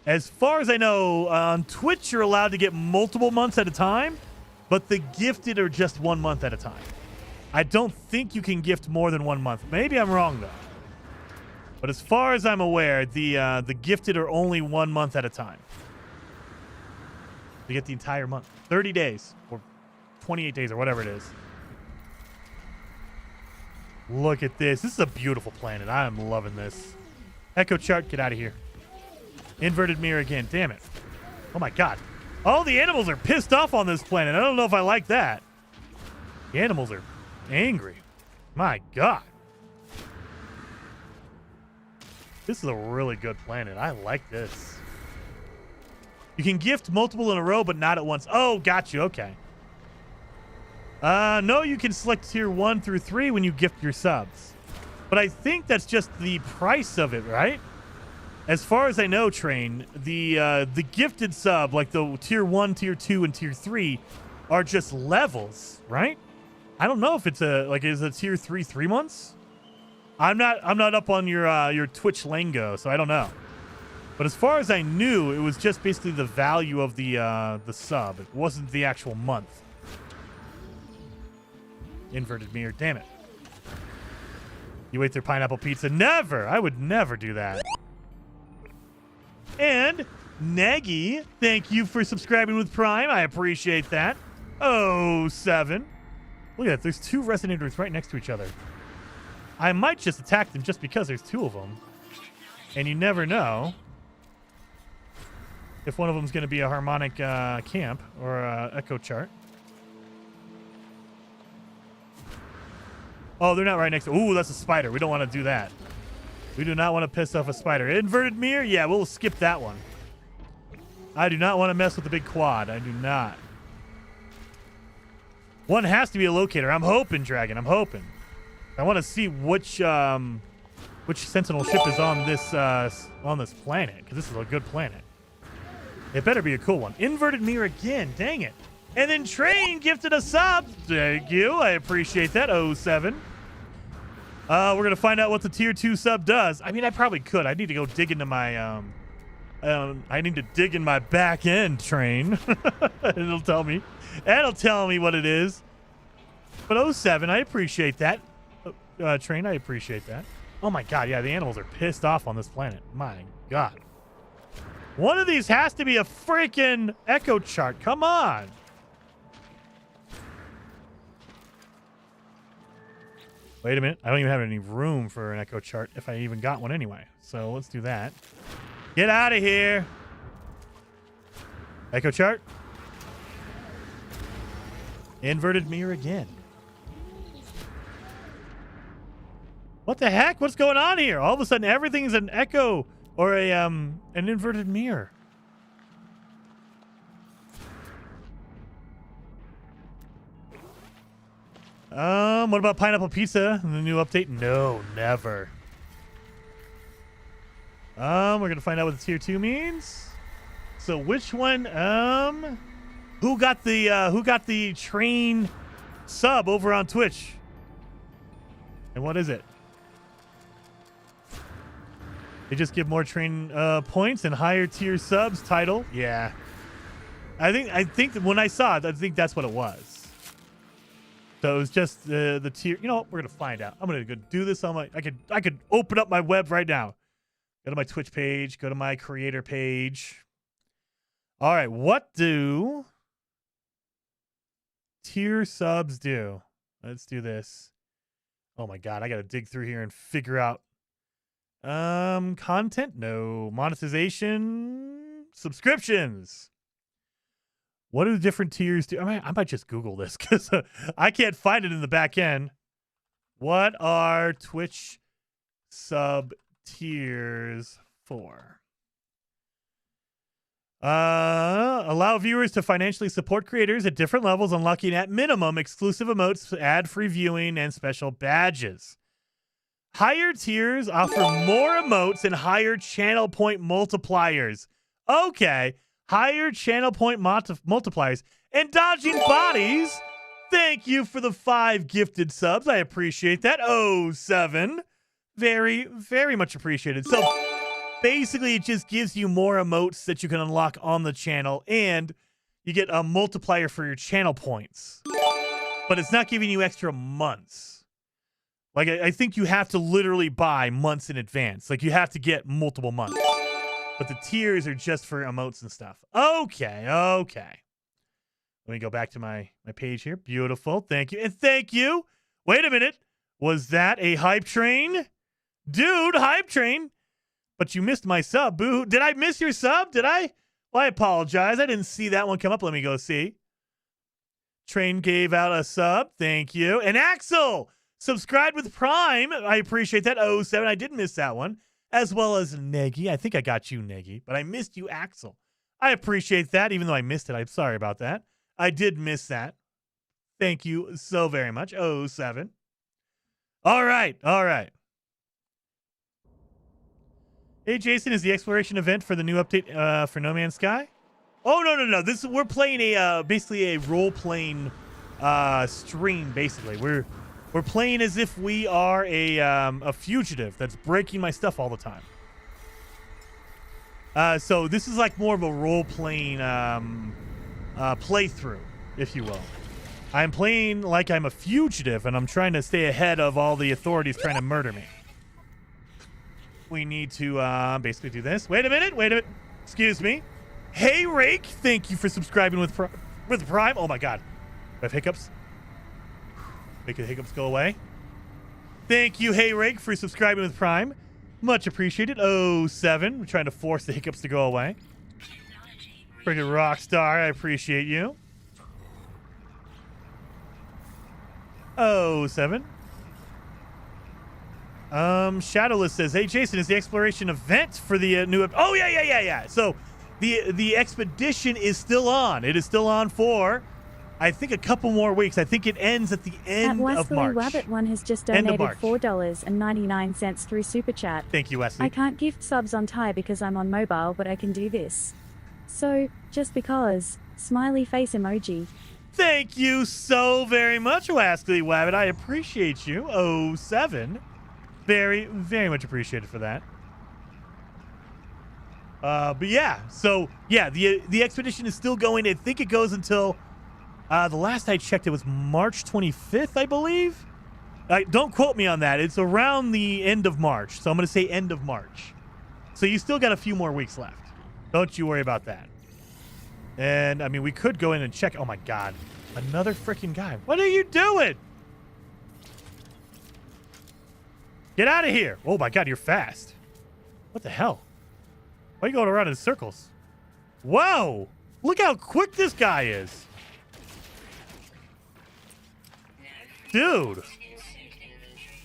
As far as I know, on Twitch, you're allowed to get multiple months at a time, but the gifted are just 1 month at a time. I don't think you can gift more than 1 month. Maybe I'm wrong, though. But as far as I'm aware, the gifted are only 1 month at a time. You get the entire month. 30 days or 28 days or whatever it is. Look at this. This is a beautiful planet. I am loving this. Echo chart, get out of here. Inverted mirror again. Damn it. Oh, my God. All the animals are pissed off on this planet. I don't know if I like that. The animals are angry. My God. This is a really good planet. I like this. You can gift multiple in a row, but not at once. Oh, got you. Okay. No, you can select tier 1 through 3 when you gift your subs. But I think that's just the price of it, right? As far as I know, Train, the gifted sub, like the tier 1, tier 2, and tier 3, are just levels, right? I don't know if it's is a tier 3 months? I'm not up on your Twitch lingo, so I don't know. But as far as I knew, it was just basically the value of the sub. It wasn't the actual month. Inverted mirror, damn it. You ate their pineapple pizza? Never! I would never do that. And Nagy, thank you for subscribing with Prime. I appreciate that. 07. Look at that. There's 2 resonators right next to each other. I might just attack them just because there's 2 of them. And you never know if one of them is going to be a harmonic camp or echo chart. Oh, they're not right next to... Ooh, that's a spider. We don't want to do that. We do not want to piss off a spider. Inverted mirror? Yeah, we'll skip that one. I do not want to mess with the big quad. I do not. One has to be a locator. I'm hoping, Dragon. I'm hoping. I want to see which Sentinel ship is on this planet, because this is a good planet. It better be a cool one. Inverted mirror again. Dang it. And then Train gifted a sub. Thank you. I appreciate that. 07. We're going to find out what the tier 2 sub does. I mean, I probably could. I need to go dig into my... I need to dig in my back end, Train. It'll tell me. That'll tell me what it is. But 07, I appreciate that. Train, I appreciate that. Oh my God, yeah, the animals are pissed off on this planet. My God. One of these has to be a freaking echo chart. Come on. Wait a minute. I don't even have any room for an echo chart if I even got one anyway. So let's do that. Get out of here. Echo chart. Inverted mirror again. What the heck? What's going on here? All of a sudden, everything's an echo or an inverted mirror. What about pineapple pizza in the new update? No, never. We're gonna find out what the tier 2 means. So which one? Who got the Train sub over on Twitch? And what is it? They just give more Train points and higher tier subs. Title, yeah. I think that when I saw it, I think that's what it was. So it was just the tier. You know what? We're gonna find out. I'm gonna go do this on my. I could open up my web right now. Go to my Twitch page. Go to my creator page. All right. What do tier subs do? Let's do this. Oh my God! I gotta dig through here and figure out. Content? No. Monetization? Subscriptions. What do the different tiers do? I might just Google this because I can't find it in the back end. What are Twitch sub tiers for? Allow viewers to financially support creators at different levels, unlocking at minimum exclusive emotes, ad-free viewing, and special badges. Higher tiers offer more emotes and higher channel point multipliers. Okay. Higher channel point multipliers and dodging bodies. Thank you for the 5 gifted subs. I appreciate that. 07. Very, very much appreciated. So basically it just gives you more emotes that you can unlock on the channel and you get a multiplier for your channel points. But it's not giving you extra months. Like, I think you have to literally buy months in advance. Like, you have to get multiple months. But the tiers are just for emotes and stuff. Okay. Let me go back to my page here. Beautiful. Thank you. And thank you. Wait a minute. Was that a hype train? Dude, hype train. But you missed my sub. Boo. Did I miss your sub? Did I? Well, I apologize. I didn't see that one come up. Let me go see. Train gave out a sub. Thank you. And Axel Subscribed with Prime. I appreciate that. 07. I did miss that one. As well as Neggy. I think I got you, Neggy. But I missed you, Axel. I appreciate that. Even though I missed it, I'm sorry about that. I did miss that. Thank you so very much. 07. All right. All right. Hey, Jason, is the exploration event for the new update for No Man's Sky? Oh, no. We're playing basically a role-playing stream, basically. We're playing as if we are a fugitive that's breaking my stuff all the time. So this is like more of a role-playing playthrough, if you will. I'm playing like I'm a fugitive, and I'm trying to stay ahead of all the authorities trying to murder me. We need to basically do this. Wait a minute. Excuse me. Hey, Rake, thank you for subscribing with Prime. Oh, my God. Do I have hiccups? Make the hiccups go away. Thank you, Hey, Rake, for subscribing with Prime. Much appreciated. 07. We're trying to force the hiccups to go away. Friggin' rock star. I appreciate you. 07. Shadowless says, hey, Jason, is the exploration event for the new... Oh, yeah. So the expedition is still on. It is still on for, I think, a couple more weeks. I think it ends at the end of March. Rabbit One has just donated $4.99 through Super Chat. Thank you, Wesley. I can't gift subs on Thai because I'm on mobile, but I can do this. So, just because. Smiley face emoji. Thank you so very much, Wesley Wabbit. I appreciate you. 07. Very, very much appreciated for that. But yeah, so yeah, the expedition is still going. I think it goes until the last I checked, it was March 25th, I believe. Don't quote me on that. It's around the end of March, so I'm going to say end of March. So you still got a few more weeks left. Don't you worry about that. And I mean, we could go in and check. Oh my God, another freaking guy! What are you doing? Get out of here! Oh my God, you're fast. What the hell? Why are you going around in circles? Whoa! Look how quick this guy is. Dude.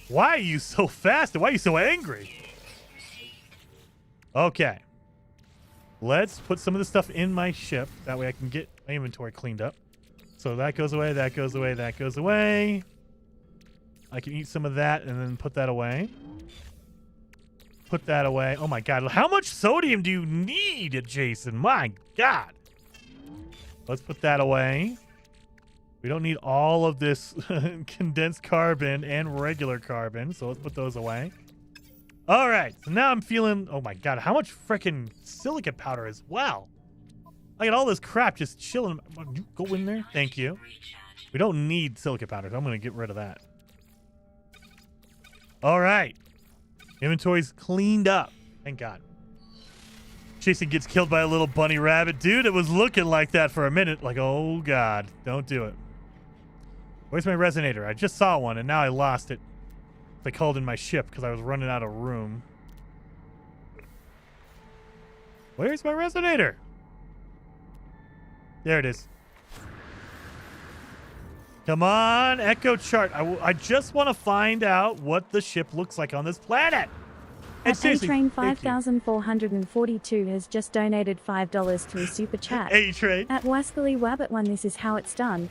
Why are you so fast and why are you so angry? Okay. Let's put some of the stuff in my ship. That way I can get my inventory cleaned up. So that goes away, that goes away, that goes away. I can eat some of that and then put that away. Put that away. Oh my God. How much sodium do you need, Jason? My God. Let's put that away. We don't need all of this condensed carbon and regular carbon. So let's put those away. All right. So now I'm feeling... Oh my God. How much freaking silica powder as well? I got all this crap just chilling. You go in there. Thank you. We don't need silica powder. So I'm going to get rid of that. All right. Inventory's cleaned up. Thank God. Jason gets killed by a little bunny rabbit. Dude, it was looking like that for a minute. Like, oh God, don't do it. Where's my resonator? I just saw one and now I lost it. They called in my ship because I was running out of room. Where's my resonator? There it is. Come on, Echo Chart. I just want to find out what the ship looks like on this planet. And A-Train 5442 has just donated $5 through Super Chat. A-Train. At Wascally Wabbit One, this is how it's done.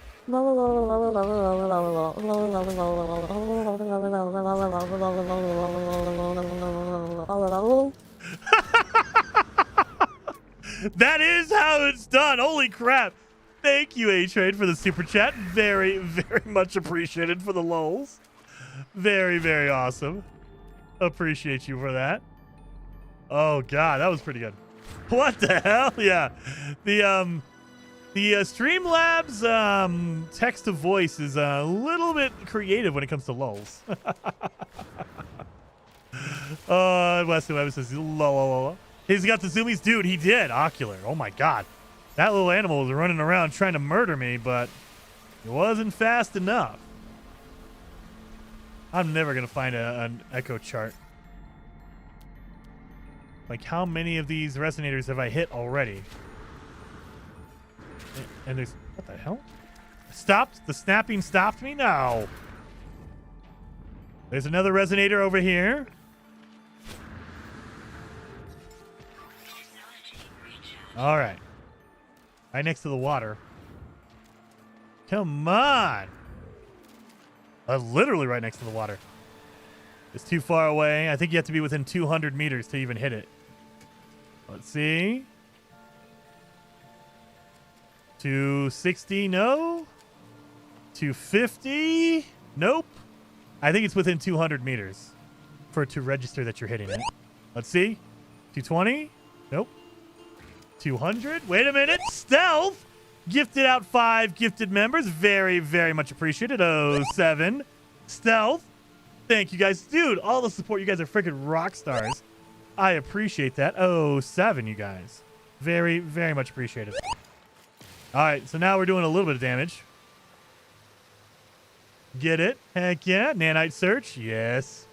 That is how it's done. Holy crap. Thank you, A-Train, for the super chat. Very, very much appreciated for the lulz. Very, very awesome. Appreciate you for that. Oh, God, that was pretty good. What the hell? Yeah. The Streamlabs text to voice is a little bit creative when it comes to lulz. Wesley Webb says, lol. He's got the zoomies. Dude, he did. Ocular. Oh, my God. That little animal was running around trying to murder me, but it wasn't fast enough. I'm never going to find an echo chart. Like, how many of these resonators have I hit already? And there's... What the hell? Stopped? The snapping stopped me? No. There's another resonator over here. All right. Right next to the water. Come on. Literally right next to the water. It's too far away. I think you have to be within 200 meters to even hit it. Let's see. 260, no. 250, nope. I think it's within 200 meters for it to register that you're hitting it. Let's see. 220, nope. 200, wait a minute. Stealth, gifted out 5 gifted members. Very, very much appreciated. 07, Stealth. Thank you guys. Dude, all the support. You guys are freaking rock stars. I appreciate that. 07, you guys. Very, very much appreciated. All right, so now we're doing a little bit of damage. Get it? Heck yeah. Nanite search. Yes.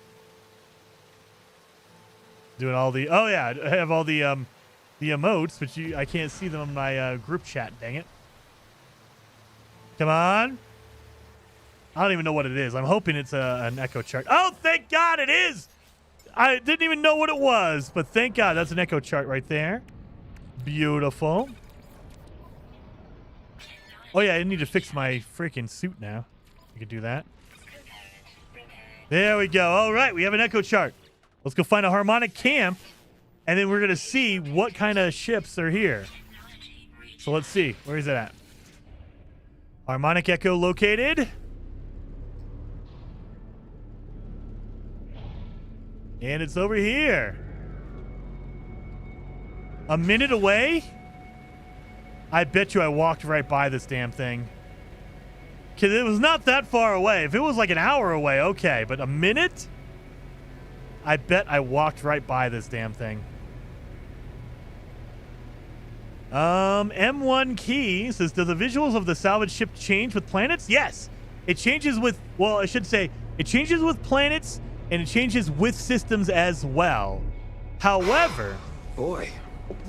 Doing all the... Oh, yeah. I have all the emotes, but I can't see them in my group chat. Dang it. Come on. I don't even know what it is. I'm hoping it's an echo chart. Oh, thank God it is. I didn't even know what it was, but thank God that's an echo chart right there. Beautiful. Oh, yeah, I need to fix my freaking suit now. We can do that. There we go. All right, we have an echo chart. Let's go find a harmonic camp, and then we're going to see what kind of ships are here. So let's see. Where is it at? Harmonic echo located. And it's over here. A minute away? I bet you I walked right by this damn thing. Because it was not that far away. If it was like an hour away, okay. But a minute? I bet I walked right by this damn thing. M1 key says, do the visuals of the salvage ship change with planets? Yes. It changes with, well, I should say, it changes with planets and it changes with systems as well. However, Boy,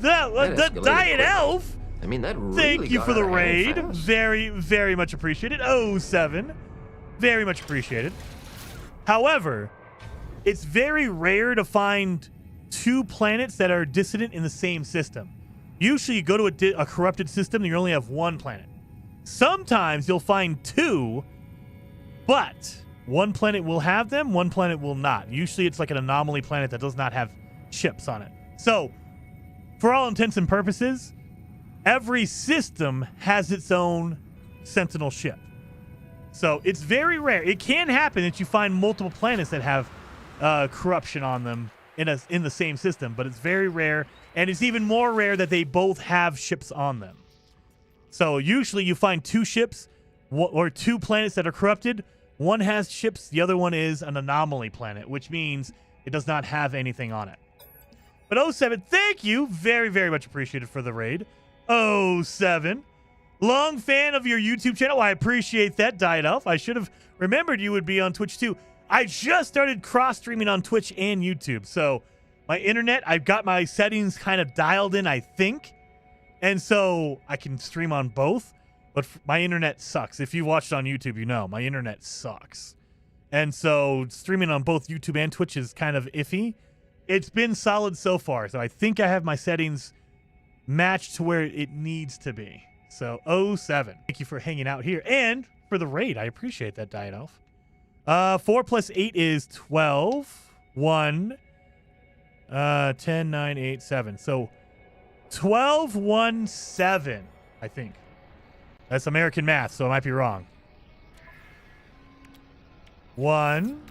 the Diet Elf, I mean, that really thank you got for the out of hand raid. fast. Very, very much appreciated. 07. Very much appreciated. However, it's very rare to find 2 planets that are dissident in the same system. Usually you go to a corrupted system and you only have 1 planet. Sometimes you'll find 2, but 1 planet will have them, 1 planet will not. Usually it's like an anomaly planet that does not have ships on it. So, for all intents and purposes, every system has its own Sentinel ship. So it's very rare. It can happen that you find multiple planets that have corruption on them in the same system, but it's very rare, and it's even more rare that they both have ships on them. So usually you find 2 ships or 2 planets that are corrupted. One has ships, the other one is an anomaly planet, which means it does not have anything on it. But 07, thank you. Very, very much appreciated for the raid. 07. Long fan of your YouTube channel. I appreciate that, Diet Elf. I should have remembered you would be on Twitch too. I just started cross-streaming on Twitch and YouTube. So my internet, I've got my settings kind of dialed in, I think. And so I can stream on both. But my internet sucks. If you watched on YouTube, you know. My internet sucks. And so streaming on both YouTube and Twitch is kind of iffy. It's been solid so far. So I think I have my settings matched to where it needs to be. So 07. Thank you for hanging out here and for the raid. I appreciate that, Diet Elf. 4 plus 8 is 12. 1. 10, 9, 8, 7. So 12, 1, 7, I think. That's American math, so I might be wrong. 1,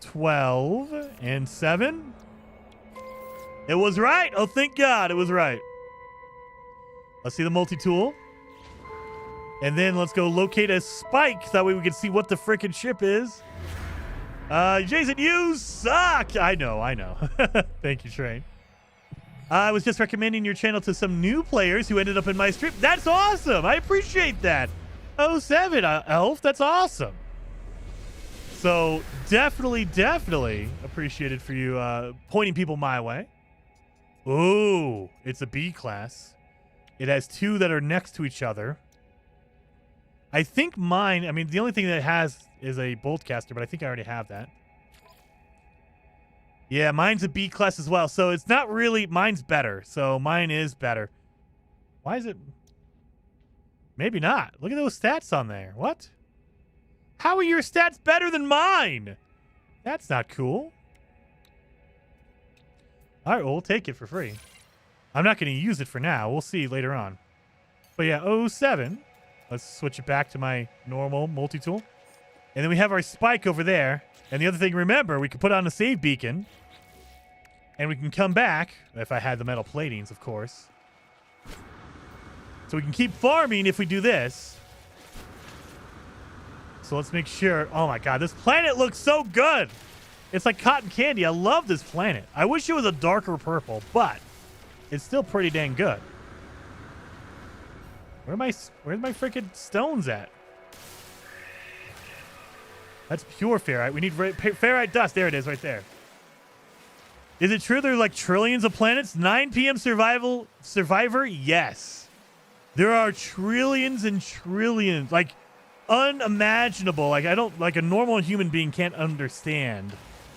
12, and 7. It was right. Oh, thank God it was right. Let's see the multi-tool. And then let's go locate a spike. That way we can see what the frickin' ship is. Jason, you suck. I know. Thank you, Train. I was just recommending your channel to some new players who ended up in my stream. That's awesome. I appreciate that. 07, Elf. That's awesome. So definitely appreciated for you pointing people my way. Ooh, it's a B class. It has 2 that are next to each other. I think mine, I mean, the only thing that has is a bolt caster, but I think I already have that. Yeah, mine's a B class as well, so it's not really... Mine's better, so mine is better. Why is it... Maybe not. Look at those stats on there. What? How are your stats better than mine? That's not cool. All right, well, we'll take it for free. I'm not going to use it for now. We'll see later on. But yeah, 07. Let's switch it back to my normal multi-tool. And then we have our spike over there. And the other thing, remember, we can put on a save beacon. And we can come back, if I had the metal platings, of course. So we can keep farming if we do this. So let's make sure. Oh my god, this planet looks so good. It's like cotton candy. I love this planet. I wish it was a darker purple, but it's still pretty dang good. Where's my freaking stones at? That's pure ferrite. We need ferrite dust. There it is right there. Is it true there are like trillions of planets? 9 p.m. Survivor? Yes. There are trillions and trillions. Like, unimaginable. Like, a normal human being can't understand.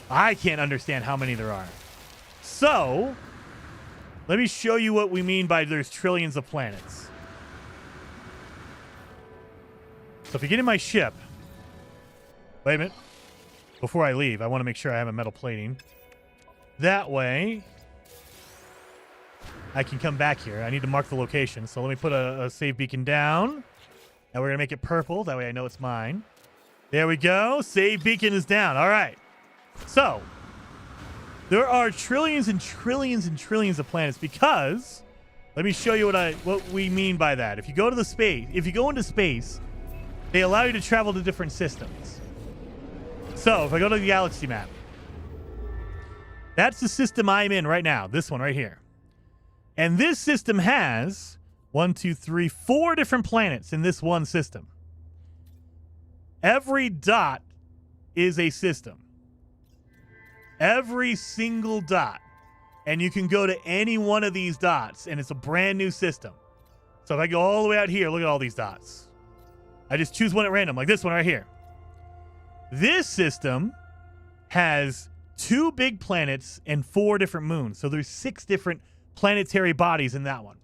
I can't understand how many there are. So, let me show you what we mean by there's trillions of planets. So if you get in my ship... Wait a minute. Before I leave, I want to make sure I have a metal plating. That way, I can come back here. I need to mark the location. So let me put a save beacon down. Now we're going to make it purple. That way I know it's mine. There we go. Save beacon is down. All right. So, there are trillions and trillions and trillions of planets because, let me show you what we mean by that. If you go into space, they allow you to travel to different systems. So, if I go to the galaxy map, that's the system I'm in right now. This one right here. And this system has 4 different planets in this one system. Every dot is a system. Every single dot. And you can go to any one of these dots, and it's a brand new system. So if I go all the way out here, look at all these dots. I just choose one at random, like this one right here. This system has 2 big planets and 4 different moons. So there's 6 different planetary bodies in that one.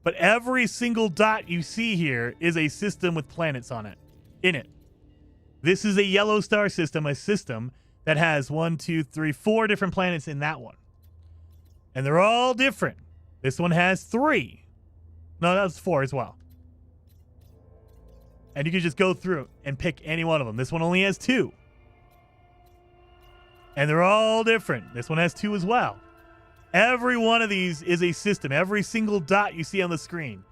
But every single dot you see here is a system with planets on it, in it. This is a yellow star system, a system that has 4 different planets in that one. And they're all different. This one has 3. No, that's 4 as well. And you can just go through and pick any one of them. This one only has 2. And they're all different. This one has 2 as well. Every one of these is a system. Every single dot you see on the screen.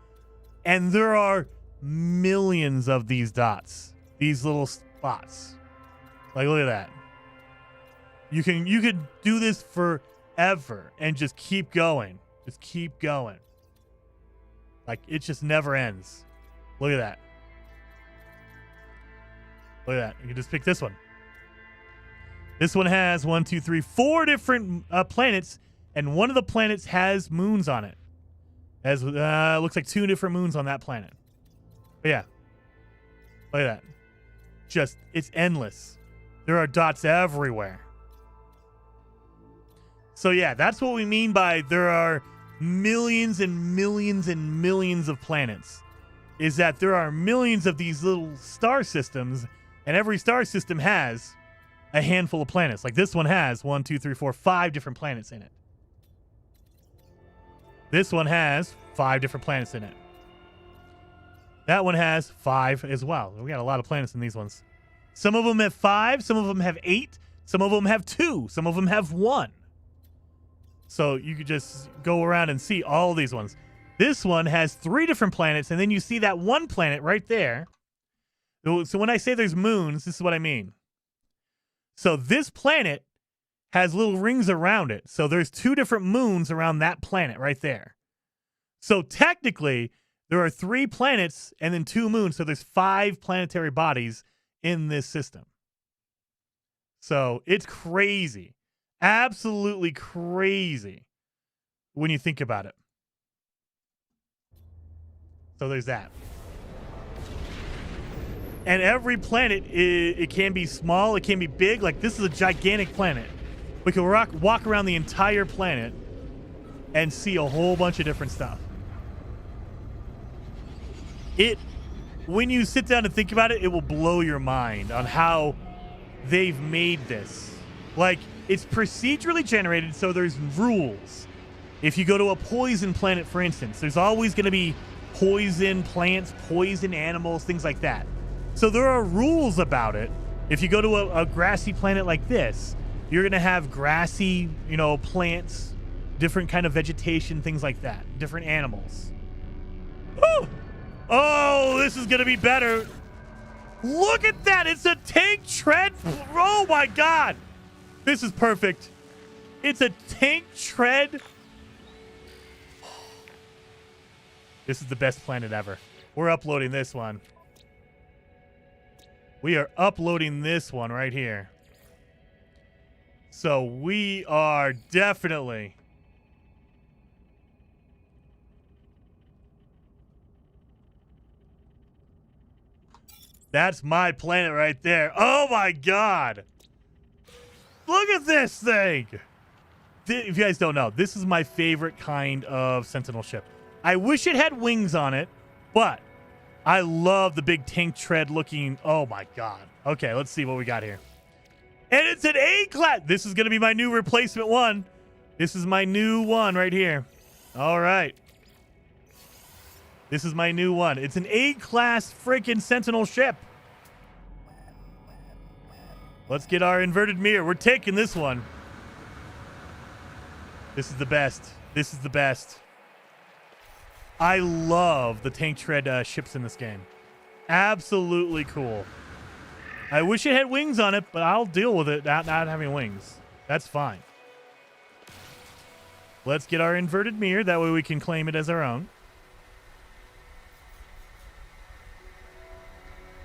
And there are millions of these dots. These little spots. Like, look at that. You could do this forever and just keep going. Just keep going. Like, it just never ends. Look at that. Look at that. You can just pick this one. This one has 4 different planets, and one of the planets has moons on it. Has looks like 2 different moons on that planet. But yeah, look at that. Just, it's endless. There are dots everywhere. So yeah, that's what we mean by there are millions and millions and millions of planets. Is that there are millions of these little star systems, and every star system has a handful of planets. Like this one has 5 different planets in it. This one has 5 different planets in it. That one has 5 as well. We got a lot of planets in these ones. Some of them have 5, some of them have 8, some of them have 2, some of them have 1. So you could just go around and see all these ones. This one has 3 different planets, and then you see that one planet right there. So when I say there's moons, this is what I mean. So this planet has little rings around it. So there's 2 different moons around that planet right there. So technically, there are 3 planets and then 2 moons. So there's 5 planetary bodies in this system. So it's crazy. Absolutely crazy when you think about it. So there's that. And every planet, it can be small, it can be big. Like, this is a gigantic planet. We can walk around the entire planet and see a whole bunch of different stuff. When you sit down and think about it, it will blow your mind on how they've made this. Like, it's procedurally generated, so there's rules. If you go to a poison planet, for instance, there's always going to be poison plants, poison animals, things like that. So there are rules about it. If you go to a grassy planet like this, you're going to have grassy, plants, different kind of vegetation, things like that, different animals. Woo! Oh, this is going to be better. Look at that. It's a tank tread. Oh, my God. This is perfect. It's a tank tread. This is the best planet ever. We're uploading this one. We are uploading this one right here. So we are definitely... That's my planet right there. Oh, my God. Look at this thing. If you guys don't know, this is my favorite kind of Sentinel ship. I wish it had wings on it, but I love the big tank tread looking. Oh, my God. Okay, let's see what we got here. And it's an A-class. This is going to be my new replacement one. This is my new one right here. All right. This is my new one. It's an A-class freaking Sentinel ship. Let's get our inverted mirror. We're taking this one. This is the best. This is the best. I love the tank tread ships in this game. Absolutely cool. I wish it had wings on it, but I'll deal with it not having wings. That's fine. Let's get our inverted mirror. That way we can claim it as our own.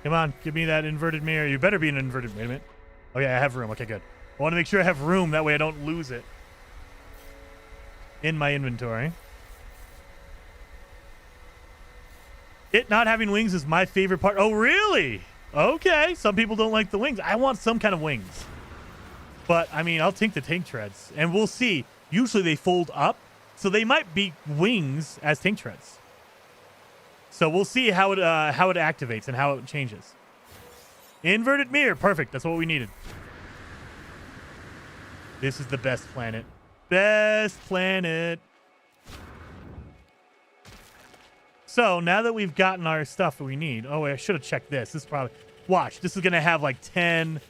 Come on, give me that inverted mirror. You better be an inverted. Wait a minute. Oh, yeah, I have room. Okay, good. I want to make sure I have room. That way I don't lose it in my inventory. It not having wings is my favorite part. Oh, really? Okay. Some people don't like the wings. I want some kind of wings. But, I mean, I'll take the tank treads. And we'll see. Usually they fold up. So they might be wings as tank treads. So we'll see how it activates and how it changes. Inverted mirror. Perfect. That's what we needed. This is the best planet. Best planet. So now that we've gotten our stuff that we need. Oh, wait, I should have checked this. This is probably... Watch. This is going to have like 10...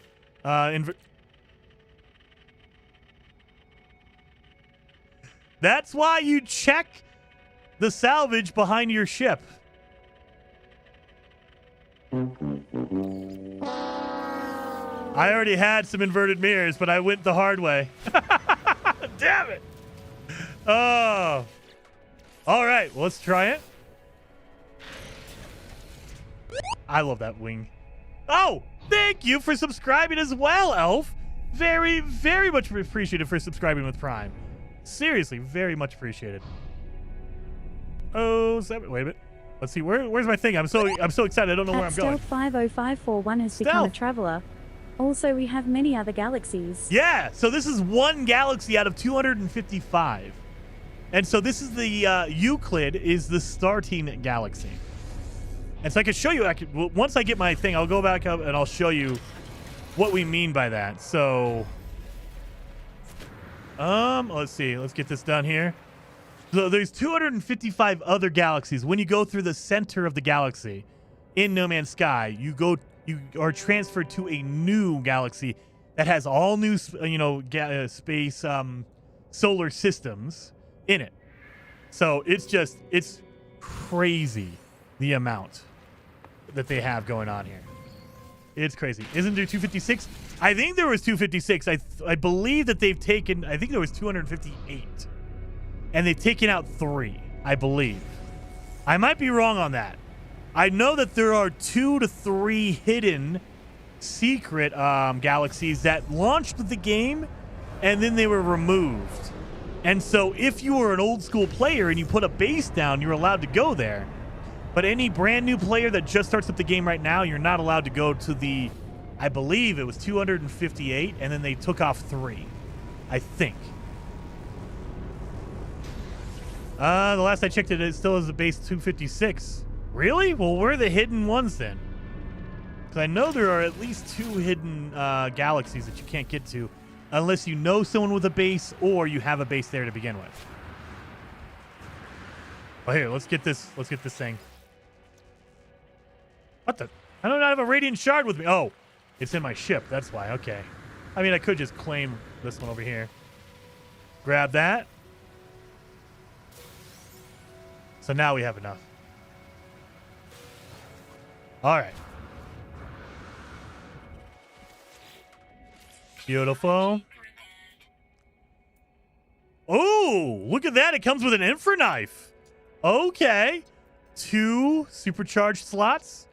That's why you check the salvage behind your ship. I already had some inverted mirrors, but I went the hard way. Damn it. Oh. All right, well, let's try it. I love that wing. Oh, thank you for subscribing as well, Elf. Very, very much appreciated for subscribing with Prime. Seriously, very much appreciated. Oh, wait a minute. Let's see. Where's my thing? I'm so excited. I don't know where I'm going. Stealth 50541 has become a traveler. Also, we have many other galaxies. Yeah. So this is one galaxy out of 255. And so this is the Euclid is the starting galaxy. And so I can show you. Once I get my thing, I'll go back up and I'll show you what we mean by that. So, let's see. Let's get this done here. So there's 255 other galaxies. When you go through the center of the galaxy in No Man's Sky, you are transferred to a new galaxy that has all new, space, solar systems in it. So it's crazy the amount that they have going on here. It's crazy. Isn't there 256? I think there was 256. I believe that they've taken, I think there was 258. And they've taken out 3, I believe. I might be wrong on that. I know that there are 2 to 3 hidden secret galaxies that launched the game and then they were removed. And so if you were an old school player and you put a base down, you're allowed to go there. But any brand new player that just starts up the game right now, you're not allowed to go to the, I believe it was 258, and then they took off 3, I think. The last I checked it still is a base 256. Really? Well, where are the hidden ones then? Because I know there are at least 2 hidden galaxies that you can't get to unless you know someone with a base or you have a base there to begin with. Oh, here, let's get this thing. What the? I don't have a radiant shard with me. Oh, it's in my ship. That's why. Okay. I mean, I could just claim this one over here. Grab that. So now we have enough. All right. Beautiful. Oh, look at that. It comes with an infra knife. Okay. 2 supercharged slots.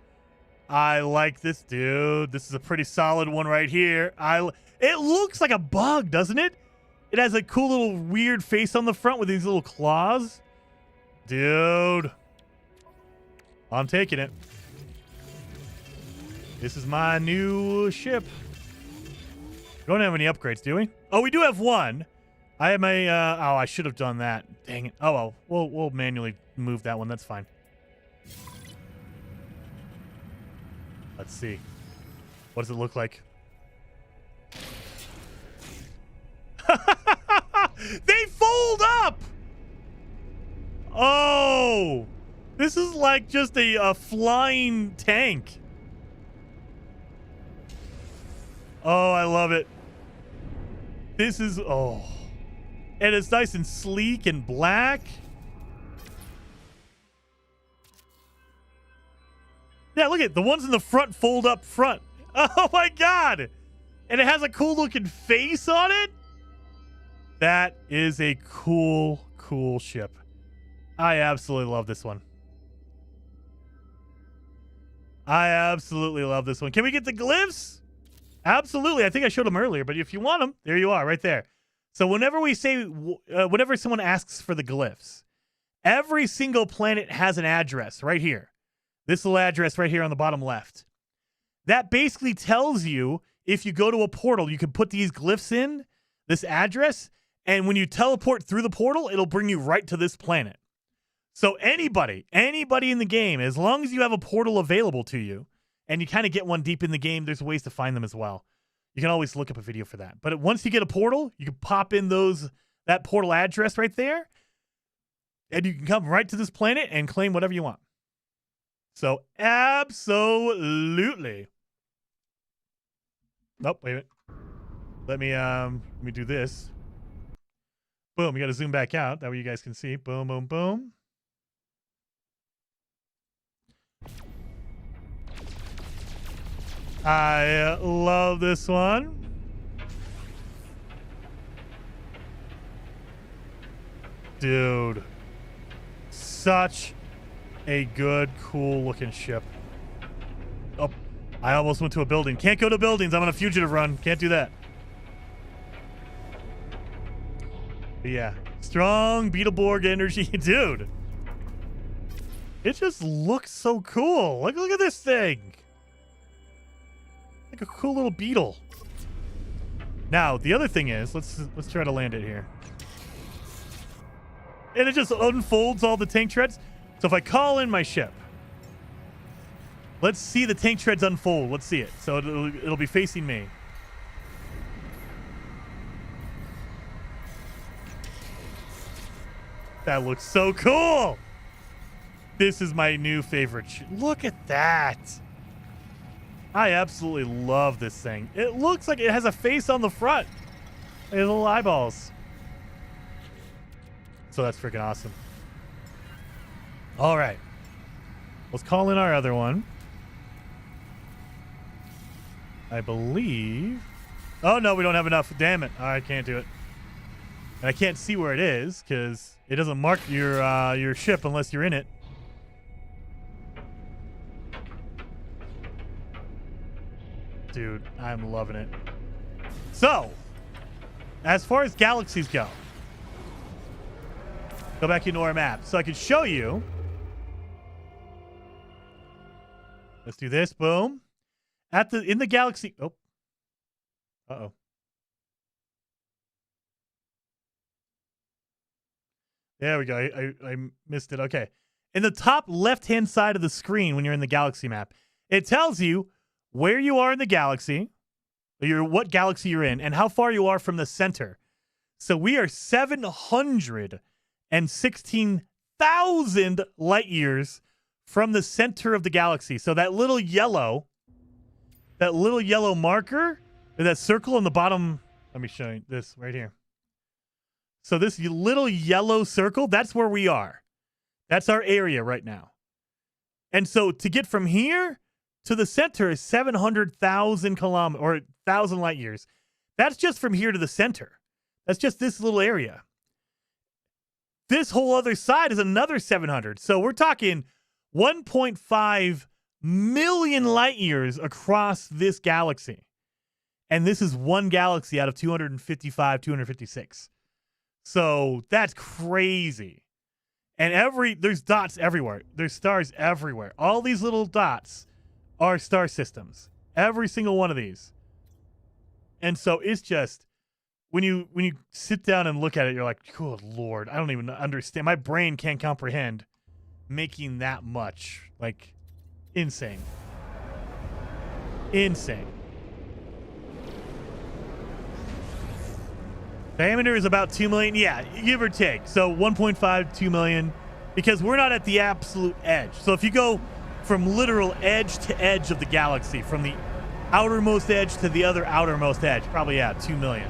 I like this, dude. This is a pretty solid one right here. It looks like a bug, doesn't it? It has a cool little weird face on the front with these little claws. Dude. I'm taking it. This is my new ship. We don't have any upgrades, do we? Oh, we do have one. I have my, oh, I should have done that. Dang it. Oh, well, we'll manually move that one. That's fine. Let's see. What does it look like? They fold up! Oh! This is like just a flying tank. Oh, I love it. This is, oh. And it's nice and sleek and black. Yeah, look at the ones in the front fold up front. Oh my God. And it has a cool looking face on it. That is a cool, cool ship. I absolutely love this one. I absolutely love this one. Can we get the glyphs? Absolutely. I think I showed them earlier, but if you want them, there you are right there. So whenever we say, whenever someone asks for the glyphs, every single planet has an address right here. This little address right here on the bottom left. That basically tells you if you go to a portal, you can put these glyphs in, this address, and when you teleport through the portal, it'll bring you right to this planet. So anybody in the game, as long as you have a portal available to you, and you kind of get one deep in the game, there's ways to find them as well. You can always look up a video for that. But once you get a portal, you can pop in that portal address right there, and you can come right to this planet and claim whatever you want. So absolutely. Nope, wait a minute. Let me do this. Boom, you got to zoom back out. That way you guys can see. Boom, boom, boom. I love this one. Dude. Such a good, cool looking ship. Oh, I almost went to a building. Can't go to buildings. I'm on a fugitive run. Can't do that. But yeah. Strong Beetleborg energy. Dude. It just looks so cool. Look at this thing. Like a cool little beetle. Now, the other thing is, let's try to land it here. And it just unfolds all the tank treads. So if I call in my ship, let's see the tank treads unfold. Let's see it. So it'll be facing me. That looks so cool. This is my new favorite. Look at that. I absolutely love this thing. It looks like it has a face on the front. It has little eyeballs. So that's freaking awesome. All right. Let's call in our other one. I believe. Oh, no, we don't have enough. Damn it. I can't do it. And I can't see where it is because it doesn't mark your ship unless you're in it. Dude, I'm loving it. So, as far as galaxies go back into our map. So I could show you Let's do this. Boom. In the galaxy. Oh. Uh-oh. There we go. I missed it. Okay. In the top left-hand side of the screen when you're in the galaxy map, it tells you where you are in the galaxy, what galaxy you're in, and how far you are from the center. So we are 716,000 light years from the center of the galaxy. So that little yellow marker, that circle on the bottom, let me show you this right here. So this little yellow circle, that's where we are. That's our area right now. And so to get from here to the center is 700,000 kilometers or 1,000 light years. That's just from here to the center. That's just this little area. This whole other side is another 700. So we're talking 1.5 million light years across this galaxy. And this is one galaxy out of 255, 256. So that's crazy. And there's dots everywhere. There's stars everywhere. All these little dots are star systems. Every single one of these. And so it's just, when you sit down and look at it, you're like, good Lord, I don't even understand. My brain can't comprehend making that much. Like, insane. Insane. Diameter is about 2 million. Yeah, give or take. So 1.5, 2 million, because we're not at the absolute edge. So if you go from literal edge to edge of the galaxy, from the outermost edge to the other outermost edge, probably, 2 million.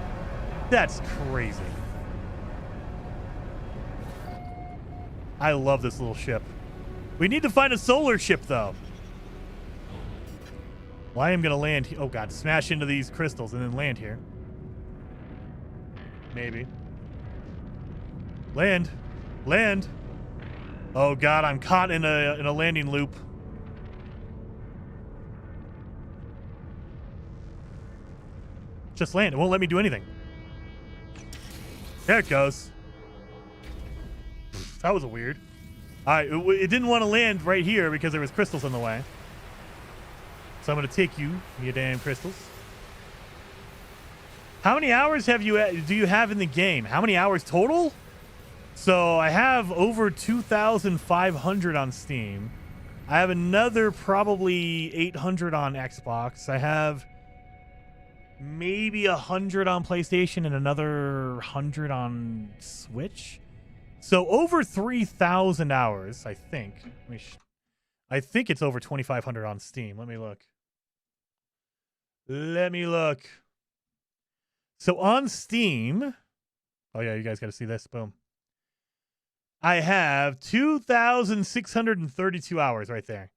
That's crazy. I love this little ship. We need to find a solar ship, though. Well, I am going to land. Oh, God. Smash into these crystals and then land here. Maybe. Land. Land. Oh, God. I'm caught in a landing loop. Just land. It won't let me do anything. There it goes. That was a weird. All right, it didn't want to land right here because there was crystals in the way. So I'm going to take you damn crystals. How many hours do you have in the game? How many hours total? So I have over 2,500 on Steam. I have another probably 800 on Xbox. I have maybe 100 on PlayStation and another 100 on Switch. So over 3,000 hours, I think. I think it's over 2,500 on Steam. Let me look. So on Steam, oh yeah, you guys got to see this. Boom. I have 2,632 hours right there.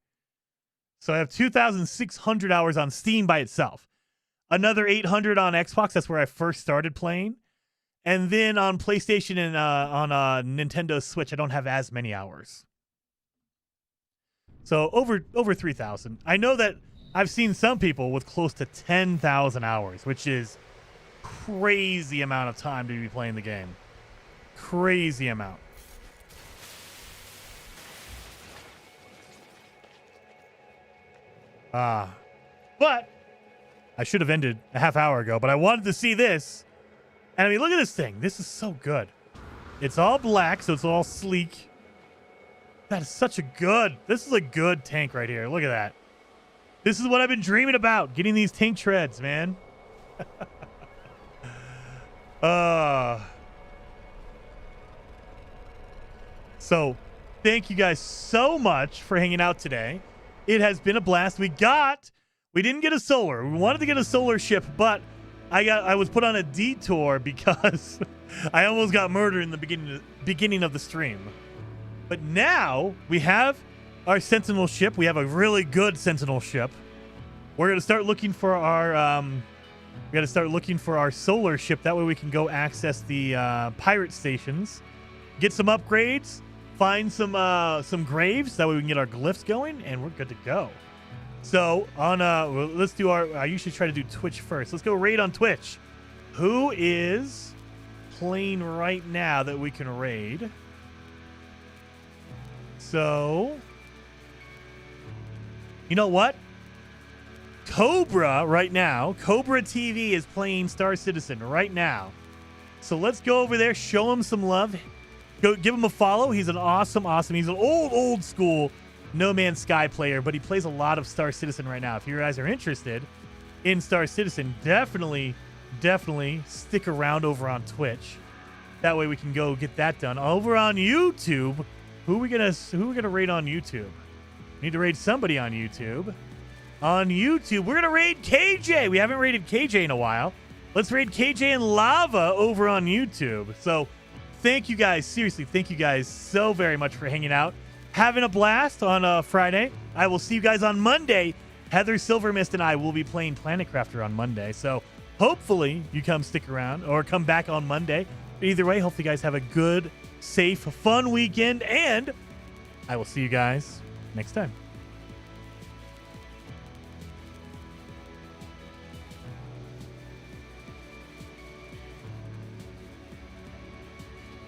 So I have 2,600 hours on Steam by itself. Another 800 on Xbox. That's where I first started playing. And then on PlayStation and on Nintendo Switch, I don't have as many hours. So over 3,000. I know that I've seen some people with close to 10,000 hours, which is crazy amount of time to be playing the game. Crazy amount. But I should have ended a half hour ago, but I wanted to see this. And I mean, look at this thing. This is so good. It's all black, so it's all sleek. That is this is a good tank right here. Look at that. This is what I've been dreaming about, getting these tank treads, man. So thank you guys so much for hanging out today. It has been a blast. We didn't get a solar. We wanted to get a solar ship, but I was put on a detour because I almost got murdered in the beginning of the stream. But now we have our Sentinel ship. We have a really good Sentinel ship. We're gonna start looking for our solar ship. That way we can go access the pirate stations, get some upgrades, find some graves. That way we can get our glyphs going, and we're good to go. So let's do I usually try to do Twitch first. Let's go raid on Twitch. Who is playing right now that we can raid? So You know what? Cobra right now, Cobra TV is playing Star Citizen right now. So let's go over there, show him some love. Go give him a follow. He's an awesome. He's an old school No Man's Sky player, but he plays a lot of Star Citizen right now. If you guys are interested in Star Citizen, definitely stick around over on Twitch. That way we can go get that done. Over on YouTube, who are we gonna raid on YouTube? We need to raid somebody on YouTube. On YouTube, we're gonna raid KJ. We haven't raided KJ in a while. Let's raid KJ and Lava over on YouTube. So thank you guys, seriously, thank you guys so very much for hanging out. Having a blast on Friday. I will see you guys on Monday. Heather Silvermist and I will be playing Planet Crafter on Monday. So hopefully you come stick around or come back on Monday. Either way, hopefully you guys have a good, safe, fun weekend. And I will see you guys next time.